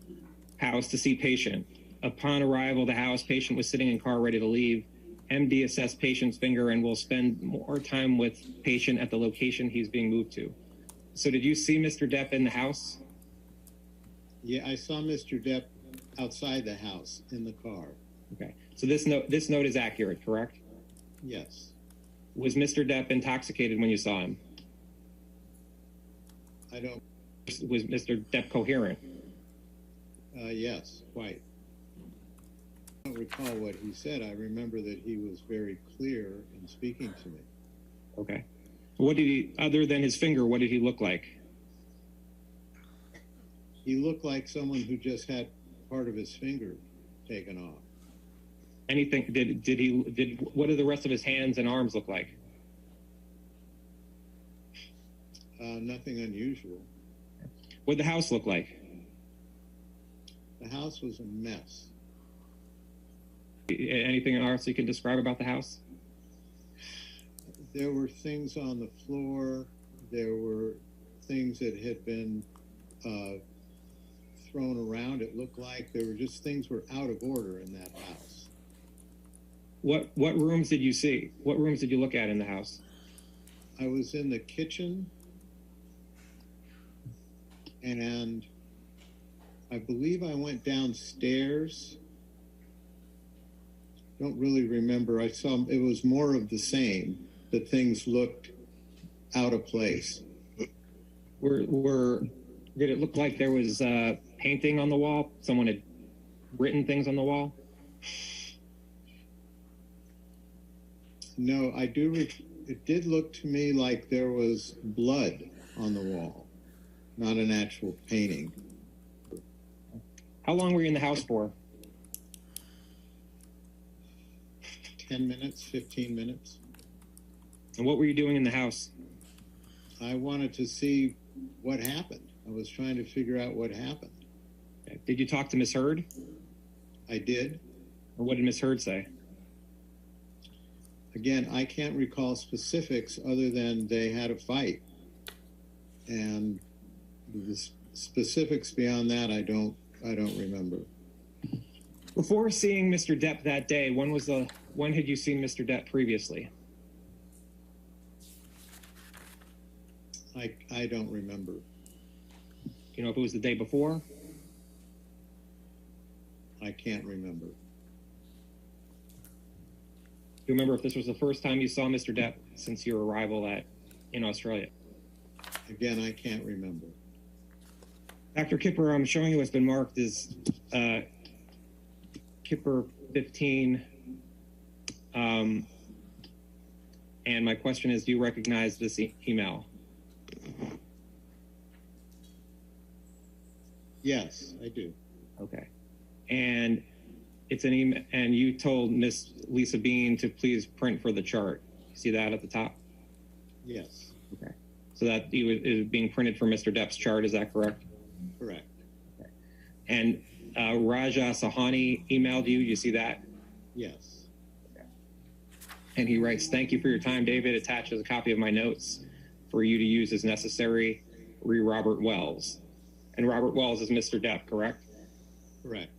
house to see patient. Upon arrival at the house, patient was sitting in car ready to leave. MD assessed patient's finger and will spend more time with patient at the location he's being moved to. So did you see Mr. Depp in the house? Yeah, I saw Mr. Depp outside the house in the car. Okay. So this note is accurate, correct? Yes. Was Mr. Depp intoxicated when you saw him? I don't. Was Mr. Depp coherent? Yes, quite. I don't recall what he said. I remember that he was very clear in speaking to me. Okay. What did he, other than his finger, what did he look like? He looked like someone who just had part of his finger taken off. Anything, what did the rest of his hands and arms look like? Nothing unusual. What did the house look like? The house was a mess. Anything else you can describe about the house? There were things on the floor. There were things that had been thrown around. It looked like there were just things were out of order in that house. What rooms did you see? What rooms did you look at in the house? I was in the kitchen, and I believe I went downstairs. Don't really remember. I saw it was more of the same, that things looked out of place. Did it look like there was painting on the wall? Someone had written things on the wall? No, it did look to me like there was blood on the wall, not an actual painting. How long were you in the house for? 10 minutes, 15 minutes. And what were you doing in the house? I wanted to see what happened. I was trying to figure out what happened. Did you talk to Ms. Hurd? I did. Or what did Ms. Hurd say? Again, I can't recall specifics other than they had a fight. And the specifics beyond that, I don't remember. Before seeing Mr. Depp that day, when had you seen Mr. Depp previously? I don't remember. Do you know if it was the day before? I can't remember. Do you remember if this was the first time you saw Mr. Depp since your arrival in Australia? Again, I can't remember. Dr. Kipper, I'm showing you what's been marked as Kipper 15. And my question is, do you recognize this email? Yes, I do. Okay. And it's an email, and you told Miss Lisa Bean to please print for the chart. You see that at the top? Yes. Okay. So that is being printed for Mr. Depp's chart, is that correct? Correct. Okay. And Raja Sahani emailed you. You see that? Yes. Okay. And he writes, "Thank you for your time, David. Attaches a copy of my notes for you to use as necessary. Re Robert Wells." And Robert Wells is Mr. Depp, correct? Correct.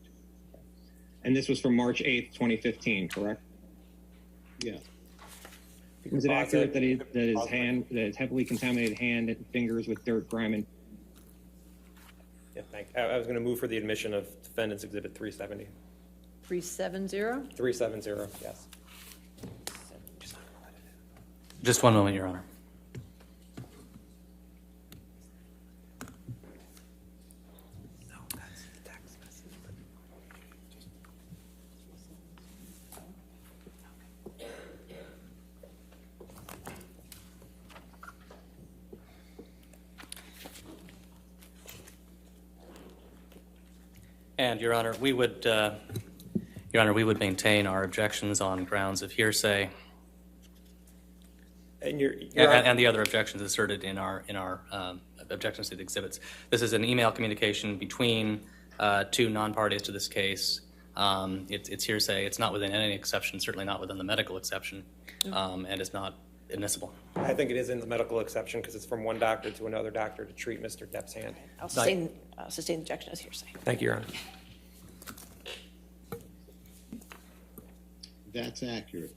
And this was from March 8th, 2015, correct? Yeah. Was it accurate that his heavily contaminated hand and fingers with dirt, grime, and... Yeah, thank you. I was going to move for the admission of Defendant's Exhibit 370. 370? 370, yes. Just one moment, Your Honor. And Your Honor, we would maintain our objections on grounds of hearsay, and the other objections asserted in our objections to the exhibits. This is an email communication between two non-parties to this case. It's hearsay. It's not within any exception, certainly not within the medical exception, and it's not admissible. I think it is in the medical exception because it's from one doctor to another doctor to treat Mr. Depp's hand. I'll sustain the objection as hearsay. Thank you, Your Honor. That's accurate.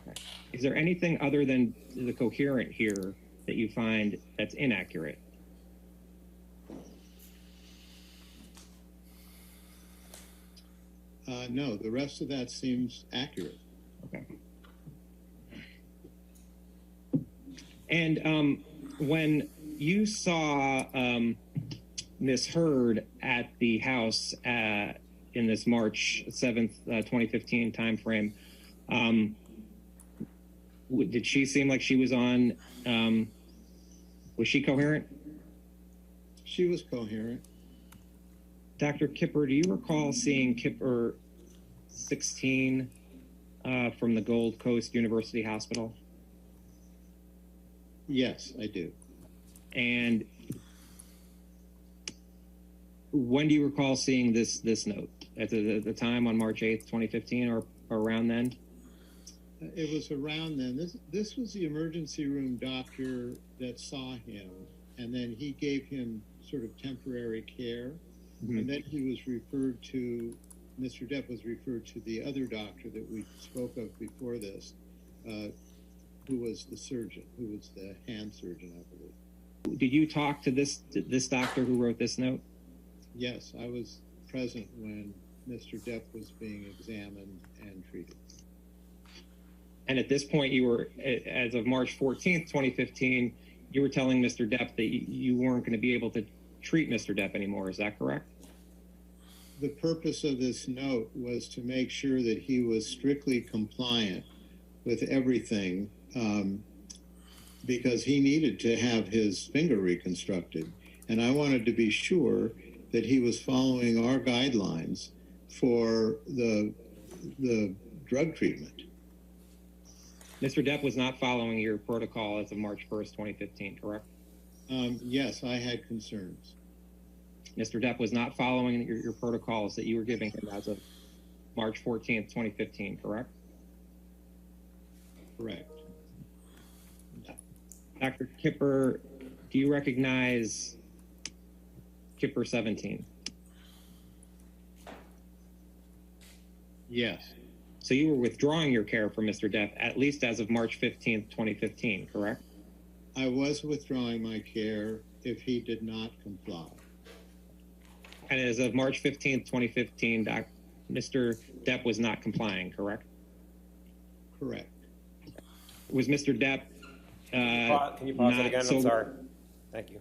Okay. Is there anything other than the coherent here that you find that's inaccurate? No, the rest of that seems accurate. Okay. And when you saw Ms. Hurd at the house in this March 7th, 2015 timeframe, did she seem like she was on, was she coherent? She was coherent. Dr. Kipper, do you recall seeing Kipper 16 from the Gold Coast University Hospital? Yes, I do. And when do you recall seeing this note? At the time on March 8th, 2015, or around then? It was around then. This was the emergency room doctor that saw him, and then he gave him sort of temporary care, and then he was referred to, Mr. Depp was referred to the other doctor that we spoke of before this, who was the surgeon, who was the hand surgeon, I believe. Did you talk to this doctor who wrote this note? Yes, I was present when Mr. Depp was being examined and treated. And at this point, you were, as of March 14th, 2015, you were telling Mr. Depp that you weren't going to be able to treat Mr. Depp anymore. Is that correct? The purpose of this note was to make sure that he was strictly compliant with everything, because he needed to have his finger reconstructed. And I wanted to be sure that he was following our guidelines for the drug treatment. Mr. Depp was not following your protocol as of March 1st, 2015, correct? Yes, I had concerns. Mr. Depp was not following your protocols that you were giving him as of March 14th, 2015, correct? Correct. Dr. Kipper, do you recognize Kipper 17? Yes. So you were withdrawing your care from Mr. Depp at least as of March 15th, 2015, correct? I was withdrawing my care if he did not comply. And as of March 15th, 2015, Mr. Depp was not complying, correct? Correct. Was Mr. Depp Can you pause it again? sober? I'm sorry. Thank you.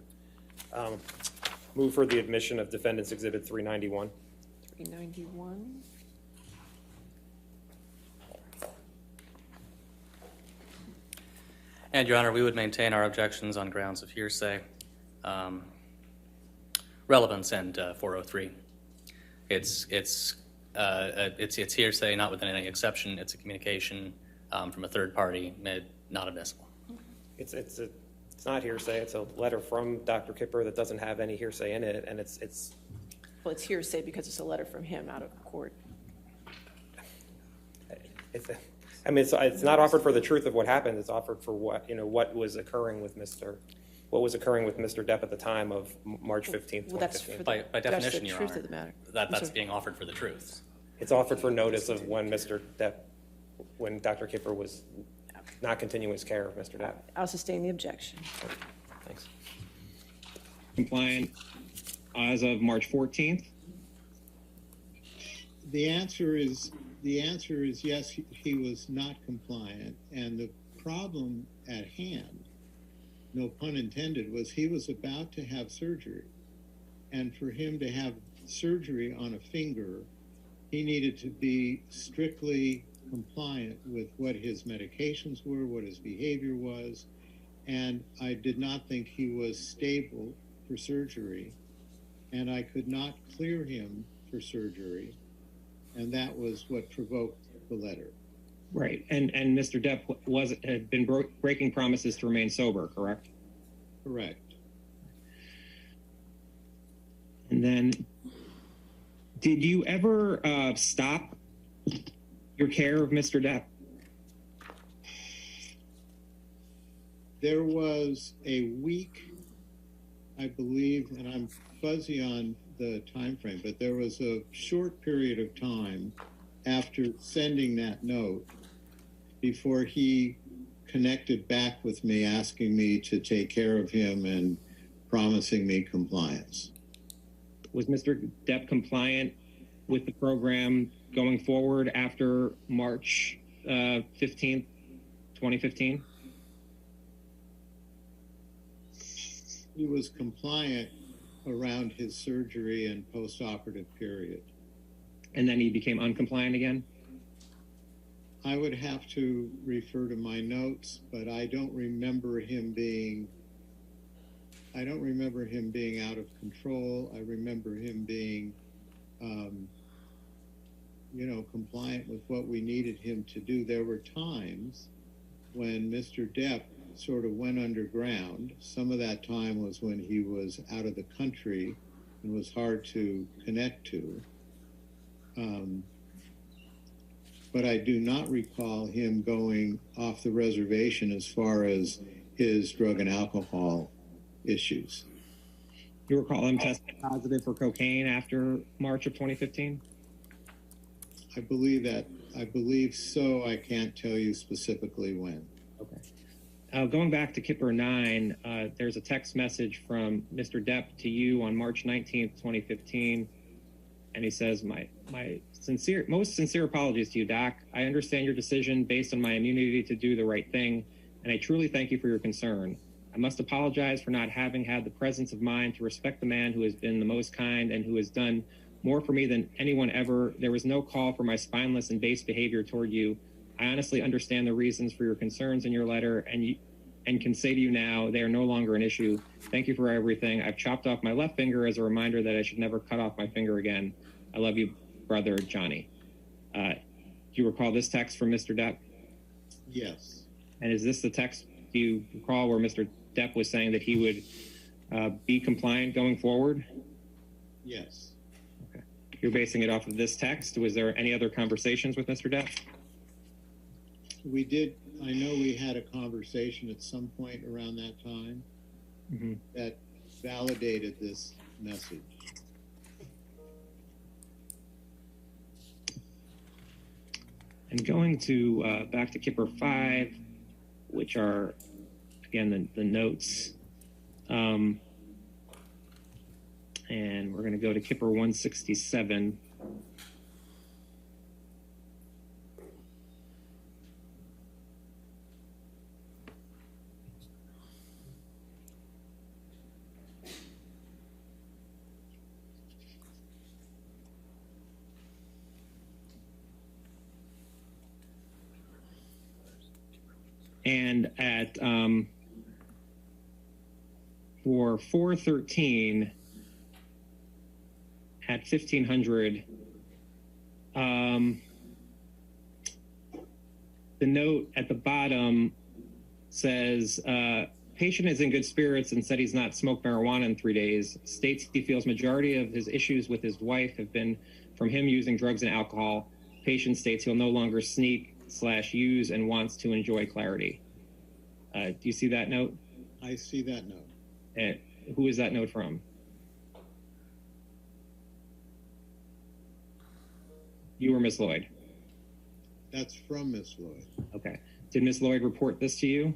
Move for the admission of Defendant's Exhibit 391. 391. And, Your Honor, we would maintain our objections on grounds of hearsay, relevance, and 403. It's hearsay, not with any exception. It's a communication from a third party, not admissible. It's not hearsay. It's a letter from Dr. Kipper that doesn't have any hearsay in it, and it's. Well, it's hearsay because it's a letter from him out of court. It's not offered for the truth of what happened. It's offered for what was occurring with Mr. Depp at the time of March 15th, 2015. By definition, Your truth Honor, of the matter. that's being offered for the truth. It's offered for notice of when Dr. Kipper was not continuing his care of Mr. Depp. I'll sustain the objection. Thanks. Compliant as of March 14th? The answer is yes, he was not compliant. And the problem at hand, no pun intended, was he was about to have surgery. And for him to have surgery on a finger, he needed to be strictly compliant with what his medications were, what his behavior was. And I did not think he was stable for surgery. And I could not clear him for surgery. And that was what provoked the letter. Right. And Mr. Depp had been breaking promises to remain sober, correct? Correct. And then, did you ever stop your care of Mr. Depp? There was a week, I believe, and I'm fuzzy on the time frame, but there was a short period of time after sending that note before he connected back with me, asking me to take care of him and promising me compliance. Was Mr. Depp compliant with the program going forward after March 15th, 2015? He was compliant around his surgery and post-operative period. And then he became uncompliant again? I would have to refer to my notes, but I don't remember him being out of control. I remember him being, compliant with what we needed him to do. There were times when Mr. Depp sort of went underground. Some of that time was when he was out of the country and was hard to connect to. But I do not recall him going off the reservation as far as his drug and alcohol issues. You recall him testing positive for cocaine after March of 2015? I believe so. I can't tell you specifically when. Okay. Going back to Kipper 9, there's a text message from Mr. Depp to you on March 19th, 2015. And he says, my most sincere apologies to you, Doc. I understand your decision based on my immunity to do the right thing, and I truly thank you for your concern. I must apologize for not having had the presence of mind to respect the man who has been the most kind and who has done more for me than anyone ever. There was no call for my spineless and base behavior toward you. I honestly understand the reasons for your concerns in your letter, and can say to you now, they are no longer an issue. Thank you for everything. I've chopped off my left finger as a reminder that I should never cut off my finger again. I love you, brother Johnny. Do you recall this text from Mr. Depp? Yes. And is this the text, do you recall, where Mr. Depp was saying that he would be compliant going forward? Yes. Okay. You're basing it off of this text. Was there any other conversations with Mr. Depp? We did. I know we had a conversation at some point around that time that validated this message. And going to back to Kipper 5, which are, again, the notes. And we're going to go to Kipper 167. And at for 413 at 1500, the note at the bottom says, patient is in good spirits and said he's not smoked marijuana in 3 days. States he feels majority of his issues with his wife have been from him using drugs and alcohol. Patient states he'll no longer sneak/use and wants to enjoy clarity. Do you see that note? I see that note. And who is that note from? You or Miss Lloyd? That's from Miss Lloyd. Okay. Did Miss Lloyd report this to you?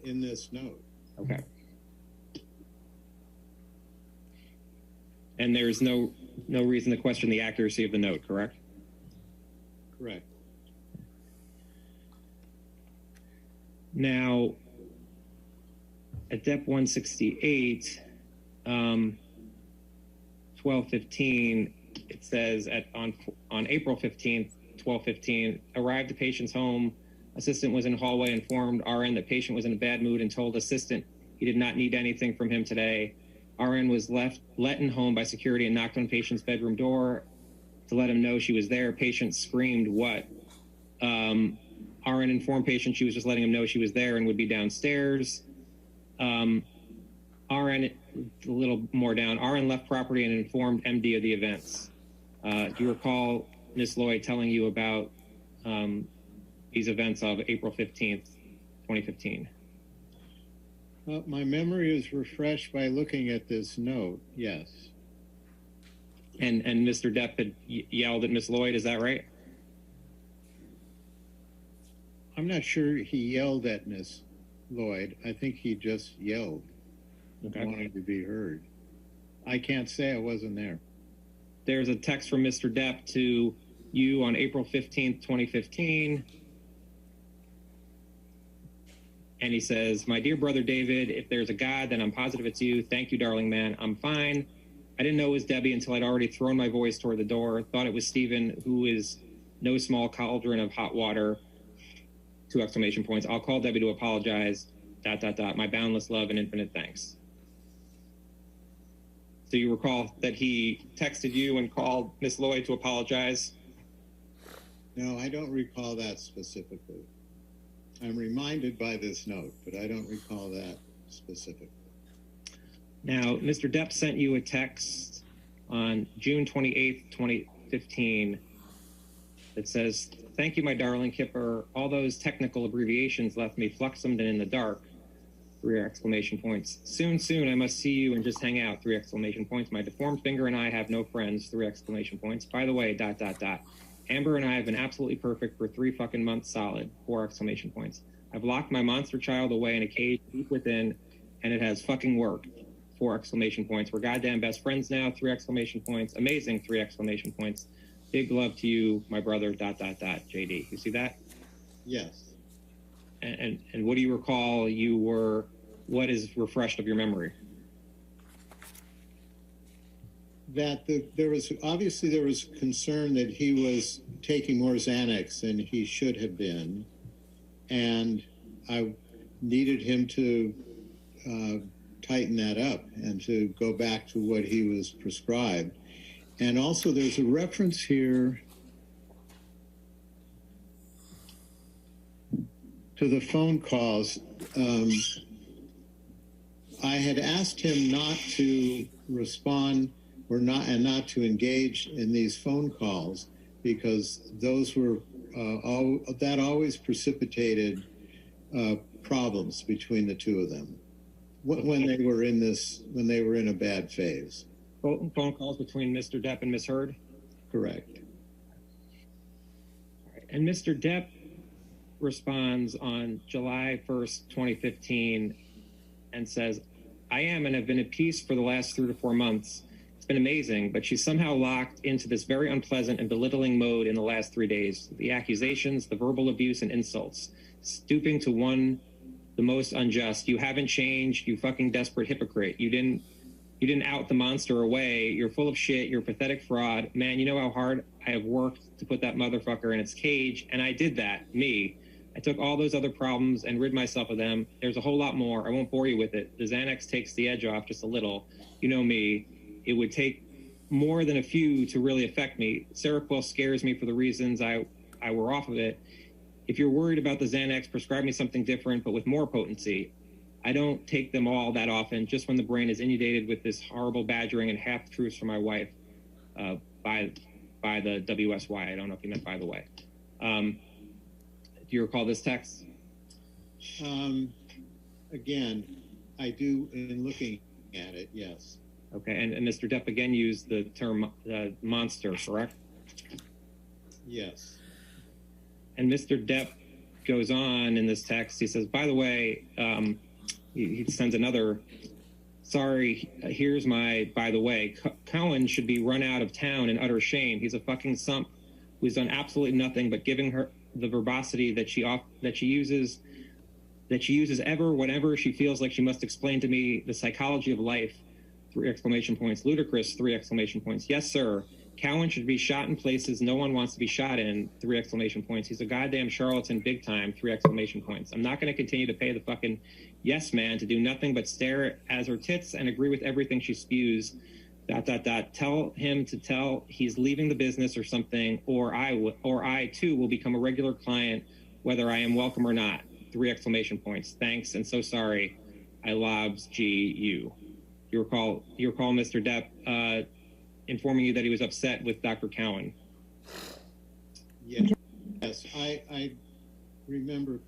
In this note. Okay. And there's no reason to question the accuracy of the note, correct? Correct. Now, at Dep 168, 1215, it says on April 15th, 1215, arrived at patient's home. Assistant was in hallway, informed RN that patient was in a bad mood and told assistant he did not need anything from him today. RN was let in home by security and knocked on patient's bedroom door to let him know she was there. Patient screamed, "What?" RN informed patient she was just letting him know she was there and would be downstairs. RN, a little more down, RN left property and informed MD of the events. Do you recall Ms. Lloyd telling you about these events of April 15th, 2015? My memory is refreshed by looking at this note, yes. And Mr. Depp had yelled at Ms. Lloyd, is that right? I'm not sure he yelled at Miss Lloyd. I think he just yelled, wanting to be heard. I can't say I wasn't there. There's a text from Mr. Depp to you on April 15th, 2015. And he says, "My dear brother David, if there's a God, then I'm positive it's you. Thank you, darling man. I'm fine. I didn't know it was Debbie until I'd already thrown my voice toward the door. Thought it was Stephen, who is no small cauldron of hot water." 2 exclamation points. "I'll call Debbie to apologize. ... My boundless love and infinite thanks." So you recall that he texted you and called Miss Lloyd to apologize? No, I don't recall that specifically. I'm reminded by this note, but I don't recall that specifically. Now, Mr. Depp sent you a text on June 28th, 2015 that says, "Thank you, my darling Kipper. All those technical abbreviations left me fluxumed and in the dark." 3 exclamation points. "Soon, soon, I must see you and just hang out." 3 exclamation points. "My deformed finger and I have no friends." 3 exclamation points. "By the way, ... Amber and I have been absolutely perfect for 3 fucking months solid." 4 exclamation points. "I've locked my monster child away in a cage deep within, and it has fucking worked." 4 exclamation points. "We're goddamn best friends now." 3 exclamation points. "Amazing." 3 exclamation points. "Big love to you, my brother, ... JD. You see that? Yes. And what do you recall what is refreshed of your memory? That there was concern that he was taking more Xanax than he should have been, and I needed him to tighten that up and to go back to what he was prescribed. And also there's a reference here to the phone calls. I had asked him not to respond not to engage in these phone calls because those were that always precipitated problems between the two of them when they were in a bad phase. Phone calls between Mr. Depp and Ms. Heard? Correct. And Mr. Depp responds on July 1st, 2015, and says, I am and have been at peace for the last 3 to 4 months. It's been amazing, but she's somehow locked into this very unpleasant and belittling mode in the last 3 days. The accusations, the verbal abuse and insults, stooping to one, the most unjust. You haven't changed, you fucking desperate hypocrite. You didn't out the monster away. You're full of shit. You're a pathetic fraud. Man, you know how hard I have worked to put that motherfucker in its cage, and I did that, me. I took all those other problems and rid myself of them. There's a whole lot more. I won't bore you with it. The Xanax takes the edge off just a little. You know me. It would take more than a few to really affect me. Seroquel scares me for the reasons I were off of it. If you're worried about the Xanax, prescribe me something different, but with more potency. I don't take them all that often, just when the brain is inundated with this horrible badgering and half-truths from my wife by the WSY. I don't know if you meant by the way. Do you recall this text? Again, I do in looking at it, yes. Okay, and Mr. Depp again used the term monster, correct? Yes. And Mr. Depp goes on in this text. He says, by the way, he sends another, sorry, here's my, by the way, Cohen should be run out of town in utter shame. He's a fucking sump who's done absolutely nothing but giving her the verbosity that she uses ever, whenever she feels like she must explain to me the psychology of life. 3 exclamation points. Ludicrous, 3 exclamation points. Yes, sir. Cowan should be shot in places no one wants to be shot in, 3 exclamation points. He's a goddamn charlatan big time, 3 exclamation points. I'm not going to continue to pay the fucking yes man to do nothing but stare at her tits and agree with everything she spews. ... Tell him to tell he's leaving the business or something, or I too will become a regular client, whether I am welcome or not, 3 exclamation points. Thanks and so sorry. I lobs G.U. You recall Mr. Depp informing you that he was upset with Dr. Cowan. Yes, I remember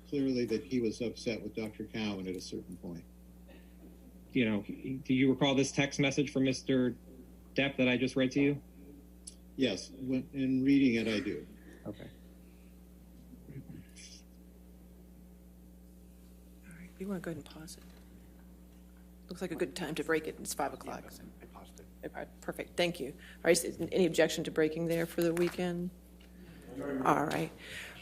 clearly that he was upset with Dr. Cowan at a certain point. You know, do you recall this text message from Mr. Depp that I just read to you? Yes, in reading it, I do. Okay. All right, you want to go ahead and pause it? Looks like a good time to break it. It's 5 o'clock. I paused it. All right, perfect. Thank you. All right, any objection to breaking there for the weekend? All right.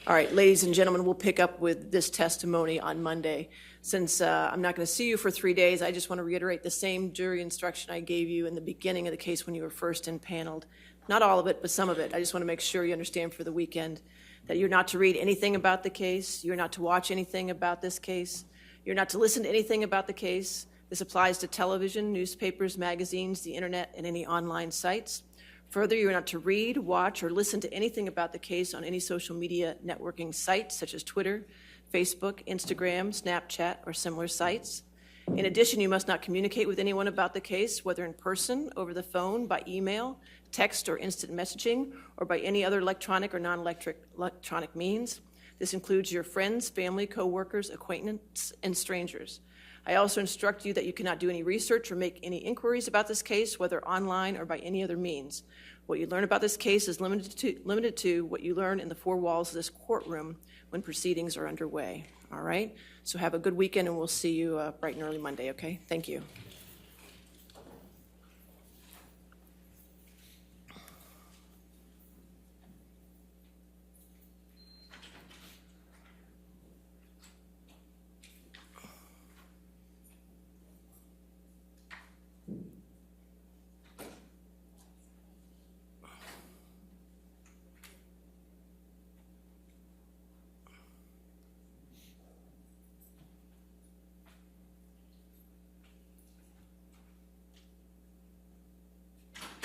All right, ladies and gentlemen, we'll pick up with this testimony on Monday. Since I'm not going to see you for 3 days, I just want to reiterate the same jury instruction I gave you in the beginning of the case when you were first impaneled. Not all of it, but some of it. I just want to make sure you understand for the weekend that you're not to read anything about the case. You're not to watch anything about this case. You're not to listen to anything about the case. This applies to television, newspapers, magazines, the internet, and any online sites. Further, you're not to read, watch, or listen to anything about the case on any social media networking sites such as Twitter, Facebook, Instagram, Snapchat, or similar sites. In addition, you must not communicate with anyone about the case, whether in person, over the phone, by email, text, or instant messaging, or by any other electronic or non-electronic means. This includes your friends, family, co-workers, acquaintances, and strangers. I also instruct you that you cannot do any research or make any inquiries about this case, whether online or by any other means. What you learn about this case is limited to what you learn in the 4 walls of this courtroom when proceedings are underway. All right? So have a good weekend, and we'll see you bright and early Monday, okay? Thank you.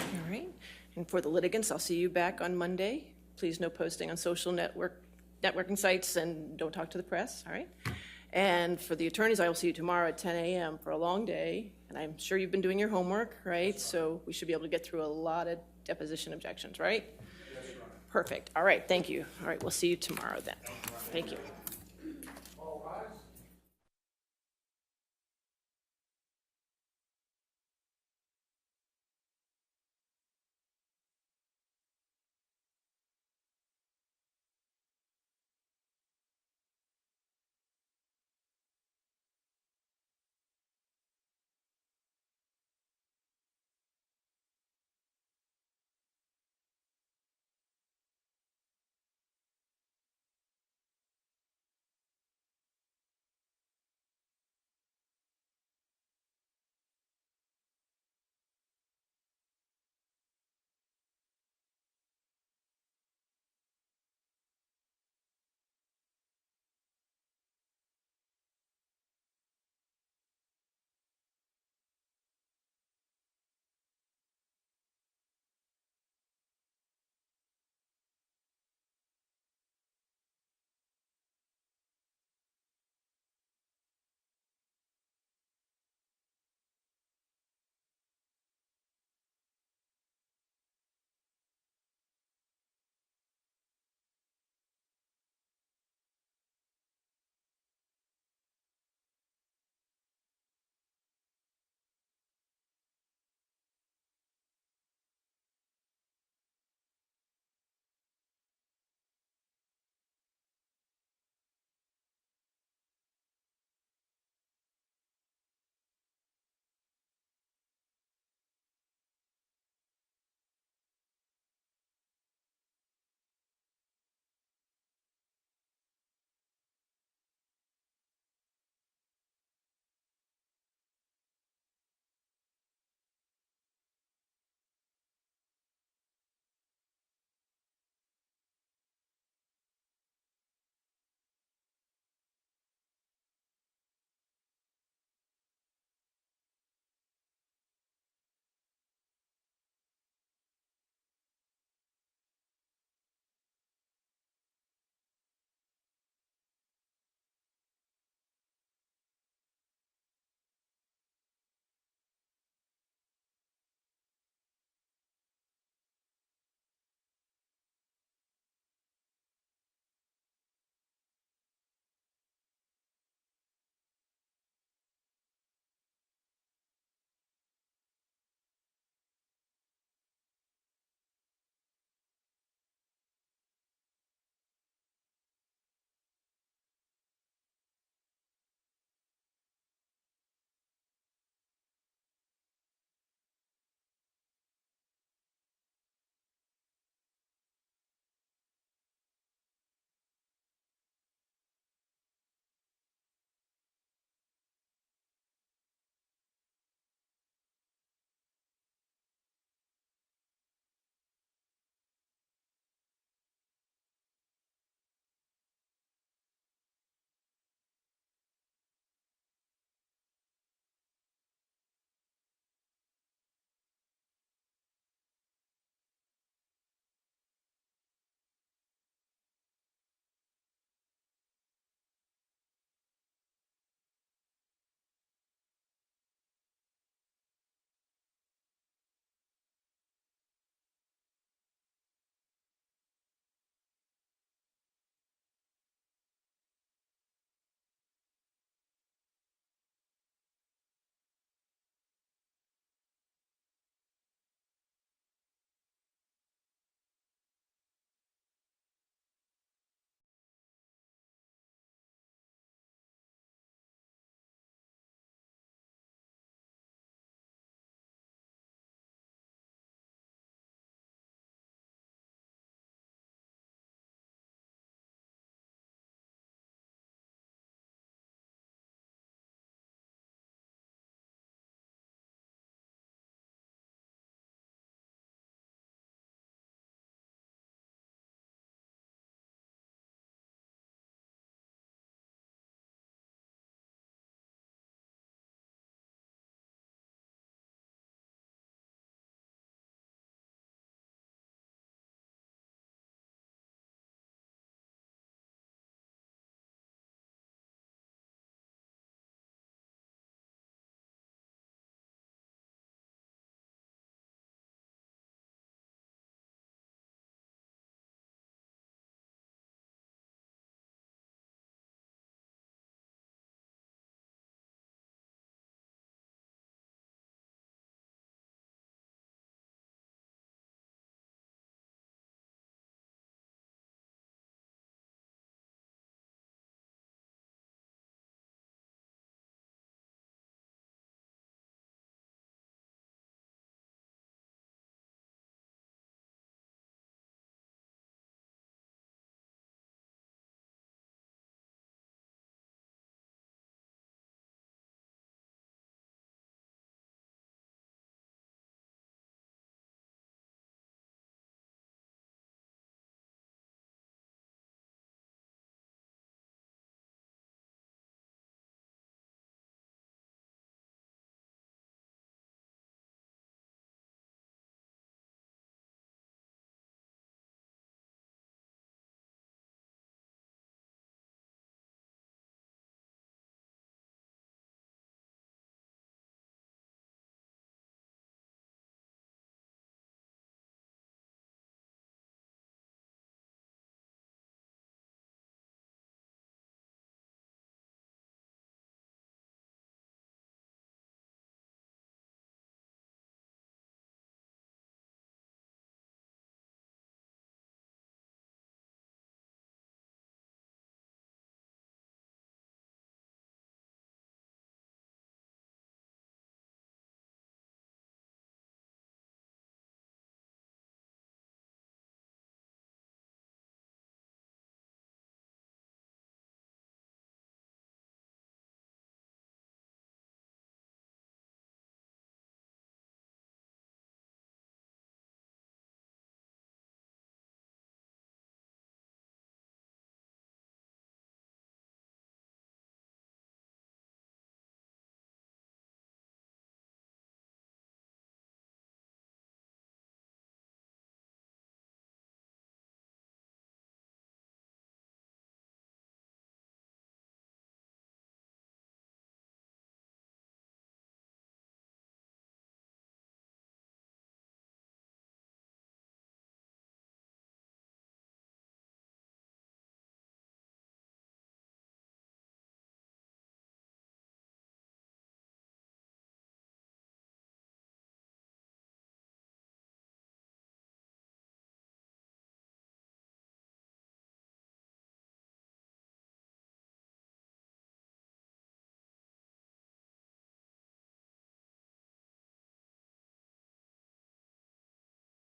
All right. And for the litigants, I'll see you back on Monday. Please no posting on social networking sites, and don't talk to the press, all right? And for the attorneys, I will see you tomorrow at 10 a.m. for a long day. And I'm sure you've been doing your homework, right? So we should be able to get through a lot of deposition objections, right? Yes, Your Honor. Perfect. All right, thank you. All right, we'll see you tomorrow then. Thank you.